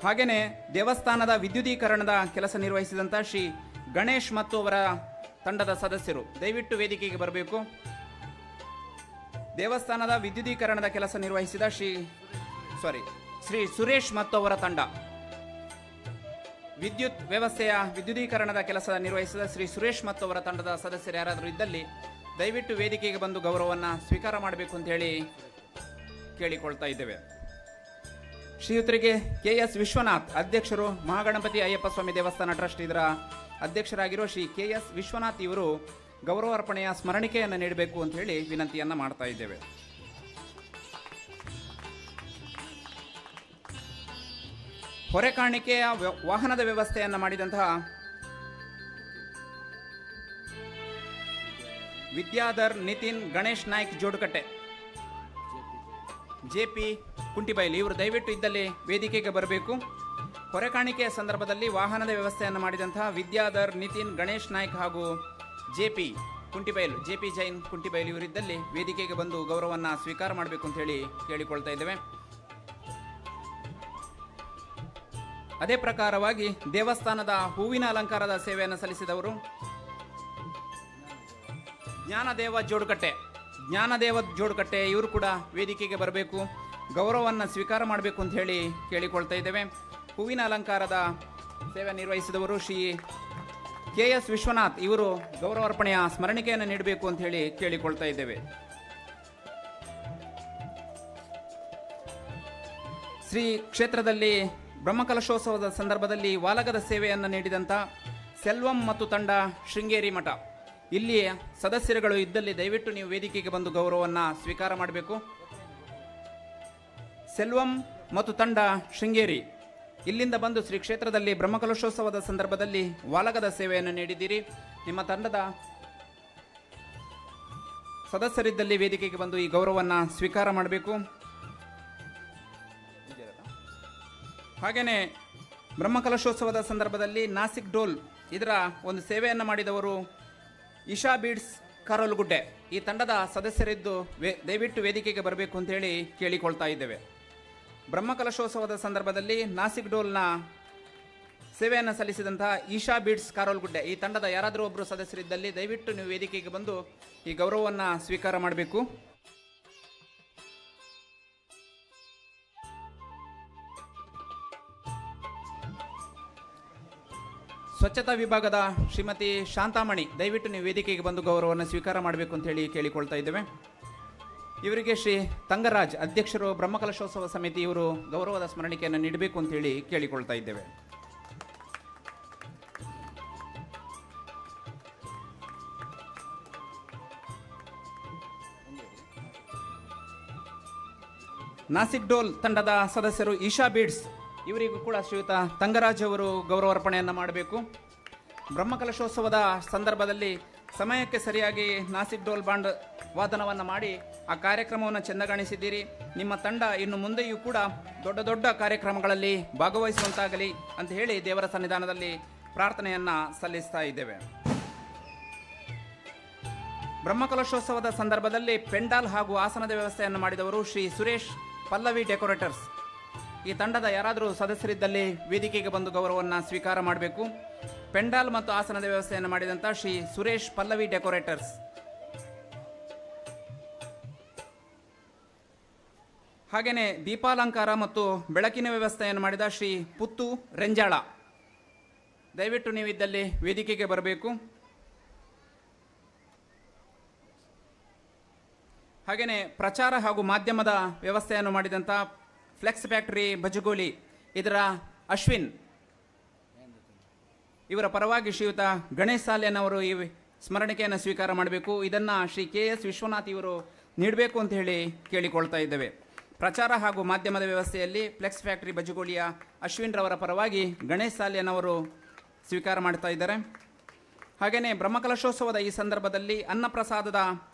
ಹಾಗೆಯೇ ದೇವಸ್ಥಾನದ ವಿದ್ಯುದೀಕರಣದ ಕೆಲಸ ನಿರ್ವಹಿಸಿದಂಥ ಶ್ರೀ ಗಣೇಶ್ ಮತ್ತು ಅವರ ತಂಡದ ಸದಸ್ಯರು ದಯವಿಟ್ಟು ವೇದಿಕೆಗೆ ಬರಬೇಕು. ದೇವಸ್ಥಾನದ ವಿದ್ಯುದೀಕರಣದ ಕೆಲಸ ನಿರ್ವಹಿಸಿದ ಶ್ರೀ ಸುರೇಶ್ ಮತ್ತು ಅವರ ತಂಡ, ವಿದ್ಯುತ್ ವ್ಯವಸ್ಥೆಯ ವಿದ್ಯುದೀಕರಣದ ಕೆಲಸ ನಿರ್ವಹಿಸಿದ ಶ್ರೀ ಸುರೇಶ್ ಮತ್ತು ಅವರ ತಂಡದ ಸದಸ್ಯರು ಯಾರಾದರೂ ಇದ್ದಲ್ಲಿ ದಯವಿಟ್ಟು ವೇದಿಕೆಗೆ ಬಂದು ಗೌರವವನ್ನು ಸ್ವೀಕಾರ ಮಾಡಬೇಕು ಅಂತ ಹೇಳಿ ಕೇಳಿಕೊಳ್ತಾ ಇದ್ದೇವೆ. ಶ್ರೀಯುತರಿಗೆ KS ವಿಶ್ವನಾಥ್ ಅಧ್ಯಕ್ಷರು, ಮಹಾಗಣಪತಿ ಅಯ್ಯಪ್ಪ ಸ್ವಾಮಿ ದೇವಸ್ಥಾನ ಟ್ರಸ್ಟ್ ಇದರ ಅಧ್ಯಕ್ಷರಾಗಿರುವ ಶ್ರೀ KS ವಿಶ್ವನಾಥ್ ಇವರು ಗೌರವಾರ್ಪಣೆಯ ಸ್ಮರಣಿಕೆಯನ್ನು ನೀಡಬೇಕು ಅಂತ ಹೇಳಿ ವಿನಂತಿಯನ್ನು ಮಾಡ್ತಾ ಇದ್ದೇವೆ. ಹೊರೆಕಾಣಿಕೆಯ ವಾಹನದ ವ್ಯವಸ್ಥೆಯನ್ನು ಮಾಡಿದಂತಹ ವಿದ್ಯಾಧರ್ ನಿತಿನ್ ಗಣೇಶ್ ನಾಯ್ಕ್ ಜೋಡುಕಟ್ಟೆ, JP ಕುಂಟಿಬೈಲಿ ಇವರು ದಯವಿಟ್ಟು ಇದ್ದಲ್ಲಿ ವೇದಿಕೆಗೆ ಬರಬೇಕು. ಹೊರೆಕಾಣಿಕೆಯ ಸಂದರ್ಭದಲ್ಲಿ ವಾಹನದ ವ್ಯವಸ್ಥೆಯನ್ನು ಮಾಡಿದಂತಹ ವಿದ್ಯಾಧರ್ ನಿತಿನ್ ಗಣೇಶ್ ನಾಯ್ಕ್ ಹಾಗೂ JP ಜೈನ್ ಕುಂಟಿಬೈಲು ಇವರಿದ್ದಲ್ಲಿ ವೇದಿಕೆಗೆ ಬಂದು ಗೌರವವನ್ನು ಸ್ವೀಕಾರ ಮಾಡಬೇಕು ಅಂತ ಹೇಳಿ ಕೇಳಿಕೊಳ್ತಾ ಇದ್ದೇವೆ. ಅದೇ ಪ್ರಕಾರವಾಗಿ ದೇವಸ್ಥಾನದ ಹೂವಿನ ಅಲಂಕಾರದ ಸೇವೆಯನ್ನು ಸಲ್ಲಿಸಿದವರು ಜ್ಞಾನದೇವ ಜೋಡುಕಟ್ಟೆ ಇವರು ಕೂಡ ವೇದಿಕೆಗೆ ಬರಬೇಕು, ಗೌರವವನ್ನು ಸ್ವೀಕಾರ ಮಾಡಬೇಕು ಅಂತ ಹೇಳಿ ಕೇಳಿಕೊಳ್ತಾ ಇದ್ದೇವೆ. ಹೂವಿನ ಅಲಂಕಾರದ ಸೇವೆ ನಿರ್ವಹಿಸಿದವರು ಶ್ರೀ KS ವಿಶ್ವನಾಥ್ ಇವರು ಗೌರವಾರ್ಪಣೆಯ ಸ್ಮರಣಿಕೆಯನ್ನು ನೀಡಬೇಕು ಅಂತ ಹೇಳಿ ಕೇಳಿಕೊಳ್ತಾ ಇದ್ದೇವೆ. ಶ್ರೀ ಕ್ಷೇತ್ರದಲ್ಲಿ ಬ್ರಹ್ಮಕಲಶೋತ್ಸವದ ಸಂದರ್ಭದಲ್ಲಿ ವಾಲಗದ ಸೇವೆಯನ್ನು ನೀಡಿದಂಥ ಸೆಲ್ವಂ ಮತ್ತು ತಂಡ ಶೃಂಗೇರಿ ಮಠ, ಇಲ್ಲಿ ಸದಸ್ಯರುಗಳು ಇದ್ದಲ್ಲಿ ದಯವಿಟ್ಟು ನೀವು ವೇದಿಕೆಗೆ ಬಂದು ಗೌರವವನ್ನು ಸ್ವೀಕಾರ ಮಾಡಬೇಕು. ಸೆಲ್ವಂ ಮತ್ತು ತಂಡ ಶೃಂಗೇರಿ ಇಲ್ಲಿಂದ ಬಂದು ಶ್ರೀ ಕ್ಷೇತ್ರದಲ್ಲಿ ಬ್ರಹ್ಮಕಲಶೋತ್ಸವದ ಸಂದರ್ಭದಲ್ಲಿ ವಾಲಗದ ಸೇವೆಯನ್ನು ನೀಡಿದ್ದೀರಿ. ನಿಮ್ಮ ತಂಡದ ಸದಸ್ಯರಿದ್ದಲ್ಲಿ ವೇದಿಕೆಗೆ ಬಂದು ಈ ಗೌರವವನ್ನು ಸ್ವೀಕಾರ ಮಾಡಬೇಕು. ಹಾಗೆಯೇ ಬ್ರಹ್ಮಕಲಶೋತ್ಸವದ ಸಂದರ್ಭದಲ್ಲಿ ನಾಸಿಕ್ ಡೋಲ್ ಇದರ ಒಂದು ಸೇವೆಯನ್ನು ಮಾಡಿದವರು ಇಶಾ ಬೀಡ್ಸ್ ಕಾರೋಲ್ಗುಡ್ಡೆ, ಈ ತಂಡದ ಸದಸ್ಯರಿದ್ದು ದಯವಿಟ್ಟು ವೇದಿಕೆಗೆ ಬರಬೇಕು ಅಂತ ಹೇಳಿ ಕೇಳಿಕೊಳ್ತಾ ಇದ್ದೇವೆ. ಬ್ರಹ್ಮಕಲಶೋತ್ಸವದ ಸಂದರ್ಭದಲ್ಲಿ ನಾಸಿಕ್ ಡೋಲ್ನ ಸೇವೆಯನ್ನು ಸಲ್ಲಿಸಿದಂತಹ ಈಶಾ ಬೀಡ್ಸ್ ಕಾರೋಲ್ಗುಡ್ಡೆ ಈ ತಂಡದ ಯಾರಾದರೂ ಒಬ್ಬರು ಸದಸ್ಯರಿದ್ದಲ್ಲಿ ದಯವಿಟ್ಟು ನೀವು ವೇದಿಕೆಗೆ ಬಂದು ಈ ಗೌರವವನ್ನು ಸ್ವೀಕಾರ ಮಾಡಬೇಕು. ಸ್ವಚ್ಛತಾ ವಿಭಾಗದ ಶ್ರೀಮತಿ ಶಾಂತಾಮಣಿ ದಯವಿಟ್ಟು ನೀವು ವೇದಿಕೆಗೆ ಬಂದು ಗೌರವವನ್ನು ಸ್ವೀಕಾರ ಮಾಡಬೇಕು ಅಂತ ಹೇಳಿ ಕೇಳಿಕೊಳ್ತಾ ಇದ್ದೇವೆ. ಇವರಿಗೆ ಶ್ರೀ ತಂಗರಾಜ್ ಅಧ್ಯಕ್ಷರು ಬ್ರಹ್ಮಕಲಶೋತ್ಸವ ಸಮಿತಿ ಇವರು ಗೌರವದ ಸ್ಮರಣಿಕೆಯನ್ನು ನೀಡಬೇಕು ಅಂತ ಹೇಳಿ ಕೇಳಿಕೊಳ್ತಾ ಇದ್ದೇವೆ. ನಾಸಿಕ್ ಡೋಲ್ ತಂಡದ ಸದಸ್ಯರು ಈಶಾ ಬೀಡ್ಸ್ ಇವರಿಗೂ ಕೂಡ ಶ್ರೀಯುತ ತಂಗರಾಜ್ ಅವರು ಗೌರವಾರ್ಪಣೆಯನ್ನು ಮಾಡಬೇಕು. ಬ್ರಹ್ಮಕಲಶೋತ್ಸವದ ಸಂದರ್ಭದಲ್ಲಿ ಸಮಯಕ್ಕೆ ಸರಿಯಾಗಿ ನಾಸಿಕ್ ಡೋಲ್ ಬಾಂಡ್ ವಾದನವನ್ನು ಮಾಡಿ ಆ ಕಾರ್ಯಕ್ರಮವನ್ನು ಚೆಂದಗಾಣಿಸಿದ್ದೀರಿ. ನಿಮ್ಮ ತಂಡ ಇನ್ನು ಮುಂದೆಯೂ ಕೂಡ ದೊಡ್ಡ ದೊಡ್ಡ ಕಾರ್ಯಕ್ರಮಗಳಲ್ಲಿ ಭಾಗವಹಿಸುವಂತಾಗಲಿ ಅಂತ ಹೇಳಿ ದೇವರ ಸನ್ನಿಧಾನದಲ್ಲಿ ಪ್ರಾರ್ಥನೆಯನ್ನು ಸಲ್ಲಿಸ್ತಾ ಇದ್ದೇವೆ. ಬ್ರಹ್ಮಕಲಶೋತ್ಸವದ ಸಂದರ್ಭದಲ್ಲಿ ಪೆಂಡಾಲ್ ಹಾಗೂ ಆಸನದ ವ್ಯವಸ್ಥೆಯನ್ನು ಮಾಡಿದವರು ಶ್ರೀ ಸುರೇಶ್ ಪಲ್ಲವಿ ಡೆಕೋರೇಟರ್ಸ್, ಈ ತಂಡದ ಯಾರಾದರೂ ಸದಸ್ಯರಿದ್ದಲ್ಲಿ ವೇದಿಕೆಗೆ ಬಂದು ಗೌರವವನ್ನು ಸ್ವೀಕಾರ ಮಾಡಬೇಕು. ಪೆಂಡಾಲ್ ಮತ್ತು ಆಸನದ ವ್ಯವಸ್ಥೆಯನ್ನು ಮಾಡಿದಂಥ ಶ್ರೀ ಸುರೇಶ್ ಪಲ್ಲವಿ ಡೆಕೋರೇಟರ್ಸ್. ಹಾಗೆಯೇ ದೀಪಾಲಂಕಾರ ಮತ್ತು ಬೆಳಕಿನ ವ್ಯವಸ್ಥೆಯನ್ನು ಮಾಡಿದ ಶ್ರೀ ಪುತ್ತು ರೆಂಜಾಳ, ದಯವಿಟ್ಟು ನೀವಿದ್ದಲ್ಲಿ ವೇದಿಕೆಗೆ ಬರಬೇಕು. ಹಾಗೆಯೇ ಪ್ರಚಾರ ಹಾಗೂ ಮಾಧ್ಯಮದ ವ್ಯವಸ್ಥೆಯನ್ನು ಮಾಡಿದಂಥ ಫ್ಲೆಕ್ಸ್ ಫ್ಯಾಕ್ಟರಿ ಬಜಗೋಲಿ ಇದರ ಅಶ್ವಿನ್ ಇವರ ಪರವಾಗಿ ಶ್ರೀಯುತ ಗಣೇಶ್ ಸಾಲೆಯನ್ನವರು ಈ ಸ್ಮರಣಿಕೆಯನ್ನು ಸ್ವೀಕಾರ ಮಾಡಬೇಕು. ಇದನ್ನು ಶ್ರೀ KS ವಿಶ್ವನಾಥ್ ಇವರು ನೀಡಬೇಕು ಅಂತ ಹೇಳಿ ಕೇಳಿಕೊಳ್ತಾ ಇದ್ದೇವೆ. ಪ್ರಚಾರ ಹಾಗೂ ಮಾಧ್ಯಮದ ವ್ಯವಸ್ಥೆಯಲ್ಲಿ ಫ್ಲೆಕ್ಸ್ ಫ್ಯಾಕ್ಟರಿ ಬಜಗೋಲಿಯ ಅಶ್ವಿನ್ ರವರ ಪರವಾಗಿ ಗಣೇಶ್ ಸಾಲೆಯನ್ನವರು ಸ್ವೀಕಾರ ಮಾಡ್ತಾ ಇದ್ದಾರೆ. ಹಾಗೆಯೇ ಬ್ರಹ್ಮಕಲಶೋತ್ಸವದ ಈ ಸಂದರ್ಭದಲ್ಲಿ ಅನ್ನಪ್ರಸಾದದ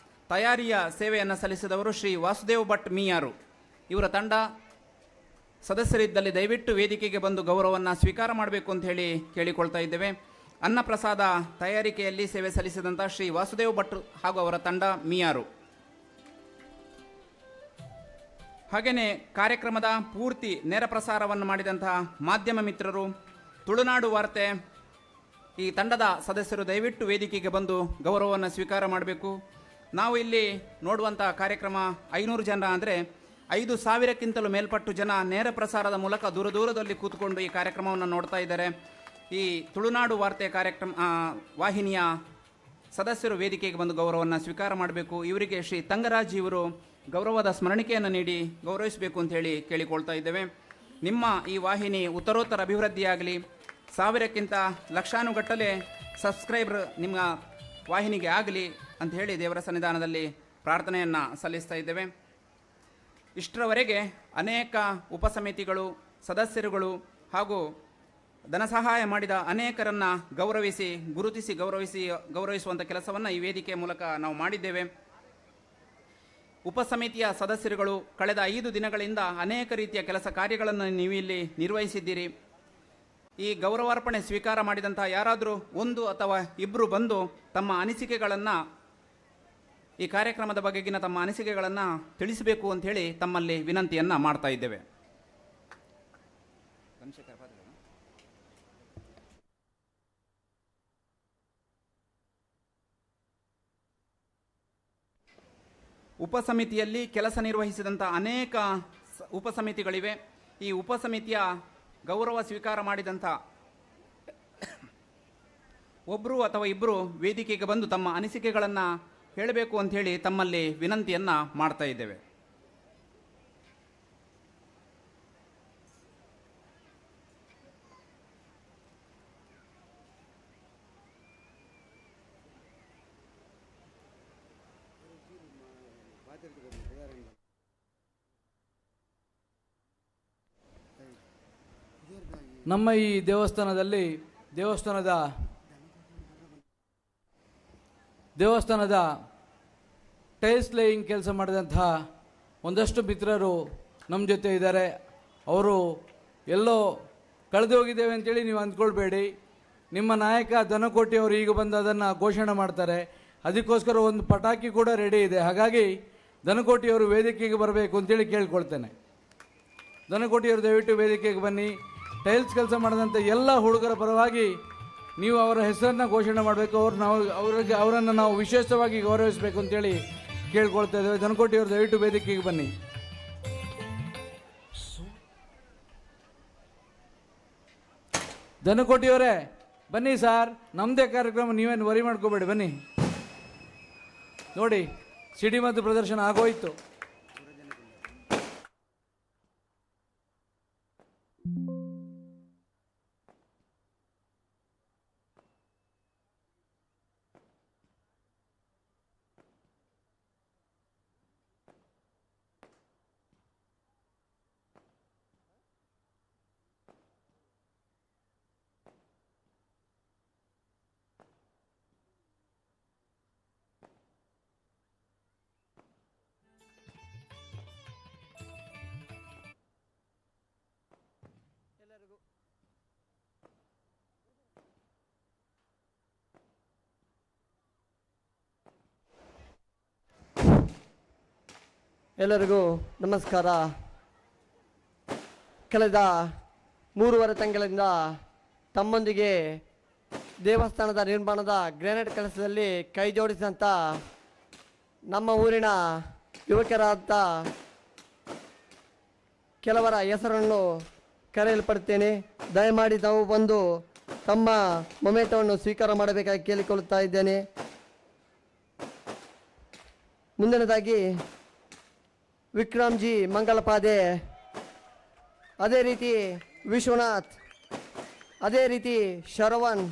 ತಯಾರಿಯ ಸೇವೆಯನ್ನು ಸಲ್ಲಿಸಿದವರು ಶ್ರೀ ವಾಸುದೇವ್ ಭಟ್ ಮೀಯಾರು. ಇವರ ತಂಡ ಸದಸ್ಯರಿದ್ದಲ್ಲಿ ದಯವಿಟ್ಟು ವೇದಿಕೆಗೆ ಬಂದು ಗೌರವವನ್ನು ಸ್ವೀಕಾರ ಮಾಡಬೇಕು ಅಂತ ಹೇಳಿ ಕೇಳಿಕೊಳ್ತಾ ಇದ್ದೇವೆ. ಅನ್ನಪ್ರಸಾದ ತಯಾರಿಕೆಯಲ್ಲಿ ಸೇವೆ ಸಲ್ಲಿಸಿದಂಥ ಶ್ರೀ ವಾಸುದೇವ್ ಭಟ್ ಹಾಗೂ ಅವರ ತಂಡ ಮೀಯಾರು. ಹಾಗೆಯೇ ಕಾರ್ಯಕ್ರಮದ ಪೂರ್ತಿ ನೇರ ಪ್ರಸಾರವನ್ನು ಮಾಡಿದಂತಹ ಮಾಧ್ಯಮ ಮಿತ್ರರು, ತುಳುನಾಡು ವಾರ್ತೆ ಈ ತಂಡದ ಸದಸ್ಯರು ದಯವಿಟ್ಟು ವೇದಿಕೆಗೆ ಬಂದು ಗೌರವವನ್ನು ಸ್ವೀಕಾರ ಮಾಡಬೇಕು. ನಾವು ಇಲ್ಲಿ ನೋಡುವಂಥ ಕಾರ್ಯಕ್ರಮ 500 ಜನ ಅಂದರೆ 5,000ಕ್ಕಿಂತಲೂ ಮೇಲ್ಪಟ್ಟು ಜನ ನೇರ ಪ್ರಸಾರದ ಮೂಲಕ ದೂರದಲ್ಲಿ ಕೂತ್ಕೊಂಡು ಈ ಕಾರ್ಯಕ್ರಮವನ್ನು ನೋಡ್ತಾ ಇದ್ದಾರೆ. ಈ ತುಳುನಾಡು ವಾರ್ತೆ ಕಾರ್ಯಕ್ರಮ ವಾಹಿನಿಯ ಸದಸ್ಯರು ವೇದಿಕೆಗೆ ಬಂದು ಗೌರವವನ್ನು ಸ್ವೀಕಾರ ಮಾಡಬೇಕು. ಇವರಿಗೆ ಶ್ರೀ ತಂಗರಾಜ್ ಇವರು ಗೌರವದ ಸ್ಮರಣಿಕೆಯನ್ನು ನೀಡಿ ಗೌರವಿಸಬೇಕು ಅಂತ ಹೇಳಿ ಕೇಳಿಕೊಳ್ತಾ ಇದ್ದೇವೆ. ನಿಮ್ಮ ಈ ವಾಹಿನಿ ಉತ್ತರೋತ್ತರ ಅಭಿವೃದ್ಧಿಯಾಗಲಿ, 1000ಕ್ಕಿಂತ ಲಕ್ಷಾನುಗಟ್ಟಲೆ ಸಬ್ಸ್ಕ್ರೈಬರ್ ನಿಮ್ಮ ವಾಹಿನಿಗೆ ಆಗಲಿ ಅಂತ ಹೇಳಿ ದೇವರ ಸನ್ನಿಧಾನದಲ್ಲಿ ಪ್ರಾರ್ಥನೆಯನ್ನು ಸಲ್ಲಿಸ್ತಾ ಇದ್ದೇವೆ. ಇಷ್ಟರವರೆಗೆ ಅನೇಕ ಉಪಸಮಿತಿಗಳು, ಸದಸ್ಯರುಗಳು ಹಾಗೂ ಧನಸಹಾಯ ಮಾಡಿದ ಅನೇಕರನ್ನು ಗೌರವಿಸುವಂಥ ಕೆಲಸವನ್ನು ಈ ವೇದಿಕೆಯ ಮೂಲಕ ನಾವು ಮಾಡಿದ್ದೇವೆ. ಉಪಸಮಿತಿಯ ಸದಸ್ಯರುಗಳು ಕಳೆದ 5 ದಿನಗಳಿಂದ ಅನೇಕ ರೀತಿಯ ಕೆಲಸ ಕಾರ್ಯಗಳನ್ನು ನೀವು ಇಲ್ಲಿ ನಿರ್ವಹಿಸಿದ್ದೀರಿ. ಈ ಗೌರವಾರ್ಪಣೆ ಸ್ವೀಕಾರ ಮಾಡಿದಂಥ ಯಾರಾದರೂ 1 ಅಥವಾ 2 ಬಂದು ತಮ್ಮ ಅನಿಸಿಕೆಗಳನ್ನು ಈ ಕಾರ್ಯಕ್ರಮದ ಬಗೆಗಿನ ತಮ್ಮ ಅನಿಸಿಕೆಗಳನ್ನು ತಿಳಿಸಬೇಕು ಅಂಥೇಳಿ ತಮ್ಮಲ್ಲಿ ವಿನಂತಿಯನ್ನು ಮಾಡ್ತಾ ಇದ್ದೇವೆ. ಉಪಸಮಿತಿಯಲ್ಲಿ ಕೆಲಸ ನಿರ್ವಹಿಸಿದಂಥ ಅನೇಕ ಉಪಸಮಿತಿಗಳಿವೆ. ಈ ಉಪಸಮಿತಿಯ ಗೌರವ ಸ್ವೀಕಾರ ಮಾಡಿದಂಥ 1 ಅಥವಾ 2 ವೇದಿಕೆಗೆ ಬಂದು ತಮ್ಮ ಅನಿಸಿಕೆಗಳನ್ನು ಹೇಳಬೇಕು ಅಂಥೇಳಿ ತಮ್ಮಲ್ಲಿ ವಿನಂತಿಯನ್ನು ಮಾಡ್ತಾ ಇದ್ದೇವೆ. ನಮ್ಮ ಈ ದೇವಸ್ಥಾನದ ಟೈಲ್ಸ್ ಲೇಯಿಂಗ್ ಕೆಲಸ ಮಾಡಿದಂತಹ ಒಂದಷ್ಟು ಮಿತ್ರರು ನಮ್ಮ ಜೊತೆ ಇದ್ದಾರೆ. ಅವರು ಎಲ್ಲೋ ಕಳೆದು ಹೋಗಿದ್ದೇವೆ ಅಂತೇಳಿ ನೀವು ಅಂದ್ಕೊಳ್ಬೇಡಿ. ನಿಮ್ಮ ನಾಯಕ ದನಕೋಟಿ ಅವರು ಈಗ ಬಂದು ಅದನ್ನು ಘೋಷಣೆ ಮಾಡ್ತಾರೆ. ಅದಕ್ಕೋಸ್ಕರ ಒಂದು ಪಟಾಕಿ ಕೂಡ ರೆಡಿ ಇದೆ. ಹಾಗಾಗಿ ದನಕೋಟಿಯವರು ವೇದಿಕೆಗೆ ಬರಬೇಕು ಅಂತೇಳಿ ಕೇಳ್ಕೊಳ್ತೇನೆ. ದನಕೋಟಿಯವರು ದಯವಿಟ್ಟು ವೇದಿಕೆಗೆ ಬನ್ನಿ. ಟೈಲ್ಸ್ ಕೆಲಸ ಮಾಡಿದಂಥ ಎಲ್ಲ ಹುಡುಗರ ಪರವಾಗಿ ನೀವು ಅವರ ಹೆಸರನ್ನು ಘೋಷಣೆ ಮಾಡಬೇಕು. ಅವರನ್ನು ನಾವು ವಿಶೇಷವಾಗಿ ಗೌರವಿಸಬೇಕು ಅಂತೇಳಿ ಕೇಳ್ಕೊಳ್ತಾ ಇದ್ದೇವೆ. ದನಕೋಟಿಯವರು ದಯವಿಟ್ಟು ವೇದಿಕೆಗೆ ಬನ್ನಿ. ದನಕೋಟಿಯವರೇ ಬನ್ನಿ ಸರ್, ನಮ್ಮದೇ ಕಾರ್ಯಕ್ರಮ, ನೀವೇನು ವರಿ ಮಾಡ್ಕೋಬೇಡಿ, ಬನ್ನಿ. ನೋಡಿ ಸಿಡಿ ಮತ್ತು ಪ್ರದರ್ಶನ ಆಗೋಯ್ತು. ಎಲ್ಲರಿಗೂ ನಮಸ್ಕಾರ. ಕಳೆದ 3.5 ತಿಂಗಳಿಂದ ತಮ್ಮೊಂದಿಗೆ ದೇವಸ್ಥಾನದ ನಿರ್ಮಾಣದ ಗ್ರಾನೈಟ್ ಕೆಲಸದಲ್ಲಿ ಕೈ ಜೋಡಿಸಿದಂಥ ನಮ್ಮ ಊರಿನ ಯುವಕರಾದ ಕೆಲವರ ಹೆಸರನ್ನು ಕರೆಯಲ್ಪಡುತ್ತೇನೆ. ದಯಮಾಡಿ ತಾವು ಬಂದು ತಮ್ಮ ಮೊಮೆಂಟವನ್ನು ಸ್ವೀಕಾರ ಮಾಡಬೇಕಾಗಿ ಕೇಳಿಕೊಳ್ಳುತ್ತಾ ಇದ್ದೇನೆ. ಮುಂದಿನದಾಗಿ ವಿಕ್ರಮ್ಜಿ ಮಂಗಲಪಾದೆ, ಅದೇ ರೀತಿ ವಿಶ್ವನಾಥ್, ಅದೇ ರೀತಿ ಶರವಣ್,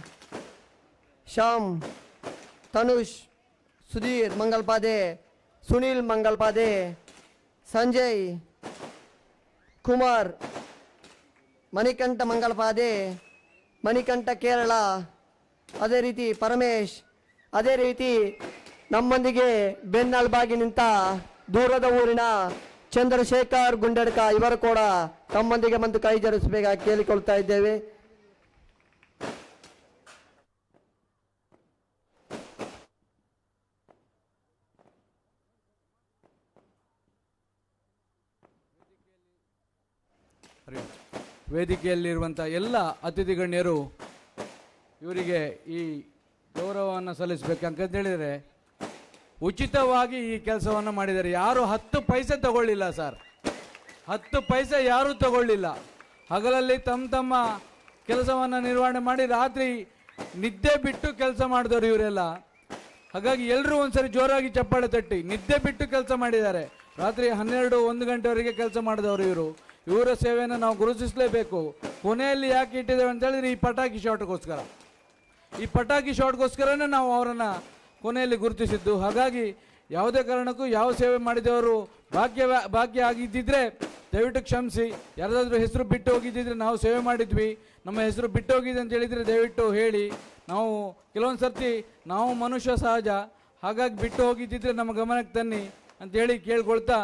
ಶ್ಯಾಮ್, ತನುಷ್, ಸುಧೀರ್ ಮಂಗಲ್ಪಾದೆ, ಸುನೀಲ್ ಮಂಗಲ್ಪಾದೆ, ಸಂಜಯ್ ಕುಮಾರ್, ಮಣಿಕಂಠ ಮಂಗಲ್ಪಾದೆ, ಮಣಿಕಂಠ ಕೇರಳ, ಅದೇ ರೀತಿ ಪರಮೇಶ್, ಅದೇ ರೀತಿ ನಮ್ಮೊಂದಿಗೆ ಬೆನ್ನಲ್ಬಾಗಿ ನಿಂತ ದೂರದ ಊರಿನ ಚಂದ್ರಶೇಖರ್ ಗುಂಡಡ್ಕ ಇವರು ಕೂಡ ತಮ್ಮೊಂದಿಗೆ ಬಂದು ಕೈ ಜೋಡಿಸಬೇಕಾಗಿ ಕೇಳಿಕೊಳ್ತಾ ಇದ್ದೇವೆ. ವೇದಿಕೆಯಲ್ಲಿರುವಂಥ ಎಲ್ಲ ಅತಿಥಿ ಗಣ್ಯರು ಇವರಿಗೆ ಈ ಗೌರವವನ್ನು ಸಲ್ಲಿಸಬೇಕಂತ ಹೇಳಿದರೆ ಉಚಿತವಾಗಿ ಈ ಕೆಲಸವನ್ನು ಮಾಡಿದ್ದಾರೆ. ಯಾರು 10 ಪೈಸೆ ತಗೊಳ್ಳಿಲ್ಲ ಸರ್, 10 ಪೈಸೆ ಯಾರೂ ತಗೊಳ್ಳಿಲ್ಲ. ಹಗಲಲ್ಲಿ ತಮ್ಮ ಕೆಲಸವನ್ನು ನಿರ್ವಹಣೆ ಮಾಡಿ ರಾತ್ರಿ ನಿದ್ದೆ ಬಿಟ್ಟು ಕೆಲಸ ಮಾಡಿದವರು ಇವರೆಲ್ಲ. ಹಾಗಾಗಿ ಎಲ್ಲರೂ ಒಂದ್ಸರಿ ಜೋರಾಗಿ ಚಪ್ಪಾಳೆ ತಟ್ಟಿ. ನಿದ್ದೆ ಬಿಟ್ಟು ಕೆಲಸ ಮಾಡಿದ್ದಾರೆ. ರಾತ್ರಿ 12-1 ಗಂಟೆವರೆಗೆ ಕೆಲಸ ಮಾಡಿದವರು ಇವರು. ಇವರ ಸೇವೆಯನ್ನು ನಾವು ಗುರುತಿಸಲೇಬೇಕು. ಕೊನೆಯಲ್ಲಿ ಯಾಕೆ ಇಟ್ಟಿದ್ದೇವೆ ಅಂತ ಹೇಳಿದ್ರೆ ಈ ಪಟಾಕಿ ಶಾಟ್ಗೋಸ್ಕರ. ಈ ಪಟಾಕಿ ಶಾಟ್ಗೋಸ್ಕರನೇ ನಾವು ಅವರನ್ನು ಕೊನೆಯಲ್ಲಿ ಗುರುತಿಸಿದ್ದು. ಹಾಗಾಗಿ ಯಾವುದೇ ಕಾರಣಕ್ಕೂ ಯಾವ ಸೇವೆ ಮಾಡಿದವರು ಭಾಗ್ಯ ಆಗಿದ್ದಿದ್ರೆ ದಯವಿಟ್ಟು ಕ್ಷಮಿಸಿ. ಯಾರಾದರೂ ಹೆಸರು ಬಿಟ್ಟು ಹೋಗಿದ್ದಿದ್ರೆ ನಾವು ಸೇವೆ ಮಾಡಿದ್ವಿ, ನಮ್ಮ ಹೆಸರು ಬಿಟ್ಟು ಹೋಗಿದೆ ಅಂತ ಹೇಳಿದರೆ ದಯವಿಟ್ಟು ಹೇಳಿ. ನಾವು ಕೆಲವೊಂದು ಸರ್ತಿ ನಾವು ಮನುಷ್ಯ ಸಹಜ, ಹಾಗಾಗಿ ಬಿಟ್ಟು ಹೋಗಿದ್ದಿದ್ರೆ ನಮ್ಮ ಗಮನಕ್ಕೆ ತನ್ನಿ ಅಂತೇಳಿ ಕೇಳ್ಕೊಳ್ತಾ,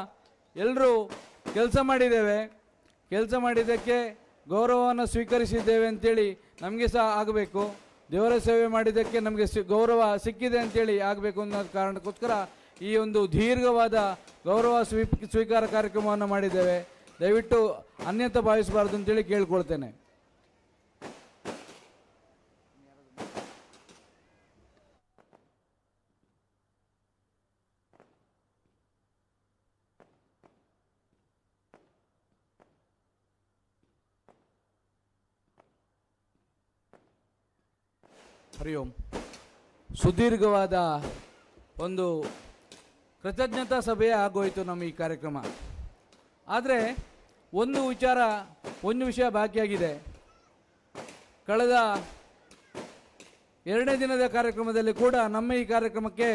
ಎಲ್ಲರೂ ಕೆಲಸ ಮಾಡಿದ್ದೇವೆ, ಕೆಲಸ ಮಾಡಿದ್ದಕ್ಕೆ ಗೌರವವನ್ನು ಸ್ವೀಕರಿಸಿದ್ದೇವೆ ಅಂತೇಳಿ ನಮಗೆ ಸಹ ಆಗಬೇಕು. ದೇವರ ಸೇವೆ ಮಾಡಿದ್ದಕ್ಕೆ ನಮಗೆ ಗೌರವ ಸಿಕ್ಕಿದೆ ಅಂತೇಳಿ ಆಗಬೇಕು ಅನ್ನೋ ಕಾರಣಕ್ಕೋಸ್ಕರ ಈ ಒಂದು ದೀರ್ಘವಾದ ಗೌರವ ಸ್ವೀಕಾರ ಕಾರ್ಯಕ್ರಮವನ್ನು ಮಾಡಿದ್ದೇವೆ. ದಯವಿಟ್ಟು ಅನ್ಯತಾ ಭಾವಿಸಬಾರ್ದು ಅಂತೇಳಿ ಕೇಳ್ಕೊಳ್ತೇನೆ. ಹರಿ ಓಂ. ಸುದೀರ್ಘವಾದ ಒಂದು ಕೃತಜ್ಞತಾ ಸಭೆಯೇ ಆಗೋಯಿತು ನಮ್ಮ ಈ ಕಾರ್ಯಕ್ರಮ. ಆದರೆ ಒಂದು ವಿಷಯ ಬಾಕಿಯಾಗಿದೆ. ಕಳೆದ 2ನೇ ದಿನದ ಕಾರ್ಯಕ್ರಮದಲ್ಲಿ ಕೂಡ ನಮ್ಮ ಈ ಕಾರ್ಯಕ್ರಮಕ್ಕೆ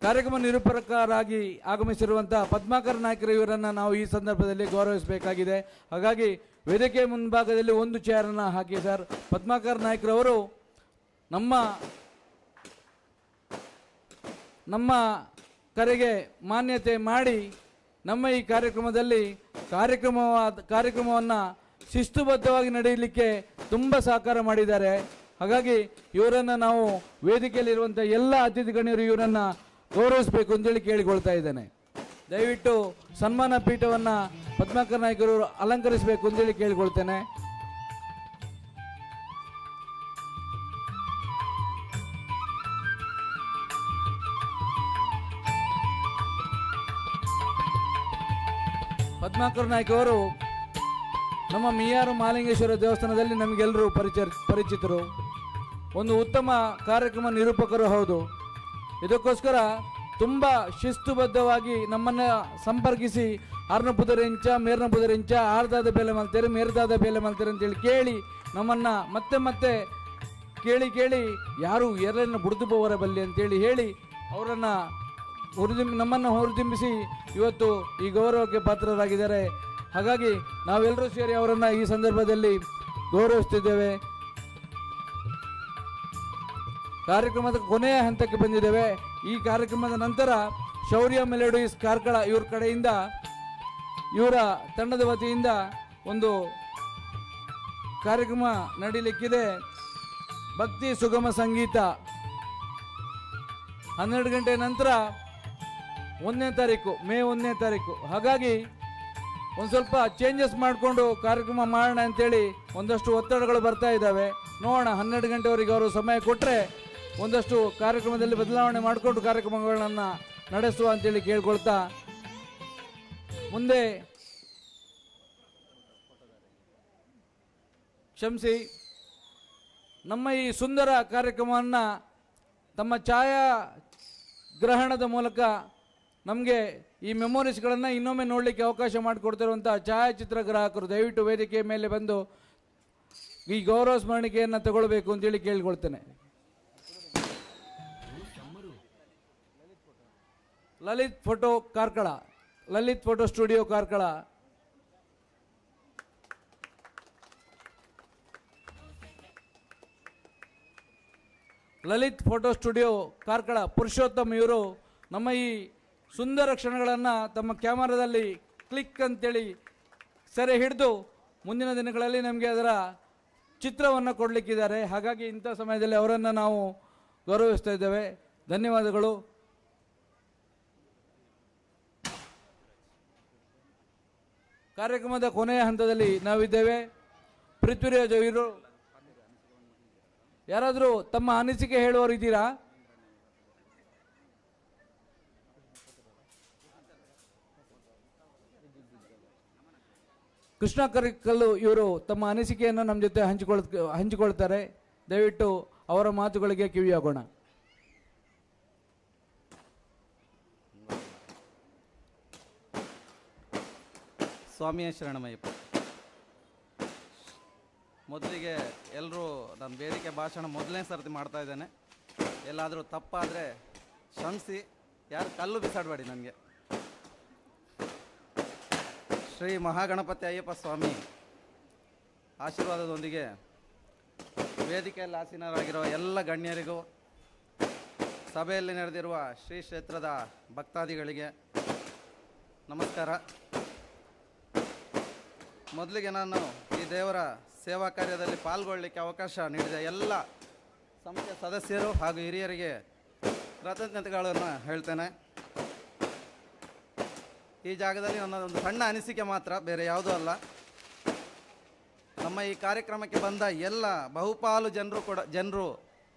ಕಾರ್ಯಕ್ರಮ ನಿರೂಪಕರಾಗಿ ಆಗಮಿಸಿರುವಂಥ ಪದ್ಮಾಕರ್ ನಾಯ್ಕರು ಇವರನ್ನು ನಾವು ಈ ಸಂದರ್ಭದಲ್ಲಿ ಗೌರವಿಸಬೇಕಾಗಿದೆ. ಹಾಗಾಗಿ ವೇದಿಕೆ ಮುಂಭಾಗದಲ್ಲಿ ಒಂದು ಚೇರನ್ನು ಹಾಕಿ ಸರ್. ಪದ್ಮಾಕರ್ ನಾಯ್ಕರವರು ನಮ್ಮ ಕರೆಗೆ ಮಾನ್ಯತೆ ಮಾಡಿ ನಮ್ಮ ಈ ಕಾರ್ಯಕ್ರಮವನ್ನು ಶಿಸ್ತುಬದ್ಧವಾಗಿ ನಡೆಯಲಿಕ್ಕೆ ತುಂಬ ಸಹಕಾರ ಮಾಡಿದ್ದಾರೆ. ಹಾಗಾಗಿ ಇವರನ್ನು ನಾವು ವೇದಿಕೆಯಲ್ಲಿರುವಂಥ ಎಲ್ಲ ಅತಿಥಿ ಗಣ್ಯರು ಇವರನ್ನು ಗೌರವಿಸಬೇಕು ಅಂತೇಳಿ ಕೇಳಿಕೊಳ್ತಾ ಇದ್ದೇನೆ. ದಯವಿಟ್ಟು ಸನ್ಮಾನ ಪೀಠವನ್ನು ಪದ್ಮಾಕರ್ ನಾಯ್ಕರು ಅಲಂಕರಿಸಬೇಕು ಅಂತೇಳಿ ಕೇಳಿಕೊಳ್ತೇನೆ. ಪದ್ಮಾಕರ್ ನಾಯ್ಕ ಅವರು ನಮ್ಮ ಮಿಯಾರು ಮಹಾಲಿಂಗೇಶ್ವರ ದೇವಸ್ಥಾನದಲ್ಲಿ ನಮಗೆಲ್ಲರೂ ಪರಿಚಿತರು. ಒಂದು ಉತ್ತಮ ಕಾರ್ಯಕ್ರಮ ನಿರೂಪಕರು ಹೌದು. ಇದಕ್ಕೋಸ್ಕರ ತುಂಬ ಶಿಸ್ತುಬದ್ಧವಾಗಿ ನಮ್ಮನ್ನು ಸಂಪರ್ಕಿಸಿ ಆರ್ನಪುದರಿಂಚ ಮೇರ್ನಪುದರಿಂಚ ಆರ್ದಾದ ಬೆಲೆ ಮಲ್ತೇರೆ ಮೇರ್ದಾದ ಬೆಲೆ ಮಲ್ತೇರೆ ಅಂತೇಳಿ ಕೇಳಿ ನಮ್ಮನ್ನು ಮತ್ತೆ ಕೇಳಿ ಯಾರು ಎರಡನ್ನು ಬುಡಿದು ಬೋವರ ಬಲ್ಲಿ ಅಂತೇಳಿ ಹೇಳಿ ಅವರನ್ನು ನಮ್ಮನ್ನು ಹುರಿದುಂಬಿಸಿ ಇವತ್ತು ಈ ಗೌರವಕ್ಕೆ ಪಾತ್ರರಾಗಿದ್ದಾರೆ. ಹಾಗಾಗಿ ನಾವೆಲ್ಲರೂ ಸೇರಿ ಅವರನ್ನು ಈ ಸಂದರ್ಭದಲ್ಲಿ ಗೌರವಿಸ್ತಿದ್ದೇವೆ. ಕಾರ್ಯಕ್ರಮದ ಕೊನೆಯ ಹಂತಕ್ಕೆ ಬಂದಿದ್ದೇವೆ. ಈ ಕಾರ್ಯಕ್ರಮದ ನಂತರ ಶೌರ್ಯ ಮೆಲೋಡಿಸ್ ಕಾರ್ಕಳ ಇವರ ಕಡೆಯಿಂದ ಇವರ ತಂಡದ ವತಿಯಿಂದ ಒಂದು ಕಾರ್ಯಕ್ರಮ ನಡೀಲಿಕ್ಕಿದೆ. ಭಕ್ತಿ ಸುಗಮ ಸಂಗೀತ 12 ಗಂಟೆ ನಂತರ 1ನೇ ತಾರೀಕು ಮೇ 1ನೇ ತಾರೀಕು. ಹಾಗಾಗಿ ಒಂದು ಸ್ವಲ್ಪ ಚೇಂಜಸ್ ಮಾಡಿಕೊಂಡು ಕಾರ್ಯಕ್ರಮ ಮಾಡೋಣ ಅಂತೇಳಿ ಒಂದಷ್ಟು ಒತ್ತಡಗಳು ಬರ್ತಾ ಇದ್ದಾವೆ. ನೋಡೋಣ, 12 ಗಂಟೆವರೆಗೆ ಅವರು ಸಮಯ ಕೊಟ್ಟರೆ ಒಂದಷ್ಟು ಕಾರ್ಯಕ್ರಮದಲ್ಲಿ ಬದಲಾವಣೆ ಮಾಡಿಕೊಂಡು ಕಾರ್ಯಕ್ರಮಗಳನ್ನು ನಡೆಸುವ ಅಂತೇಳಿ ಕೇಳ್ಕೊಳ್ತಾ, ಮುಂದೆ ಕ್ಷಮಿಸಿ ನಮ್ಮ ಈ ಸುಂದರ ಕಾರ್ಯಕ್ರಮವನ್ನು ತಮ್ಮ ಛಾಯಾಗ್ರಹಣದ ಮೂಲಕ ನಮಗೆ ಈ ಮೆಮೊರೀಸ್ಗಳನ್ನು ಇನ್ನೊಮ್ಮೆ ನೋಡಲಿಕ್ಕೆ ಅವಕಾಶ ಮಾಡಿಕೊಡ್ತಿರುವಂಥ ಛಾಯಾಚಿತ್ರಗ್ರಾಹಕರು ದಯವಿಟ್ಟು ವೇದಿಕೆ ಮೇಲೆ ಬಂದು ಈ ಗೌರವ ಸ್ಮರಣಿಕೆಯನ್ನು ತಗೊಳ್ಬೇಕು ಅಂತೇಳಿ ಕೇಳಿಕೊಳ್ತೇನೆ. Lalith photo Karkala, Lalith photo studio Karkala. Lalith photo studio Karkala Purushottam ಇವರು ನಮ್ಮ ಈ ಸುಂದರ ಕ್ಷಣಗಳನ್ನು ತಮ್ಮ ಕ್ಯಾಮರಾದಲ್ಲಿ ಕ್ಲಿಕ್ ಅಂತೇಳಿ ಸೆರೆ ಹಿಡಿದು ಮುಂದಿನ ದಿನಗಳಲ್ಲಿ ನಮಗೆ ಅದರ ಚಿತ್ರವನ್ನು ಕೊಡಲಿಕ್ಕಿದ್ದಾರೆ. ಹಾಗಾಗಿ ಇಂಥ ಸಮಯದಲ್ಲಿ ಅವರನ್ನು ನಾವು ಗೌರವಿಸ್ತಾ ಇದ್ದೇವೆ. ಧನ್ಯವಾದಗಳು. ಕಾರ್ಯಕ್ರಮದ ಕೊನೆಯ ಹಂತದಲ್ಲಿ ನಾವಿದ್ದೇವೆ. ಪೃಥ್ವಿರಾಜ್ ಇವರು ಯಾರಾದರೂ ತಮ್ಮ ಅನಿಸಿಕೆ ಹೇಳುವವರು ಇದ್ದೀರಾ? ಕೃಷ್ಣ ಕರಿಕಲ್ಲು ಇವರು ತಮ್ಮ ಅನಿಸಿಕೆಯನ್ನು ನಮ್ಮ ಜೊತೆ ಹಂಚಿಕೊಳ್ತಾರೆ. ದಯವಿಟ್ಟು ಅವರ ಮಾತುಗಳಿಗೆ ಕಿವಿಯಾಗೋಣ. ಸ್ವಾಮಿಯ ಶರಣಮಯ್ಯಪ್ಪ. ಮೊದಲಿಗೆ ಎಲ್ಲರೂ ನಾನು ವೇದಿಕೆ ಭಾಷಣ ಮೊದಲನೇ ಸರ್ತಿ ಮಾಡ್ತಾ ಇದ್ದೇನೆ. ಎಲ್ಲಾದರೂ ತಪ್ಪಾದರೆ ಕ್ಷಮಿಸಿ, ಯಾರು ಕಲ್ಲು ಬಿಸಾಡಬೇಡಿ ನನಗೆ. ಶ್ರೀ ಮಹಾಗಣಪತಿ ಅಯ್ಯಪ್ಪ ಸ್ವಾಮಿ ಆಶೀರ್ವಾದದೊಂದಿಗೆ ವೇದಿಕೆಯಲ್ಲಿ ಆಸೀನರಾಗಿರೋ ಎಲ್ಲ ಗಣ್ಯರಿಗೂ, ಸಭೆಯಲ್ಲಿ ನಡೆದಿರುವ ಶ್ರೀ ಕ್ಷೇತ್ರದ ಭಕ್ತಾದಿಗಳಿಗೆ ನಮಸ್ಕಾರ. ಮೊದಲಿಗೆ ನಾನು ಈ ದೇವರ ಸೇವಾ ಕಾರ್ಯದಲ್ಲಿ ಪಾಲ್ಗೊಳ್ಳಲಿಕ್ಕೆ ಅವಕಾಶ ನೀಡಿದ ಎಲ್ಲ ಸಮಿತಿಯ ಸದಸ್ಯರು ಹಾಗೂ ಹಿರಿಯರಿಗೆ ಕೃತಜ್ಞತೆಗಳನ್ನು ಹೇಳ್ತೇನೆ. ಈ ಜಾಗದಲ್ಲಿ ನನ್ನದೊಂದು ಸಣ್ಣ ಅನಿಸಿಕೆ ಮಾತ್ರ, ಬೇರೆ ಯಾವುದೂ ಅಲ್ಲ. ನಮ್ಮ ಈ ಕಾರ್ಯಕ್ರಮಕ್ಕೆ ಬಂದ ಎಲ್ಲ ಬಹುಪಾಲು ಜನರು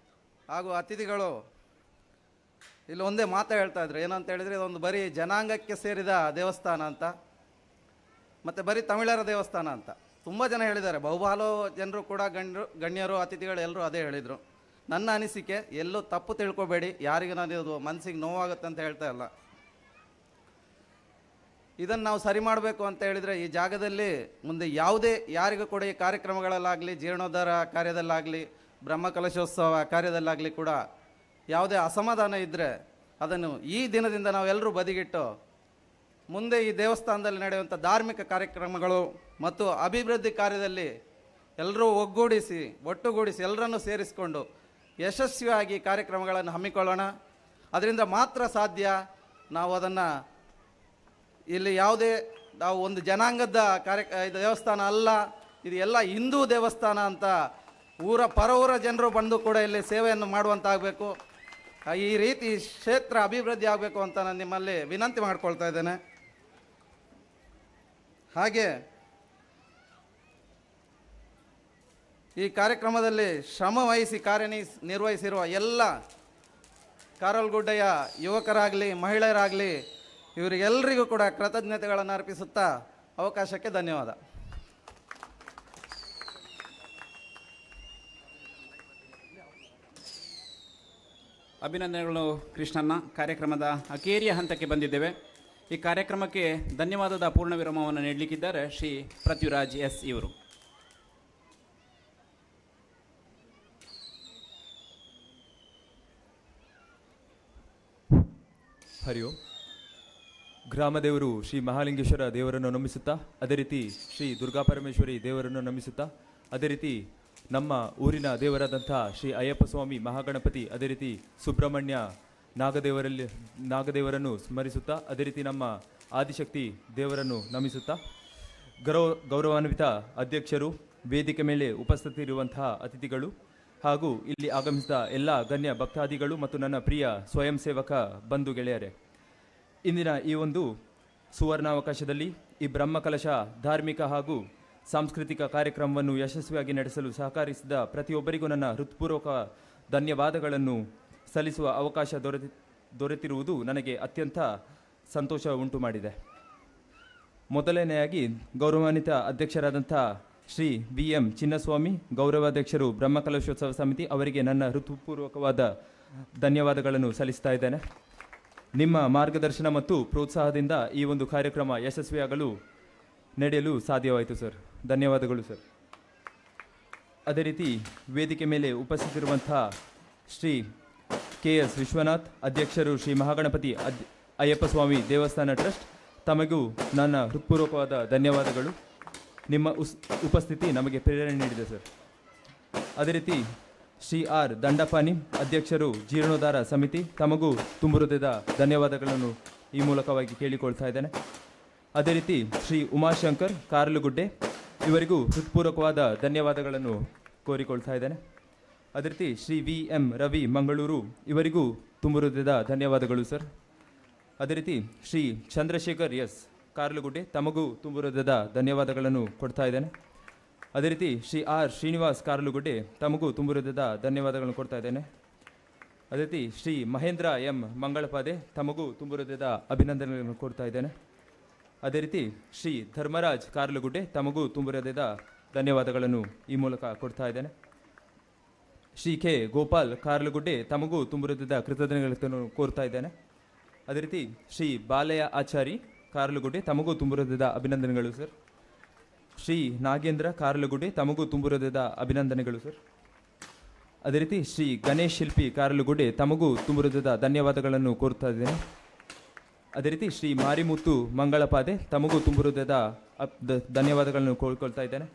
ಹಾಗೂ ಅತಿಥಿಗಳು ಇಲ್ಲಿ ಒಂದೇ ಮಾತು ಹೇಳ್ತಾ ಇದ್ರು. ಏನಂತ ಹೇಳಿದರೆ, ಇದೊಂದು ಬರೀ ಜನಾಂಗಕ್ಕೆ ಸೇರಿದ ದೇವಸ್ಥಾನ ಅಂತ, ಮತ್ತು ಬರೀ ತಮಿಳರ ದೇವಸ್ಥಾನ ಅಂತ ತುಂಬ ಜನ ಹೇಳಿದ್ದಾರೆ. ಬಹುಪಾಲು ಜನರು ಕೂಡ ಗಣ್ಯರು ಅತಿಥಿಗಳು ಎಲ್ಲರೂ ಅದೇ ಹೇಳಿದರು. ನನ್ನ ಅನಿಸಿಕೆ, ಎಲ್ಲೂ ತಪ್ಪು ತಿಳ್ಕೊಬೇಡಿ, ಯಾರಿಗೂ ನಾನು ಇದು ಮನಸ್ಸಿಗೆ ನೋವಾಗುತ್ತೆ ಅಂತ ಹೇಳ್ತಾ ಇಲ್ಲ. ಇದನ್ನು ನಾವು ಸರಿ ಮಾಡಬೇಕು ಅಂತ ಹೇಳಿದರೆ, ಈ ಜಾಗದಲ್ಲಿ ಮುಂದೆ ಯಾವುದೇ ಯಾರಿಗೂ ಕೂಡ ಈ ಕಾರ್ಯಕ್ರಮಗಳಲ್ಲಾಗಲಿ, ಜೀರ್ಣೋದ್ಧಾರ ಕಾರ್ಯದಲ್ಲಾಗಲಿ, ಬ್ರಹ್ಮಕಲಶೋತ್ಸವ ಕಾರ್ಯದಲ್ಲಾಗಲಿ ಕೂಡ ಯಾವುದೇ ಅಸಮಾಧಾನ ಇದ್ದರೆ ಅದನ್ನು ಈ ದಿನದಿಂದ ನಾವೆಲ್ಲರೂ ಬದಿಗಿಟ್ಟು ಮುಂದೆ ಈ ದೇವಸ್ಥಾನದಲ್ಲಿ ನಡೆಯುವಂಥ ಧಾರ್ಮಿಕ ಕಾರ್ಯಕ್ರಮಗಳು ಮತ್ತು ಅಭಿವೃದ್ಧಿ ಕಾರ್ಯದಲ್ಲಿ ಎಲ್ಲರೂ ಒಟ್ಟುಗೂಡಿಸಿ ಎಲ್ಲರನ್ನೂ ಸೇರಿಸಿಕೊಂಡು ಯಶಸ್ವಿಯಾಗಿ ಕಾರ್ಯಕ್ರಮಗಳನ್ನು ಹಮ್ಮಿಕೊಳ್ಳೋಣ. ಅದರಿಂದ ಮಾತ್ರ ಸಾಧ್ಯ. ನಾವು ಅದನ್ನು ಇಲ್ಲಿ ನಾವು ಒಂದು ಜನಾಂಗದ ದೇವಸ್ಥಾನ ಅಲ್ಲ, ಇದು ಎಲ್ಲ ಹಿಂದೂ ದೇವಸ್ಥಾನ ಅಂತ ಪರವೂರ ಜನರು ಬಂದು ಕೂಡ ಇಲ್ಲಿ ಸೇವೆಯನ್ನು ಮಾಡುವಂತಾಗಬೇಕು. ಈ ರೀತಿ ಕ್ಷೇತ್ರ ಅಭಿವೃದ್ಧಿ ಆಗಬೇಕು ಅಂತ ನಾನು ನಿಮ್ಮಲ್ಲಿ ವಿನಂತಿ ಮಾಡ್ಕೊಳ್ತಾ ಇದ್ದೇನೆ. ಹಾಗೆ ಈ ಕಾರ್ಯಕ್ರಮದಲ್ಲಿ ಶ್ರಮ ವಹಿಸಿ ನಿರ್ವಹಿಸಿರುವ ಎಲ್ಲ ಕಾರಲ್ಗುಡ್ಡೆಯ ಯುವಕರಾಗಲಿ, ಮಹಿಳೆಯರಾಗಲಿ, ಇವರಿಗೆಲ್ಲರಿಗೂ ಕೂಡ ಕೃತಜ್ಞತೆಗಳನ್ನು ಅರ್ಪಿಸುತ್ತಾ ಅವಕಾಶಕ್ಕೆ ಧನ್ಯವಾದ. ಅಭಿನಂದನೆಗಳು ಕೃಷ್ಣಣ್ಣ. ಕಾರ್ಯಕ್ರಮದ ಅಕೇರಿಯ ಹಂತಕ್ಕೆ ಬಂದಿದ್ದೇವೆ. ಈ ಕಾರ್ಯಕ್ರಮಕ್ಕೆ ಧನ್ಯವಾದದ ಪೂರ್ಣ ವಿರಾಮವನ್ನು ನೀಡಲಿಕ್ಕಿದ್ದಾರೆ ಶ್ರೀ ಪೃಥ್ವಿರಾಜ್ ಎಸ್ ಇವರು. ಹರಿ ಓಂ. ಗ್ರಾಮದೇವರು ಶ್ರೀ ಮಹಾಲಿಂಗೇಶ್ವರ ದೇವರನ್ನು ನಮಿಸುತ್ತಾ, ಅದೇ ರೀತಿ ಶ್ರೀ ದುರ್ಗಾಪರಮೇಶ್ವರಿ ದೇವರನ್ನು ನಮಿಸುತ್ತಾ, ಅದೇ ರೀತಿ ನಮ್ಮ ಊರಿನ ದೇವರಾದಂಥ ಶ್ರೀ ಅಯ್ಯಪ್ಪ ಸ್ವಾಮಿ ಮಹಾಗಣಪತಿ, ಅದೇ ರೀತಿ ಸುಬ್ರಹ್ಮಣ್ಯ ನಾಗದೇವರನ್ನು ಸ್ಮರಿಸುತ್ತಾ, ಅದೇ ರೀತಿ ನಮ್ಮ ಆದಿಶಕ್ತಿ ದೇವರನ್ನು ನಮಿಸುತ್ತಾ, ಗೌರವಾನ್ವಿತ ಅಧ್ಯಕ್ಷರು, ವೇದಿಕೆ ಮೇಲೆ ಉಪಸ್ಥಿತರಿರುವಂತಹ ಅತಿಥಿಗಳು ಹಾಗೂ ಇಲ್ಲಿ ಆಗಮಿಸಿದ ಎಲ್ಲ ಗಣ್ಯ ಭಕ್ತಾದಿಗಳು ಮತ್ತು ನನ್ನ ಪ್ರಿಯ ಸ್ವಯಂ ಸೇವಕ ಬಂಧು ಗೆಳೆಯರೇ, ಇಂದಿನ ಈ ಒಂದು ಸುವರ್ಣಾವಕಾಶದಲ್ಲಿ ಈ ಬ್ರಹ್ಮಕಲಶ ಧಾರ್ಮಿಕ ಹಾಗೂ ಸಾಂಸ್ಕೃತಿಕ ಕಾರ್ಯಕ್ರಮವನ್ನು ಯಶಸ್ವಿಯಾಗಿ ನಡೆಸಲು ಸಹಕರಿಸಿದ ಪ್ರತಿಯೊಬ್ಬರಿಗೂ ನನ್ನ ಹೃತ್ಪೂರ್ವಕ ಧನ್ಯವಾದಗಳನ್ನು ಸಲ್ಲಿಸುವ ಅವಕಾಶ ದೊರೆತಿರುವುದು ನನಗೆ ಅತ್ಯಂತ ಸಂತೋಷ ಉಂಟು ಮಾಡಿದೆ. ಮೊದಲನೆಯಾಗಿ ಗೌರವಾನ್ವಿತ ಅಧ್ಯಕ್ಷರಾದಂಥ ಶ್ರೀ BM ಚಿನ್ನಸ್ವಾಮಿ ಗೌರವಾಧ್ಯಕ್ಷರು ಬ್ರಹ್ಮಕಲಶೋತ್ಸವ ಸಮಿತಿ ಅವರಿಗೆ ನನ್ನ ಹೃತ್ಪೂರ್ವಕವಾದ ಧನ್ಯವಾದಗಳನ್ನು ಸಲ್ಲಿಸ್ತಾ ಇದ್ದೇನೆ. ನಿಮ್ಮ ಮಾರ್ಗದರ್ಶನ ಮತ್ತು ಪ್ರೋತ್ಸಾಹದಿಂದ ಈ ಒಂದು ಕಾರ್ಯಕ್ರಮ ಯಶಸ್ವಿಯಾಗಲು ನಡೆಯಲು ಸಾಧ್ಯವಾಯಿತು ಸರ್. ಧನ್ಯವಾದಗಳು ಸರ್. ಅದೇ ರೀತಿ ವೇದಿಕೆ ಮೇಲೆ ಉಪಸ್ಥಿತಿರುವಂಥ ಶ್ರೀ KS ವಿಶ್ವನಾಥ್ ಅಧ್ಯಕ್ಷರು ಶ್ರೀ ಮಹಾಗಣಪತಿ ಅಯ್ಯಪ್ಪ ಸ್ವಾಮಿ ದೇವಸ್ಥಾನ ಟ್ರಸ್ಟ್, ತಮಗೂ ನನ್ನ ಹೃತ್ಪೂರ್ವಕವಾದ ಧನ್ಯವಾದಗಳು. ನಿಮ್ಮ ಉಪಸ್ಥಿತಿ ನಮಗೆ ಪ್ರೇರಣೆ ನೀಡಿದೆ ಸರ್. ಅದೇ ರೀತಿ ಶ್ರೀ R ದಂಡಪಾನಿ ಅಧ್ಯಕ್ಷರು ಜೀರ್ಣೋದ್ಧಾರ ಸಮಿತಿ, ತಮಗೂ ತುಂಬು ಹೃದಯದ ಧನ್ಯವಾದಗಳನ್ನು ಈ ಮೂಲಕವಾಗಿ ಕೇಳಿಕೊಳ್ತಾ ಇದ್ದೇನೆ. ಅದೇ ರೀತಿ ಶ್ರೀ ಉಮಾಶಂಕರ್ ಕಾರ್ಲುಗುಡ್ಡೆ ಇವರಿಗೂ ಹೃತ್ಪೂರ್ವಕವಾದ ಧನ್ಯವಾದಗಳನ್ನು ಕೋರಿಕೊಳ್ತಾ ಇದ್ದೇನೆ. ಅದೇ ರೀತಿ ಶ್ರೀ VM ರವಿ ಮಂಗಳೂರು ಇವರಿಗೂ ತುಂಬು ಹೃದಯದ ಧನ್ಯವಾದಗಳು ಸರ್. ಅದೇ ರೀತಿ ಶ್ರೀ ಚಂದ್ರಶೇಖರ್ S ಕಾರ್ಲುಗುಡ್ಡೆ, ತಮಗೂ ತುಂಬು ಹೃದಯದ ಧನ್ಯವಾದಗಳನ್ನು ಕೊಡ್ತಾ ಇದ್ದೇನೆ. ಅದೇ ರೀತಿ ಶ್ರೀ R ಶ್ರೀನಿವಾಸ್ ಕಾರ್ಲುಗುಡ್ಡೆ, ತಮಗೂ ತುಂಬು ಹೃದಯದ ಧನ್ಯವಾದಗಳನ್ನು ಕೊಡ್ತಾ ಇದ್ದೇನೆ. ಅದೇ ರೀತಿ ಶ್ರೀ ಮಹೇಂದ್ರ M ಮಂಗಳಪಾದೆ, ತಮಗೂ ತುಂಬು ಹೃದಯದ ಅಭಿನಂದನೆಗಳನ್ನು ಕೊಡ್ತಾ ಇದ್ದೇನೆ. ಅದೇ ರೀತಿ ಶ್ರೀ ಧರ್ಮರಾಜ್ ಕಾರ್ಲುಗುಡ್ಡೆ, ತಮಗೂ ತುಂಬು ಹೃದಯದ ಧನ್ಯವಾದಗಳನ್ನು ಈ ಮೂಲಕ ಕೊಡ್ತಾ ಇದ್ದೇನೆ. ಶ್ರೀ K ಗೋಪಾಲ್ ಕಾರ್ಲುಗುಡ್ಡೆ, ತಮಗೂ ತುಂಬು ಹೃದಯದ ಕೃತಜ್ಞತೆಗಳನ್ನು ಕೋರ್ತಾ ಇದ್ದೇನೆ. ಅದೇ ರೀತಿ ಶ್ರೀ ಬಾಲಯ್ಯ ಆಚಾರಿ ಕಾರ್ಲುಗುಡ್ಡೆ, ತಮಗೂ ತುಂಬು ಹೃದಯದ ಅಭಿನಂದನೆಗಳು ಸರ್. ಶ್ರೀ ನಾಗೇಂದ್ರ ಕಾರ್ಲುಗುಡ್ಡೆ, ತಮಗೂ ತುಂಬು ಹೃದಯದ ಅಭಿನಂದನೆಗಳು ಸರ್. ಅದೇ ರೀತಿ ಶ್ರೀ ಗಣೇಶ್ ಶಿಲ್ಪಿ ಕಾರ್ಲುಗುಡ್ಡೆ, ತಮಗೂ ತುಂಬು ಹೃದಯದ ಧನ್ಯವಾದಗಳನ್ನು ಕೋರ್ತಾ ಇದ್ದೇನೆ. ಅದೇ ರೀತಿ ಶ್ರೀ ಮಾರಿಮುತ್ತು ಮಂಗಳಪಾದೆ, ತಮಗೂ ತುಂಬು ಹೃದಯದ ಧನ್ಯವಾದಗಳನ್ನು ಕೋರ್ಕೊಳ್ತಾ ಇದ್ದೇನೆ.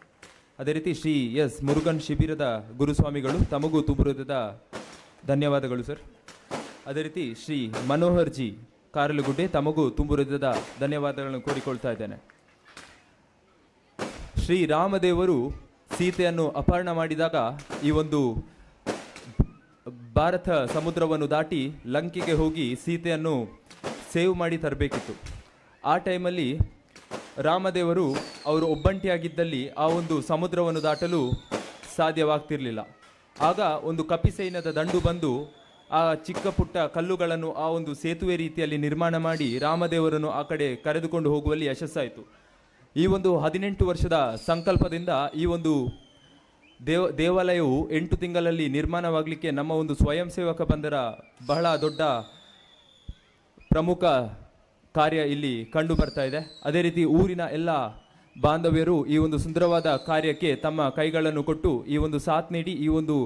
ಅದೇ ರೀತಿ ಶ್ರೀ S ಮುರುಗನ್ ಶಿಬಿರದ ಗುರುಸ್ವಾಮಿಗಳು, ತಮಗೂ ತುಂಬು ಹೃದಯದ ಧನ್ಯವಾದಗಳು ಸರ್. ಅದೇ ರೀತಿ ಶ್ರೀ ಮನೋಹರ್ ಜಿ ಕಾರ್ಲುಗುಡ್ಡೆ, ತಮಗೂ ತುಂಬು ಹೃದಯದ ಧನ್ಯವಾದಗಳನ್ನು ಕೋರಿಕೊಳ್ತಾ ಇದ್ದೇನೆ. ಶ್ರೀ ರಾಮದೇವರು ಸೀತೆಯನ್ನು ಅಪಹರಣ ಮಾಡಿದಾಗ ಈ ಒಂದು ಭಾರತ ಸಮುದ್ರವನ್ನು ದಾಟಿ ಲಂಕೆಗೆ ಹೋಗಿ ಸೀತೆಯನ್ನು ಸೇವ್ ಮಾಡಿ ತರಬೇಕಿತ್ತು. ಆ ಟೈಮಲ್ಲಿ ರಾಮದೇವರು ಅವರು ಒಬ್ಬಂಟಿಯಾಗಿದ್ದಲ್ಲಿ ಆ ಒಂದು ಸಮುದ್ರವನ್ನು ದಾಟಲು ಸಾಧ್ಯವಾಗ್ತಿರಲಿಲ್ಲ. ಆಗ ಒಂದು ಕಪಿಸೈನ್ಯದ ದಂಡು ಬಂದು ಆ ಚಿಕ್ಕ ಪುಟ್ಟ ಕಲ್ಲುಗಳನ್ನು ಆ ಒಂದು ಸೇತುವೆ ರೀತಿಯಲ್ಲಿ ನಿರ್ಮಾಣ ಮಾಡಿ ರಾಮದೇವರನ್ನು ಆ ಕಡೆ ಕರೆದುಕೊಂಡು ಹೋಗುವಲ್ಲಿ ಯಶಸ್ಸಾಯಿತು. ಈ ಒಂದು 18 ವರ್ಷದ ಸಂಕಲ್ಪದಿಂದ ಈ ಒಂದು ದೇವಾಲಯವು 8 ತಿಂಗಳಲ್ಲಿ ನಿರ್ಮಾಣವಾಗಲಿಕ್ಕೆ ನಮ್ಮ ಒಂದು ಸ್ವಯಂ ಸೇವಕ ಬಂದರ ಬಹಳ ದೊಡ್ಡ ಪ್ರಮುಖ ಕಾರ್ಯ ಇಲ್ಲಿ ಕಂಡು ಬರ್ತಾ ಇದೆ. ಅದೇ ರೀತಿ ಊರಿನ ಎಲ್ಲ ಬಾಂಧವ್ಯರು ಈ ಒಂದು ಸುಂದರವಾದ ಕಾರ್ಯಕ್ಕೆ ತಮ್ಮ ಕೈಗಳನ್ನು ಕೊಟ್ಟು ಈ ಒಂದು ಸಾಥ್ ನೀಡಿ ಈ ಒಂದು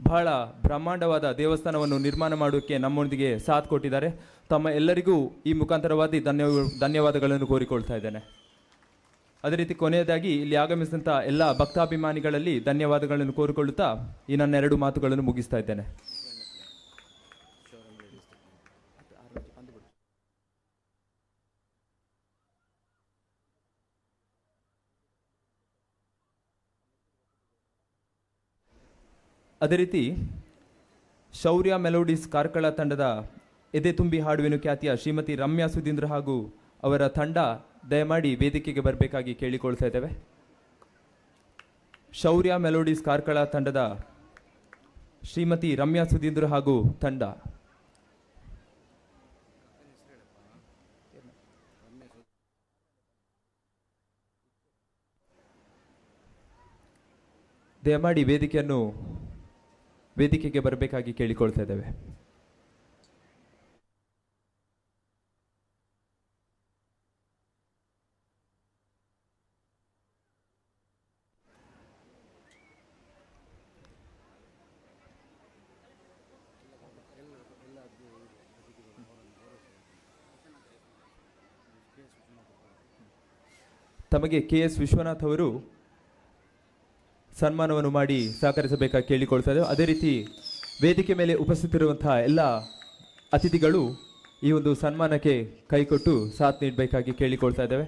ಬಹಳ ಬ್ರಹ್ಮಾಂಡವಾದ ದೇವಸ್ಥಾನವನ್ನು ನಿರ್ಮಾಣ ಮಾಡೋಕ್ಕೆ ನಮ್ಮೊಂದಿಗೆ ಸಾಥ್ ಕೊಟ್ಟಿದ್ದಾರೆ. ತಮ್ಮ ಎಲ್ಲರಿಗೂ ಈ ಮುಖಾಂತರವಾದಿ ಧನ್ಯವಾದಗಳನ್ನು ಕೋರಿಕೊಳ್ತಾ ಇದ್ದೇನೆ. ಅದೇ ರೀತಿ ಕೊನೆಯದಾಗಿ ಇಲ್ಲಿ ಆಗಮಿಸಿದಂಥ ಎಲ್ಲ ಭಕ್ತಾಭಿಮಾನಿಗಳಲ್ಲಿ ಧನ್ಯವಾದಗಳನ್ನು ಕೋರಿಕೊಳ್ಳುತ್ತಾ ಈ ನನ್ನ 2 ಮಾತುಗಳನ್ನು ಮುಗಿಸ್ತಾ ಇದ್ದೇನೆ. ಅದೇ ರೀತಿ ಶೌರ್ಯ ಮೆಲೋಡಿಸ್ ಕಾರ್ಕಳ ತಂಡದ ಎದೆ ತುಂಬಿ ಹಾಡುವೆನು ಖ್ಯಾತಿಯ ಶ್ರೀಮತಿ ರಮ್ಯಾ ಸುಧೀಂದ್ರ ಹಾಗೂ ಅವರ ತಂಡ ದಯಮಾಡಿ ವೇದಿಕೆಗೆ ಬರಬೇಕಾಗಿ ಕೇಳಿಕೊಳ್ತಾ ಇದ್ದೇವೆ. ಶೌರ್ಯ ಮೆಲೋಡಿಸ್ ಕಾರ್ಕಳ ತಂಡದ ಶ್ರೀಮತಿ ರಮ್ಯಾ ಸುಧೀಂದ್ರ ಹಾಗೂ ತಂಡ ದಯಮಾಡಿ ವೇದಿಕೆಗೆ ಬರಬೇಕಾಗಿ ಕೇಳಿಕೊಳ್ತಾ ಇದ್ದೇವೆ. ತಮಗೆ KS ವಿಶ್ವನಾಥ್ ಅವರು ಸನ್ಮಾನವನ್ನು ಮಾಡಿ ಸಹಕರಿಸಬೇಕಾಗಿ ಕೇಳಿಕೊಳ್ತಾ ಇದ್ದೇವೆ. ಅದೇ ರೀತಿ ವೇದಿಕೆ ಮೇಲೆ ಉಪಸ್ಥಿತರಿರುವಂತಹ ಎಲ್ಲ ಅತಿಥಿಗಳು ಈ ಒಂದು ಸನ್ಮಾನಕ್ಕೆ ಕೈಕೊಟ್ಟು ಸಾಥ್ ನೀಡಬೇಕಾಗಿ ಕೇಳಿಕೊಳ್ತಾ ಇದ್ದೇವೆ.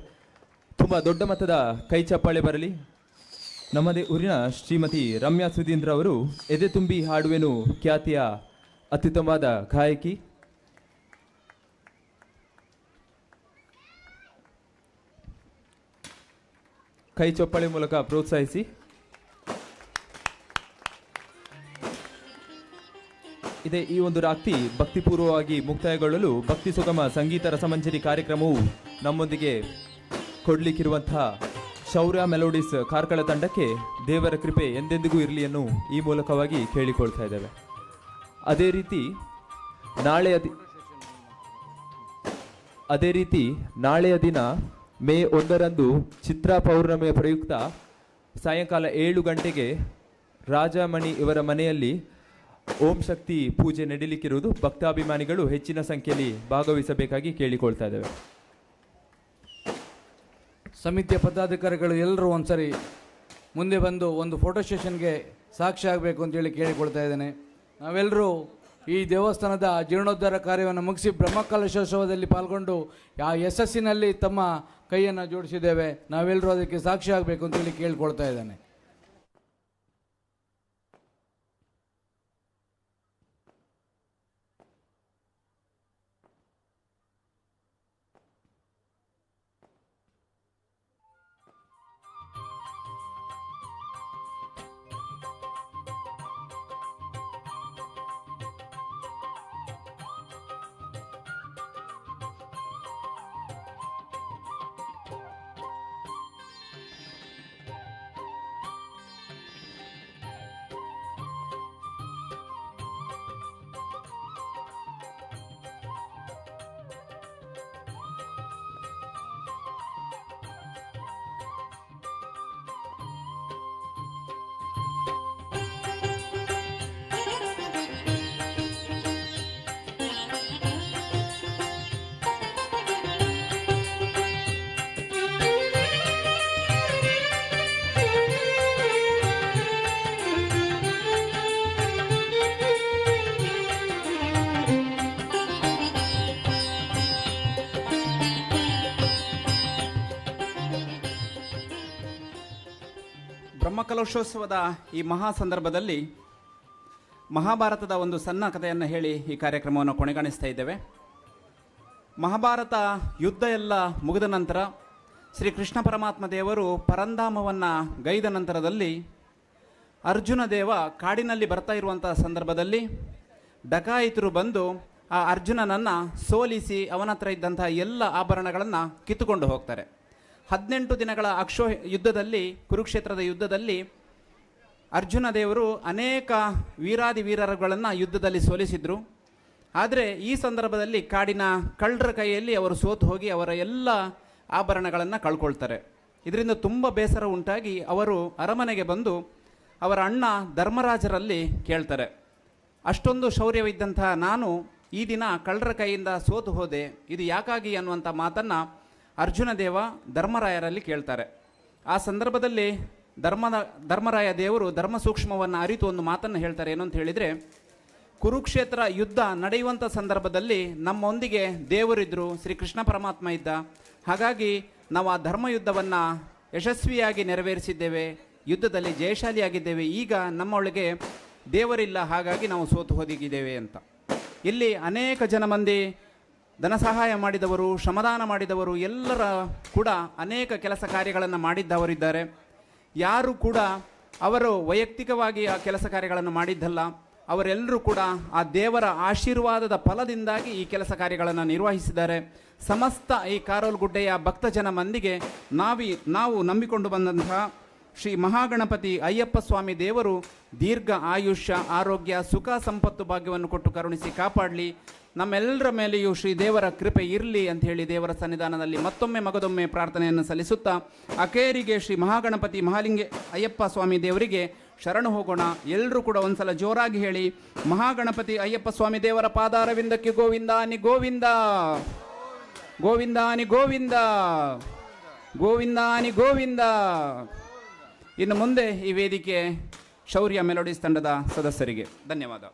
ತುಂಬ ದೊಡ್ಡ ಮಟ್ಟದ ಕೈ ಚಪ್ಪಾಳೆ ಬರಲಿ. ನಮ್ಮದೇ ಊರಿನ ಶ್ರೀಮತಿ ರಮ್ಯಾ ಸುಧೀಂದ್ರ ಅವರು ಎದೆ ತುಂಬಿ ಹಾಡುವೆನು ಖ್ಯಾತಿಯ ಅತ್ಯುತ್ತಮವಾದ ಗಾಯಕಿ. ಕೈ ಚಪ್ಪಾಳೆ ಮೂಲಕ ಪ್ರೋತ್ಸಾಹಿಸಿ. ಇದೇ ಈ ಒಂದು ರಾತ್ರಿ ಭಕ್ತಿಪೂರ್ವವಾಗಿ ಮುಕ್ತಾಯಗೊಳ್ಳಲು ಭಕ್ತಿ ಸುಗಮ ಸಂಗೀತ ರಸಮಂಜರಿ ಕಾರ್ಯಕ್ರಮವು ನಮ್ಮೊಂದಿಗೆ ಕೊಡಲಿಕ್ಕಿರುವಂತಹ ಶೌರ್ಯ ಮೆಲೋಡಿಸ್ ಕಾರ್ಕಳ ತಂಡಕ್ಕೆ ದೇವರ ಕೃಪೆ ಎಂದೆಂದಿಗೂ ಇರಲಿ ಅನ್ನೋ ಈ ಮೂಲಕವಾಗಿ ಕೇಳಿಕೊಳ್ತಾ ಇದ್ದೇವೆ. ಅದೇ ರೀತಿ ನಾಳೆಯ ದಿನ ಮೇ 1ರಂದು ಚಿತ್ರಾ ಪೌರ್ಣಮಿಯ ಪ್ರಯುಕ್ತ ಸಾಯಂಕಾಲ 7 ಗಂಟೆಗೆ ರಾಜಮಣಿ ಇವರ ಮನೆಯಲ್ಲಿ ಓಂ ಶಕ್ತಿ ಪೂಜೆ ನಡೀಲಿಕ್ಕಿರುವುದು. ಭಕ್ತಾಭಿಮಾನಿಗಳು ಹೆಚ್ಚಿನ ಸಂಖ್ಯೆಯಲ್ಲಿ ಭಾಗವಹಿಸಬೇಕಾಗಿ ಕೇಳಿಕೊಳ್ತಾ ಇದ್ದೇವೆ. ಸಮಿತಿಯ ಪದಾಧಿಕಾರಿಗಳು ಎಲ್ಲರೂ ಒಂದ್ಸರಿ ಮುಂದೆ ಬಂದು ಒಂದು ಫೋಟೋ ಸೆಷನ್ಗೆ ಸಾಕ್ಷಿ ಆಗಬೇಕು ಅಂತೇಳಿ ಕೇಳಿಕೊಳ್ತಾ ಇದ್ದೇನೆ. ನಾವೆಲ್ಲರೂ ಈ ದೇವಸ್ಥಾನದ ಜೀರ್ಣೋದ್ಧಾರ ಕಾರ್ಯವನ್ನು ಮುಗಿಸಿ ಬ್ರಹ್ಮಕಲಶೋತ್ಸವದಲ್ಲಿ ಪಾಲ್ಗೊಂಡು ಆ ಯಶಸ್ಸಿನಲ್ಲಿ ತಮ್ಮ ಕೈಯನ್ನು ಜೋಡಿಸಿದ್ದೇವೆ. ನಾವೆಲ್ಲರೂ ಅದಕ್ಕೆ ಸಾಕ್ಷಿ ಆಗಬೇಕು ಅಂತೇಳಿ ಕೇಳಿಕೊಳ್ತಾ ಇದ್ದೇನೆ. ಬ್ರಹ್ಮಕಲಶೋತ್ಸವದ ಈ ಮಹಾ ಸಂದರ್ಭದಲ್ಲಿ ಮಹಾಭಾರತದ ಒಂದು ಸಣ್ಣ ಕಥೆಯನ್ನು ಹೇಳಿ ಈ ಕಾರ್ಯಕ್ರಮವನ್ನು ಕೊನೆಗಾಣಿಸ್ತಾ ಇದ್ದೇವೆ. ಮಹಾಭಾರತ ಯುದ್ಧ ಎಲ್ಲ ಮುಗಿದ ನಂತರ ಶ್ರೀ ಕೃಷ್ಣ ಪರಮಾತ್ಮ ದೇವರು ಪರಂಧಾಮವನ್ನು ಗೈದ ನಂತರದಲ್ಲಿ ಅರ್ಜುನ ದೇವ ಕಾಡಿನಲ್ಲಿ ಬರ್ತಾ ಇರುವಂಥ ಸಂದರ್ಭದಲ್ಲಿ ಡಕಾಯಿತರು ಬಂದು ಆ ಅರ್ಜುನನನ್ನು ಸೋಲಿಸಿ ಅವನ ಹತ್ರ ಇದ್ದಂಥ ಎಲ್ಲ ಆಭರಣಗಳನ್ನು ಕಿತ್ತುಕೊಂಡು ಹೋಗ್ತಾರೆ. 18 ದಿನಗಳ ಯುದ್ಧದಲ್ಲಿ, ಕುರುಕ್ಷೇತ್ರದ ಯುದ್ಧದಲ್ಲಿ ಅರ್ಜುನ ದೇವರು ಅನೇಕ ವೀರಾದಿ ವೀರರುಗಳನ್ನು ಯುದ್ಧದಲ್ಲಿ ಸೋಲಿಸಿದರು. ಆದರೆ ಈ ಸಂದರ್ಭದಲ್ಲಿ ಕಾಡಿನ ಕಳ್ಳರ ಕೈಯಲ್ಲಿ ಅವರು ಸೋತು ಹೋಗಿ ಅವರ ಎಲ್ಲ ಆಭರಣಗಳನ್ನು ಕಳ್ಕೊಳ್ತಾರೆ. ಇದರಿಂದ ತುಂಬ ಬೇಸರ ಉಂಟಾಗಿ ಅವರು ಅರಮನೆಗೆ ಬಂದು ಅವರ ಅಣ್ಣ ಧರ್ಮರಾಜರಲ್ಲಿ ಕೇಳ್ತಾರೆ, ಅಷ್ಟೊಂದು ಶೌರ್ಯವಿದ್ದಂತಹ ನಾನು ಈ ದಿನ ಕಳ್ಳರ ಕೈಯಿಂದ ಸೋತು ಹೋದೆ, ಇದು ಯಾಕಾಗಿ ಅನ್ನುವಂಥ ಮಾತನ್ನು ಅರ್ಜುನ ದೇವ ಧರ್ಮರಾಯರಲ್ಲಿ ಕೇಳ್ತಾರೆ. ಆ ಸಂದರ್ಭದಲ್ಲಿ ಧರ್ಮರಾಯ ದೇವರು ಧರ್ಮ ಸೂಕ್ಷ್ಮವನ್ನು ಅರಿತು ಒಂದು ಮಾತನ್ನು ಹೇಳ್ತಾರೆ. ಏನು ಅಂತ ಹೇಳಿದರೆ, ಕುರುಕ್ಷೇತ್ರ ಯುದ್ಧ ನಡೆಯುವಂಥ ಸಂದರ್ಭದಲ್ಲಿ ನಮ್ಮೊಂದಿಗೆ ದೇವರಿದ್ದರು, ಶ್ರೀಕೃಷ್ಣ ಪರಮಾತ್ಮ ಇದ್ದ. ಹಾಗಾಗಿ ನಾವು ಆ ಧರ್ಮ ಯುದ್ಧವನ್ನು ಯಶಸ್ವಿಯಾಗಿ ನೆರವೇರಿಸಿದ್ದೇವೆ, ಯುದ್ಧದಲ್ಲಿ ಜಯಶಾಲಿಯಾಗಿದ್ದೇವೆ. ಈಗ ನಮ್ಮೊಳಗೆ ದೇವರಿಲ್ಲ, ಹಾಗಾಗಿ ನಾವು ಸೋತು ಹೋಗಿದ್ದೇವೆ ಅಂತ. ಇಲ್ಲಿ ಅನೇಕ ಜನ ಮಂದಿ ಧನ ಸಹಾಯ ಮಾಡಿದವರು, ಶ್ರಮದಾನ ಮಾಡಿದವರು, ಎಲ್ಲರ ಕೂಡ ಅನೇಕ ಕೆಲಸ ಕಾರ್ಯಗಳನ್ನು ಮಾಡಿದ್ದವರಿದ್ದಾರೆ. ಯಾರು ಕೂಡ ಅವರು ವೈಯಕ್ತಿಕವಾಗಿ ಆ ಕೆಲಸ ಕಾರ್ಯಗಳನ್ನು ಮಾಡಿದ್ದಲ್ಲ, ಅವರೆಲ್ಲರೂ ಕೂಡ ಆ ದೇವರ ಆಶೀರ್ವಾದದ ಫಲದಿಂದಾಗಿ ಈ ಕೆಲಸ ಕಾರ್ಯಗಳನ್ನು ನಿರ್ವಹಿಸಿದ್ದಾರೆ. ಸಮಸ್ತ ಈ ಕಾರೋಲ್ಗುಡ್ಡೆಯ ಭಕ್ತ ಜನ ಮಂದಿಗೆ ನಾವು ನಂಬಿಕೊಂಡು ಬಂದಂತಹ ಶ್ರೀ ಮಹಾಗಣಪತಿ ಅಯ್ಯಪ್ಪ ಸ್ವಾಮಿ ದೇವರು ದೀರ್ಘ ಆಯುಷ್ಯ, ಆರೋಗ್ಯ, ಸುಖ, ಸಂಪತ್ತು, ಭಾಗ್ಯವನ್ನು ಕೊಟ್ಟು ಕರುಣಿಸಿ ಕಾಪಾಡಲಿ. ನಮ್ಮೆಲ್ಲರ ಮೇಲೆಯೂ ಶ್ರೀ ದೇವರ ಕೃಪೆ ಇರಲಿ ಅಂತ ಹೇಳಿ ದೇವರ ಸನ್ನಿಧಾನದಲ್ಲಿ ಮತ್ತೊಮ್ಮೆ ಮಗದೊಮ್ಮೆ ಪ್ರಾರ್ಥನೆಯನ್ನು ಸಲ್ಲಿಸುತ್ತಾ ಅಕೇರಿಗೆ ಶ್ರೀ ಮಹಾಗಣಪತಿ ಮಹಾಲಿಂಗ ಅಯ್ಯಪ್ಪ ಸ್ವಾಮಿ ದೇವರಿಗೆ ಶರಣು ಹೋಗೋಣ. ಎಲ್ಲರೂ ಕೂಡ ಒಂದ್ಸಲ ಜೋರಾಗಿ ಹೇಳಿ, ಮಹಾಗಣಪತಿ ಅಯ್ಯಪ್ಪ ಸ್ವಾಮಿ ದೇವರ ಪಾದಾರವಿಂದಕ್ಕೆ ಗೋವಿಂದಾನಿ ಗೋವಿಂದ, ಗೋವಿಂದಾನಿ ಗೋವಿಂದ, ಗೋವಿಂದಾನಿ ಗೋವಿಂದ. ಇನ್ನು ಮುಂದೆ ಈ ವೇದಿಕೆ ಶೌರ್ಯ ಮೆಲೋಡಿಸ್ ತಂಡದ ಸದಸ್ಯರಿಗೆ ಧನ್ಯವಾದ.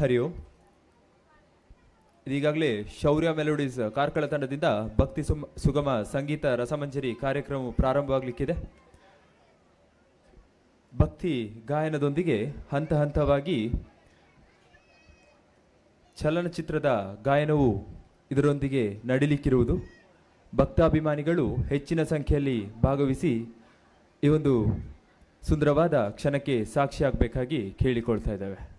ಹರಿ ಓಂ. ಇದೀಗಾಗಲೇ ಶೌರ್ಯ ಮೆಲೋಡೀಸ್ ಕಾರ್ಕಳ ತಂಡದಿಂದ ಭಕ್ತಿ ಸುಗಮ ಸಂಗೀತ ರಸಮಂಜರಿ ಕಾರ್ಯಕ್ರಮ ಪ್ರಾರಂಭವಾಗಲಿಕ್ಕಿದೆ. ಭಕ್ತಿ ಗಾಯನದೊಂದಿಗೆ ಹಂತ ಹಂತವಾಗಿ ಚಲನಚಿತ್ರದ ಗಾಯನವು ಇದರೊಂದಿಗೆ ನಡಿಲಿಕ್ಕಿರುವುದು. ಭಕ್ತಾಭಿಮಾನಿಗಳು ಹೆಚ್ಚಿನ ಸಂಖ್ಯೆಯಲ್ಲಿ ಭಾಗವಹಿಸಿ ಈ ಒಂದು ಸುಂದರವಾದ ಕ್ಷಣಕ್ಕೆ ಸಾಕ್ಷಿಯಾಗಬೇಕಾಗಿ ಕೇಳಿಕೊಳ್ತಾ ಇದ್ದೇವೆ.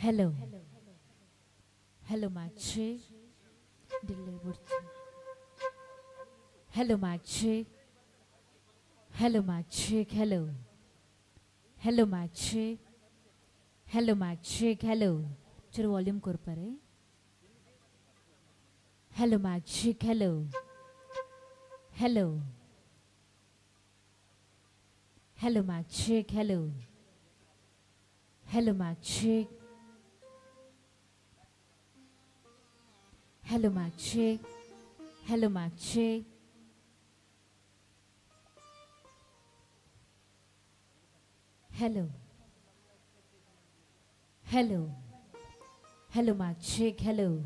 Hello. Hello, Machi. Delivered. Hello, Machi. Hello, Machi. Hello. Hello, Machi. Hello, Machi. Hello. Chalo volume korpare. Hello, Machi. Hello. Hello. Hello, Machi. Hello. Hello, Machi. Hello, Machi. Hello, Machi. Hello. Hello. Hello, Machi. Hello.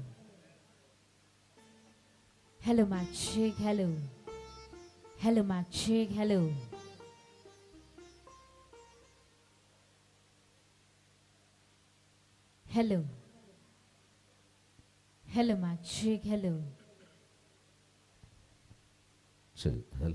Hello, Machi. Hello. Hello, Machi. Hello. Hello. Hello, Machi. Hello. Hello.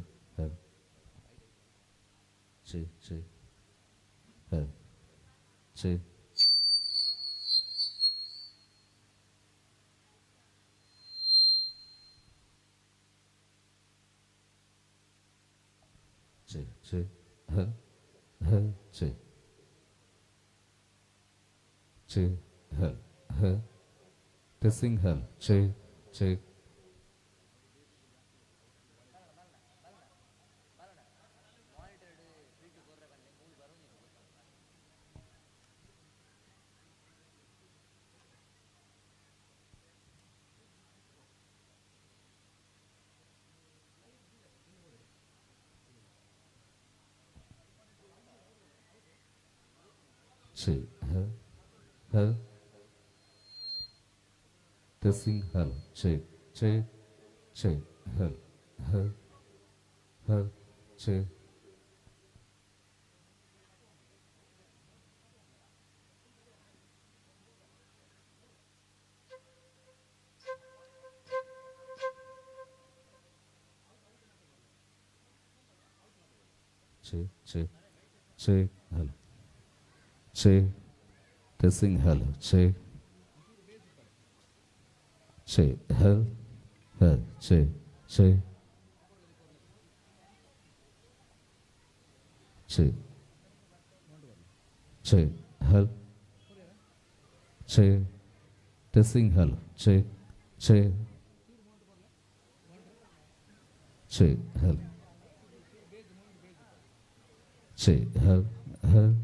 Hello. Hello. Hello. Testing hell. Check. Hell. Testing hell. Check. Hell. Check. Check. Hell. Check. Testing hell. Check. Hell. Check. Hell. Check. Testing hell. Check. Hell. Hell.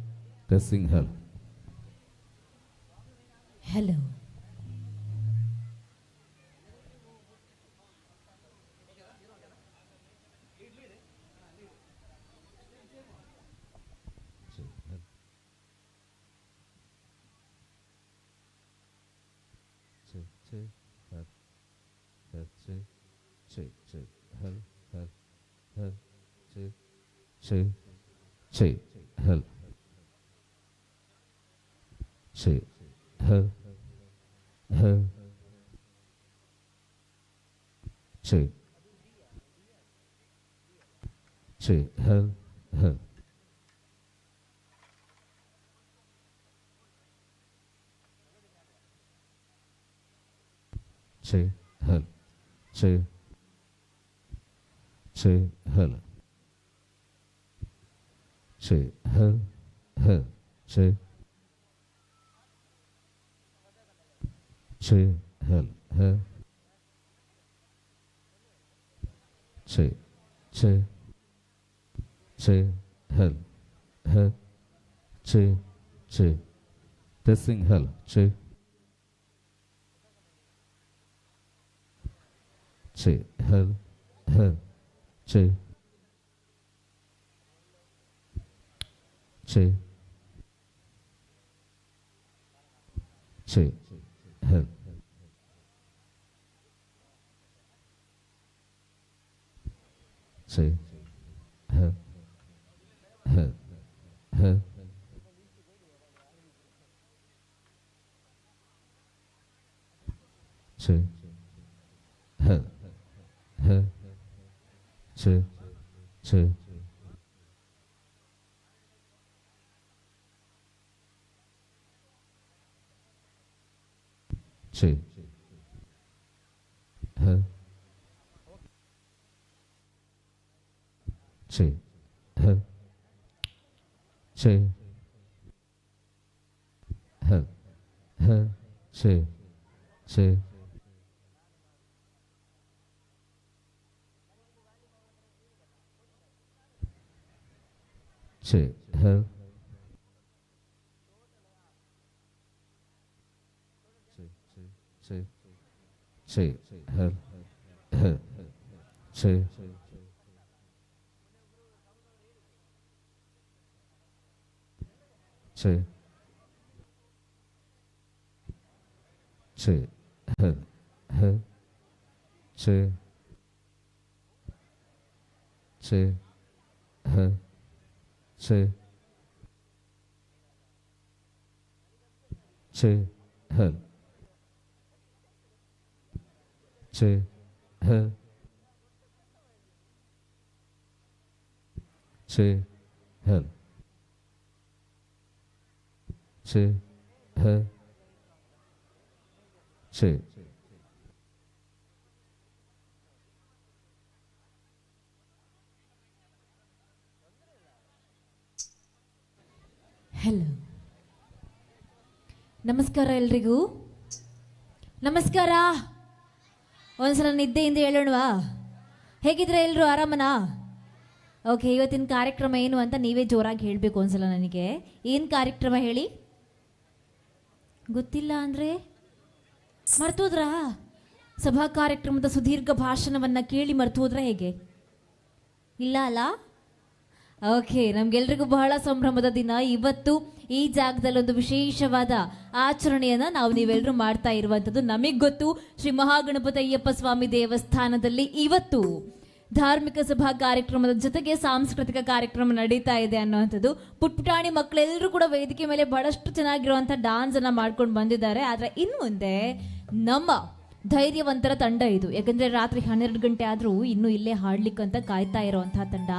Testing hell. Hello. Testing hell. Check. Hell. Check. Hell. Hell. Che. Hell. Che. Hell. Che. Hell. Hell. Che. Che. Che. Hell. Che. Che. Hell. Hell. Che. Che. Che. Hell. Hell. Che. Che. Hell. Che. Che. Hell. Che. Hell. Che. Hell. Che. Hell. Che. Hello, ನಮಸ್ಕಾರ ಎಲ್ರಿಗೂ. ನಮಸ್ಕಾರ. ಒಂದ್ಸಲ ನಿದ್ದೆಯಿಂದ ಹೇಳೋಣವಾ? ಹೇಗಿದ್ರೆ ಎಲ್ಲರೂ ಆರಾಮನಾ? Okay, ಇವತ್ತಿನ ಕಾರ್ಯಕ್ರಮ ಏನು ಅಂತ ನೀವೇ ಜೋರಾಗಿ ಹೇಳಬೇಕು ಒಂದ್ಸಲ ನನಗೆ. ಏನು ಕಾರ್ಯಕ್ರಮ ಹೇಳಿ? ಗೊತ್ತಿಲ್ಲ ಅಂದರೆ ಮರ್ತೋದ್ರಾ? ಸಭಾ ಕಾರ್ಯಕ್ರಮದ ಸುದೀರ್ಘ ಭಾಷಣವನ್ನು ಕೇಳಿ ಮರ್ತೋದ್ರಾ ಹೇಗೆ? ಇಲ್ಲ ಅಲ್ಲ? ಓಕೆ, ನಮ್ಗೆಲ್ರಿಗೂ ಬಹಳ ಸಂಭ್ರಮದ ದಿನ ಇವತ್ತು. ಈ ಜಾಗದಲ್ಲಿ ಒಂದು ವಿಶೇಷವಾದ ಆಚರಣೆಯನ್ನ ನಾವು ನೀವೆಲ್ಲರೂ ಮಾಡ್ತಾ ಇರುವಂಥದ್ದು. ನಮಗೆ ಗೊತ್ತು, ಶ್ರೀ ಮಹಾಗಣಪತಿ ಅಯ್ಯಪ್ಪ ಸ್ವಾಮಿ ದೇವಸ್ಥಾನದಲ್ಲಿ ಇವತ್ತು ಧಾರ್ಮಿಕ ಸಭಾ ಕಾರ್ಯಕ್ರಮದ ಜೊತೆಗೆ ಸಾಂಸ್ಕೃತಿಕ ಕಾರ್ಯಕ್ರಮ ನಡೀತಾ ಇದೆ ಅನ್ನುವಂಥದ್ದು. ಪುಟ್ಪುಟಾಣಿ ಮಕ್ಕಳೆಲ್ಲರೂ ಕೂಡ ವೇದಿಕೆ ಮೇಲೆ ಬಹಳಷ್ಟು ಚೆನ್ನಾಗಿರುವಂಥ ಡಾನ್ಸ್ ಅನ್ನ ಮಾಡ್ಕೊಂಡು ಬಂದಿದ್ದಾರೆ. ಆದರೆ ಇನ್ನು ಮುಂದೆ ನಮ್ಮ ಧೈರ್ಯವಂತರ ತಂಡ ಇದು. ಯಾಕಂದ್ರೆ ರಾತ್ರಿ 12 ಗಂಟೆ ಆದರೂ ಇನ್ನೂ ಇಲ್ಲೇ ಹಾಡ್ಲಿಕ್ಕಂತ ಕಾಯ್ತಾ ಇರುವಂತಹ ತಂಡ.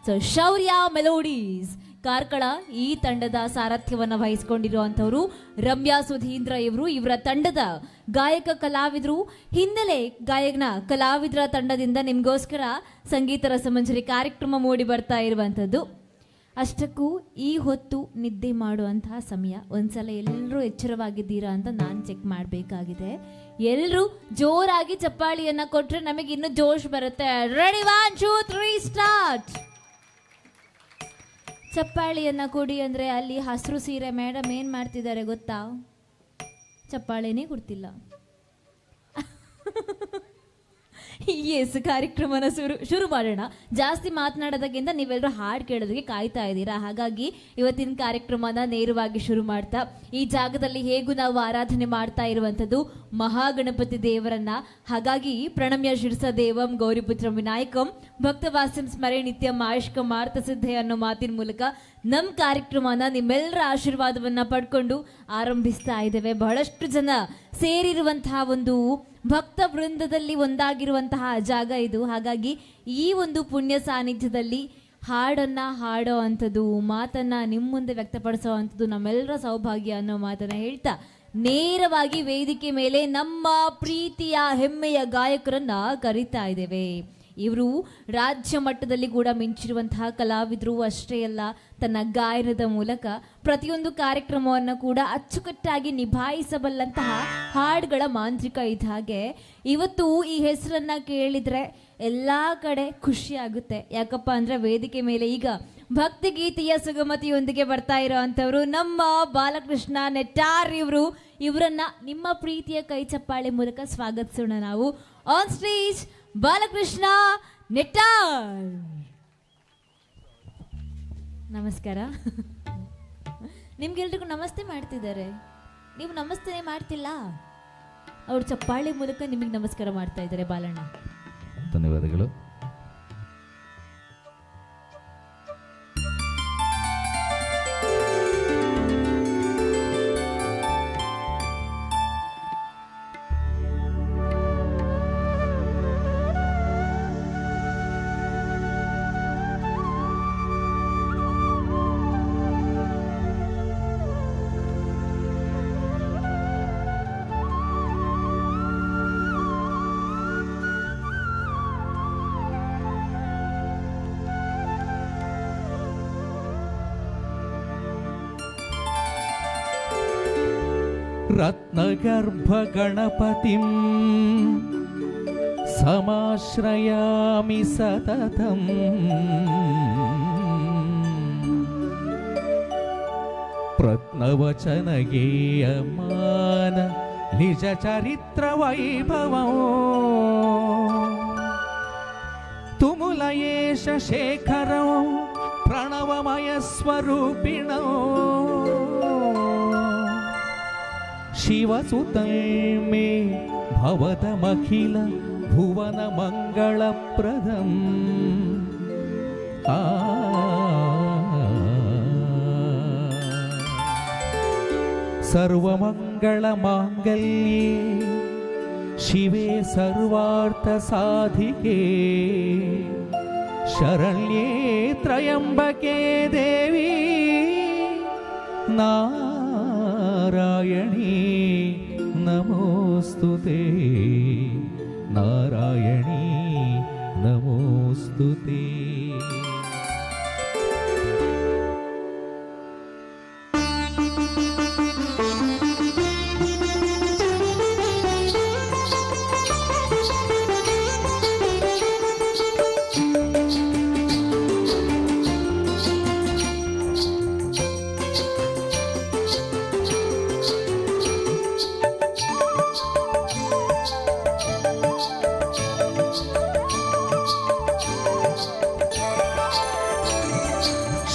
ಸೊ ಶೌರ್ಯ ಮೆಲೋಡೀಸ್ ಕಾರ್ಕಳ ಈ ತಂಡದ ಸಾರಥ್ಯವನ್ನು ವಹಿಸಿಕೊಂಡಿರುವಂಥವ್ರು ರಮ್ಯಾ ಸುಧೀಂದ್ರ ಇವರು. ಇವರ ತಂಡದ ಗಾಯಕ ಕಲಾವಿದರು, ಹಿನ್ನೆಲೆ ಗಾಯಕನ ಕಲಾವಿದರ ತಂಡದಿಂದ ನಿಮಗೋಸ್ಕರ ಸಂಗೀತ ರಸಮಂಜರಿ ಕಾರ್ಯಕ್ರಮ ಮೂಡಿ ಬರ್ತಾ ಇರುವಂಥದ್ದು. ಅಷ್ಟಕ್ಕೂ ಈ ಹೊತ್ತು ನಿದ್ದೆ ಮಾಡುವಂತಹ ಸಮಯ. ಒಂದ್ಸಲ ಎಲ್ಲರೂ ಎಚ್ಚರವಾಗಿದ್ದೀರಾ ಅಂತ ನಾನು ಚೆಕ್ ಮಾಡಬೇಕಾಗಿದೆ. ಎಲ್ಲರೂ ಜೋರಾಗಿ ಚಪ್ಪಾಳಿಯನ್ನ ಕೊಟ್ರೆ ನಮಗೆ ಇನ್ನೂ ಜೋಶ್ ಬರುತ್ತೆ. Ready, 1 2 3 start. ಚಪ್ಪಾಳಿಯನ್ನ ಕೊಡಿ ಅಂದ್ರೆ ಅಲ್ಲಿ ಹಸಿರು ಸೀರೆ ಮೇಡಮ್ ಏನ್ ಮಾಡ್ತಿದ್ದಾರೆ ಗೊತ್ತಾ? ಚಪ್ಪಾಳೆನೇ ಕೊಡ್ತಿಲ್ಲ. ಎಸ್, ಕಾರ್ಯಕ್ರಮನ ಶುರು ಮಾಡೋಣ. ಜಾಸ್ತಿ ಮಾತನಾಡೋದಕ್ಕಿಂತ ನೀವೆಲ್ಲರೂ ಹಾಡು ಕೇಳೋದಕ್ಕೆ ಕಾಯ್ತಾ ಇದ್ದೀರಾ. ಹಾಗಾಗಿ ಇವತ್ತಿನ ಕಾರ್ಯಕ್ರಮನ ನೇರವಾಗಿ ಶುರು ಮಾಡ್ತಾ, ಈ ಜಾಗದಲ್ಲಿ ಹೇಗೂ ನಾವು ಆರಾಧನೆ ಮಾಡ್ತಾ ಇರುವಂಥದ್ದು ಮಹಾಗಣಪತಿ ದೇವರನ್ನ. ಹಾಗಾಗಿ ಪ್ರಣಮ್ಯ ಶಿರ್ಸ ದೇವಂ ಗೌರಿಪುತ್ರ ವಿನಾಯಕಂ ಭಕ್ತವಾಸ್ಯಂ ಸ್ಮರೆ ನಿತ್ಯಂ ಆಯುಷ್ಕ ಮಾರ್ತ ಸಿದ್ಧೆ ಅನ್ನೋ ಮಾತಿನ ಮೂಲಕ ನಮ್ಮ ಕಾರ್ಯಕ್ರಮನ ನಿಮ್ಮೆಲ್ಲರ ಆಶೀರ್ವಾದವನ್ನ ಪಡ್ಕೊಂಡು ಆರಂಭಿಸ್ತಾ ಇದ್ದೇವೆ. ಬಹಳಷ್ಟು ಜನ ಸೇರಿರುವಂತಹ ಒಂದು ಭಕ್ತ ವೃಂದದಲ್ಲಿ ಒಂದಾಗಿರುವಂತಹ ಜಾಗ ಇದು. ಹಾಗಾಗಿ ಈ ಒಂದು ಪುಣ್ಯ ಸಾನ್ನಿಧ್ಯದಲ್ಲಿ ಹಾಡನ್ನ ಹಾಡೋ ಅಂಥದ್ದು, ಮಾತನ್ನ ನಿಮ್ಮ ಮುಂದೆ ವ್ಯಕ್ತಪಡಿಸೋ ಅಂಥದ್ದು ನಮ್ಮೆಲ್ಲರ ಸೌಭಾಗ್ಯ ಅನ್ನೋ ಮಾತನ್ನ ಹೇಳ್ತಾ ನೇರವಾಗಿ ವೇದಿಕೆ ಮೇಲೆ ನಮ್ಮ ಪ್ರೀತಿಯ ಹೆಮ್ಮೆಯ ಗಾಯಕರನ್ನ ಕರೀತಾ ಇದ್ದೇವೆ. ಇವರು ರಾಜ್ಯ ಮಟ್ಟದಲ್ಲಿ ಕೂಡ ಮಿಂಚಿರುವಂತಹ ಕಲಾವಿದರು ಅಷ್ಟೇ ಅಲ್ಲ, ತನ್ನ ಗಾಯನದ ಮೂಲಕ ಪ್ರತಿಯೊಂದು ಕಾರ್ಯಕ್ರಮವನ್ನು ಕೂಡ ಅಚ್ಚುಕಟ್ಟಾಗಿ ನಿಭಾಯಿಸಬಲ್ಲಂತಹ ಹಾಡುಗಳ ಮಾಂತ್ರಿಕ ಇದ್ದ ಹಾಗೆ. ಇವತ್ತು ಈ ಹೆಸರನ್ನ ಕೇಳಿದ್ರೆ ಎಲ್ಲ ಕಡೆ ಖುಷಿ ಆಗುತ್ತೆ. ಯಾಕಪ್ಪ ಅಂದ್ರೆ ವೇದಿಕೆ ಮೇಲೆ ಈಗ ಭಕ್ತಿಗೀತೆಯ ಸುಗಮತಿಯೊಂದಿಗೆ ಬರ್ತಾ ಇರೋ ಅಂಥವ್ರು ನಮ್ಮ ಬಾಲಕೃಷ್ಣ ನೆಟ್ಟಾರ್ ಇವರು. ಇವರನ್ನ ನಿಮ್ಮ ಪ್ರೀತಿಯ ಕೈ ಚಪ್ಪಾಳೆ ಮೂಲಕ ಸ್ವಾಗತಿಸೋಣ ನಾವು. On stage Balakrishna Nettar. ನಮಸ್ಕಾರ. ನಿಮ್ಗೆಲ್ರಿಗೂ ನಮಸ್ತೆ ಮಾಡ್ತಿದ್ದಾರೆ. ನೀವು ನಮಸ್ತೆ ಮಾಡ್ತಿಲ್ಲ, ಅವ್ರು ಚಪ್ಪಾಳೆ ಮೂಲಕ ನಿಮಗೆ ನಮಸ್ಕಾರ ಮಾಡ್ತಾ ಇದ್ದಾರೆ. ಬಾಲಣ್ಣ, ಧನ್ಯವಾದಗಳು. रत्नगर्भगणपतिं समाश्रयामि सततम् प्रत्नवचनगेयमान निजचरित्रवैभवं तुमुलयेश शेखरं प्रणवमयस्वरूपिणं शिवसुतं मे भवतमखिल भुवनमङ्गलप्रदम् सर्वमङ्गलमाङ्गल्ये शिवे सर्वार्थसाधिके शरण्ये त्र्यम्बके देवी नारायणी नमोऽस्तुते नारायणी नमोऽस्तुते।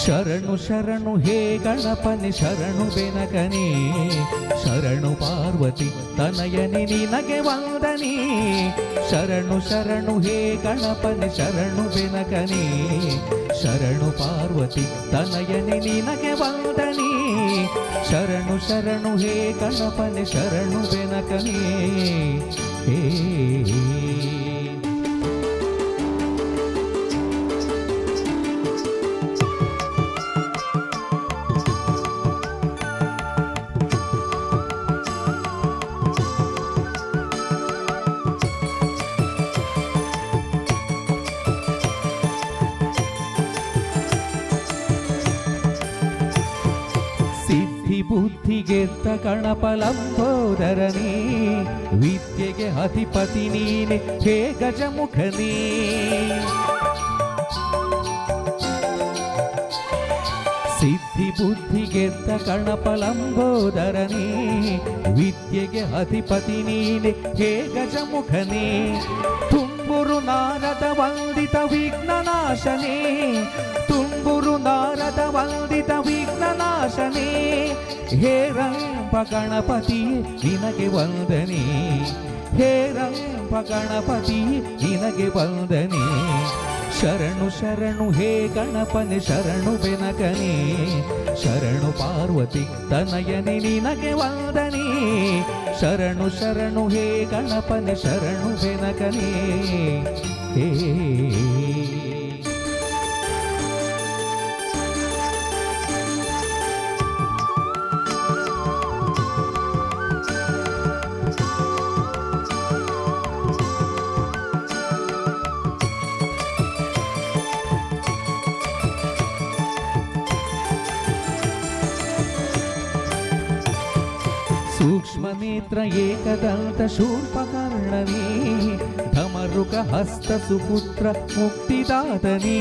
ಶರಣು ಶರಣು ಹೇ ಗಣಪನೆ ಶರಣು ಬೆನಕನೇ ಶರಣು ಪಾರ್ವತಿ ತನಯನಿ ನಿನಗೆ ವಂದನೆ ಶರಣು ಶರಣು ಹೇ ಗಣಪನೆ ಶರಣು ಬೆನಕನೇ ಶರಣು ಪಾರ್ವತಿ ತನಯನಿ ನಿನಗೆ ವಂದನೆ ಶರಣು ಶರಣು ಹೇ ಗಣಪನೆ ಶರಣು ಬೆನಕನೇ ಹೇ ಬುದ್ಧಿಗೆದ್ದ ಗಣಪಲಂಬೋದರನೇ ವಿದ್ಯೆಗೆ ಅಧಿಪತಿ ನೀನೆ ಹೇ ಗಜಮುಖನೇ ಸಿದ್ಧಿ ಬುದ್ಧಿಗೆದ್ದ ಗಣಪಲಂಬೋದರನೇ ವಿದ್ಯೆಗೆ ಅಧಿಪತಿ ನೀನೆ ಹೇ ಗಜಮುಖನೇ ತುಂಬುರು ನಾರದ ವಂದಿತ ವಿಘ್ನನಾಶನೇ ತುಂಬುರು ನಾರದ ವಂದಿತ ವಿಘ್ನನಾಶನೇ ಹೇ ರಂಭ ಗಣಪತಿಯೇ ನಿನಗೆ ವಂದನೆ ಹೇ ರಂಭ ಗಣಪತಿಯೇ ನಿನಗೆ ವಂದನೆ ಶರಣು ಶರಣು ಹೇ ಗಣಪನೆ ಶರಣು ಬೆನಕನೇ ಶರಣು ಪಾರ್ವತಿ ತನಯನೆ ನಿನಗೆ ವಂದನೆ ಶರಣು ಶರಣು ಹೇ ಗಣಪನೆ ಶರಣು ಬೆನಕನೇ ಹೇ सूक्ष्म नेत्र एकदंत शूर्पकर्णने धमरुक हस्त सुपुत्र मुक्तिदातने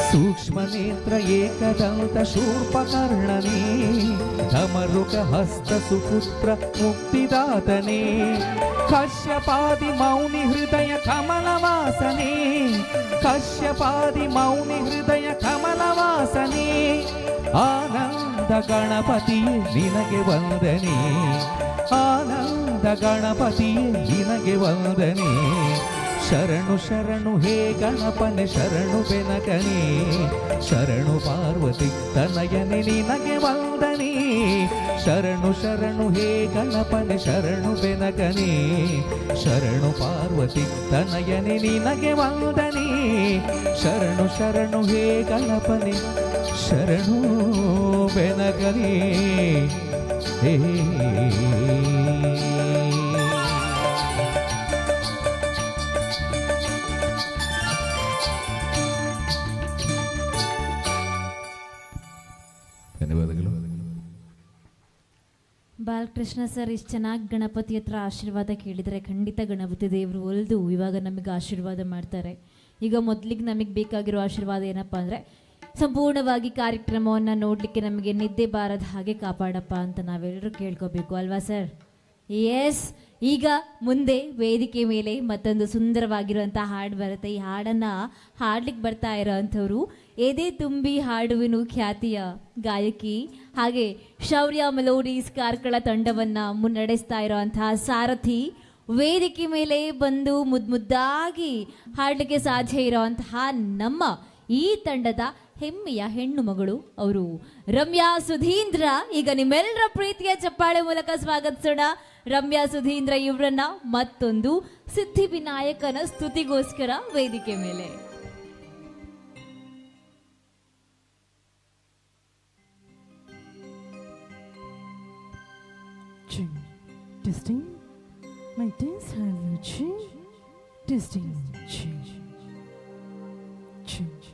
सूक्ष्म नेत्र एकदंत शूर्पकर्णने धमरुक हस्त सुपुत्र मुक्तिदातने कश्यपादि मौनि हृदय कमलवासने कश्यपादि मौनि हृदय कमलवासने आनंद गणपति निनगे वंदने आनंद गणपति निनगे वंदने शरणु शरणु हे गणपने शरणु बेनकने शरणु पार्वती तनयने निनगे वंदने शरणु शरणु हे गणपने शरणु बेनकने शरणु पार्वती तनयने निनगे वंदने शरणु शरणु हे गणपने शरणु बेनकने हे ಬಾಲಕೃಷ್ಣ ಸರ್ ಇಷ್ಟು ಚೆನ್ನಾಗಿ ಗಣಪತಿ ಹತ್ರ ಆಶೀರ್ವಾದ ಕೇಳಿದರೆ ಖಂಡಿತ ಗಣಪತಿ ದೇವರು ಒಲ್ದು ಇವಾಗ ನಮಗೆ ಆಶೀರ್ವಾದ ಮಾಡ್ತಾರೆ. ಈಗ ಮೊದಲಿಗೆ ನಮಗೆ ಬೇಕಾಗಿರೋ ಆಶೀರ್ವಾದ ಏನಪ್ಪ ಅಂದರೆ ಸಂಪೂರ್ಣವಾಗಿ ಕಾರ್ಯಕ್ರಮವನ್ನು ನೋಡಲಿಕ್ಕೆ ನಮಗೆ ನಿದ್ದೆ ಬಾರದ ಹಾಗೆ ಕಾಪಾಡಪ್ಪ ಅಂತ ನಾವೆಲ್ಲರೂ ಕೇಳ್ಕೋಬೇಕು ಅಲ್ವಾ ಸರ್? ಎಸ್. ಈಗ ಮುಂದೆ ವೇದಿಕೆ ಮೇಲೆ ಮತ್ತೊಂದು ಸುಂದರವಾಗಿರುವಂಥ ಹಾಡು ಬರುತ್ತೆ. ಈ ಹಾಡನ್ನು ಹಾಡ್ಲಿಕ್ಕೆ ಬರ್ತಾ ಇರೋವಂಥವ್ರು ಎದೆ ತುಂಬಿ ಹಾಡುವಿನು ಖ್ಯಾತಿಯ ಗಾಯಕಿ ಹಾಗೆ ಶೌರ್ಯ ಮೆಲೋಡೀಸ್ ಕಾರ್ಕಳ ತಂಡವನ್ನು ಮುನ್ನಡೆಸ್ತಾ ಇರೋವಂತಹ ಸಾರಥಿ, ವೇದಿಕೆ ಮೇಲೆ ಬಂದು ಮುದ್ದಾಗಿ ಹಾಡಲಿಕ್ಕೆ ಸಾಧ್ಯ ಇರೋವಂತಹ ನಮ್ಮ ಈ ತಂಡದ ಹೆಮ್ಮೆಯ ಹೆಣ್ಣು ಮಗಳು ಅವರು ರಮ್ಯಾ ಸುಧೀಂದ್ರ. ಈಗ ನಿಮ್ಮೆಲ್ಲರ ಪ್ರೀತಿಯ ಚಪ್ಪಾಳೆ ಮೂಲಕ ಸ್ವಾಗತಿಸೋಣ ರಮ್ಯಾ ಸುಧೀಂದ್ರ ಇವರನ್ನ ಮತ್ತೊಂದು ಸಿದ್ಧಿವಿನಾಯಕನ ಸ್ತುತಿಗೋಸ್ಕರ ವೇದಿಕೆ ಮೇಲೆ. Testing. My test has changed. Testing. Change. Change.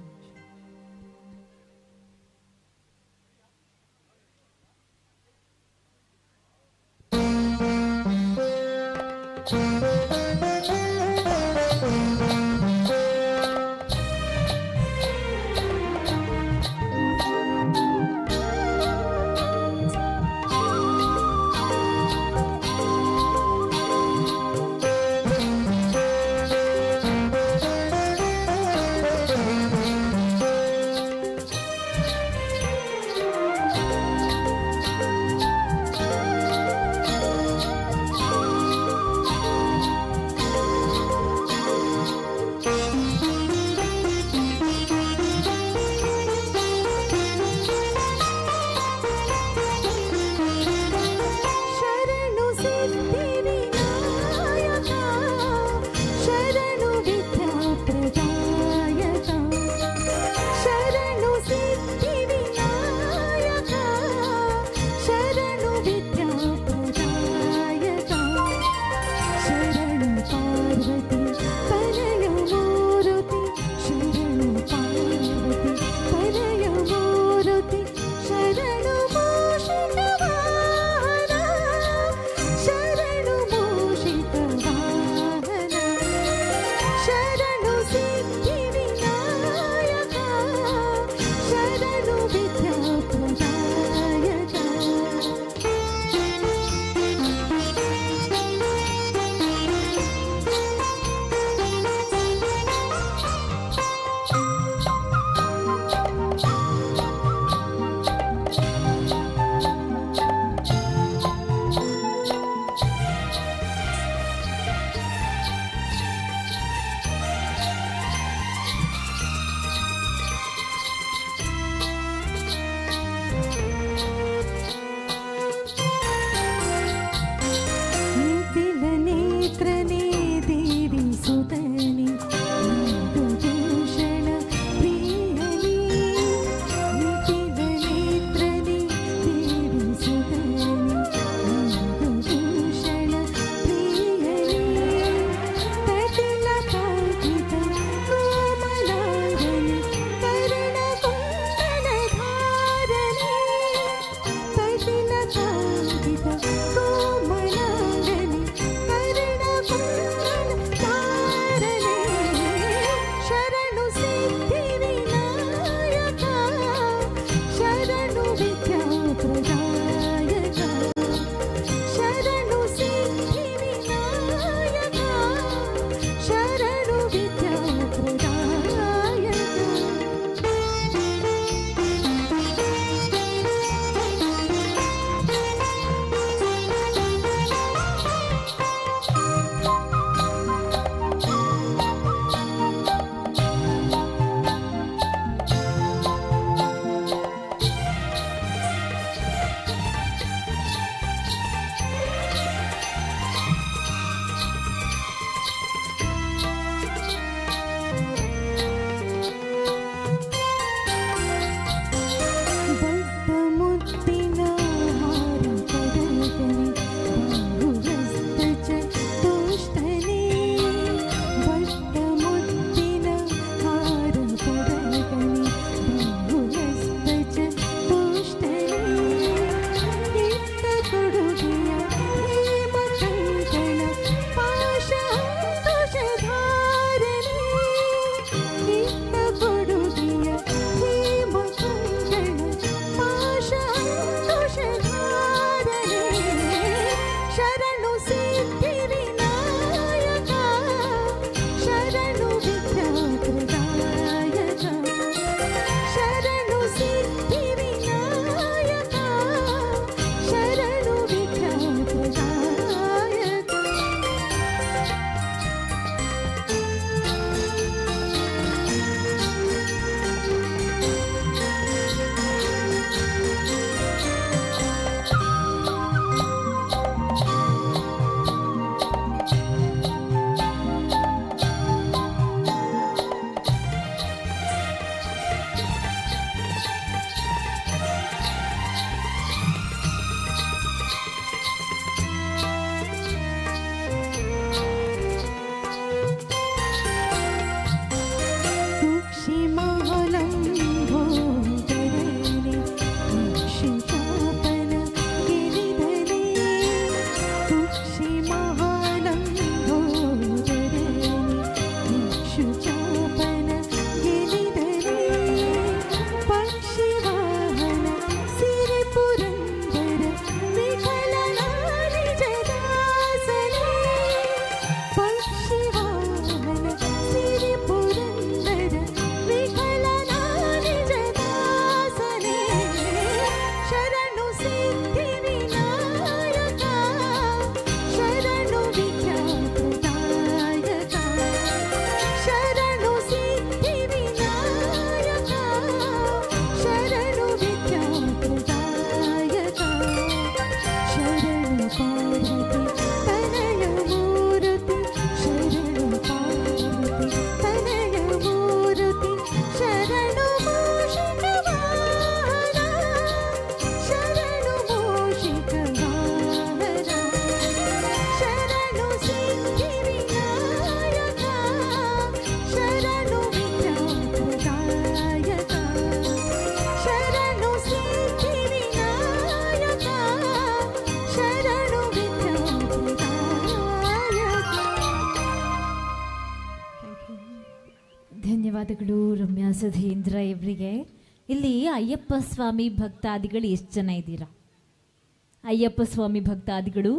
Sudhindra ಇವರಿಗೆ. ಇಲ್ಲಿ ಅಯ್ಯಪ್ಪ ಸ್ವಾಮಿ ಭಕ್ತಾದಿಗಳು ಎಷ್ಟು ಜನ ಇದ್ದೀರಾ? ಅಯ್ಯಪ್ಪ ಸ್ವಾಮಿ ಭಕ್ತಾದಿಗಳು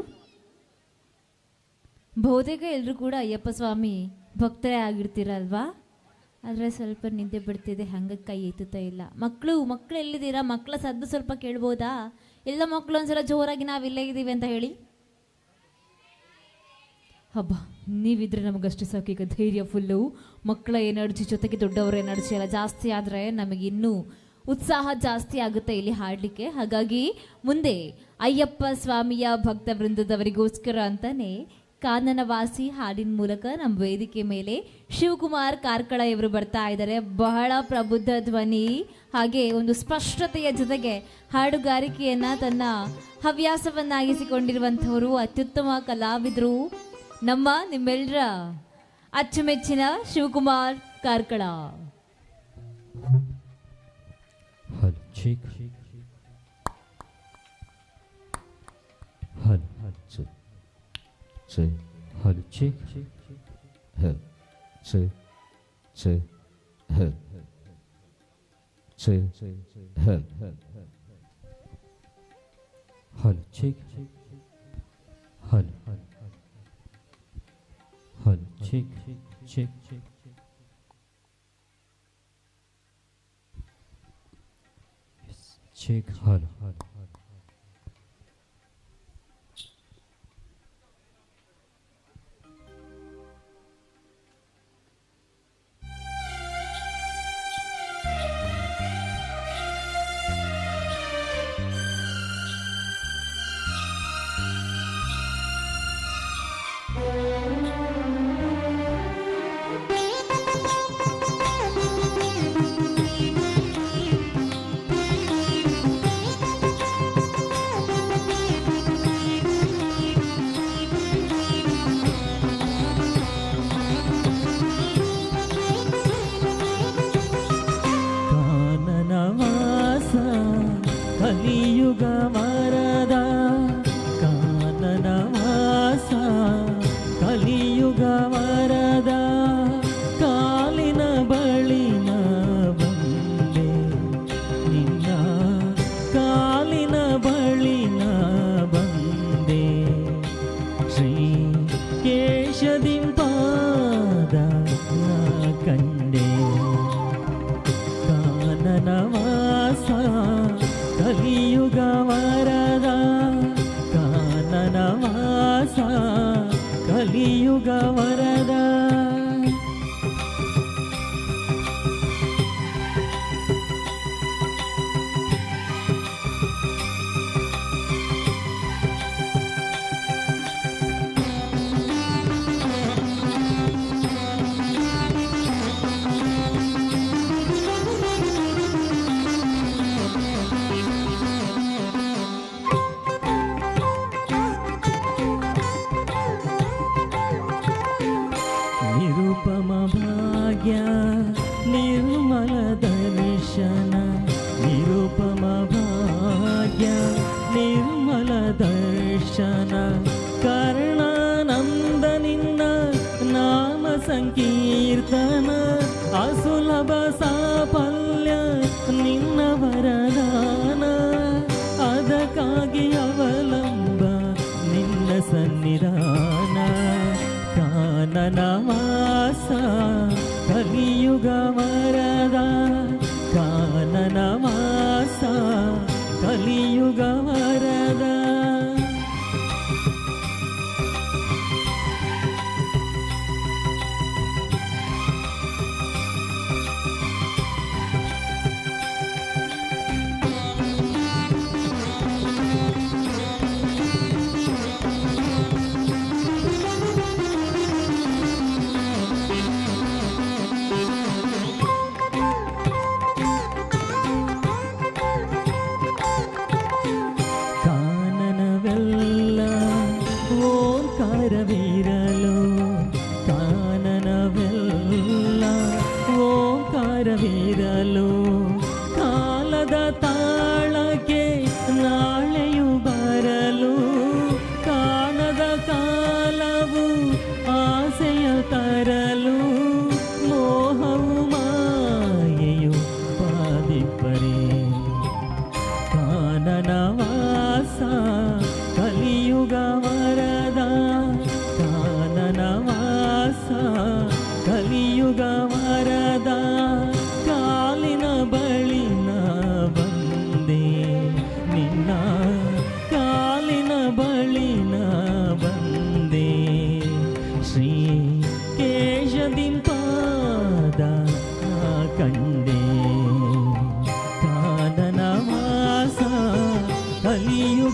ಬಹುತೇಕ ಎಲ್ಲರೂ ಕೂಡ ಅಯ್ಯಪ್ಪ ಸ್ವಾಮಿ ಭಕ್ತರೇ ಆಗಿರ್ತೀರಲ್ವಾ? ಆದರೆ ಸ್ವಲ್ಪ ನಿದ್ದೆ ಬಿಡ್ತಿದೆ, ಹಂಗೆ ಕೈ ಎತ್ತುತ್ತಾ ಇಲ್ಲ. ಮಕ್ಕಳು ಎಲ್ಲಿದ್ದೀರಾ? ಮಕ್ಕಳ ಸದ್ದು ಸ್ವಲ್ಪ ಕೇಳ್ಬೋದಾ? ಎಲ್ಲ ಮಕ್ಕಳು ಒಂದ್ಸಲ ಜೋರಾಗಿ ನಾವು ಇಲ್ಲೇ ಇದ್ದೀವಿ ಅಂತ ಹೇಳಿ. ಹಬ್ಬ, ನೀವಿದ್ರೆ ನಮಗಷ್ಟೇ ಸಾಕು. ಈಗ ಧೈರ್ಯ ಫುಲ್ಲು. ಮಕ್ಕಳ ಎನರ್ಜಿ ಜೊತೆಗೆ ದೊಡ್ಡವರ ಎನರ್ಜಿ ಎಲ್ಲ ಜಾಸ್ತಿ ಆದರೆ ನಮಗಿನ್ನೂ ಉತ್ಸಾಹ ಜಾಸ್ತಿ ಆಗುತ್ತೆ ಇಲ್ಲಿ ಹಾಡಲಿಕ್ಕೆ. ಹಾಗಾಗಿ ಮುಂದೆ ಅಯ್ಯಪ್ಪ ಸ್ವಾಮಿಯ ಭಕ್ತ ವೃಂದದವರಿಗೋಸ್ಕರ ಅಂತಾನೆ ಕಾನನವಾಸಿ ಹಾಡಿನ ಮೂಲಕ ನಮ್ಮ ವೇದಿಕೆ ಮೇಲೆ ಶಿವಕುಮಾರ್ ಕಾರ್ಕಳ ಇವರು ಬರ್ತಾ ಇದ್ದಾರೆ. ಬಹಳ ಪ್ರಬುದ್ಧ ಧ್ವನಿ ಹಾಗೆ ಒಂದು ಸ್ಪಷ್ಟತೆಯ ಜೊತೆಗೆ ಹಾಡುಗಾರಿಕೆಯನ್ನ ತನ್ನ ಹವ್ಯಾಸವನ್ನಾಗಿಸಿಕೊಂಡಿರುವಂಥವರು ಅತ್ಯುತ್ತಮ ಕಲಾವಿದರು, ನಿಮ್ಮೆಲ್ಲರ ಅಚ್ಚುಮೆಚ್ಚಿನ Shivakumar Karkala. Hal cheek hal che che hal che hal hal cheek hal cheek cheek cheek hal ಕಲಿಯುಗ ವರದ ಕಾನನವಾಸ ಕಲಿಯುಗ ವರದ ಕಾಲಿನ ಬಳಿನ ಬಂದೆ ನಿನ್ನ ಕಾಲಿನ ಬಳಿನ ಬಂದೆ ಶ್ರೀ ಕೇಶದಿಂಪಾದ ಕಂಡೆ ಕಾನನವಾಸ ಕಲಿಯುಗ ವರದ ಕಾನನವಾಸ ಕಲಿಯುಗ ವರದ ನಿರುಪಮ ಭಾಗ್ಯ ನಿರ್ಮಲ ದರ್ಶನ ನಿರುಪಮ ಭಾಗ್ಯ ನಿರ್ಮಲ ದರ್ಶನ ಕರ್ಣಾನಂದ ನಿನ್ನ ನಾಮ ಸಂಕೀರ್ತನ ಅಸುಲಭ ಸಾಫಲ್ಯ ನಿನ್ನ ವರದಾನ ಅದಕ್ಕಾಗಿ ಅವಲಂಬ ನಿನ್ನ ಸನ್ನಿಧಾನ ಕಾನನವಾಸ ಕಲಿಯುಗ ವರದ ಕಾನನವಾಸ ಕಲಿಯುಗ ವರದ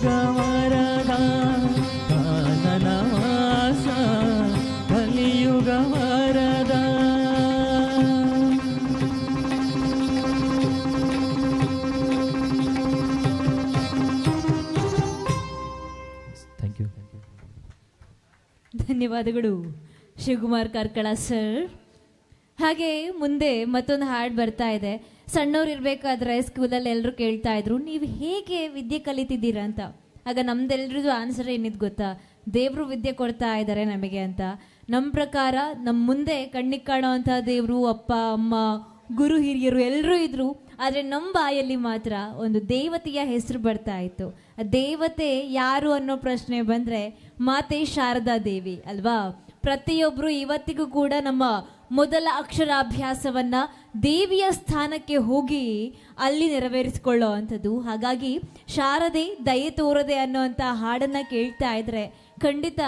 ಕಲಿಯುಗ ವರದ ಕಾನನ ವಾಸ ಕಲಿಯುಗ ವರದ ಥ್ಯಾಂಕ್ ಯು. ಧನ್ಯವಾದಗಳು ಶಿವಕುಮಾರ್ ಕಾರ್ಕಳ ಸರ್. ಹಾಗೆ ಮುಂದೆ ಮತ್ತೊಂದು ಹಾಡು ಬರ್ತಾ ಇದೆ. ಸಣ್ಣವ್ರು ಇರಬೇಕಾದ್ರೆ ಸ್ಕೂಲಲ್ಲಿ ಎಲ್ಲರೂ ಕೇಳ್ತಾ ಇದ್ರು, ನೀವು ಹೇಗೆ ವಿದ್ಯೆ ಕಲಿತಿದ್ದೀರಾ ಅಂತ. ಆಗ ನಮ್ದೆಲ್ರದ್ದು ಆನ್ಸರ್ ಏನಿದ್ ಗೊತ್ತಾ, ದೇವರು ವಿದ್ಯೆ ಕೊಡ್ತಾ ಇದ್ದಾರೆ ನಮಗೆ ಅಂತ. ನಮ್ಮ ಪ್ರಕಾರ ನಮ್ಮ ಮುಂದೆ ಕಣ್ಣಿಗೆ ಕಾಣೋವಂಥ ದೇವರು, ಅಪ್ಪ ಅಮ್ಮ, ಗುರು ಹಿರಿಯರು ಎಲ್ಲರೂ ಇದ್ರು. ಆದರೆ ನಮ್ಮ ಬಾಯಲ್ಲಿ ಮಾತ್ರ ಒಂದು ದೇವತೆಯ ಹೆಸರು ಬರ್ತಾ ಇತ್ತು. ಆ ದೇವತೆ ಯಾರು ಅನ್ನೋ ಪ್ರಶ್ನೆ ಬಂದರೆ ಮಾತೆ ಶಾರದಾ ದೇವಿ ಅಲ್ವಾ. ಪ್ರತಿಯೊಬ್ಬರು ಇವತ್ತಿಗೂ ಕೂಡ ನಮ್ಮ ಮೊದಲ ಅಕ್ಷರಾಭ್ಯಾಸವನ್ನ ದೇವಿಯ ಸ್ಥಾನಕ್ಕೆ ಹೋಗಿ ಅಲ್ಲಿ ನೆರವೇರಿಸಿಕೊಳ್ಳೋ ಅಂಥದ್ದು. ಹಾಗಾಗಿ ಶಾರದೆ ದಯೆ ತೋರದೆ ಅನ್ನೋಂಥ ಹಾಡನ್ನು ಕೇಳ್ತಾ ಇದ್ರೆ ಖಂಡಿತ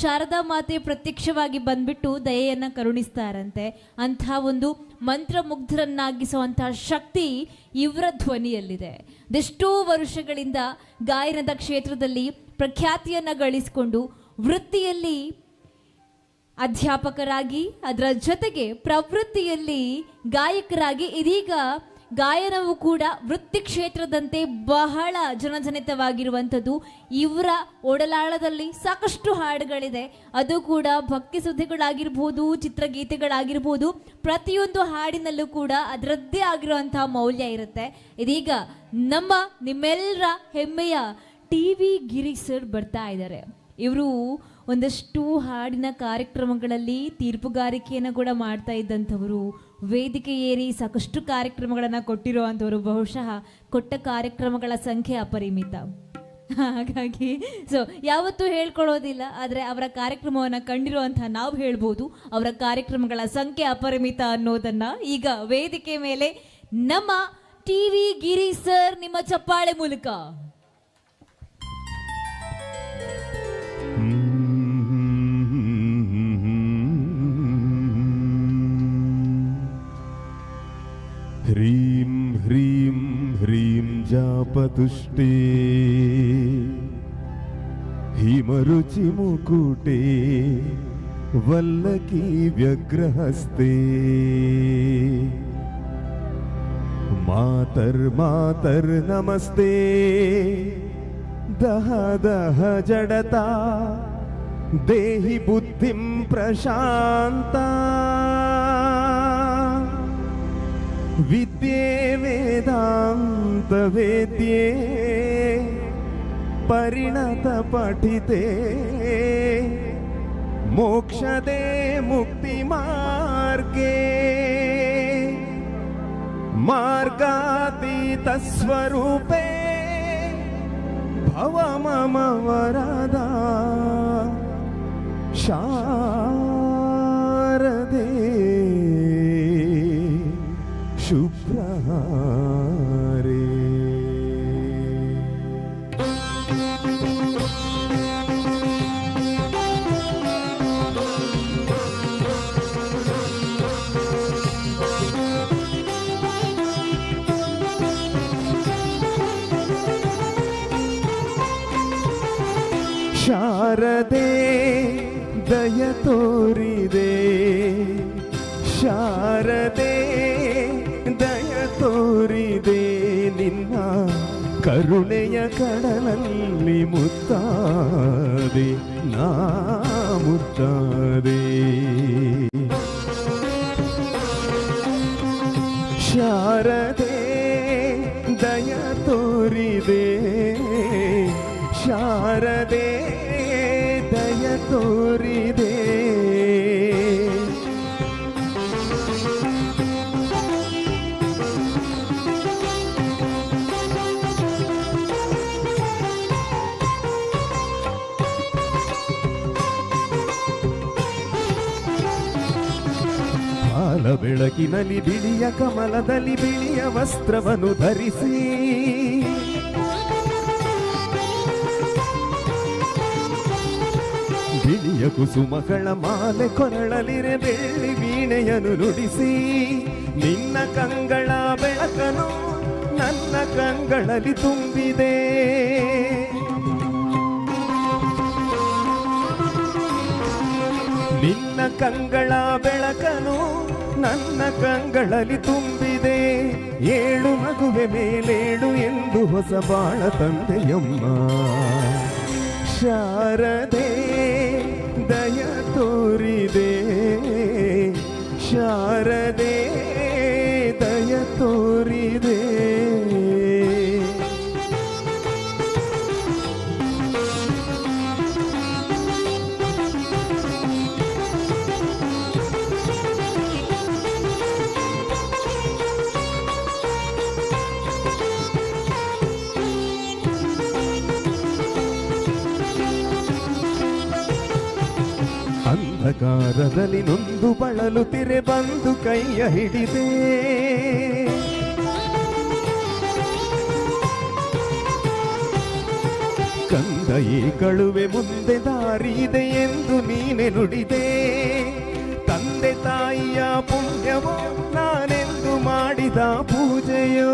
ಶಾರದಾ ಮಾತೆ ಪ್ರತ್ಯಕ್ಷವಾಗಿ ಬಂದ್ಬಿಟ್ಟು ದಯೆಯನ್ನು ಕರುಣಿಸ್ತಾರಂತೆ. ಅಂಥ ಒಂದು ಮಂತ್ರಮುಗ್ಧರನ್ನಾಗಿಸುವಂಥ ಶಕ್ತಿ ಇವರ ಧ್ವನಿಯಲ್ಲಿದೆ. ಅದೆಷ್ಟೋ ವರ್ಷಗಳಿಂದ ಗಾಯನದ ಕ್ಷೇತ್ರದಲ್ಲಿ ಪ್ರಖ್ಯಾತಿಯನ್ನು ಗಳಿಸಿಕೊಂಡು ವೃತ್ತಿಯಲ್ಲಿ ಅಧ್ಯಾಪಕರಾಗಿ ಅದರ ಜೊತೆಗೆ ಪ್ರವೃತ್ತಿಯಲ್ಲಿ ಗಾಯಕರಾಗಿ ಇದೀಗ ಗಾಯನವು ಕೂಡ ವೃತ್ತಿ ಕ್ಷೇತ್ರದಂತೆ ಬಹಳ ಜನಜನಿತವಾಗಿರುವಂಥದ್ದು. ಇವರ ಒಡಲಾಳದಲ್ಲಿ ಸಾಕಷ್ಟು ಹಾಡುಗಳಿದೆ. ಅದು ಕೂಡ ಭಕ್ತಿ ಸುದ್ದಿಗಳಾಗಿರ್ಬೋದು, ಚಿತ್ರಗೀತೆಗಳಾಗಿರ್ಬೋದು, ಪ್ರತಿಯೊಂದು ಹಾಡಿನಲ್ಲೂ ಕೂಡ ಅದರದ್ದೇ ಆಗಿರುವಂತಹ ಮೌಲ್ಯ ಇರುತ್ತೆ. ಇದೀಗ ನಿಮ್ಮೆಲ್ಲರ ಹೆಮ್ಮೆಯ TV ಗಿರೀಶ್ ಸರ್ ಬರ್ತಾ ಇದ್ದಾರೆ. ಇವರು ಒಂದಷ್ಟು ಹಾಡಿನ ಕಾರ್ಯಕ್ರಮಗಳಲ್ಲಿ ತೀರ್ಪುಗಾರಿಕೆಯನ್ನು ಕೂಡ ಮಾಡ್ತಾ ಇದ್ದಂಥವರು, ವೇದಿಕೆ ಏರಿ ಸಾಕಷ್ಟು ಕಾರ್ಯಕ್ರಮಗಳನ್ನು ಕೊಟ್ಟಿರುವಂಥವರು. ಬಹುಶಃ ಕೊಟ್ಟ ಕಾರ್ಯಕ್ರಮಗಳ ಸಂಖ್ಯೆ ಅಪರಿಮಿತ. ಹಾಗಾಗಿ ಯಾವತ್ತೂ ಹೇಳ್ಕೊಳ್ಳೋದಿಲ್ಲ, ಆದರೆ ಅವರ ಕಾರ್ಯಕ್ರಮವನ್ನು ಕಂಡಿರುವಂಥ ನಾವು ಹೇಳ್ಬೋದು ಅವರ ಕಾರ್ಯಕ್ರಮಗಳ ಸಂಖ್ಯೆ ಅಪರಿಮಿತ ಅನ್ನೋದನ್ನು. ಈಗ ವೇದಿಕೆ ಮೇಲೆ ನಮ್ಮ TV ಗಿರೀಶ್ ಸರ್ ನಿಮ್ಮ ಚಪ್ಪಾಳೆ ಮೂಲಕ. ह्रीं ह्रीं ह्रीं जापतुष्टे हिमरुचिमुकुटे वल्लकी व्यग्रहस्ते मातर्नमस्ते दह दह जडता देहि बुद्धिं प्रशान्ता विद्ये वेदांत वेद्ये परिणत पठिते मोक्षदे मुक्ति मार्गे मार्गातीत स्वरूपे भव मम वरदा शारदे शुभ्रहारे. ಶಾರದೆ ದಯ ತೋರಿದೆ, ಶಾರದೆ ದಯ ತೋರಿದೆ, ನಿನ್ನ ಕರುಣೆಯ ಕಡಲಲ್ಲಿ ಮುತ್ತಾದೆ ನಾ ಮುತ್ತಾದೆ. ಶಾರದೆ ದಯ ತೋರಿದೆ, ಶಾರದೆ ದಯ ತೋರಿದೆ. ಹಾಲ ಬೆಳಕಿನಲ್ಲಿ ಬಿಳಿಯ ಕಮಲದಲ್ಲಿ ಬಿಳಿಯ ವಸ್ತ್ರವನ್ನು ಧರಿಸಿ, ಬಿಳಿಯ ಕುಸುಮಗಳ ಮಾಲೆ ಕೊರಳಲಿರೆ ಬೆಳ್ಳಿ ವೀಣೆಯನ್ನು ನುಡಿಸಿ, ನಿನ್ನ ಕಂಗಳ ಬೆಳಕನು ನನ್ನ ಕಂಗಳಲ್ಲಿ ತುಂಬಿದೆ. ಕಂಗಳ ಬೆಳಕನು ನನ್ನ ಕಂಗಳಲ್ಲಿ ತುಂಬಿದೆ. ಏಳು ಮಗುವೆ ಮೇಲೇಳು ಎಂದು ಹೊಸ ಬಾಳ ತಂದೆಯಮ್ಮ. ಶಾರದೆ ದಯ ತೋರಿದೆ, ಶಾರದೆ ದಯ ತೋರಿದೆ. ಅಂಧಕಾರದಲ್ಲಿ ನೊಂದು ಬಳಲುತ್ತಿರೆ ಬಂದು ಕೈಯ ಹಿಡಿದೆ. ಕಂದ ಈ ಕಳುವೆ ಮುಂದೆ ದಾರಿದೆ ಎಂದು ನೀನೆ ನುಡಿದೆ. ತಂದೆ ತಾಯಿಯ ಪುಣ್ಯವೋ ನಾನೆಂದು ಮಾಡಿದ ಪೂಜೆಯೋ.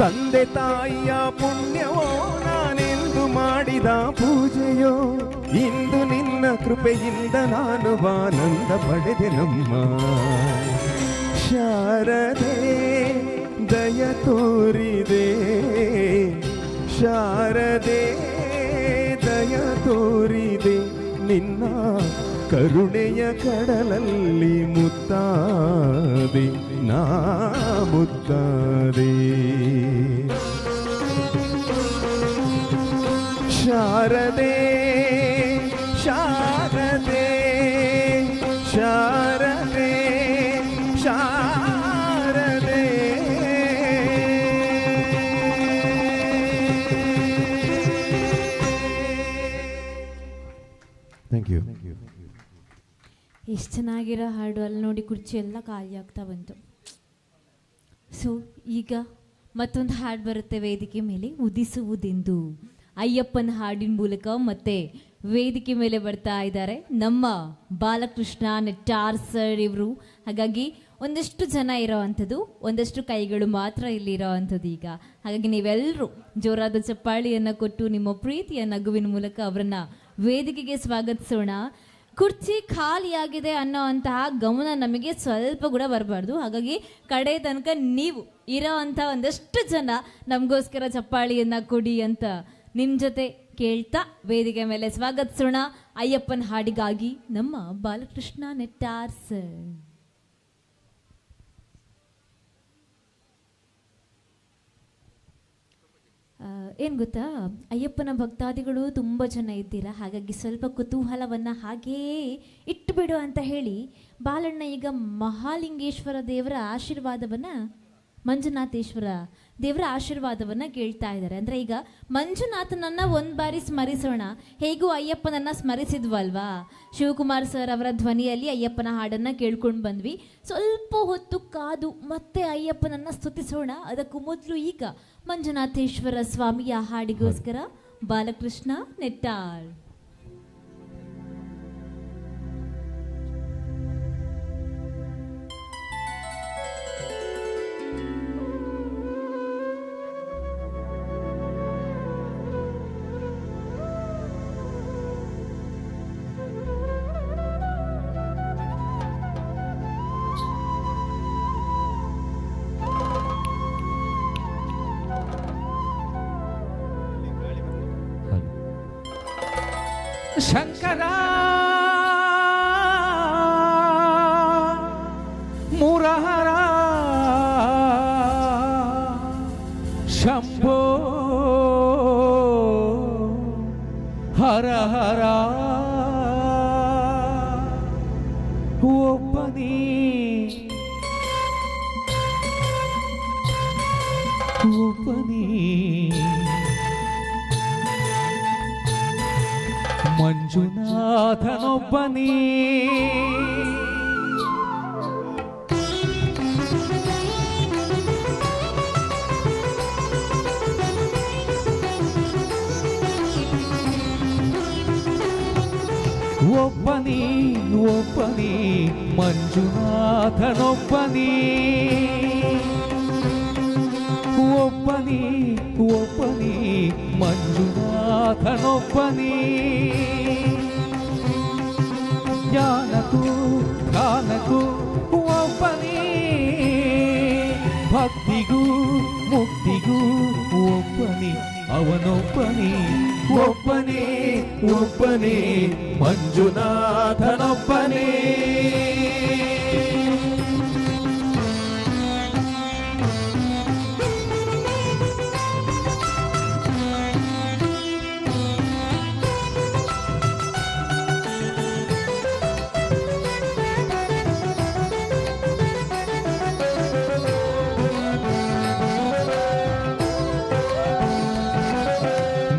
ತಂದೆ ತಾಯಿಯ ಪುಣ್ಯವೋ ನಾನೆಂದು ಮಾಡಿದ ಪೂಜೆಯೋ. ಇಂದು ನಿನ್ನ ಕೃಪೆಯಿಂದ ನಾನು ಆನಂದ ಪಡೆದೆ ನಮ್ಮ. ಶಾರದೆ ದಯ ತೋರಿದೆ, ಶಾರದೆ ದಯ ತೋರಿದೆ. ನಿನ್ನ ಕರುಣೆಯ ಕಡಲಲ್ಲಿ ಮುತ್ತಾದೆ ನಾ ಮುತ್ತಾದೆ. ಶಾರದೆ ಶಾರದೆ ಶಾರದೆ ಶಾರದೆ. Thank you. ಎಷ್ಟು ಚೆನ್ನಾಗಿರೋ ಹಾಡು. ಅಲ್ಲಿ ನೋಡಿ ಕುರ್ಚಿ ಎಲ್ಲ ಖಾಲಿ ಆಗ್ತಾ ಬಂತು. ಸೊ ಈಗ ಮತ್ತೊಂದು ಹಾಡು ಬರುತ್ತೆ ವೇದಿಕೆ ಮೇಲೆ, ಉದಿಸುವುದೆಂದು. ಅಯ್ಯಪ್ಪನ ಹಾಡಿನ ಮೂಲಕ ಮತ್ತೆ ವೇದಿಕೆ ಮೇಲೆ ಬರ್ತಾ ಇದ್ದಾರೆ ನಮ್ಮ ಬಾಲಕೃಷ್ಣ ನೆಟ್ಟಾರ್ ಸರ್ ಇವರು. ಹಾಗಾಗಿ ಒಂದಷ್ಟು ಜನ ಇರೋ ಅಂಥದ್ದು, ಒಂದಷ್ಟು ಕೈಗಳು ಮಾತ್ರ ಇಲ್ಲಿ ಇರೋ ಅಂಥದ್ದು ಈಗ. ಹಾಗಾಗಿ ನೀವೆಲ್ಲರೂ ಜೋರಾದ ಚಪ್ಪಾಳಿಯನ್ನು ಕೊಟ್ಟು ನಿಮ್ಮ ಪ್ರೀತಿಯ ನಗುವಿನ ಮೂಲಕ ಅವರನ್ನು ವೇದಿಕೆಗೆ ಸ್ವಾಗತಿಸೋಣ. ಕುರ್ಚಿ ಖಾಲಿಯಾಗಿದೆ ಅನ್ನೋ ಅಂತಹ ಗಮನ ನಮಗೆ ಸ್ವಲ್ಪ ಕೂಡ ಬರಬಾರ್ದು. ಹಾಗಾಗಿ ಕಡೆ ತನಕ ನೀವು ಇರೋ ಅಂಥ ಒಂದಷ್ಟು ಜನ ನಮಗೋಸ್ಕರ ಚಪ್ಪಾಳಿಯನ್ನು ಕೊಡಿ ಅಂತ ನಿಮ್ಮ ಜೊತೆ ಕೇಳ್ತಾ ವೇದಿಕೆ ಮೇಲೆ ಸ್ವಾಗತಿಸೋಣ ಅಯ್ಯಪ್ಪನ ಹಾಡಿಗಾಗಿ ನಮ್ಮ ಬಾಲಕೃಷ್ಣ ನೆಟ್ಟಾರ್ ಸರ್. ಏನು ಗೊತ್ತಾ, ಅಯ್ಯಪ್ಪನ ಭಕ್ತಾದಿಗಳು ತುಂಬ ಜನ ಇದ್ದೀರಾ. ಹಾಗಾಗಿ ಸ್ವಲ್ಪ ಕುತೂಹಲವನ್ನು ಹಾಗೇ ಇಟ್ಟುಬಿಡು ಅಂತ ಹೇಳಿ ಬಾಲಣ್ಣ ಈಗ ಮಹಾಲಿಂಗೇಶ್ವರ ದೇವರ ಆಶೀರ್ವಾದವನ್ನು, ಮಂಜುನಾಥೇಶ್ವರ ದೇವರ ಆಶೀರ್ವಾದವನ್ನು ಕೇಳ್ತಾ ಇದ್ದಾರೆ. ಅಂದರೆ ಈಗ ಮಂಜುನಾಥನನ್ನು ಒಂದು ಬಾರಿ ಸ್ಮರಿಸೋಣ. ಹೇಗೂ ಅಯ್ಯಪ್ಪನನ್ನು ಸ್ಮರಿಸಿದ್ವಲ್ವಾ, ಶಿವಕುಮಾರ್ ಸರ್ ಅವರ ಧ್ವನಿಯಲ್ಲಿ ಅಯ್ಯಪ್ಪನ ಹಾಡನ್ನು ಕೇಳ್ಕೊಂಡು ಬಂದ್ವಿ. ಸ್ವಲ್ಪ ಹೊತ್ತು ಕಾದು ಮತ್ತೆ ಅಯ್ಯಪ್ಪನನ್ನು ಸ್ತುತಿಸೋಣ. ಅದಕ್ಕೂ ಮೊದಲು ಈಗ ಮಂಜುನಾಥೇಶ್ವರ ಸ್ವಾಮಿಯ ಹಾಡಿಗೋಸ್ಕರ ಬಾಲಕೃಷ್ಣ ನೆಟ್ಟಾಳ್. ಶಂಕರ ಮುರಹರ ಶಂಭೋ ಹರ ಹರ ಒಬ್ಬನೇ ಒಬ್ಬನೇ ಮಂಜುನಾಥನೊಬ್ಬನೇ ಒಬ್ಬನೇ ಒಬ್ಬನೇ ಮಂಜುನಾಥನೊಬ್ಬನೇ ಒಬ್ಬನೇ ಒಬ್ಬನೇ ಮಂಜುನಾಥನೊಬ್ಬನೇ ಭಕ್ತಿಗೂ ಮುಕ್ತಿಗೂ ಒಬ್ಬನೇ ಅವನೊಬ್ಬನೇ ಒಬ್ಬನೇ ಒಬ್ಬನೇ ಮಂಜುನಾಥನೊಬ್ಬನೇ.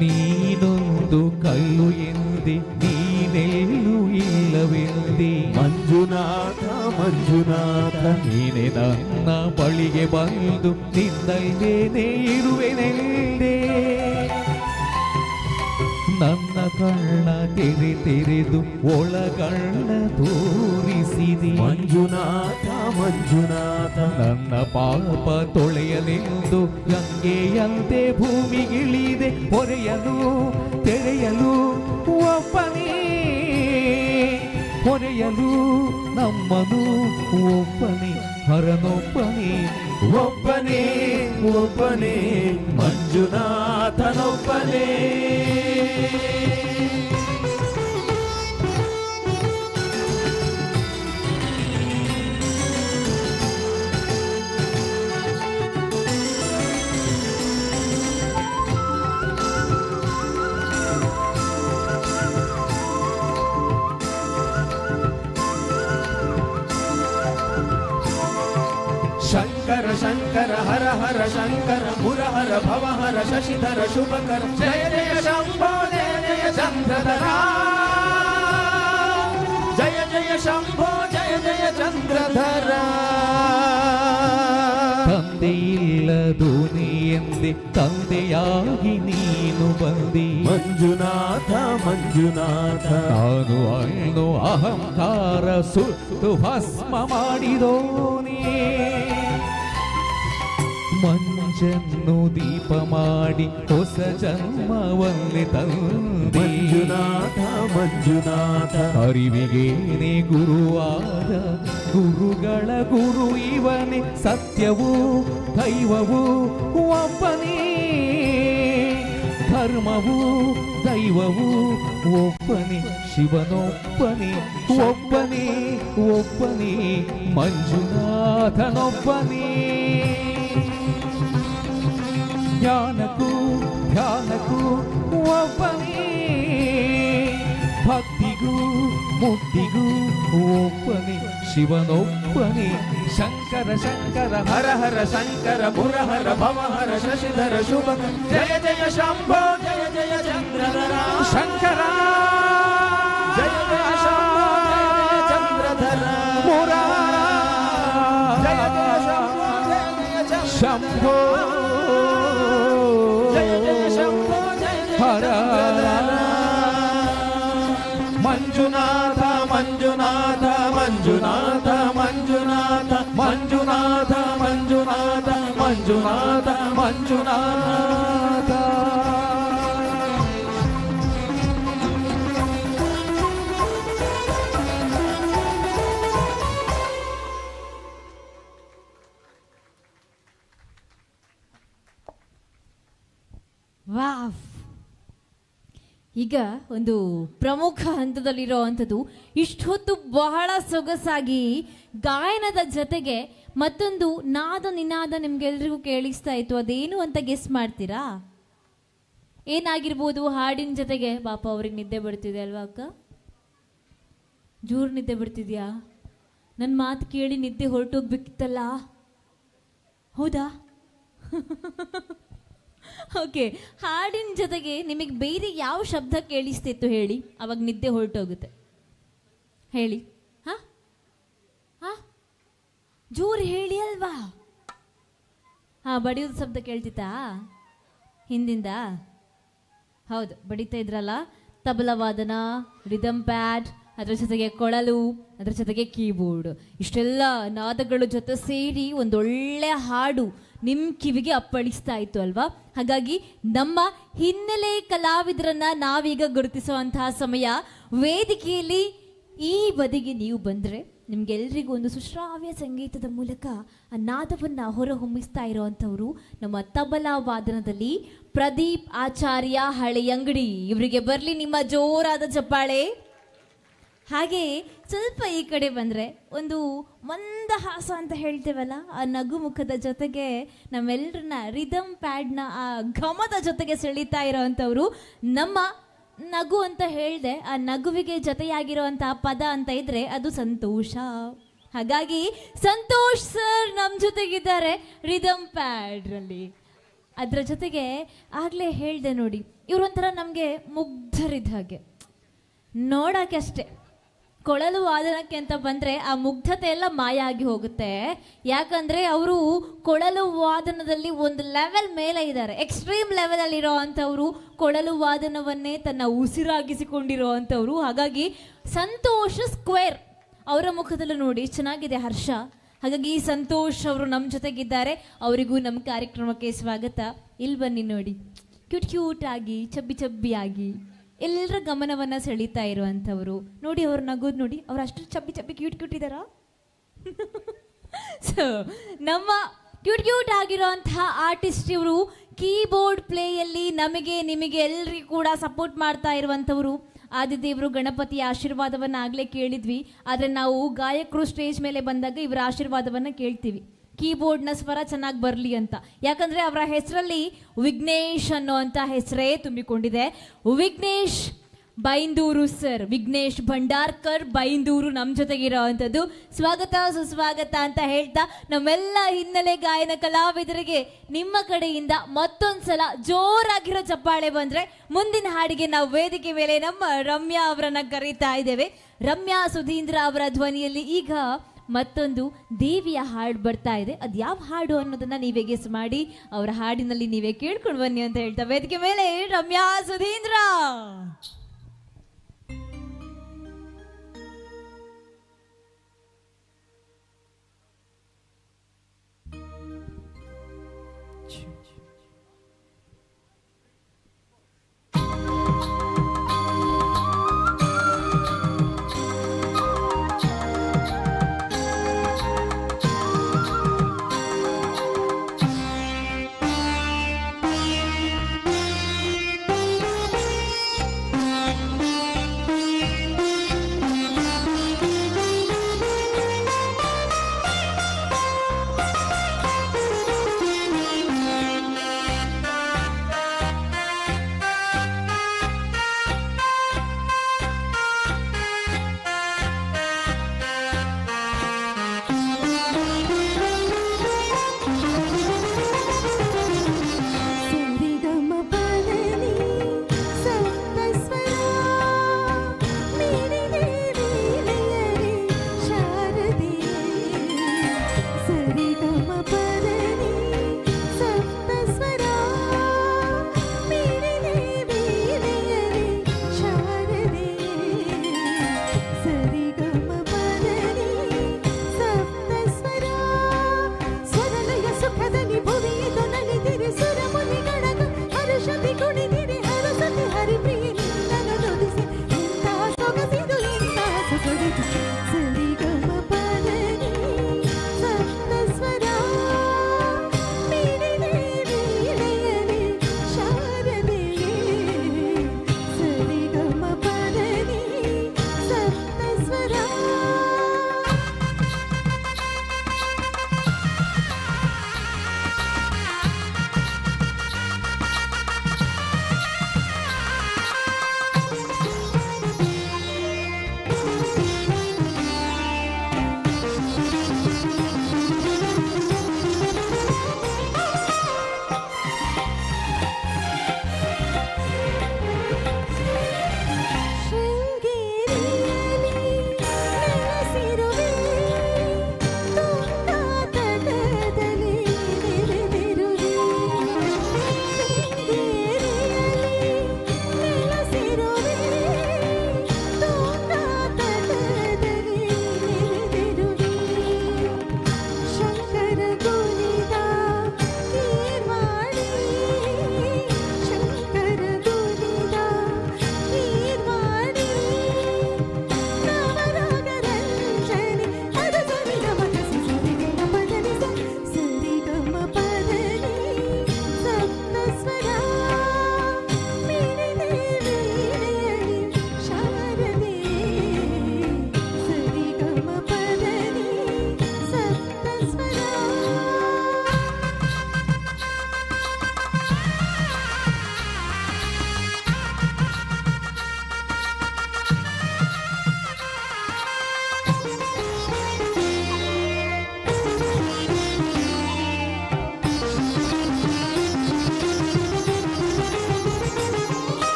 ನೀನೊಂದು ಕಲ್ಲು ಎಂದೆ ನೀನೆಲ್ಲೂ ಇಲ್ಲವೆಂದೆ ಮಂಜುನಾಥ ಮಂಜುನಾಥ ನೀನೆ ನನ್ನ ಬಳಿಗೆ ಬಂದು ನಿನ್ನಲ್ಲೇನೆ ಇರುವೆನೆಂದೆ. ನನ್ನ ಕಣ್ಣ ತೆರೆದು ಒಳಗಣ್ಣ ತೋರಿಸಿದೆ ಮಂಜುನಾಥ ಮಂಜುನಾಥ. ನನ್ನ ಪಾಪ ತೊಳೆಯಲೆಂದು ಗಂಗೆಯಂತೆ ಭೂಮಿಗಿಳಿದೆ ಹೊರೆಯಲು ತೆರೆಯಲು ಒಬ್ಬನೇ ಹೊರೆಯಲು ನಮ್ಮನು ಒಬ್ಬನೇ ಹರನೊಬ್ಬನೇ ಒಬ್ಬನೇ ಒಬ್ಬನೇ ಮಂಜುನಾಥನೊಬ್ಬನೇ. ಶಂಕರ ಶಂಕರ ಹರ ಹರ ಶಂಕರ ಮುರಹರ ಭವಹರ ಶಶಿಧರ ಶುಭಕರ ಜಯ ಜಯ ಶಂಭೋ ಜಯ ಜಯ ಚಂದ್ರಧರ ಜಯ ಜಯ ಶಂಭೋ ಜಯ ಜಯ ಚಂದ್ರಧರ. ತಂದೆಯಿಲ್ಲದು ಎಂದೆ ತಂದೆಯಾಗಿ ನೀನು ಬಂದಿ ಮಂಜುನಾಥ ಮಂಜುನಾಥ. ನಾನು ಅನ್ನು ಅಹಂಕಾರ ಸುಟ್ಟು ಭಸ್ಮ ಮಾಡಿದೋನೇ ಮಂಜನ್ನು ದೀಪ ಮಾಡಿ ಹೊಸ ಜನ್ಮವನ್ನೇ ತಂದೆ ಮಂಜುನಾಥ ಮಂಜುನಾಥ. ಅರಿವಿಗೇನೆ ಗುರುವಾದ ಗುರುಗಳ ಗುರು ಇವನೇ ಸತ್ಯವೂ ದೈವವೂ ಒಬ್ಬನೇ ಧರ್ಮವೂ ದೈವವೂ ಒಬ್ಬನೇ ಶಿವನೊಬ್ಬನೇ ಒಬ್ಬನೇ ಒಬ್ಬನೇ ಮಂಜುನಾಥನೊಬ್ಬನೇ. ಜ್ಞಾನಕ್ಕೂ ಧ್ಯಾನಕ್ಕೂ ಒಬ್ಬನೇ ಭಕ್ತಿಗೂ ಮುಕ್ತಿಗೂ ಒಬ್ಬನೇ ಶಿವನೊಬ್ಬನೇ ಶಂಕರ ಶಂಕರ ಹರ ಹರ ಶಂಕರ ಮುರಹರ ಭವಹರ ಶಶಿಧರ ಶುಭಕರ ಜಯ ಜಯ ಶಂಭೋ ಜಯ ಜಯ ಚಂದ್ರಧರ ಶಂಕರ ಜಯ ಜಯ ಶಂಭೋ ಜಯ ಜಯ ಚಂದ್ರಧರ ಮುರಹರ ಜಯ ಜಯ ಶಂಭೋ ಜಯ ಜಯ ಶಂಭೋ ಜಯ ಜಯ ಶಂಭೋ ಜಯ ಜಯ ಹರ ಮಂಜುನಾಥ ಮಂಜುನಾಥ ಮಂಜುನಾಥ ಮಂಜುನಾಥ ಮಂಜುನಾಥ ಮಂಜುನಾಥ ಮಂಜುನಾಥ ಮಂಜುನಾಥ. ವಾವ್. ಈಗ ಒಂದು ಪ್ರಮುಖ ಹಂತದಲ್ಲಿರೋ ಅಂಥದ್ದು ಇಷ್ಟೊತ್ತು ಬಹಳ ಸೊಗಸಾಗಿ ಗಾಯನದ ಜೊತೆಗೆ ಮತ್ತೊಂದು ನಾದ ನಿನಾದ ನಿಮ್ಗೆಲ್ರಿಗೂ ಕೇಳಿಸ್ತಾ ಇತ್ತು. ಅದೇನು ಅಂತ ಗೆಸ್ ಮಾಡ್ತೀರಾ? ಏನಾಗಿರ್ಬೋದು? ಹಾಡಿನ ಜೊತೆಗೆ ಪಾಪ ಅವ್ರಿಗೆ ನಿದ್ದೆ ಬಿಡ್ತಿದೆ ಅಲ್ವಾ ಅಕ್ಕ? ಜೋರು ನಿದ್ದೆ ಬಿಡ್ತಿದ್ಯಾ? ನನ್ನ ಮಾತು ಕೇಳಿ ನಿದ್ದೆ ಹೊರಟೋಗ್ಬೇಕಿತ್ತಲ್ಲ, ಹೌದಾ? ಓಕೆ, ಹಾಡಿನ ಜೊತೆಗೆ ನಿಮಗೆ ಬೇರೆ ಯಾವ ಶಬ್ದ ಕೇಳಿಸ್ತಿತ್ತು ಹೇಳಿ, ಅವಾಗ ನಿದ್ದೆ ಹೊರಟೋಗುತ್ತೆ ಹೇಳಿ. ಹಾ ಹಾ ಜೋರು ಹೇಳಿ ಅಲ್ವಾ? ಹಾ, ಬಡಿಯೋದು ಶಬ್ದ ಕೇಳ್ತಿತ್ತಾ ಹಿಂದಿಂದ? ಹೌದು, ಬಡಿತಾ ಇದ್ರಲ್ಲ. ತಬಲವಾದನ, ರಿದಮ್ ಪ್ಯಾಡ್, ಅದರ ಜೊತೆಗೆ ಕೊಳಲು, ಅದರ ಜೊತೆಗೆ ಕೀಬೋರ್ಡ್, ಇಷ್ಟೆಲ್ಲ ನಾದಗಳ ಜೊತೆ ಸೇರಿ ಒಂದೊಳ್ಳೆ ಹಾಡು ನಿಮ್ಮ ಕಿವಿಗೆ ಅಪ್ಪಳಿಸ್ತಾ ಇತ್ತು ಅಲ್ವಾ? ಹಾಗಾಗಿ ನಮ್ಮ ಹಿನ್ನೆಲೆ ಕಲಾವಿದರನ್ನ ನಾವೀಗ ಗುರುತಿಸುವಂತಹ ಸಮಯ. ವೇದಿಕೆಯಲ್ಲಿ ಈ ಬದಿಗೆ ನೀವು ಬಂದರೆ ನಿಮ್ಗೆಲ್ರಿಗೂ ಒಂದು ಸುಶ್ರಾವ್ಯ ಸಂಗೀತದ ಮೂಲಕ ಆ ನಾದವನ್ನು ಹೊರಹೊಮ್ಮಿಸ್ತಾ ಇರೋವಂಥವ್ರು ನಮ್ಮ ತಬಲಾ ವಾದನದಲ್ಲಿ ಪ್ರದೀಪ್ ಆಚಾರ್ಯ ಹಳೆಯಂಗಡಿ. ಇವರಿಗೆ ಬರಲಿ ನಿಮ್ಮ ಜೋರಾದ ಚಪ್ಪಾಳೆ. ಹಾಗೆ ಸ್ವಲ್ಪ ಈ ಕಡೆ ಬಂದರೆ ಒಂದು ಮಂದಹಾಸ ಅಂತ ಹೇಳ್ತೇವಲ್ಲ, ಆ ನಗು ಮುಖದ ಜೊತೆಗೆ ನಮ್ಮೆಲ್ಲರನ್ನ ರಿದಮ್ ಪ್ಯಾಡ್ನ ಆ ಘಮದ ಜೊತೆಗೆ ಸೆಳೀತಾ ಇರೋವಂಥವ್ರು ನಮ್ಮ ನಗು ಅಂತ ಹೇಳಿದೆ. ಆ ನಗುವಿಗೆ ಜೊತೆಯಾಗಿರೋವಂಥ ಪದ ಅಂತ ಇದ್ರೆ ಅದು ಸಂತೋಷ. ಹಾಗಾಗಿ ಸಂತೋಷ್ ಸರ್ ನಮ್ಮ ಜೊತೆಗಿದ್ದಾರೆ ರಿದಮ್ ಪ್ಯಾಡ್ರಲ್ಲಿ. ಅದರ ಜೊತೆಗೆ ಆಗಲೇ ಹೇಳಿದೆ ನೋಡಿ, ಇವರೊಂಥರ ನಮಗೆ ಮುಗ್ಧರಿದ್ದ ಹಾಗೆ ನೋಡೋಕ್ಕೆ ಅಷ್ಟೇ. ಕೊಳಲು ವಾದನಕ್ಕೆ ಅಂತ ಬಂದರೆ ಆ ಮುಗ್ಧತೆ ಎಲ್ಲ ಮಾಯ ಆಗಿ ಹೋಗುತ್ತೆ. ಯಾಕಂದರೆ ಅವರು ಕೊಳಲು ವಾದನದಲ್ಲಿ ಒಂದು ಲೆವೆಲ್ ಮೇಲೆ ಇದ್ದಾರೆ, ಎಕ್ಸ್ಟ್ರೀಮ್ ಲೆವೆಲಲ್ಲಿ ಇರೋ ಅಂಥವರು, ಕೊಳಲು ವಾದನವನ್ನೇ ತನ್ನ ಉಸಿರಾಗಿಸಿಕೊಂಡಿರೋ ಅಂಥವ್ರು. ಹಾಗಾಗಿ ಸಂತೋಷ ಸ್ಕ್ವೇರ್ ಅವರ ಮುಖದಲ್ಲೂ ನೋಡಿ ಚೆನ್ನಾಗಿದೆ ಹರ್ಷ. ಹಾಗಾಗಿ ಈ ಸಂತೋಷ್ ಅವರು ನಮ್ಮ ಜೊತೆಗಿದ್ದಾರೆ, ಅವರಿಗೂ ನಮ್ಮ ಕಾರ್ಯಕ್ರಮಕ್ಕೆ ಸ್ವಾಗತ. ಇಲ್ಲಿ ಬನ್ನಿ ನೋಡಿ, ಕ್ಯೂಟ್ ಆಗಿ ಚಬ್ಬಿ ಚಬ್ಬಿಯಾಗಿ ಎಲ್ಲರ ಗಮನವನ್ನು ಸೆಳೀತಾ ಇರುವಂಥವ್ರು. ನೋಡಿ ಅವ್ರು ನಗೋದು ನೋಡಿ, ಅವ್ರು ಅಷ್ಟು ಚಬ್ಬಿ ಕ್ಯೂಟ್ ಇದ್ದಾರಾ? ಸೊ ನಮ್ಮ ಕ್ಯೂಟ್ ಆಗಿರೋಂತಹ ಆರ್ಟಿಸ್ಟ್ ಇವರು ಕೀಬೋರ್ಡ್ ಪ್ಲೇಯಲ್ಲಿ ನಿಮಗೆ ಎಲ್ಲರಿಗೂ ಕೂಡ ಸಪೋರ್ಟ್ ಮಾಡ್ತಾ ಇರುವಂಥವ್ರು. ಆದಿದೇವರು ಗಣಪತಿಯ ಆಶೀರ್ವಾದವನ್ನು ಆಗಲೇ ಕೇಳಿದ್ವಿ, ಆದರೆ ನಾವು ಗಾಯಕರು ಸ್ಟೇಜ್ ಮೇಲೆ ಬಂದಾಗ ಇವರ ಆಶೀರ್ವಾದವನ್ನು ಕೇಳ್ತೀವಿ, ಕೀಬೋರ್ಡ್ನ ಸ್ವರ ಚೆನ್ನಾಗಿ ಬರಲಿ ಅಂತ. ಯಾಕಂದರೆ ಅವರ ಹೆಸರಲ್ಲಿ ವಿಘ್ನೇಶ್ ಅನ್ನೋ ಅಂತ ಹೆಸರೇ ತುಂಬಿಕೊಂಡಿದೆ. ವಿಘ್ನೇಶ್ ಬೈಂದೂರು ಸರ್, ವಿಘ್ನೇಶ್ ಭಂಡಾರ್ಕರ್ ಬೈಂದೂರು ನಮ್ಮ ಜೊತೆಗಿರೋ ಅಂಥದ್ದು. ಸ್ವಾಗತ ಸುಸ್ವಾಗತ ಅಂತ ಹೇಳ್ತಾ ನಮ್ಮೆಲ್ಲ ಹಿನ್ನೆಲೆ ಗಾಯನ ಕಲಾವಿದರಿಗೆ ನಿಮ್ಮ ಕಡೆಯಿಂದ ಮತ್ತೊಂದು ಸಲ ಜೋರಾಗಿರೋ ಚಪ್ಪಾಳೆ ಬಂದರೆ ಮುಂದಿನ ಹಾಡಿಗೆ ನಾವು ವೇದಿಕೆ ಮೇಲೆ ನಮ್ಮ ರಮ್ಯಾ ಅವರನ್ನು ಕರೀತಾ ಇದ್ದೇವೆ. ರಮ್ಯಾ ಸುಧೀಂದ್ರ ಅವರ ಧ್ವನಿಯಲ್ಲಿ ಈಗ ಮತ್ತೊಂದು ದೇವಿಯ ಹಾಡು ಬರ್ತಾ ಇದೆ. ಅದು ಯಾವ ಹಾಡು ಅನ್ನೋದನ್ನ ನೀವೇ ಗೆಸ್ ಮಾಡಿ, ಅವರ ಹಾಡಿನಲ್ಲಿ ನೀವೇ ಕೇಳ್ಕೊಂಡು ಬನ್ನಿ ಅಂತ ಹೇಳ್ತಾ ವೇದಿಕೆ ಮೇಲೆ ರಮ್ಯಾ ಸುಧೀಂದ್ರ.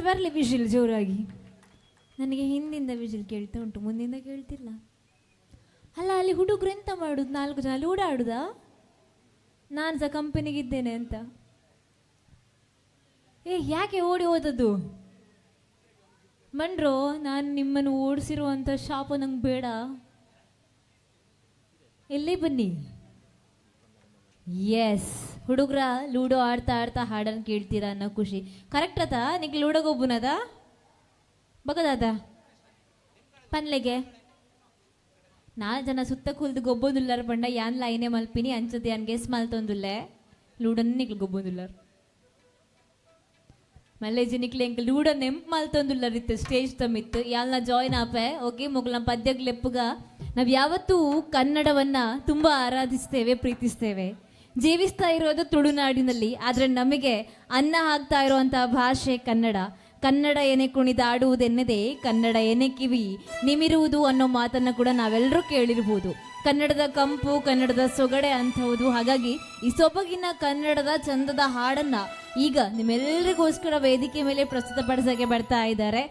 ಬರಲಿ ವಿಜಿಲ್ ಜೋರಾಗಿ. ನನಗೆ ಹಿಂದಿಂದ ವಿಜಿಲ್ ಕೇಳ್ತಾ ಉಂಟು, ಮುಂದಿಂದ ಕೇಳ್ತಿಲ್ಲ. ಅಲ್ಲ ಅಲ್ಲಿ ಹುಡುಗರು ಎಂತ ಮಾಡುದು? 4 ಜನ ಅಲ್ಲಿ ಓಡಾಡುದಾ? ನಾನು ಸಹ ಕಂಪನಿಗಿದ್ದೇನೆ ಅಂತ. ಯಾಕೆ ಓಡಿ ಹೋದದ್ದು? ಮನ್ರೋ, ನಾನು ನಿಮ್ಮನ್ನು ಓಡಿಸಿರುವಂಥ ಶಾಪ ನಂಗೆ ಬೇಡ. ಎಲ್ಲಿ ಬನ್ನಿ. ಎಸ್, ಹುಡುಗ್ರ ಲೂಡೋ ಆಡ್ತಾ ಆಡ್ತಾ ಹಾಡನ್ನು ಕೇಳ್ತೀರಾ ಅನ್ನೋ ಖುಷಿ. ಕರೆಕ್ಟ್ ಅದ? ನಿಂಗೆ ಲೂಡೋ ಗೊಬ್ಬುನದ ಬಗದಾದ ಪನ್ಲೆಗೆ 4 ಜನ ಸುತ್ತ ಕುಲ್ದು ಗೊಬ್ಬೊಂದುಲ್ಲಾರ ಪಂಡ ಯಾನ್ ಲೈನೆ ಮಲ್ಪಿನಿ ಅಂಚದ ಯಾನ್ ಗೆಸ್ ಮಲ್ತೊಂದುಲ್ಲೆ ಲೂಡನ್ ನಿಕ್ಲು ಗೊಬ್ಬೊಂದುಲ್ಲಾರ ಮಲ್ಲೇಜಿ ನಿಕ್ಲೆ ಎಂಕ್ ಲೂಡ ನೆಂಪ್ ಮಲ್ತೊಂದುಲ್ಲಾರಿತ್ತು ಸ್ಟೇಜ್ ತಮ್ಮಿತ್ತು ಯಾಲ್ನ ಜಾಯ್ನ್ ಆಪೆ. ಓಕೆ ಮೊಗ್ಲ ಪದ್ಯಗ್ಲೆಪ್ಪುಗ ನಾವು ಯಾವತ್ತೂ ಕನ್ನಡವನ್ನ ತುಂಬಾ ಆರಾಧಿಸ್ತೇವೆ, ಪ್ರೀತಿಸ್ತೇವೆ, ಜೀವಿಸ್ತಾ ಇರೋದು ತುಳುನಾಡಿನಲ್ಲಿ. ಆದರೆ ನಮಗೆ ಅನ್ನ ಹಾಕ್ತಾ ಇರುವಂತಹ ಭಾಷೆ ಕನ್ನಡ. ಕನ್ನಡ ಏನೇ ಕುಣಿದಾಡುವುದೆನ್ನದೆ ಕನ್ನಡ ಏನೇ ಕಿವಿ ನಿಮಿರುವುದು ಅನ್ನೋ ಮಾತನ್ನು ಕೂಡ ನಾವೆಲ್ಲರೂ ಕೇಳಿರ್ಬೋದು. ಕನ್ನಡದ ಕಂಪು, ಕನ್ನಡದ ಸೊಗಡೆ ಅಂಥವುದು. ಹಾಗಾಗಿ ಈ ಸೊಬಗಿನ ಕನ್ನಡದ ಚಂದದ ಹಾಡನ್ನ ಈಗ ನಿಮ್ಮೆಲ್ಲರಿಗೋಸ್ಕರ ವೇದಿಕೆ ಮೇಲೆ ಪ್ರಸ್ತುತಪಡಿಸಕ್ಕೆ ಬರ್ತಾ ಇದ್ದಾರೆ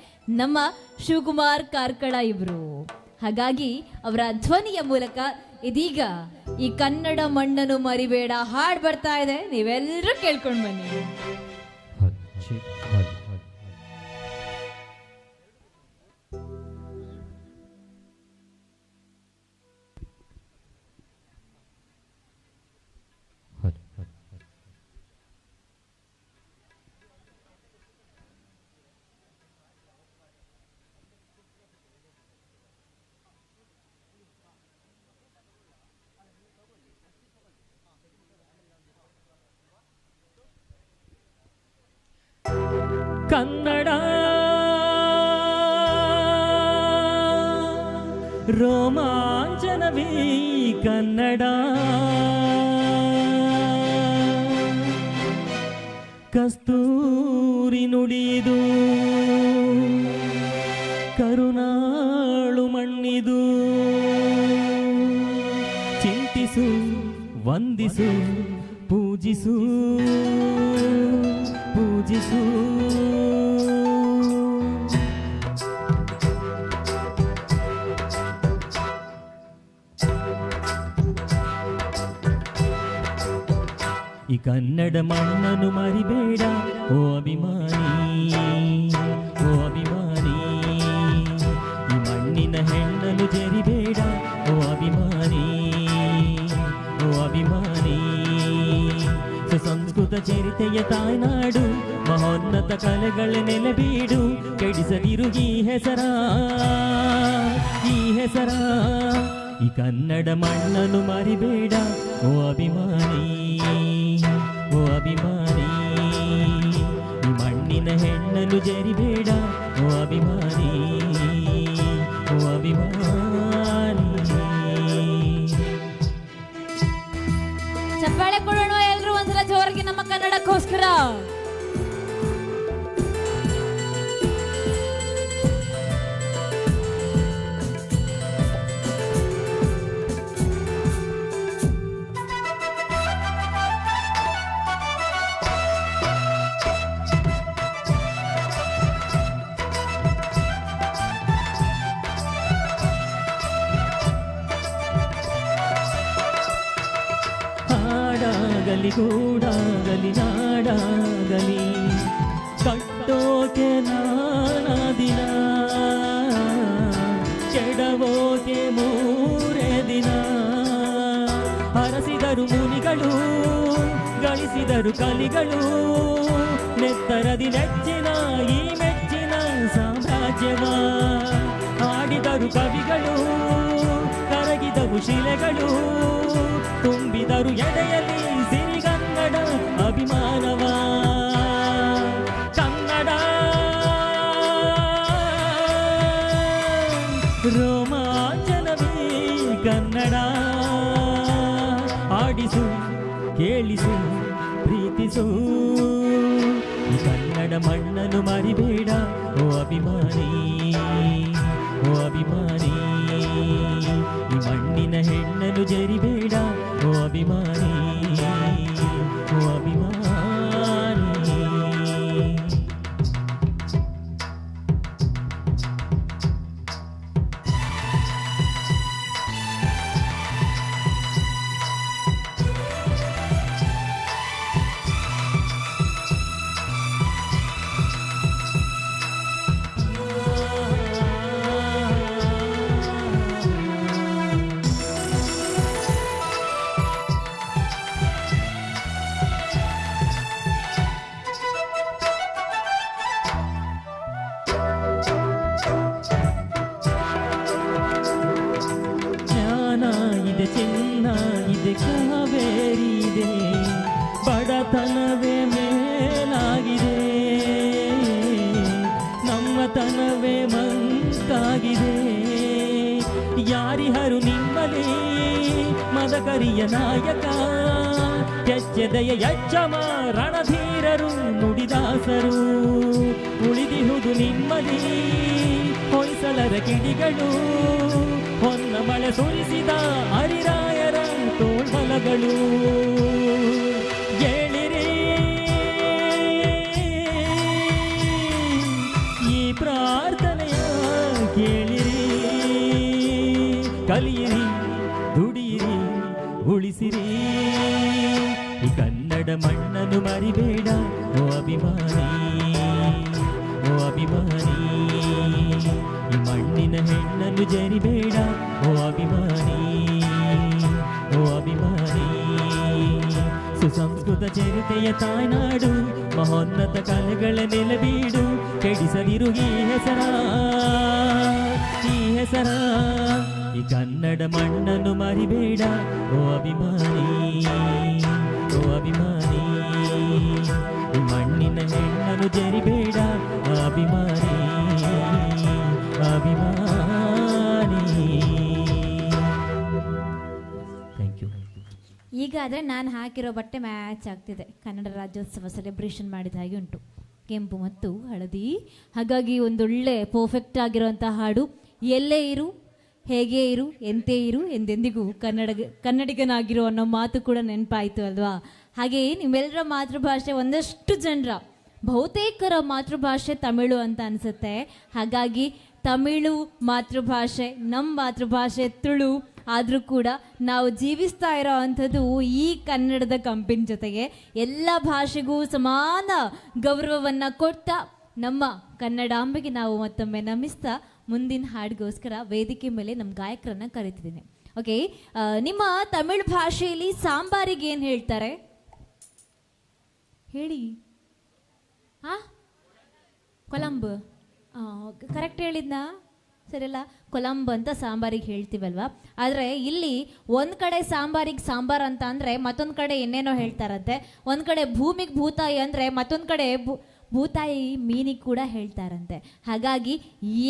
ನಮ್ಮ ಶಿವಕುಮಾರ್ ಕಾರ್ಕಳ ಇಬ್ರು. ಹಾಗಾಗಿ ಅವರ ಧ್ವನಿಯ ಮೂಲಕ ಇದೀಗ ಈ ಕನ್ನಡ ಮಣ್ಣನ್ನು ಮರಿಬೇಡ ಹಾಡ್ ಬರ್ತಾ ಇದೆ, ನೀವೆಲ್ಲರೂ ಕೇಳ್ಕೊಂಡು ಬನ್ನಿ. ಕನ್ನಡ ರೋಮಾಂಚನವೀ ಕನ್ನಡ, ಕಸ್ತೂರಿ ನುಡಿದು ಕರುನಾಳು ಮಣ್ಣಿದು, ಚಿಂತಿಸು ವಂದಿಸು ಪೂಜಿಸು ಪೂಜಿಸು. ಈ ಕನ್ನಡ ಮಣ್ಣನ್ನು ಮರಿಬೇಡ ಓ ಅಭಿಮಾನಿ, ಓ ಅಭಿಮಾನಿ. ಈ ಮಣ್ಣಿನ ಹೆಣ್ಣನ್ನು ಜರಿಬೇಡ ಓ ಅಭಿಮಾನಿ, ಓ ಅಭಿಮಾನಿ. ಸುಸಂಸ್ಕೃತ ಚರಿತೆಯ ತಾಯ್ನಾಡು, ಮಹೋನ್ನತ ಕಲೆಗಳ ನೆಲೆಬೀಡು. ಕೆಡಿಸದಿರು ಈ ಹೆಸರ, ಈ ಹೆಸರ. ಈ ಕನ್ನಡ ಮಣ್ಣನ್ನು ಮರಿಬೇಡ ಓ ಅಭಿಮಾನಿ, ಓ ಅಭಿಮಾನಿ. ಈ ಮಣ್ಣಿನ ಹೆಣ್ಣನ್ನು ಜರಿಬೇಡ ಓ ಅಭಿಮಾನಿ, ಓ ಅಭಿಮಾನಿ. ಚಪ್ಪಾಳೆ ಕೊಡೋಣ ಎಲ್ರು ಒಂದ್ಸಲ ಜೋರಿಗೆ ನಮ್ಮ ಕನ್ನಡಕ್ಕೋಸ್ಕರ. ಹಾಡಾಗಲಿ ಗೂಡಾಗಲಿ ನಾಡಾಗಲಿ ಕಟ್ಟೋಕೆ ನಾನಾ ದಿನ, ಕೆಡವೋಕೆ ಮೂರೇ ದಿನ. ಹರಸಿದರು ಮುನಿಗಳು, ಗಳಿಸಿದರು ಕಲಿಗಳು, ನೆತ್ತರದಿ ನೆಚ್ಚಿನ ಈ ಮೆಚ್ಚಿನ ಸಾಮ್ರಾಜ್ಯವ. ಆಡಿದರು ಕವಿಗಳು, ಕರಗಿದವು ಶಿಲೆಗಳು, ತುಂಬಿದರು ಎದೆಯಲ್ಲಿ ಸಿರಿಗನ್ನಡ ಅಭಿಮಾನವ. ಕನ್ನಡ ರೋಮಾಂಚನವೀ ಕನ್ನಡ, ಆಡಿಸು ಕೇಳಿಸು ಪ್ರೀತಿಸು. ಈ ಕನ್ನಡ ಮಣ್ಣನ್ನು ಮರಿಬೇಡ ಓ ಅಭಿಮಾನಿ, ಓ ಅಭಿಮಾನಿ. ಈ ಮಣ್ಣಿನ ಹೆಣ್ಣನ್ನು ಜರಿಬೇಡ ಓ ಅಭಿಮಾನಿ, ಓ ಅಭಿಮಾನಿ. ಇದೆ ಚಿನ್ನ ಇದೆ ಕಾವೇರಿ ಇದೆ, ಬಡತನವೇ ಮೇಲಾಗಿದೆ, ನಮ್ಮತನವೇ ಮಂಕಾಗಿದೆ. ಯಾರಿಹರು ನಿಮ್ಮಲ್ಲಿ ಮದಕರಿಯ ನಾಯಕ, ಕೆಚ್ಚೆದೆಯ ಯಜ್ಜಮ ರಣಧೀರರು ನುಡಿದಾಸರು. ಉಳಿದಿಹುದು ನಿಮ್ಮಲ್ಲಿ ಹೊಯ್ಸಲರ ಕಿಡಿಗಳು, ಹೊನ್ನ ಮಳೆ ಸುರಿಸಿದ ಹರಿರಾಯರ ತೋಳ್ಬಲಗಳು. ಏಳಿರಿ ಈ ಪ್ರಾರ್ಥನೆಯ ಕೇಳಿರಿ, ಕಲಿಯಿರಿ ದುಡಿಯಿರಿ ಉಳಿಸಿರಿ. ಈ ಕನ್ನಡ ಮಣ್ಣನ್ನು ಮರಿಬೇಡ ಓ ಅಭಿಮಾನಿ, ಓ ಅಭಿಮಾನಿ. ಈ ಮಣ್ಣಿನ ಹೆಣ್ಣನ್ನು ಜರಿಬೇಡ ಓ ಅಭಿಮಾನಿ, ಓ ಅಭಿಮಾನಿ. ಸುಸಂಸ್ಕೃತ ಚರಿತೆಯ ತಾಯ್ನಾಡು, ಮಹೋನ್ನತ ಕಲೆಗಳ ನೆಲಬೀಡು. ಕೆಡಿಸದಿರು ಈ ಹೆಸರ, ಈ ಹೆಸರ. ಈ ಕನ್ನಡ ಮಣ್ಣನ್ನು ಮರಿಬೇಡ ಓ ಅಭಿಮಾನಿ, ಓ ಅಭಿಮಾನಿ. ಈ ಮಣ್ಣಿನ ಹೆಣ್ಣನ್ನು ಜರಿಬೇಡ ಅಭಿಮಾನಿ, ಅಭಿಮಾನಿ. Thank you. ಈಗ ಆದರೆ ನಾನು ಹಾಕಿರೋ ಬಟ್ಟೆ ಮ್ಯಾಚ್ ಆಗ್ತಿದೆ. ಕನ್ನಡ ರಾಜ್ಯೋತ್ಸವ ಸೆಲೆಬ್ರೇಷನ್ ಮಾಡಿದ ಹಾಗೆ ಉಂಟು, ಕೆಂಪು ಮತ್ತು ಹಳದಿ. ಹಾಗಾಗಿ ಒಂದೊಳ್ಳೆ ಪರ್ಫೆಕ್ಟ್ ಆಗಿರುವಂಥ ಹಾಡು. ಎಲ್ಲೇ ಇರು, ಹೇಗೆ ಇರು, ಎಂತೇ ಇರು, ಎಂದೆಂದಿಗೂ ಕನ್ನಡಿಗನಾಗಿರೋ ಅನ್ನೋ ಮಾತು ಕೂಡ ನೆನಪಾಯಿತು ಅಲ್ವಾ? ಹಾಗೆಯೇ ನಿಮ್ಮೆಲ್ಲರ ಮಾತೃಭಾಷೆ, ಒಂದಷ್ಟು ಜನರ ಬಹುತೇಕರ ಮಾತೃಭಾಷೆ ತಮಿಳು ಅಂತ ಅನಿಸುತ್ತೆ. ಹಾಗಾಗಿ ತಮಿಳು ಮಾತೃಭಾಷೆ, ನಮ್ಮ ಮಾತೃಭಾಷೆ ತುಳು ಆದರೂ ಕೂಡ ನಾವು ಜೀವಿಸ್ತಾ ಇರೋ ಅಂಥದ್ದು ಈ ಕನ್ನಡದ ಕಂಪಿನ ಜೊತೆಗೆ. ಎಲ್ಲ ಭಾಷೆಗೂ ಸಮಾನ ಗೌರವವನ್ನು ಕೊಡ್ತಾ ನಮ್ಮ ಕನ್ನಡಾಂಬೆಗೆ ನಾವು ಮತ್ತೊಮ್ಮೆ ನಮಿಸ್ತಾ ಮುಂದಿನ ಹಾಡಿಗೋಸ್ಕರ ವೇದಿಕೆ ಮೇಲೆ ನಮ್ಮ ಗಾಯಕರನ್ನ ಕರೀತಿದ್ದೀನಿ. ಓಕೆ, ನಿಮ್ಮ ತಮಿಳು ಭಾಷೆಯಲ್ಲಿ ಸಾಂಬಾರಿಗೆ ಏನು ಹೇಳ್ತಾರೆ ಹೇಳಿ? ಕೊಲಂಬು. ಕರೆಕ್ಟ್ ಹೇಳಿದ್ನಾ? ಸರಿಯಲ್ಲ, ಕೊಲಂಬು ಅಂತ ಸಾಂಬಾರಿಗೆ ಹೇಳ್ತೀವಲ್ವಾ. ಆದರೆ ಇಲ್ಲಿ ಒಂದು ಕಡೆ ಸಾಂಬಾರಿಗೆ ಸಾಂಬಾರು ಅಂತ ಅಂದರೆ ಮತ್ತೊಂದು ಕಡೆ ಏನೇನೋ ಹೇಳ್ತಾರಂತೆ. ಒಂದು ಕಡೆ ಭೂಮಿಗೆ ಭೂತಾಯಿ ಅಂದರೆ ಮತ್ತೊಂದು ಕಡೆ ಭೂತಾಯಿ ಮೀನಿಗೆ ಕೂಡ ಹೇಳ್ತಾರಂತೆ. ಹಾಗಾಗಿ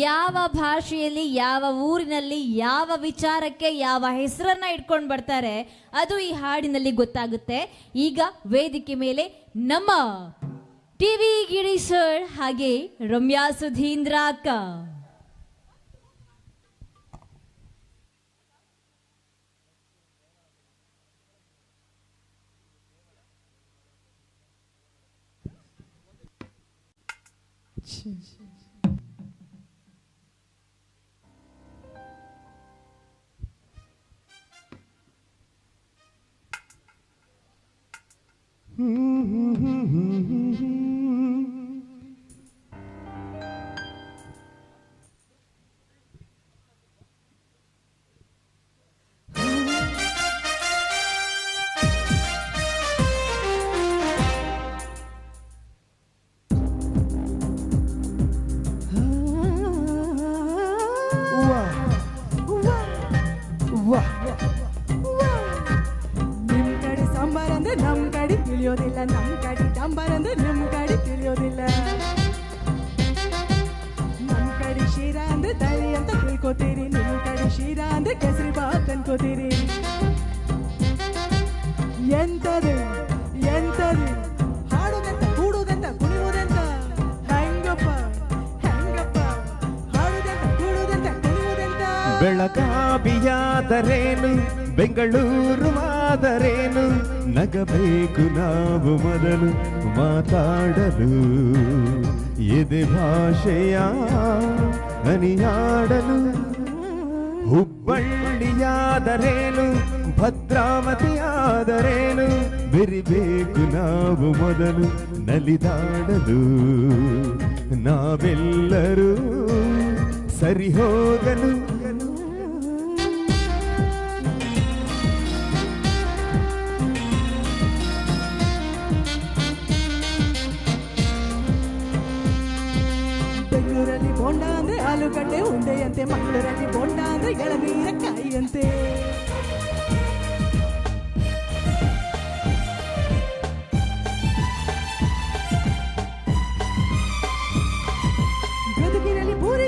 ಯಾವ ಭಾಷೆಯಲ್ಲಿ, ಯಾವ ಊರಿನಲ್ಲಿ, ಯಾವ ವಿಚಾರಕ್ಕೆ ಯಾವ ಹೆಸರನ್ನ ಇಟ್ಕೊಂಡು ಬರ್ತಾರೆ ಅದು ಈ ಹಾಡಿನಲ್ಲಿ ಗೊತ್ತಾಗುತ್ತೆ. ಈಗ ವೇದಿಕೆ ಮೇಲೆ ನಮ್ಮ ಟಿವಿ ಗಿರಿ ಸರ್ ಹಾಗೆ ರಮ್ಯಾ ಸುಧೀಂದ್ರ ಅಕ್ಕ. ನಿಮ್ ಕಡೆ ಸಾಂಬಾರ್ ಅಂದ್ರೆ ನಮ್ ಕಡೆ ತಿಳಿಯೋದಿಲ್ಲ, ನಮ್ ಕಡೆ ಸಾಂಬಾರ್ ಅಂದ್ರೆ ನಿಮ್ ಕಡೆ ತಿಳಿಯೋದಿಲ್ಲ. ನಮ್ ಕಡೆ ಶೀರಾ ಅಂದ್ರೆ ತಳಿ ಅಂತ ತಿಳ್ಕೊತೀರಿ, ನಿಮ್ ಕಡೆ ಶೀರಾ ಅಂದ್ರೆ ಕೇಸರಿ ಬಾತ್ ಅನ್ಕೋತೀರಿ. ಎಂತದು ಎಂತದು ಹಾಡುದಂತ ಕೂಡುದಂತ ಕುಣಿಯುವುದಂತ, ಹೆಂಗಪ್ಪ ಹೆಂಗಪ್ಪ ಹಾಡುದಂತ ಕೂಡುದಂತ ಕುಣಿಯುವುದಂತ. ಬೆಳಗಾವಿಯಾದರೇನು ಬೆಂಗಳೂರು ಆದರೇನು, ನಗಬೇಕು ನಾವು ಮೊದಲು ಮಾತಾಡಲು, ಎದೆ ಭಾಷೆಯ ಅನಿಯಾಡಲು. ಹುಬ್ಬಳ್ಳಿಯಾದರೇನು ಭದ್ರಾವತಿಯಾದರೇನು, ಬೆರಿಬೇಕು ನಾವು ಮೊದಲು ನಲಿದಾಡಲು. ನಾವೆಲ್ಲರೂ ಸರಿ ಹೋಗಲು. ಬೆಂಗಳೂರಲ್ಲಿ ಬೋಂಡ ಅಂದ್ರೆ ಆಲೂಗಡ್ಡೆ ಉಂಡೆಯಂತೆ, ಮಂಗಳೂರಲ್ಲಿ ಬೋಂಡ ಅಂದ್ರೆ ಎಳನೀರ ಕಾಯಿಯಂತೆ.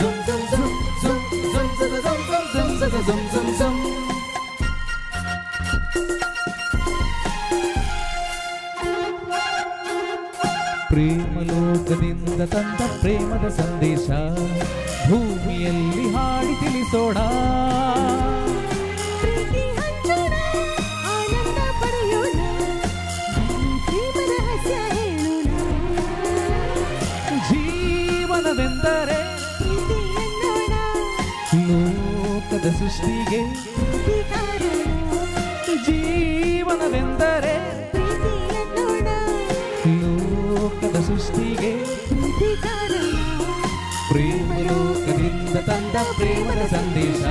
zum zum zum zum zum zum zum zum zum zum zum. ಪ್ರೇಮ ಲೋಕದಿಂದ ತಂದ ಪ್ರೇಮದ ಸಂದೇಶ ಭೂಮಿಯಲ್ಲಿ ಹಾಡಿ ತಿಳಿಸೋಣ. ಜೀವನವೆಂದರೆ ಲೋಕದ ಸೃಷ್ಟಿಗೆ, ಜೀವನವೆಂದರೆ ಲೋಕದ ಸೃಷ್ಟಿಗೆ, ಪ್ರೇಮ ಲೋಕದಿಂದ ತಂದ ಪ್ರೇಮದ ಸಂದೇಶ.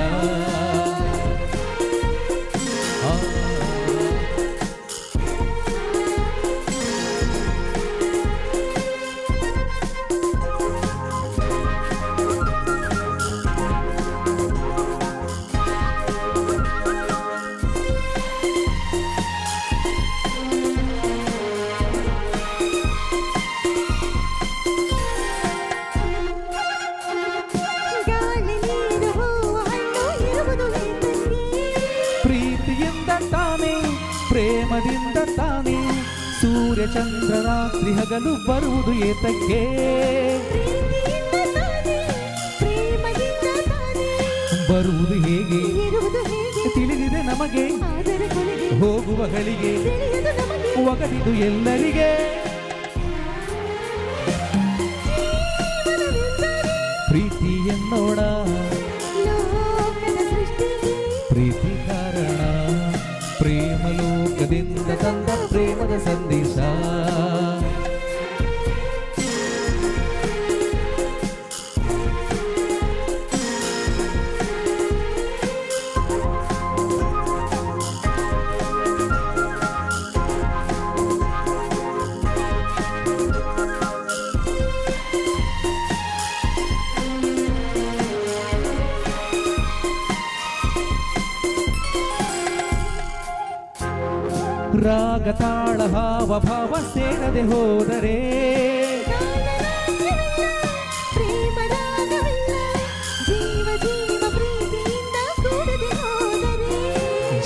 ಪ್ರೇಮದಿಂದ ತಾನೇ ಸೂರ್ಯ ಚಂದ್ರ ರಾತ್ರಿ ಹಗಲು ಬರುವುದು ಏತಕ್ಕೆ, ಬರುವುದು ಹೇಗೆ ತಿಳಿದಿದೆ ನಮಗೆ, ಹೋಗುವ ಗಳಿಗೆ ಒಗದಿದು ಎಲ್ಲರಿಗೆ. ಪ್ರೀತಿ ಎನ್ನೋಣ ಪ್ರೀತಿ ಕಾರಣ, ಪ್ರೇಮ ಲೋಕದಿಂದ ತಂದ ಪ್ರೇಮದ ಸಂದೇಶ. ರಾಗ ತಾಳ ಹಾವ ಭಾವ ಸೇರದೆ ಹೋದರೆ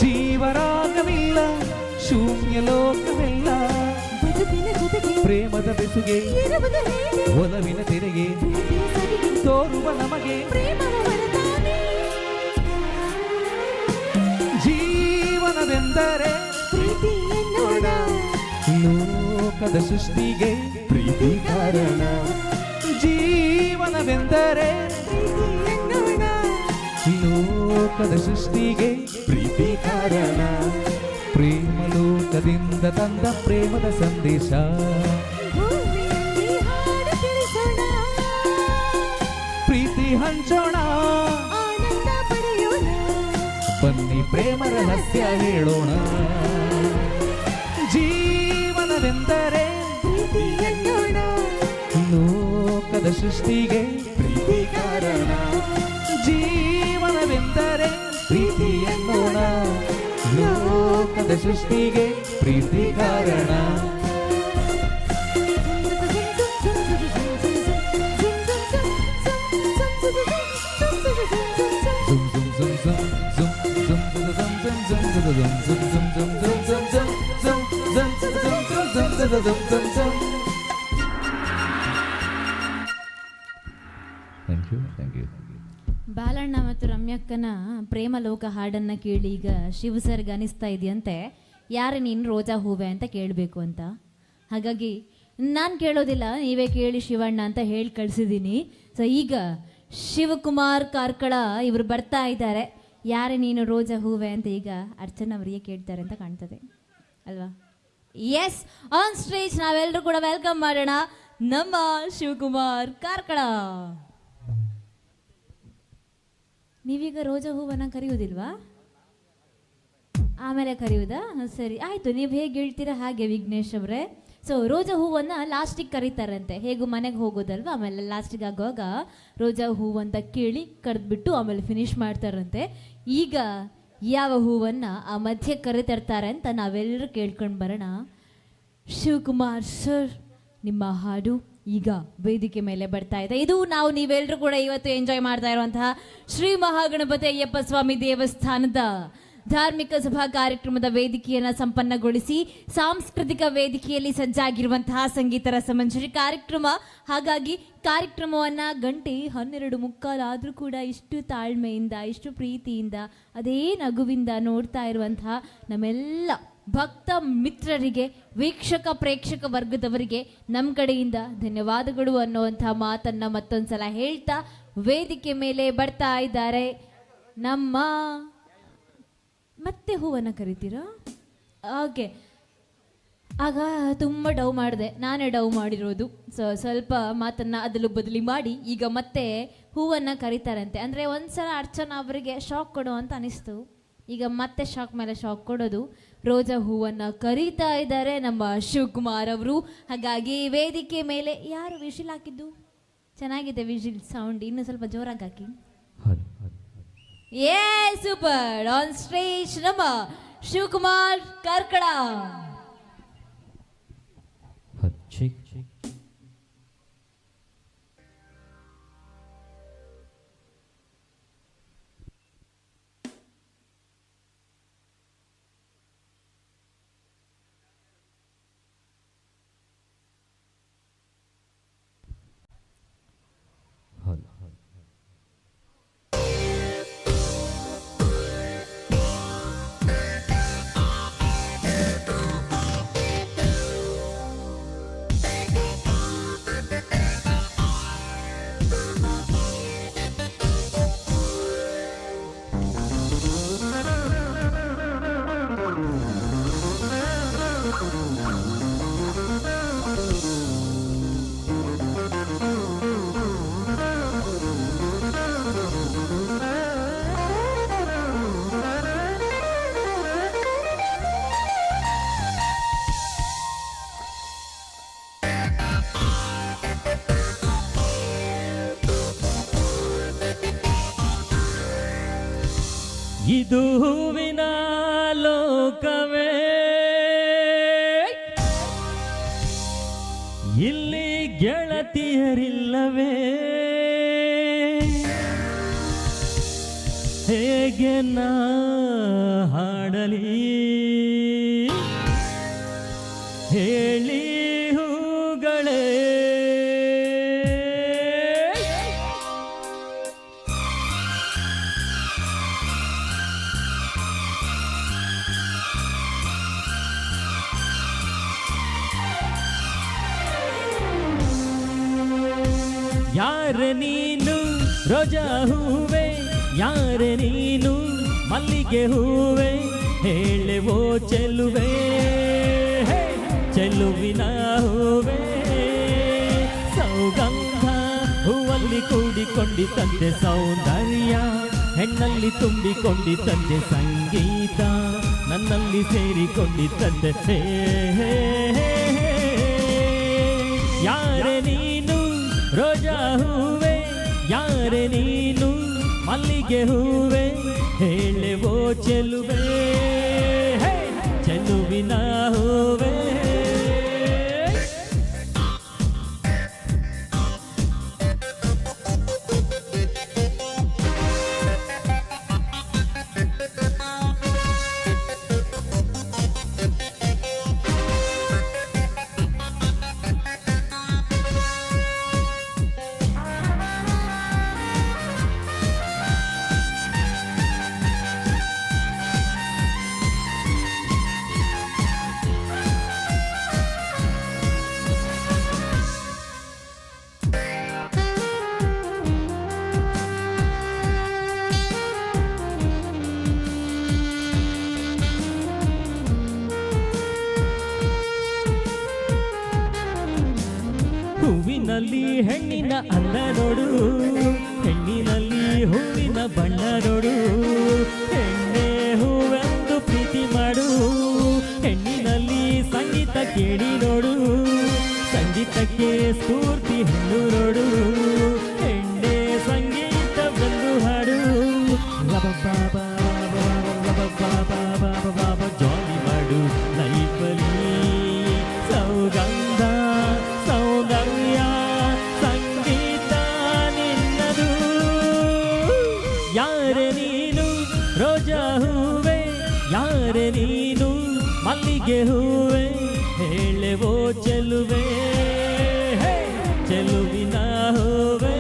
ಜೀವರಾಗವಿಲ್ಲ, ಶೂನ್ಯ ಲೋಕವಿಲ್ಲ, ಪ್ರೇಮದ ಬೆಸುಗೆ ಒಲವಿನ ತೆರೆಗೆ ತೋರುವ ನಮಗೆ ಜೀವನವೆಂದರೆ ಲೋಕದ ಸೃಷ್ಟಿಗೆ ಪ್ರೀತಿ ಕಾರಣ. ಜೀವನವೆಂದರೆ ಲೋಕದ ಸೃಷ್ಟಿಗೆ ಪ್ರೀತಿ ಕಾರಣ, ಪ್ರೇಮ ಲೋಕದಿಂದ ತಂದ ಪ್ರೇಮದ ಸಂದೇಶ. ಪ್ರೀತಿ ಹಂಚೋಣ, ಬನ್ನಿ ಪ್ರೇಮ ರಹಸ್ಯ ಹೇಳೋಣ. ಜೀವನವೆಂದರೆ ಲೋಕದ ಸೃಷ್ಟಿಗೆ ಪ್ರೀತಿ ಕಾರಣ, ಜೀವನವೆಂದರೆ ಪ್ರೀತಿ ಎನ್ನೋಣ, ಲೋಕದ ಸೃಷ್ಟಿಗೆ ಪ್ರೀತಿ ಕಾರಣ. ಬಾಲಣ್ಣ ಮತ್ತು ರಮ್ಯಕ್ಕನ ಪ್ರೇಮ ಲೋಕ ಹಾಡನ್ನ ಕೇಳಿ ಈಗ ಶಿವ ಸರ್ಗೆ ಅನಿಸ್ತಾ ಇದೆಯಂತೆ ಯಾರು ನೀನು ರೋಜಾ ಹೂವೆ ಅಂತ ಕೇಳಬೇಕು ಅಂತ. ಹಾಗಾಗಿ ನಾನು ಕೇಳೋದಿಲ್ಲ, ನೀವೇ ಕೇಳಿ ಶಿವಣ್ಣ ಅಂತ ಹೇಳಿ ಕಳಿಸಿದ್ದೀನಿ. ಸೊ ಈಗ ಶಿವಕುಮಾರ್ ಕಾರ್ಕಳ ಇವರು ಬರ್ತಾ ಇದ್ದಾರೆ, ಯಾರೇ ನೀನು ರೋಜಾ ಹೂವೆ ಅಂತ ಈಗ ಅರ್ಚನಾ ಅವರಿಗೆ ಕೇಳ್ತಾರೆ ಅಂತ ಕಾಣ್ತದೆ ಅಲ್ವಾ? ಎಸ್, ಆನ್ ಸ್ಟೇಜ್ ನಾವೆಲ್ಲರೂ ಕೂಡ ವೆಲ್ಕಮ್ ಮಾಡೋಣ ನಮ್ಮ ಶಿವಕುಮಾರ್ ಕಾರ್ಕಳ. ನೀವೀಗ ರೋಜಾ ಹೂವನ್ನ ಕರೆಯುವುದಿಲ್ವಾ? ಆಮೇಲೆ ಕರೆಯುವುದಾ? ಸರಿ ಆಯಿತು, ನೀವು ಹೇಗೆ ಹೇಳ್ತೀರಾ ಹಾಗೆ ವಿಘ್ನೇಶ್ ಅವರೇ. ಸೊ ರೋಜಾ ಹೂವನ್ನು ಲಾಸ್ಟಿಗೆ ಕರೀತಾರಂತೆ, ಹೇಗೂ ಮನೆಗೆ ಹೋಗೋದಲ್ವ, ಆಮೇಲೆ ಲಾಸ್ಟಿಗೆ ಆಗುವಾಗ ರೋಜಾ ಹೂವು ಅಂತ ಕೇಳಿ ಕರೆದ್ಬಿಟ್ಟು ಆಮೇಲೆ ಫಿನಿಶ್ ಮಾಡ್ತಾರಂತೆ. ಈಗ ಯಾವ ಹೂವನ್ನು ಆ ಮಧ್ಯೆ ಕರೆತರ್ತಾರೆ ಅಂತ ನಾವೆಲ್ಲರೂ ಕೇಳ್ಕೊಂಡು ಬರೋಣ. ಶಿವಕುಮಾರ್ ಸರ್, ನಿಮ್ಮ ಹಾಡು ಈಗ ವೇದಿಕೆ ಮೇಲೆ ಬರ್ತಾ ಇದೆ. ಇದು ನಾವು ನೀವೆಲ್ಲರೂ ಕೂಡ ಇವತ್ತು ಎಂಜಾಯ್ ಮಾಡ್ತಾ ಇರುವಂತಹ ಶ್ರೀ ಮಹಾಗಣಪತಿ ಅಯ್ಯಪ್ಪ ಸ್ವಾಮಿ ದೇವಸ್ಥಾನದ ಧಾರ್ಮಿಕ ಸಭಾ ಕಾರ್ಯಕ್ರಮದ ವೇದಿಕೆಯನ್ನು ಸಂಪನ್ನಗೊಳಿಸಿ ಸಾಂಸ್ಕೃತಿಕ ವೇದಿಕೆಯಲ್ಲಿ ಸಜ್ಜಾಗಿರುವಂತಹ ಸಂಗೀತ ರಸಮಂಜರಿ ಕಾರ್ಯಕ್ರಮ. ಹಾಗಾಗಿ ಕಾರ್ಯಕ್ರಮವನ್ನು ಗಂಟೆ 12:15 ಆದರೂ ಕೂಡ ಇಷ್ಟು ತಾಳ್ಮೆಯಿಂದ, ಇಷ್ಟು ಪ್ರೀತಿಯಿಂದ, ಅದೇ ನಗುವಿಂದ ನೋಡ್ತಾ ಇರುವಂತಹ ನಮ್ಮೆಲ್ಲ ಭಕ್ತ ಮಿತ್ರರಿಗೆ, ವೀಕ್ಷಕ ಪ್ರೇಕ್ಷಕ ವರ್ಗದವರಿಗೆ ನಮ್ಮ ಕಡೆಯಿಂದ ಧನ್ಯವಾದಗಳು ಅನ್ನುವಂಥ ಮಾತನ್ನು ಮತ್ತೊಂದ್ಸಲ ಹೇಳ್ತಾ ವೇದಿಕೆ ಮೇಲೆ ಬರ್ತಾ ಇದ್ದಾರೆ ನಮ್ಮ ಮತ್ತೆ ಹೂವನ್ನು ಕರಿತೀರಾ? ಓಕೆ, ಆಗ ತುಂಬ ಡವ್ ಮಾಡಿದೆ, ನಾನೇ ಡವ್ ಮಾಡಿರೋದು. ಸ್ವಲ್ಪ ಮಾತನ್ನು ಅದಲು ಬದಲಿ ಮಾಡಿ ಈಗ ಮತ್ತೆ ಹೂವನ್ನು ಕರೀತಾರಂತೆ. ಅಂದರೆ ಒಂದ್ಸಲ ಅರ್ಚನಾ ಅವರಿಗೆ ಶಾಕ್ ಕೊಡು ಅಂತ ಅನಿಸ್ತು, ಈಗ ಮತ್ತೆ ಶಾಕ್ ಮೇಲೆ ಶಾಕ್ ಕೊಡೋದು. ರೋಜಾ ಹೂವನ್ನು ಕರೀತಾ ಇದ್ದಾರೆ ನಮ್ಮ ಶಿವಕುಮಾರ್ ಅವರು. ಹಾಗಾಗಿ ವೇದಿಕೆ ಮೇಲೆ ಯಾರು ವಿಶಿಲ್ ಹಾಕಿದ್ದು? ಚೆನ್ನಾಗಿದೆ ವಿಶಿಲ್ ಸೌಂಡ್, ಇನ್ನೂ ಸ್ವಲ್ಪ ಜೋರಾಗಿ ಹಾಕಿ. ಏ ಸೂಪರ್! ಆನ್ ಸ್ಟೇಜ್ ನಮ್ಮ ಶಿವಕುಮಾರ್ ಕಾರ್ಕಳ. ಇದು ಹೂವಿನ ಲೋಕವೇ, ಇಲ್ಲಿ ಗೆಳತಿಯರಿಲ್ಲವೇ, ಹೇಗೆ ನಾ ಹಾಡಲಿ ಹೇಳಿ ಹೂಗಳೇ. ಯಾರೆ ನೀನು ರೋಜಾ ಹೂವೆ, ಯಾರೆ ನೀನು ಮಲ್ಲಿಗೆ ಹೂವೆ, ಹೇಳುವೋ ಚೆಲುವೆ, ಚೆಲುವಿನ ಹೂವೆ. ಸೌಗಂಧ ಹೂವಲ್ಲಿ ಕೂಡಿಕೊಂಡಿತಂತೆ ಸೌಂದರ್ಯ, ಹೆಣ್ಣಲ್ಲಿ ತುಂಬಿಕೊಂಡಿತಂತೆ ಸಂಗೀತ, ನನ್ನಲ್ಲಿ ಸೇರಿಕೊಂಡಿತಂತೆ. ಯಾರೆ ನೀನು ರೋಜಾ ಹೂವೆ, ಯಾರೆ ನೀನು ಮಲ್ಲಿಗೆ ಹೂವೆ, ಹೇಳುವೋ ಚೆಲುವೆ, ಚೆಲುವಿನ ಹೂವೆ. ಹೂವಿನಲ್ಲಿ ಹೆಣ್ಣಿನ ಅಂದ ನೋಡು, ಹೆಣ್ಣಿನಲ್ಲಿ ಹೂವಿನ ಬಣ್ಣ ನೋಡು, ಹೆಣ್ಣೆ ಹೂವೆಂದು ಪ್ರೀತಿ ಮಾಡು, ಹೆಣ್ಣಿನಲ್ಲಿ ಸಂಗೀತ ಕೇಳಿ ನೋಡು, ಸಂಗೀತಕ್ಕೆ ಸ್ಫೂರ್ತಿ ಹೆಣ್ಣು ನೋಡು, ಹೆಣ್ಣೆ ಸಂಗೀತವೆಂದು ಹಾಡು. ಜಾಲಿ ಮಾಡು ಲೈಫಲ್ಲಿ, ಸೌಗಂಧ ಸೌಂದರ್ಯ ಯಾರೆ ನೀನು ರೋಜಾ ಹೂವೆ ಯಾರೆ ನೀನು ಮಲ್ಲಿಗೆ ಹೂವೆ ಹೇಳೆವೋ ಚೆಲುವೆ ಹೇ, ಚೆಲುವಿನ ಹೂವೆ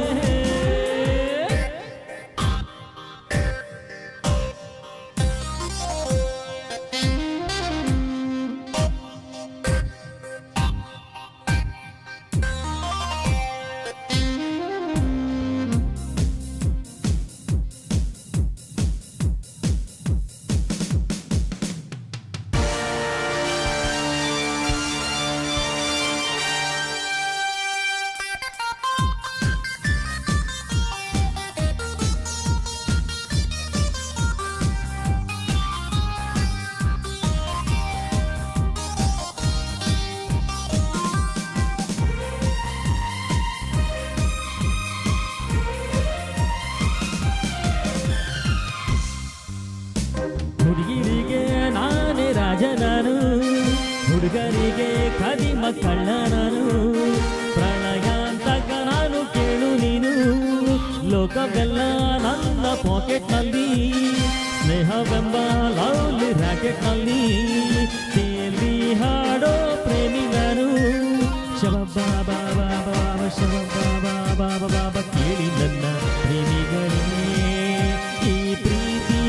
ಹುಡುಗಿರಿಗೆ ನಾನೇ ರಾಜ ನಾನು ಹುಡುಗರಿಗೆ ಖದೀಮ ಕಳ್ಳ ನಾನು ಪ್ರಣಯಾಂತಕ ನಾನು ಕೇಳು ನೀನು ಲೋಕವೆಲ್ಲ ನನ್ನ ಪಾಕೆಟ್ನಲ್ಲಿ ಸ್ನೇಹವೆಂಬ ಲವ್ಲಿ ರ್ಯಾಕೆಟ್ನಲ್ಲಿ ತೇಲಿ ಹಾಡೋ ಪ್ರೇಮಿ ನಾನು ಶಬಾಬಾ ಬಾಬಾ ಶಬಾಬಾ ಬಾಬಾ ಬಾಬಾ ಕೇಳಿ ನನ್ನ ಪ್ರೇಮಿಗಳೇ ಈ ಪ್ರೀತಿ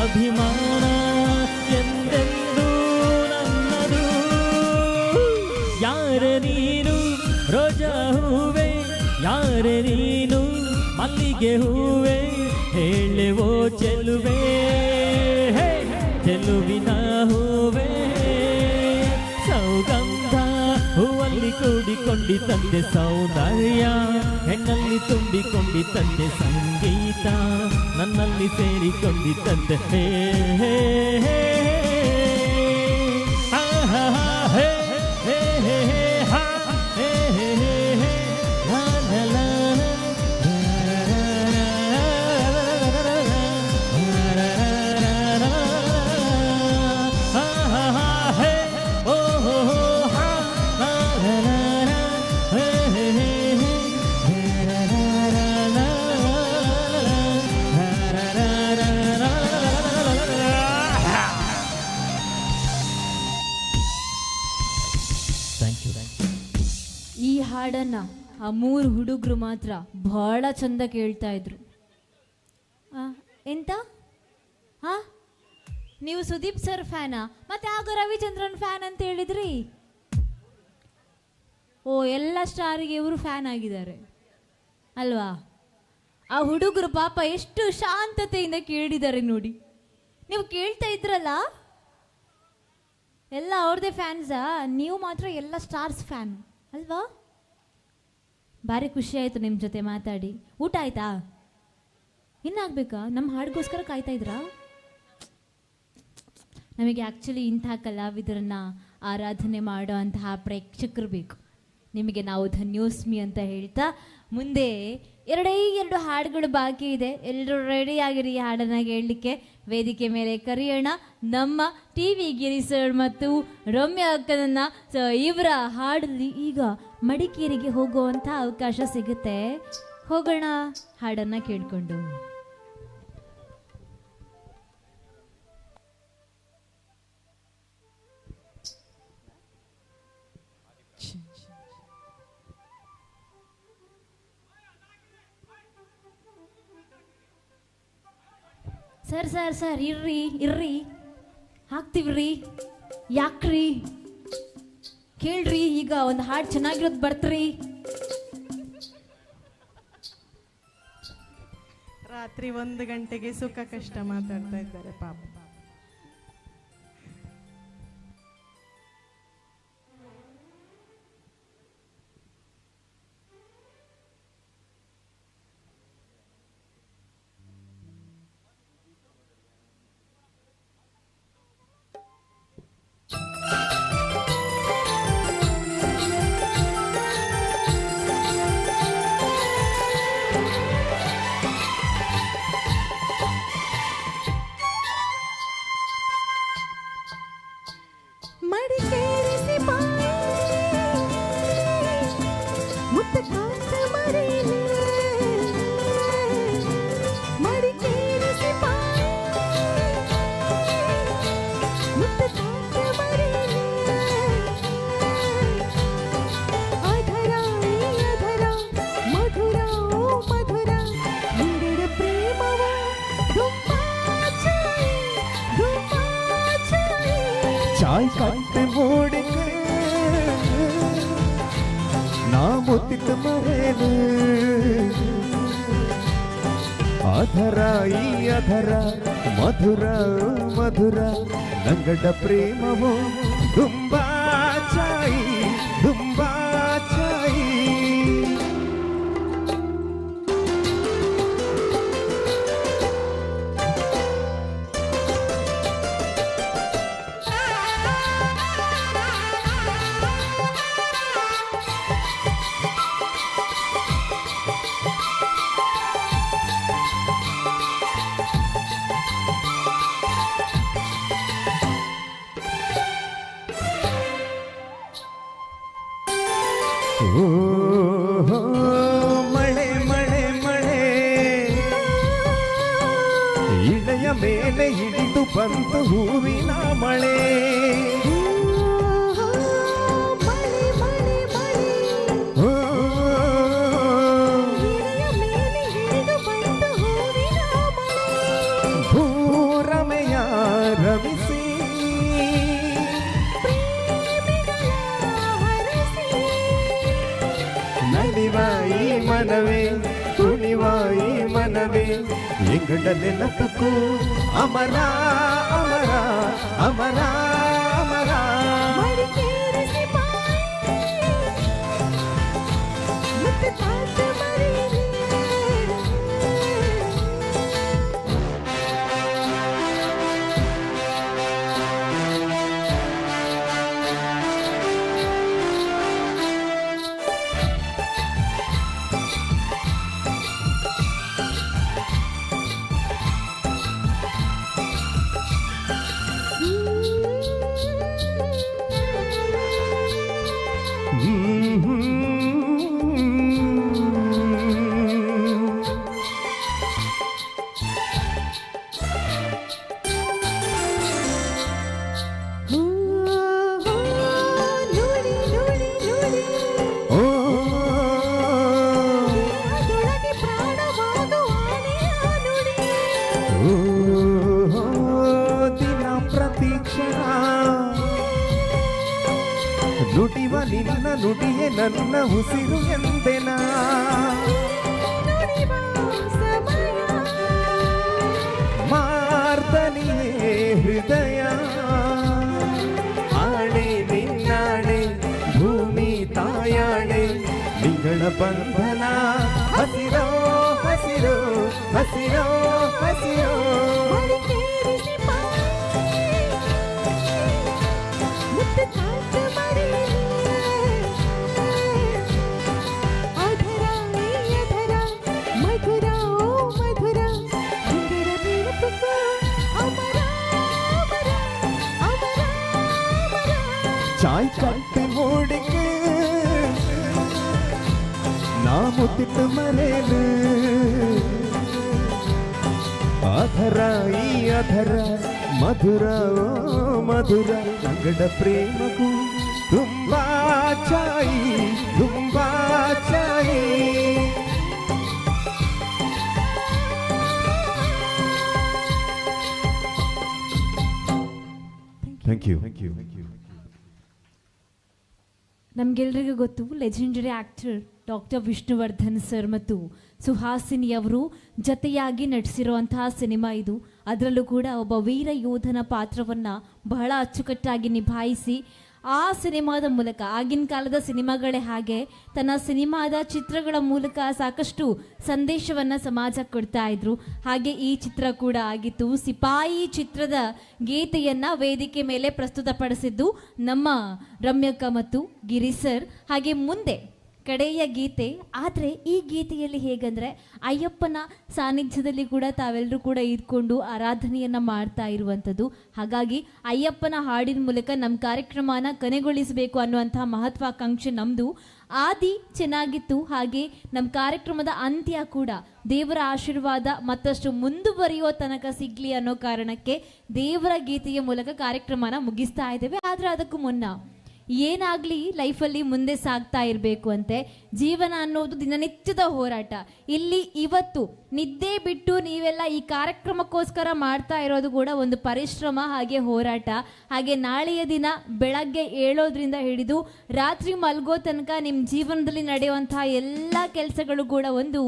ಅಭಿಮಾನ ಎಂದೆಂದೂ ನನ್ನದು ಯಾರೆ ನೀನು ರೋಜಾ ಹೂವೆ ಯಾರೆ ನೀನು ಮಲ್ಲಿಗೆ ಹೂವೆ ಹೇಳೆವೋ ಚೆಲುವೆ ಹೇ, ಚೆಲುವಿನ ಹೂವೆ ಸೌಗಂಧ ಹೂವಲ್ಲಿ ಕೂಡಿಕೊಂಡಿತಂತೆ ಸೌಂದರ್ಯ ಹೆಣ್ಣಲ್ಲಿ ತುಂಬಿಕೊಂಡಿತಂತೆ ಸಂಗೀತ ನನ್ನಲ್ಲಿ ಸೇರಿಕೊಂಡಿತಂತೆ ಹೇ ಹೇ ಹೇ ಹಾ ಹಾ ಹೇ ಹೇ ಹೇ ಹಾ ಹೇ ಹೇ ಹೇ ಲಾ ಲಾ ಈ ಹಾಡನ್ನ ಆ 3 ಹುಡುಗರು ಮಾತ್ರ ಬಹಳ ಚಂದ ಕೇಳ್ತಾ ಇದ್ರು. ಎಂತ ಹಾ ನೀವು ಸುದೀಪ್ ಸರ್ ಫ್ಯಾನಾ? ಮತ್ತೆ ಆಗ ರವಿಚಂದ್ರನ್ ಫ್ಯಾನ್ ಅಂತ ಹೇಳಿದ್ರಿ. ಓ ಎಲ್ಲ ಸ್ಟಾರಿಗೆ ಇವರು ಫ್ಯಾನ್ ಆಗಿದ್ದಾರೆ ಅಲ್ವಾ? ಆ ಹುಡುಗರು ಪಾಪ ಎಷ್ಟು ಶಾಂತತೆಯಿಂದ ಕೇಳಿದ್ದಾರೆ ನೋಡಿ. ನೀವು ಕೇಳ್ತಾ ಇದ್ರಲ್ಲ, ಎಲ್ಲ ಅವ್ರದೇ ಫ್ಯಾನ್ಸಾ? ನೀವು ಮಾತ್ರ ಎಲ್ಲ ಸ್ಟಾರ್ಸ್ ಫ್ಯಾನ್ ಅಲ್ವಾ? ಭಾರಿ ಖುಷಿ ಆಯಿತು ನಿಮ್ಮ ಜೊತೆ ಮಾತಾಡಿ. ಊಟ ಆಯ್ತಾ? ಇನ್ನಾಗಬೇಕಾ? ನಮ್ಮ ಹಾಡಿಗೋಸ್ಕರ ಕಾಯ್ತಾ ಇದ್ರಾ? ನಮಗೆ ಆ್ಯಕ್ಚುಲಿ ಇಂತಹ ಕಲಾವಿದರನ್ನು ಆರಾಧನೆ ಮಾಡೋ ಅಂತಹ ಪ್ರೇಕ್ಷಕರು ಬೇಕು. ನಿಮಗೆ ನಾವು ಧನ್ಯೋಸ್ಮಿ ಅಂತ ಹೇಳ್ತಾ ಮುಂದೆ 2 ಹಾಡುಗಳು ಬಾಕಿ ಇದೆ. ಎಲ್ಲರೂ ರೆಡಿಯಾಗಿರಿ ಈ ಹಾಡನ್ನು ಕೇಳಲಿಕ್ಕೆ. ವೇದಿಕೆ ಮೇಲೆ ಕರೆಯೋಣ ನಮ್ಮ TV ಗಿರಿ ಸರ್ ಮತ್ತು ರಮ್ಯಾ ಅಕ್ಕನನ್ನು. ಸೊ ಇವರ ಹಾಡಲ್ಲಿ ಈಗ ಮಡಿಕೇರಿಗೆ ಹೋಗುವಂಥ ಅವಕಾಶ ಸಿಗುತ್ತೆ. ಹೋಗೋಣ ಹಾಡನ್ನು ಕೇಳಿಕೊಂಡು. ಸರ್ ಸರ್ ಸರ್ ಇರ್ರಿ ಹಾಕ್ತಿವ್ರಿ. ಯಾಕ್ರಿ ಕೇಳ್ರಿ, ಈಗ ಒಂದು ಹಾಡು ಚೆನ್ನಾಗಿರೋದು ಬರ್ತ್ರಿ. ರಾತ್ರಿ 1 ಗಂಟೆಗೆ ಸುಖ ಕಷ್ಟ ಮಾತಾಡ್ತಾ ಇದ್ದಾರೆ ಪಾಪ. சாய் கட்டு மூடிக்கு நான் முத்திட்டு மರೇನು ಅಧರ ಈ ಅಧರ ಮಧುರ ಮಧುರ ನಂಗಡ ಪ್ರೇಮವು ತುಂಬಾ ಚಾಯಿ ತುಂಬಾ ಚಾಯಿ ಮಳೆ ಮಳೆ ಮಳೆ ಇಳೆಯ ಮೇಲೆ ಹಿಡಿದು ಬಂತು ಹೂವಿನ ಮಳೆ ಭೂರಮೆಯ ರವಿಸಿ ನಲಿವಾಯಿ ಮನವೇ ಕುಣಿವಾಯಿ ಮನವೇ ಎಂಗಡ ನೆನಪಕ್ಕೂ ಅಮರ ಅಮರ ಅಮರ ಅಮರ ದಿನ ಪ್ರತೀಕ್ಷಣ ನುಡಿವ ನಿನ್ನ ನುಡಿಯೇ ನನ್ನ ಉಸಿರು ಎಂದೆನ ಮಾರ್ದನಿಯೇ ಹೃದಯ ಆಣೆ ನಿನ್ನಾಣೆ ಭೂಮಿ ತಾಯಾಣೆ ನಿಗಳ ಬಂಧನ ಹಸಿರೋ ಹಸಿರೋ ಹಸಿರೋ ಹಸಿರೋ சாய் கட்டு மூடிக்கு நான் முத்திட்டு மರೇನು ಅಧರ ಈ ಅಧರ ಮಧುರ ಮಧುರ ನಂಗಡ ಪ್ರೇಮಗೂ ತುಂಬಾ ಚಾಯಿ ತುಂಬಾ ಚಾಯಿ ಥ್ಯಾಂಕ್ ಯು ಥ್ಯಾಂಕ್ ಯು ನಮಗೆಲ್ಲರಿಗೂ ಗೊತ್ತು legendary actor doctor Vishnuvardhan sir ಮತ್ತು ಸುಹಾಸಿನಿ ಅವರು ಜತೆಯಾಗಿ ನಟಿಸಿರುವಂತಹ ಸಿನಿಮಾ ಇದು. ಅದರಲ್ಲೂ ಕೂಡ ಒಬ್ಬ ವೀರ ಯೋಧನ ಪಾತ್ರವನ್ನು ಬಹಳ ಅಚ್ಚುಕಟ್ಟಾಗಿ ನಿಭಾಯಿಸಿ ಆ ಸಿನಿಮಾದ ಮೂಲಕ, ಆಗಿನ ಕಾಲದ ಸಿನಿಮಾಗಳೇ ಹಾಗೆ, ತನ್ನ ಸಿನಿಮಾದ ಚಿತ್ರಗಳ ಮೂಲಕ ಸಾಕಷ್ಟು ಸಂದೇಶವನ್ನು ಸಮಾಜಕ್ಕೆ ಕೊಡ್ತಾ ಇದ್ರು. ಹಾಗೆ ಈ ಚಿತ್ರ ಕೂಡ ಆಗಿತ್ತು. ಸಿಪಾಯಿ ಚಿತ್ರದ ಗೀತೆಯನ್ನು ವೇದಿಕೆ ಮೇಲೆ ಪ್ರಸ್ತುತಪಡಿಸಿದ್ದು ನಮ್ಮ ರಮ್ಯಕ್ಕ ಮತ್ತು ಗಿರಿ ಸರ್. ಹಾಗೆ ಮುಂದೆ ಕಡೆಯ ಗೀತೆ. ಆದರೆ ಈ ಗೀತೆಯಲ್ಲಿ ಹೇಗಂದರೆ ಅಯ್ಯಪ್ಪನ ಸಾನ್ನಿಧ್ಯದಲ್ಲಿ ಕೂಡ ತಾವೆಲ್ಲರೂ ಕೂಡ ಇದ್ಕೊಂಡು ಆರಾಧನೆಯನ್ನು ಮಾಡ್ತಾ ಇರುವಂಥದ್ದು. ಹಾಗಾಗಿ ಅಯ್ಯಪ್ಪನ ಹಾಡಿನ ಮೂಲಕ ನಮ್ಮ ಕಾರ್ಯಕ್ರಮನ ಕೊನೆಗೊಳಿಸಬೇಕು ಅನ್ನುವಂತಹ ಮಹತ್ವಾಕಾಂಕ್ಷೆ ನಮ್ಮದು. ಆದಿ ಚೆನ್ನಾಗಿತ್ತು, ಹಾಗೆ ನಮ್ಮ ಕಾರ್ಯಕ್ರಮದ ಅಂತ್ಯ ಕೂಡ ದೇವರ ಆಶೀರ್ವಾದ ಮತ್ತಷ್ಟು ಮುಂದುವರಿಯೋ ತನಕ ಸಿಗಲಿ ಅನ್ನೋ ಕಾರಣಕ್ಕೆ ದೇವರ ಗೀತೆಯ ಮೂಲಕ ಕಾರ್ಯಕ್ರಮನ ಮುಗಿಸ್ತಾ ಇದ್ದೇವೆ. ಆದರೆ ಅದಕ್ಕೂ ಮುನ್ನ ಏನಾಗಲಿ ಲೈಫಲ್ಲಿ ಮುಂದೆ ಸಾಗ್ತಾ ಇರಬೇಕು ಅಂತೆ. ಜೀವನ ಅನ್ನೋದು ದಿನನಿತ್ಯದ ಹೋರಾಟ. ಇಲ್ಲಿ ಇವತ್ತು ನಿದ್ದೆ ಬಿಟ್ಟು ನೀವೆಲ್ಲ ಈ ಕಾರ್ಯಕ್ರಮಕ್ಕೋಸ್ಕರ ಮಾಡ್ತಾ ಇರೋದು ಕೂಡ ಒಂದು ಪರಿಶ್ರಮ, ಹಾಗೆ ಹೋರಾಟ. ಹಾಗೆ ನಾಳೆಯ ದಿನ ಬೆಳಗ್ಗೆ ಏಳೋದ್ರಿಂದ ಹಿಡಿದು ರಾತ್ರಿ ಮಲ್ಗೋ ತನಕ ನಿಮ್ಮ ಜೀವನದಲ್ಲಿ ನಡೆಯುವಂತಹ ಎಲ್ಲ ಕೆಲಸಗಳು ಕೂಡ ಒಂದು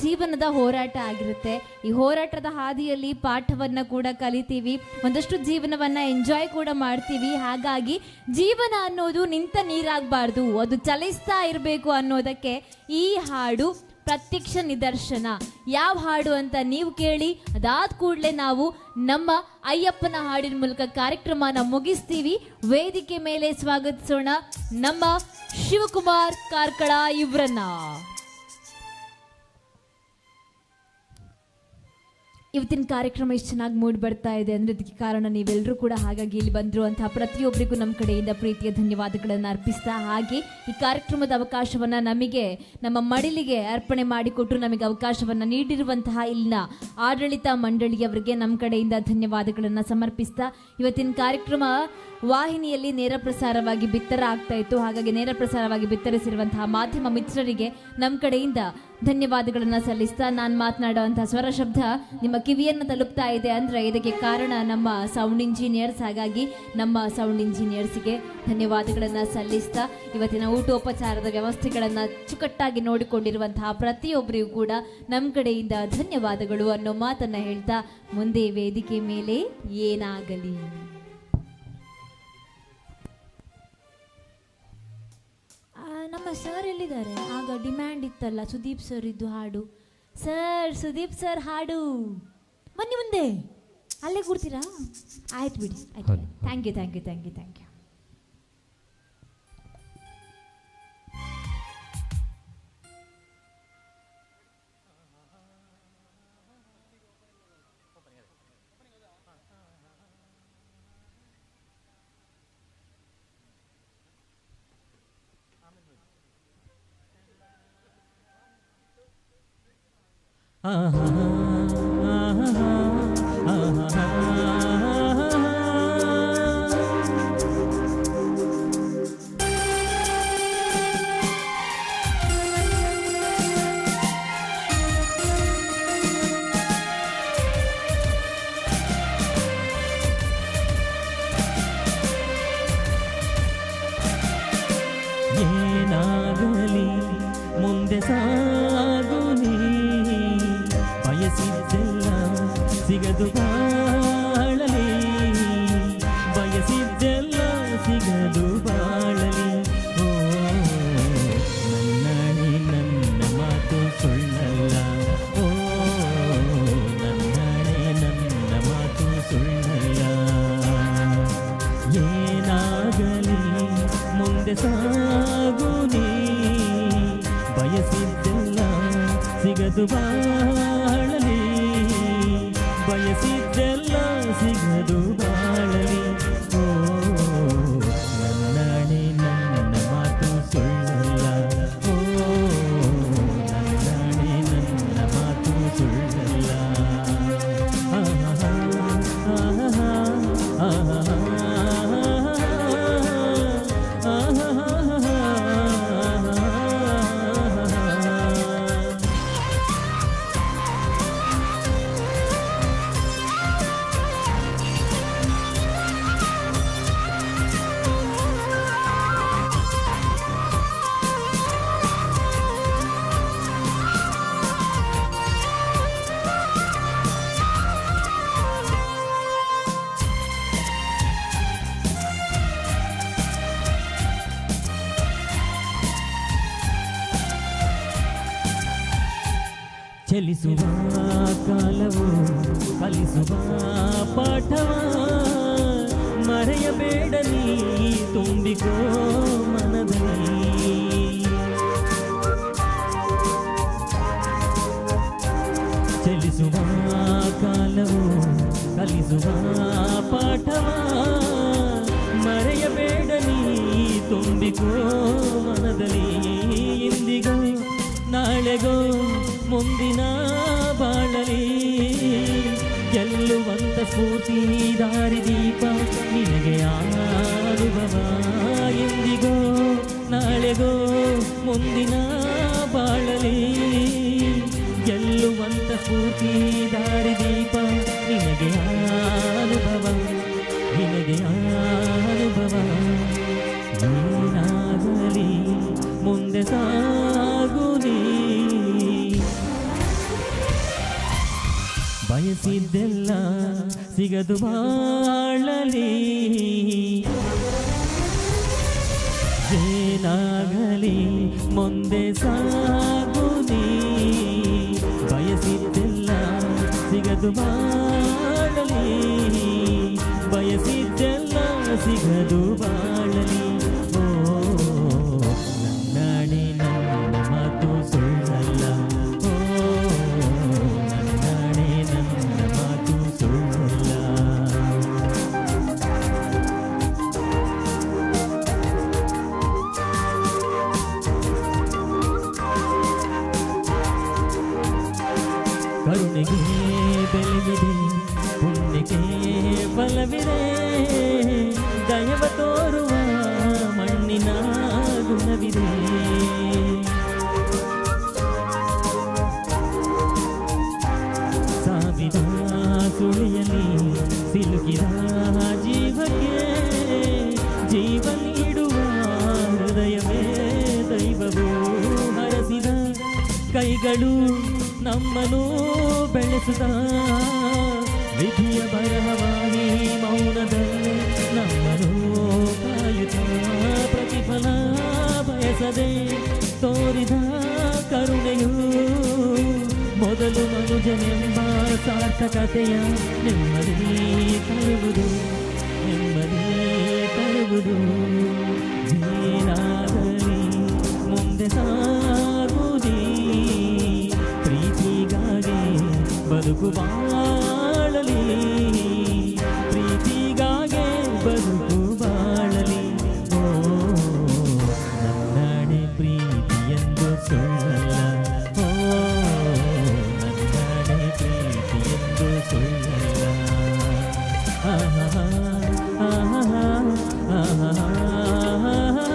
ಜೀವನದ ಹೋರಾಟ ಆಗಿರುತ್ತೆ. ಈ ಹೋರಾಟದ ಹಾದಿಯಲ್ಲಿ ಪಾಠವನ್ನು ಕೂಡ ಕಲಿತೀವಿ, ಒಂದಷ್ಟು ಜೀವನವನ್ನು ಎಂಜಾಯ್ ಕೂಡ ಮಾಡ್ತೀವಿ. ಹಾಗಾಗಿ ಜೀವನ ಅನ್ನೋದು ನಿಂತ ನೀರಾಗಬಾರ್ದು, ಅದು ಚಲಿಸ್ತಾ ಇರಬೇಕು ಅನ್ನೋದಕ್ಕೆ ಈ ಹಾಡು ಪ್ರತ್ಯಕ್ಷ ನಿದರ್ಶನ. ಯಾವ ಹಾಡು ಅಂತ ನೀವು ಕೇಳಿ, ಅದಾದ ಕೂಡಲೇ ನಾವು ನಮ್ಮ ಅಯ್ಯಪ್ಪನ ಹಾಡಿನ ಮೂಲಕ ಕಾರ್ಯಕ್ರಮನ ಮುಗಿಸ್ತೀವಿ. ವೇದಿಕೆ ಮೇಲೆ ಸ್ವಾಗತಿಸೋಣ ನಮ್ಮ ಶಿವಕುಮಾರ್ ಕಾರ್ಕಳ ಇವರನ್ನ. ಇವತ್ತಿನ ಕಾರ್ಯಕ್ರಮ ಎಷ್ಟು ಚೆನ್ನಾಗಿ ಮೂಡಿ ಬರ್ತಾ ಇದೆ ಅಂದರೆ ಇದಕ್ಕೆ ಕಾರಣ ನೀವೆಲ್ಲರೂ ಕೂಡ. ಹಾಗಾಗಿ ಇಲ್ಲಿ ಬಂದಿರುವಂತಹ ಪ್ರತಿಯೊಬ್ಬರಿಗೂ ನಮ್ಮ ಕಡೆಯಿಂದ ಪ್ರೀತಿಯ ಧನ್ಯವಾದಗಳನ್ನು ಅರ್ಪಿಸ್ತಾ, ಹಾಗೆ ಈ ಕಾರ್ಯಕ್ರಮದ ಅವಕಾಶವನ್ನು ನಮಗೆ ನಮ್ಮ ಮಡಿಲಿಗೆ ಅರ್ಪಣೆ ಮಾಡಿಕೊಟ್ಟು ನಮಗೆ ಅವಕಾಶವನ್ನು ನೀಡಿರುವಂತಹ ಇಲ್ಲಿನ ಆಡಳಿತ ಮಂಡಳಿಯವರಿಗೆ ನಮ್ಮ ಕಡೆಯಿಂದ ಧನ್ಯವಾದಗಳನ್ನು ಸಮರ್ಪಿಸ್ತಾ, ಇವತ್ತಿನ ಕಾರ್ಯಕ್ರಮ ವಾಹಿನಿಯಲ್ಲಿ ನೇರ ಪ್ರಸಾರವಾಗಿ ಬಿತ್ತರ ಆಗ್ತಾ ಇತ್ತು. ಹಾಗಾಗಿ ನೇರ ಪ್ರಸಾರವಾಗಿ ಬಿತ್ತರಿಸಿರುವಂತಹ ಮಾಧ್ಯಮ ಮಿತ್ರರಿಗೆ ನಮ್ಮ ಕಡೆಯಿಂದ ಧನ್ಯವಾದಗಳನ್ನು ಸಲ್ಲಿಸ್ತಾ, ನಾನು ಮಾತನಾಡುವಂತಹ ಸ್ವರ ಶಬ್ದ ನಿಮ್ಮ ಕಿವಿಯನ್ನು ತಲುಪ್ತಾ ಇದೆ ಅಂದರೆ ಇದಕ್ಕೆ ಕಾರಣ ನಮ್ಮ ಸೌಂಡ್ ಇಂಜಿನಿಯರ್ಸ್. ಹಾಗಾಗಿ ನಮ್ಮ ಸೌಂಡ್ ಇಂಜಿನಿಯರ್ಸ್ಗೆ ಧನ್ಯವಾದಗಳನ್ನು ಸಲ್ಲಿಸ್ತಾ, ಇವತ್ತಿನ ಊಟೋಪಚಾರದ ವ್ಯವಸ್ಥೆಗಳನ್ನು ಅಚ್ಚುಕಟ್ಟಾಗಿ ನೋಡಿಕೊಂಡಿರುವಂತಹ ಪ್ರತಿಯೊಬ್ಬರಿಗೂ ಕೂಡ ನಮ್ಮ ಕಡೆಯಿಂದ ಧನ್ಯವಾದಗಳು ಅನ್ನೋ ಮಾತನ್ನು ಹೇಳ್ತಾ, ಮುಂದೆ ವೇದಿಕೆ ಮೇಲೆ ಏನಾಗಲಿ. ನಮ್ಮ ಸರ್ ಎಲ್ಲಿದ್ದಾರೆ? ಆಗ ಡಿಮ್ಯಾಂಡ್ ಇತ್ತಲ್ಲ ಸುದೀಪ್ ಸರ್ ಇದ್ದು ಹಾಡು. ಸರ್, ಸುದೀಪ್ ಸರ್ ಹಾಡು ಬನ್ನಿ ಮುಂದೆ. ಅಲ್ಲೇ ಕೂರ್ತೀರಾ? ಆಯ್ತು ಬಿಡಿ, ಆಯ್ತು. Thank you, thank you, thank you, thank you. ಏನಾಗಲಿ ಮುಂದೆ ಸಾಗುನಿ, ಬಯಸಿದ್ದೆಲ್ಲ ಸಿಗದು ಬಾಳಲಿ, ಬಯಸಿದ್ದೆಲ್ಲ ಸಿಗದು ಬಾಳಲಿ. ಓ ನನ್ನಣಿ ನನ್ನ ಮಾತು ಸುಳ್ಳಲ್ಲ, ಓ ನನ್ನಣಿ ನನ್ನ ಮಾತು ಸುಳ್ಳಲ್ಲ. ಏನಾಗಲಿ ಮುಂದೆ ಸಾಗುನಿ, ಬಯಸಿದ್ದೆಲ್ಲ ಸಿಗದು ಬಾಳಲಿ, ಬಯಸಿದ್ದೆಲ್ಲ ಸಿಗದು ಬಾಳಲಿ. ಓ ನನ್ನಣಿ ನನ್ನ ಮಾತು ಸುಳ್ಳಲ್ಲ, ಓ ನನ್ನಣಿ ನನ್ನ ಮಾತು ಸುಳ್ಳಲ್ಲ. ಚಲಿಸುವ ಕಾಲವು ಕಲಿಸುವ ಪಾಠವ ಮರೆಯಬೇಡ ನೀ ತುಂಬಿಕೋ ಮನದಲ್ಲಿ. ಚಲಿಸುವ ಕಾಲವು ಕಲಿಸುವ ಪಾಠವ ಮರೆಯಬೇಡ ನೀ ತುಂಬಿಕೋ ಮನದಲ್ಲಿ. ಇಂದಿಗೋ ನಾಳೆಗೋ ಮುಂದಿನ ಬಾಳಲಿ ಗೆಲ್ಲುವಂತ ಸ್ಫೂರ್ತಿ ದಾರಿದೀಪ ನಿನಗೆ ಅನುಭವ ಎಂದಿಗೋ ನಾಳೆಗೋ ಮುಂದಿನ ಬಾಳಲಿ ಗೆಲ್ಲುವಂತ ಸ್ಫೂರ್ತಿ ದಾರಿದೀಪ ನಿನಗೆ ಅನುಭವ ನಿನಗೆ ಅನುಭವ ಏನಾಗಲಿ ಮುಂದೆ ಸಾಗು ನೀ ಬಯಸಿದ್ದೆಲ್ಲ ಸಿಗದು ಬಾಳಲಿ ಏನಾಗಲಿ ಮುಂದೆ ಸಾಗು ನೀ ಬಯಸಿದ್ದೆಲ್ಲ ಸಿಗದು ಬಾಳಲಿ ಬಯಸಿದ್ದೆಲ್ಲ ಸಿಗದು ಬಾಳಲಿ ಓ ನನ್ನಡಿ ನನ್ನ ಮಾತು ಸುಳ್ಳಲ್ಲ ಓ ನನ್ನಡಿ ನನ್ನ ಮಾತು ಸುಳ್ಳಲ್ಲ ಕರುಣೆಗೆ ಬೆಲೆವಿದೆ ಪುಣ್ಯಕ್ಕೆ ಫಲವಿದೆ ದಯವ ತೋರುವ ಮಣ್ಣಿನ ಗುಣವಿದೆ ಸಾವಿದ ಸುಳಿಯಲ್ಲಿ ಸಿಲುಕಿದ ಜೀವಕ್ಕೆ ಜೀವ ನೀಡುವ ಹೃದಯವೇ ದೈವವೂ ಹರಸಿದ ಕೈಗಳು ನಮ್ಮನ್ನು ಬೆಳೆಸುತ್ತ ವಿಧಿಯ ಬರಹವಾಗಿ ಮೌನದಲ್ಲಿ ನಮ್ಮನ್ನು ಕಾಯುತ್ತ ಪ್ರತಿಫಲ ಬಯಸದೆ ತೋರಿದ ಕರುಣೆಯು ಮೊದಲು ಮನುಜನೆಂಬ ಸಾರ್ಥಕತೆಯ ನೆಮ್ಮದಿ ತರುವುದು ನೆಮ್ಮದಿ ತರುವುದು ಏನಾಗಲಿ ಮುಂದೆ ಸಾಗುವುದೇ ಪ್ರೀತಿಗಾಗಿ ಬದುಕು ಬಾಳಲಿ ಪ್ರೀತಿಗಾಗಿ ಬದುಕು ಬಾಳಲಿ ಓ ನನ್ನಡೆ ಪ್ರೀತಿ ಎಂದು ಸುಳ್ಳಲ್ಲ ಓ ನನ್ನಡೆ ಪ್ರೀತಿ ಎಂದು ಸುಳ್ಳಲ್ಲ ಆಹಾ ಆಹಾ ಆಹಾ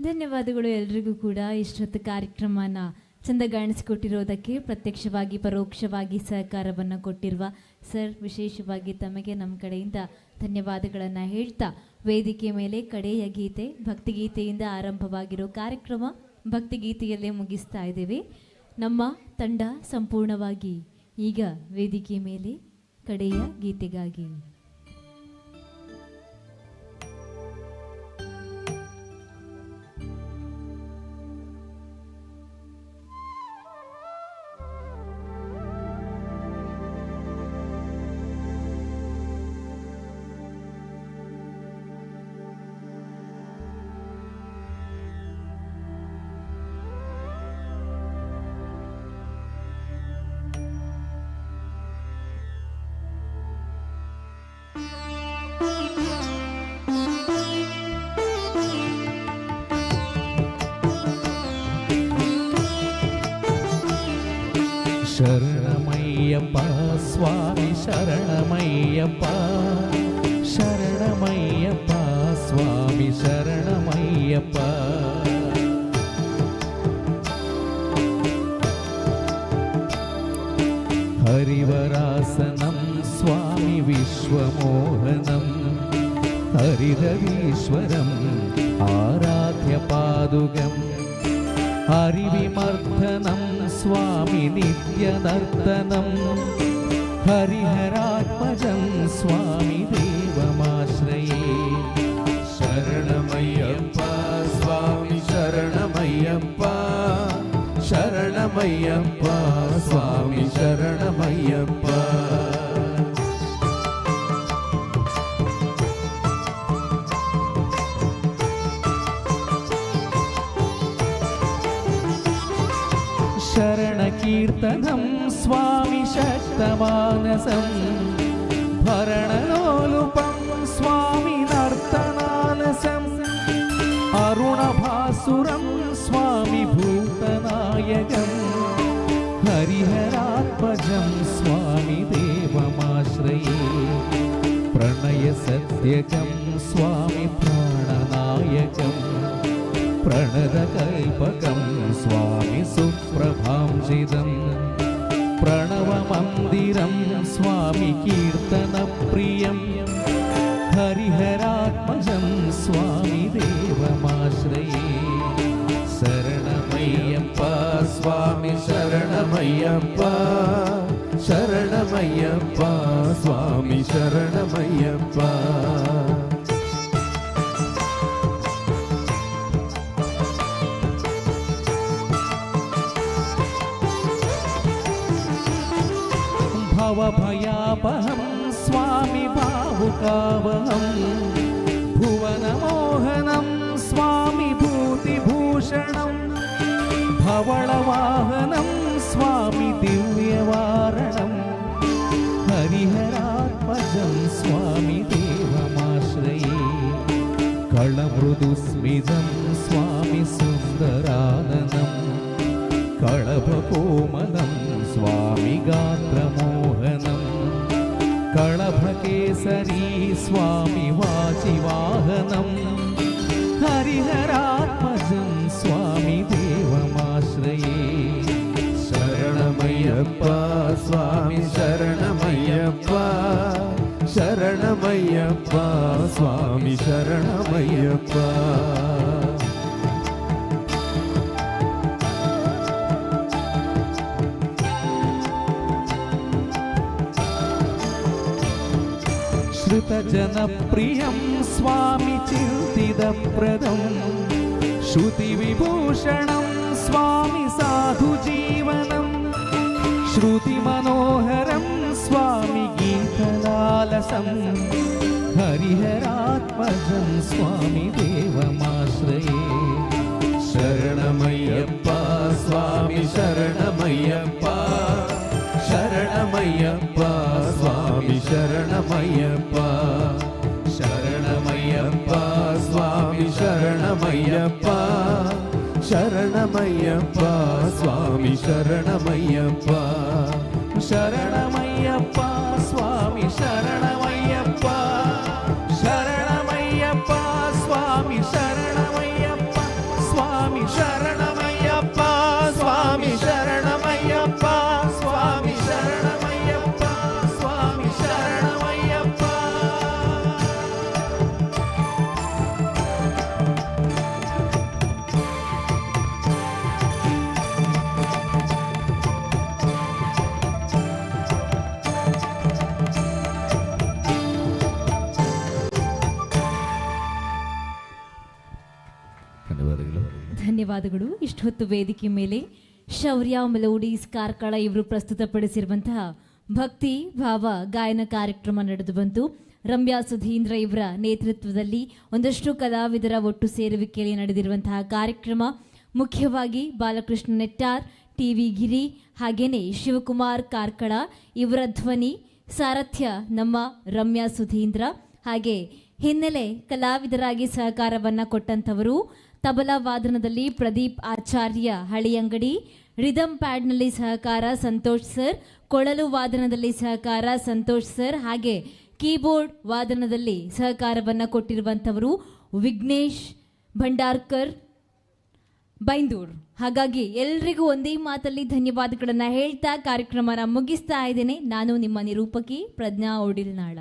ಧನ್ಯವಾದಗಳು ಎಲ್ರಿಗೂ ಕೂಡ ಇಷ್ಟೊತ್ತು ಕಾರ್ಯಕ್ರಮನ ಚೆಂದಗಾಣಿಸಿಕೊಟ್ಟಿರೋದಕ್ಕೆ ಪ್ರತ್ಯಕ್ಷವಾಗಿ ಪರೋಕ್ಷವಾಗಿ ಸಹಕಾರವನ್ನು ಕೊಟ್ಟಿರುವ ಸರ್ ವಿಶೇಷವಾಗಿ ತಮಗೆ ನಮ್ಮ ಕಡೆಯಿಂದ ಧನ್ಯವಾದಗಳನ್ನು ಹೇಳ್ತಾ ವೇದಿಕೆ ಮೇಲೆ ಕಡೆಯ ಗೀತೆ ಭಕ್ತಿಗೀತೆಯಿಂದ ಆರಂಭವಾಗಿರೋ ಕಾರ್ಯಕ್ರಮ ಭಕ್ತಿಗೀತೆಯಲ್ಲೇ ಮುಗಿಸ್ತಾ ಇದ್ದೇವೆ. ನಮ್ಮ ತಂಡ ಸಂಪೂರ್ಣವಾಗಿ ಈಗ ವೇದಿಕೆ ಮೇಲೆ ಕಡೆಯ ಗೀತೆಗಾಗಿ ಶರಣಮಯ್ಯಪ್ಪ ಸ್ವಾಮಿ ಶರಣಮಯ್ಯಪ್ಪ ಶರಣಮಯ್ಯಪ್ಪ ಸ್ವಾಮಿ ಶರಣಮಯ್ಯಪ್ಪ ಹರಿವರಾಸನಂ ಸ್ವಾಮಿ ವಿಶ್ವಮೋಹನಂ ಹರಿರವೀಶ್ವರಂ ಆರಾಧ್ಯ ಪಾದುಗಂ ಹರಿವಿಮರ್ಧನಂ ಸ್ವಾಮಿ ನಿತ್ಯನರ್ತನಂ ಹರಿಹರಾತ್ಮಜಂ ಸ್ವಾಮಿ ದೇವಮಾಶ್ರಯೇ ಶರಣಮಯ್ಯಪ್ಪ ಸ್ವಾಮಿ ಶರಣಮಯ್ಯಪ್ಪ ಶರಣಮಯ್ಯಪ್ಪ ಸ್ವಾಮಿ ಶರಣಮಯ್ಯಪ್ಪ शरणकीर्तनं स्वामि शक्तमानसं भरणलोलुपं स्वामि नर्तनालसम् अरुणभासुरं स्वामि भूतनायकम् हरिहरात्मजं स्वामि देवमाश्रये प्रणयसत्यकं स्वामि प्राणनायकम् प्रणतकल्पकं स्वामि सुप्रभांसिदं प्रणवमन्दिरं स्वामि कीर्तनप्रियं हरिहरात्मजं स्वामि देवमाश्रये शरणमय्यप्पा स्वामि शरणमय्यप्पा शरणमय्यप्पा स्वामि शरणमय्यप्पा भवभयापहं स्वामि भावुकावहं भुवनमोहनं स्वामि भूतिभूषणं भवळवाहनं स्वामि दिव्यवारणं हरिहरात्मजं स्वामि देवमाश्रये कळमृदुस्मितं स्वामि सुन्दराननं कळभकोमलं स्वामि गात्रमोहनं कळभकेसरी स्वामि वाचिवाहनं हरिहरात्मजं स्वामि देवमाश्रये शरणमय्यप्पा स्वामि शरणमय्यप्पा शरणमय्यप्पा स्वामि शरणमय्यप्पा श्रुतजनप्रियं स्वामि चिन्तितप्रदं श्रुतिविभूषणं स्वामि साधुजीवनं श्रुतिमनोहरं स्वामि गीतलालसं हरिहरात्मजं स्वामि देवमाश्रये शरणमय्यप्पा स्वामि शरणमय्यप्पा शरणमय्यप्पा स्वामि शरणमय्यप्पा शरणमय्यप्पा स्वामि शरणमय्यप्पा शरणमय्यप्पा स्वामि शरणमय्यप्पा शरणमय्यप्पा स्वामि शरणमय्यप्पा शरणमय्यप्पा स्वामि शरणमय्यप्पा स्वामि शरणमय्यप्पा स्वामि शरणमय्यप्पा स्वामि शरणमय्यप्पा स्वामि शरणमय्यप्पा ಧನ್ಯವಾದಗಳು. ಇಷ್ಟೊತ್ತು ವೇದಿಕೆ ಮೇಲೆ ಶೌರ್ಯ ಮೆಲೋಡೀಸ್ ಕಾರ್ಕಳ ಇವರು ಪ್ರಸ್ತುತಪಡಿಸಿರುವಂತಹ ಭಕ್ತಿ ಭಾವ ಗಾಯನ ಕಾರ್ಯಕ್ರಮ ನಡೆದು ಬಂತು. ರಮ್ಯಾ ಸುಧೀಂದ್ರ ಇವರ ನೇತೃತ್ವದಲ್ಲಿ ಒಂದಷ್ಟು ಕಲಾವಿದರ ಒಟ್ಟು ಸೇರುವಿಕೆಯಲ್ಲಿ ನಡೆದಿರುವಂತಹ ಕಾರ್ಯಕ್ರಮ. ಮುಖ್ಯವಾಗಿ ಬಾಲಕೃಷ್ಣ ನೆಟ್ಟಾರ್, ಟಿ.ವಿ. ಗಿರಿ ಹಾಗೇನೆ ಶಿವಕುಮಾರ್ ಕಾರ್ಕಳ ಇವರ ಧ್ವನಿ ಸಾರಥ್ಯ ನಮ್ಮ ರಮ್ಯಾ ಸುಧೀಂದ್ರ, ಹಾಗೆ ಹಿನ್ನೆಲೆ ಕಲಾವಿದರಾಗಿ ಸಹಕಾರವನ್ನು ಕೊಟ್ಟಂಥವರು ತಬಲಾ ವಾದನದಲ್ಲಿ ಪ್ರದೀಪ್ ಆಚಾರ್ಯ ಹಳಿಯಂಗಡಿ, ರಿದಮ್ ಪ್ಯಾಡ್ನಲ್ಲಿ ಸಹಕಾರ ಸಂತೋಷ್ ಸರ್, ಕೊಳಲು ವಾದನದಲ್ಲಿ ಸಹಕಾರ ಸಂತೋಷ್ ಸರ್, ಹಾಗೆ ಕೀಬೋರ್ಡ್ ವಾದನದಲ್ಲಿ ಸಹಕಾರವನ್ನು ಕೊಟ್ಟಿರುವಂಥವರು ವಿಘ್ನೇಶ್ ಭಂಡಾರ್ಕರ್ ಬೈಂದೂರ್. ಹಾಗಾಗಿ ಎಲ್ರಿಗೂ ಒಂದೇ ಮಾತಲ್ಲಿ ಧನ್ಯವಾದಗಳನ್ನು ಹೇಳ್ತಾ ಕಾರ್ಯಕ್ರಮನ ಮುಗಿಸ್ತಾ ಇದ್ದೇನೆ. ನಾನು ನಿಮ್ಮ ನಿರೂಪಕಿ ಪ್ರಜ್ಞಾ ಓಡಿಲ್ನಾಳ.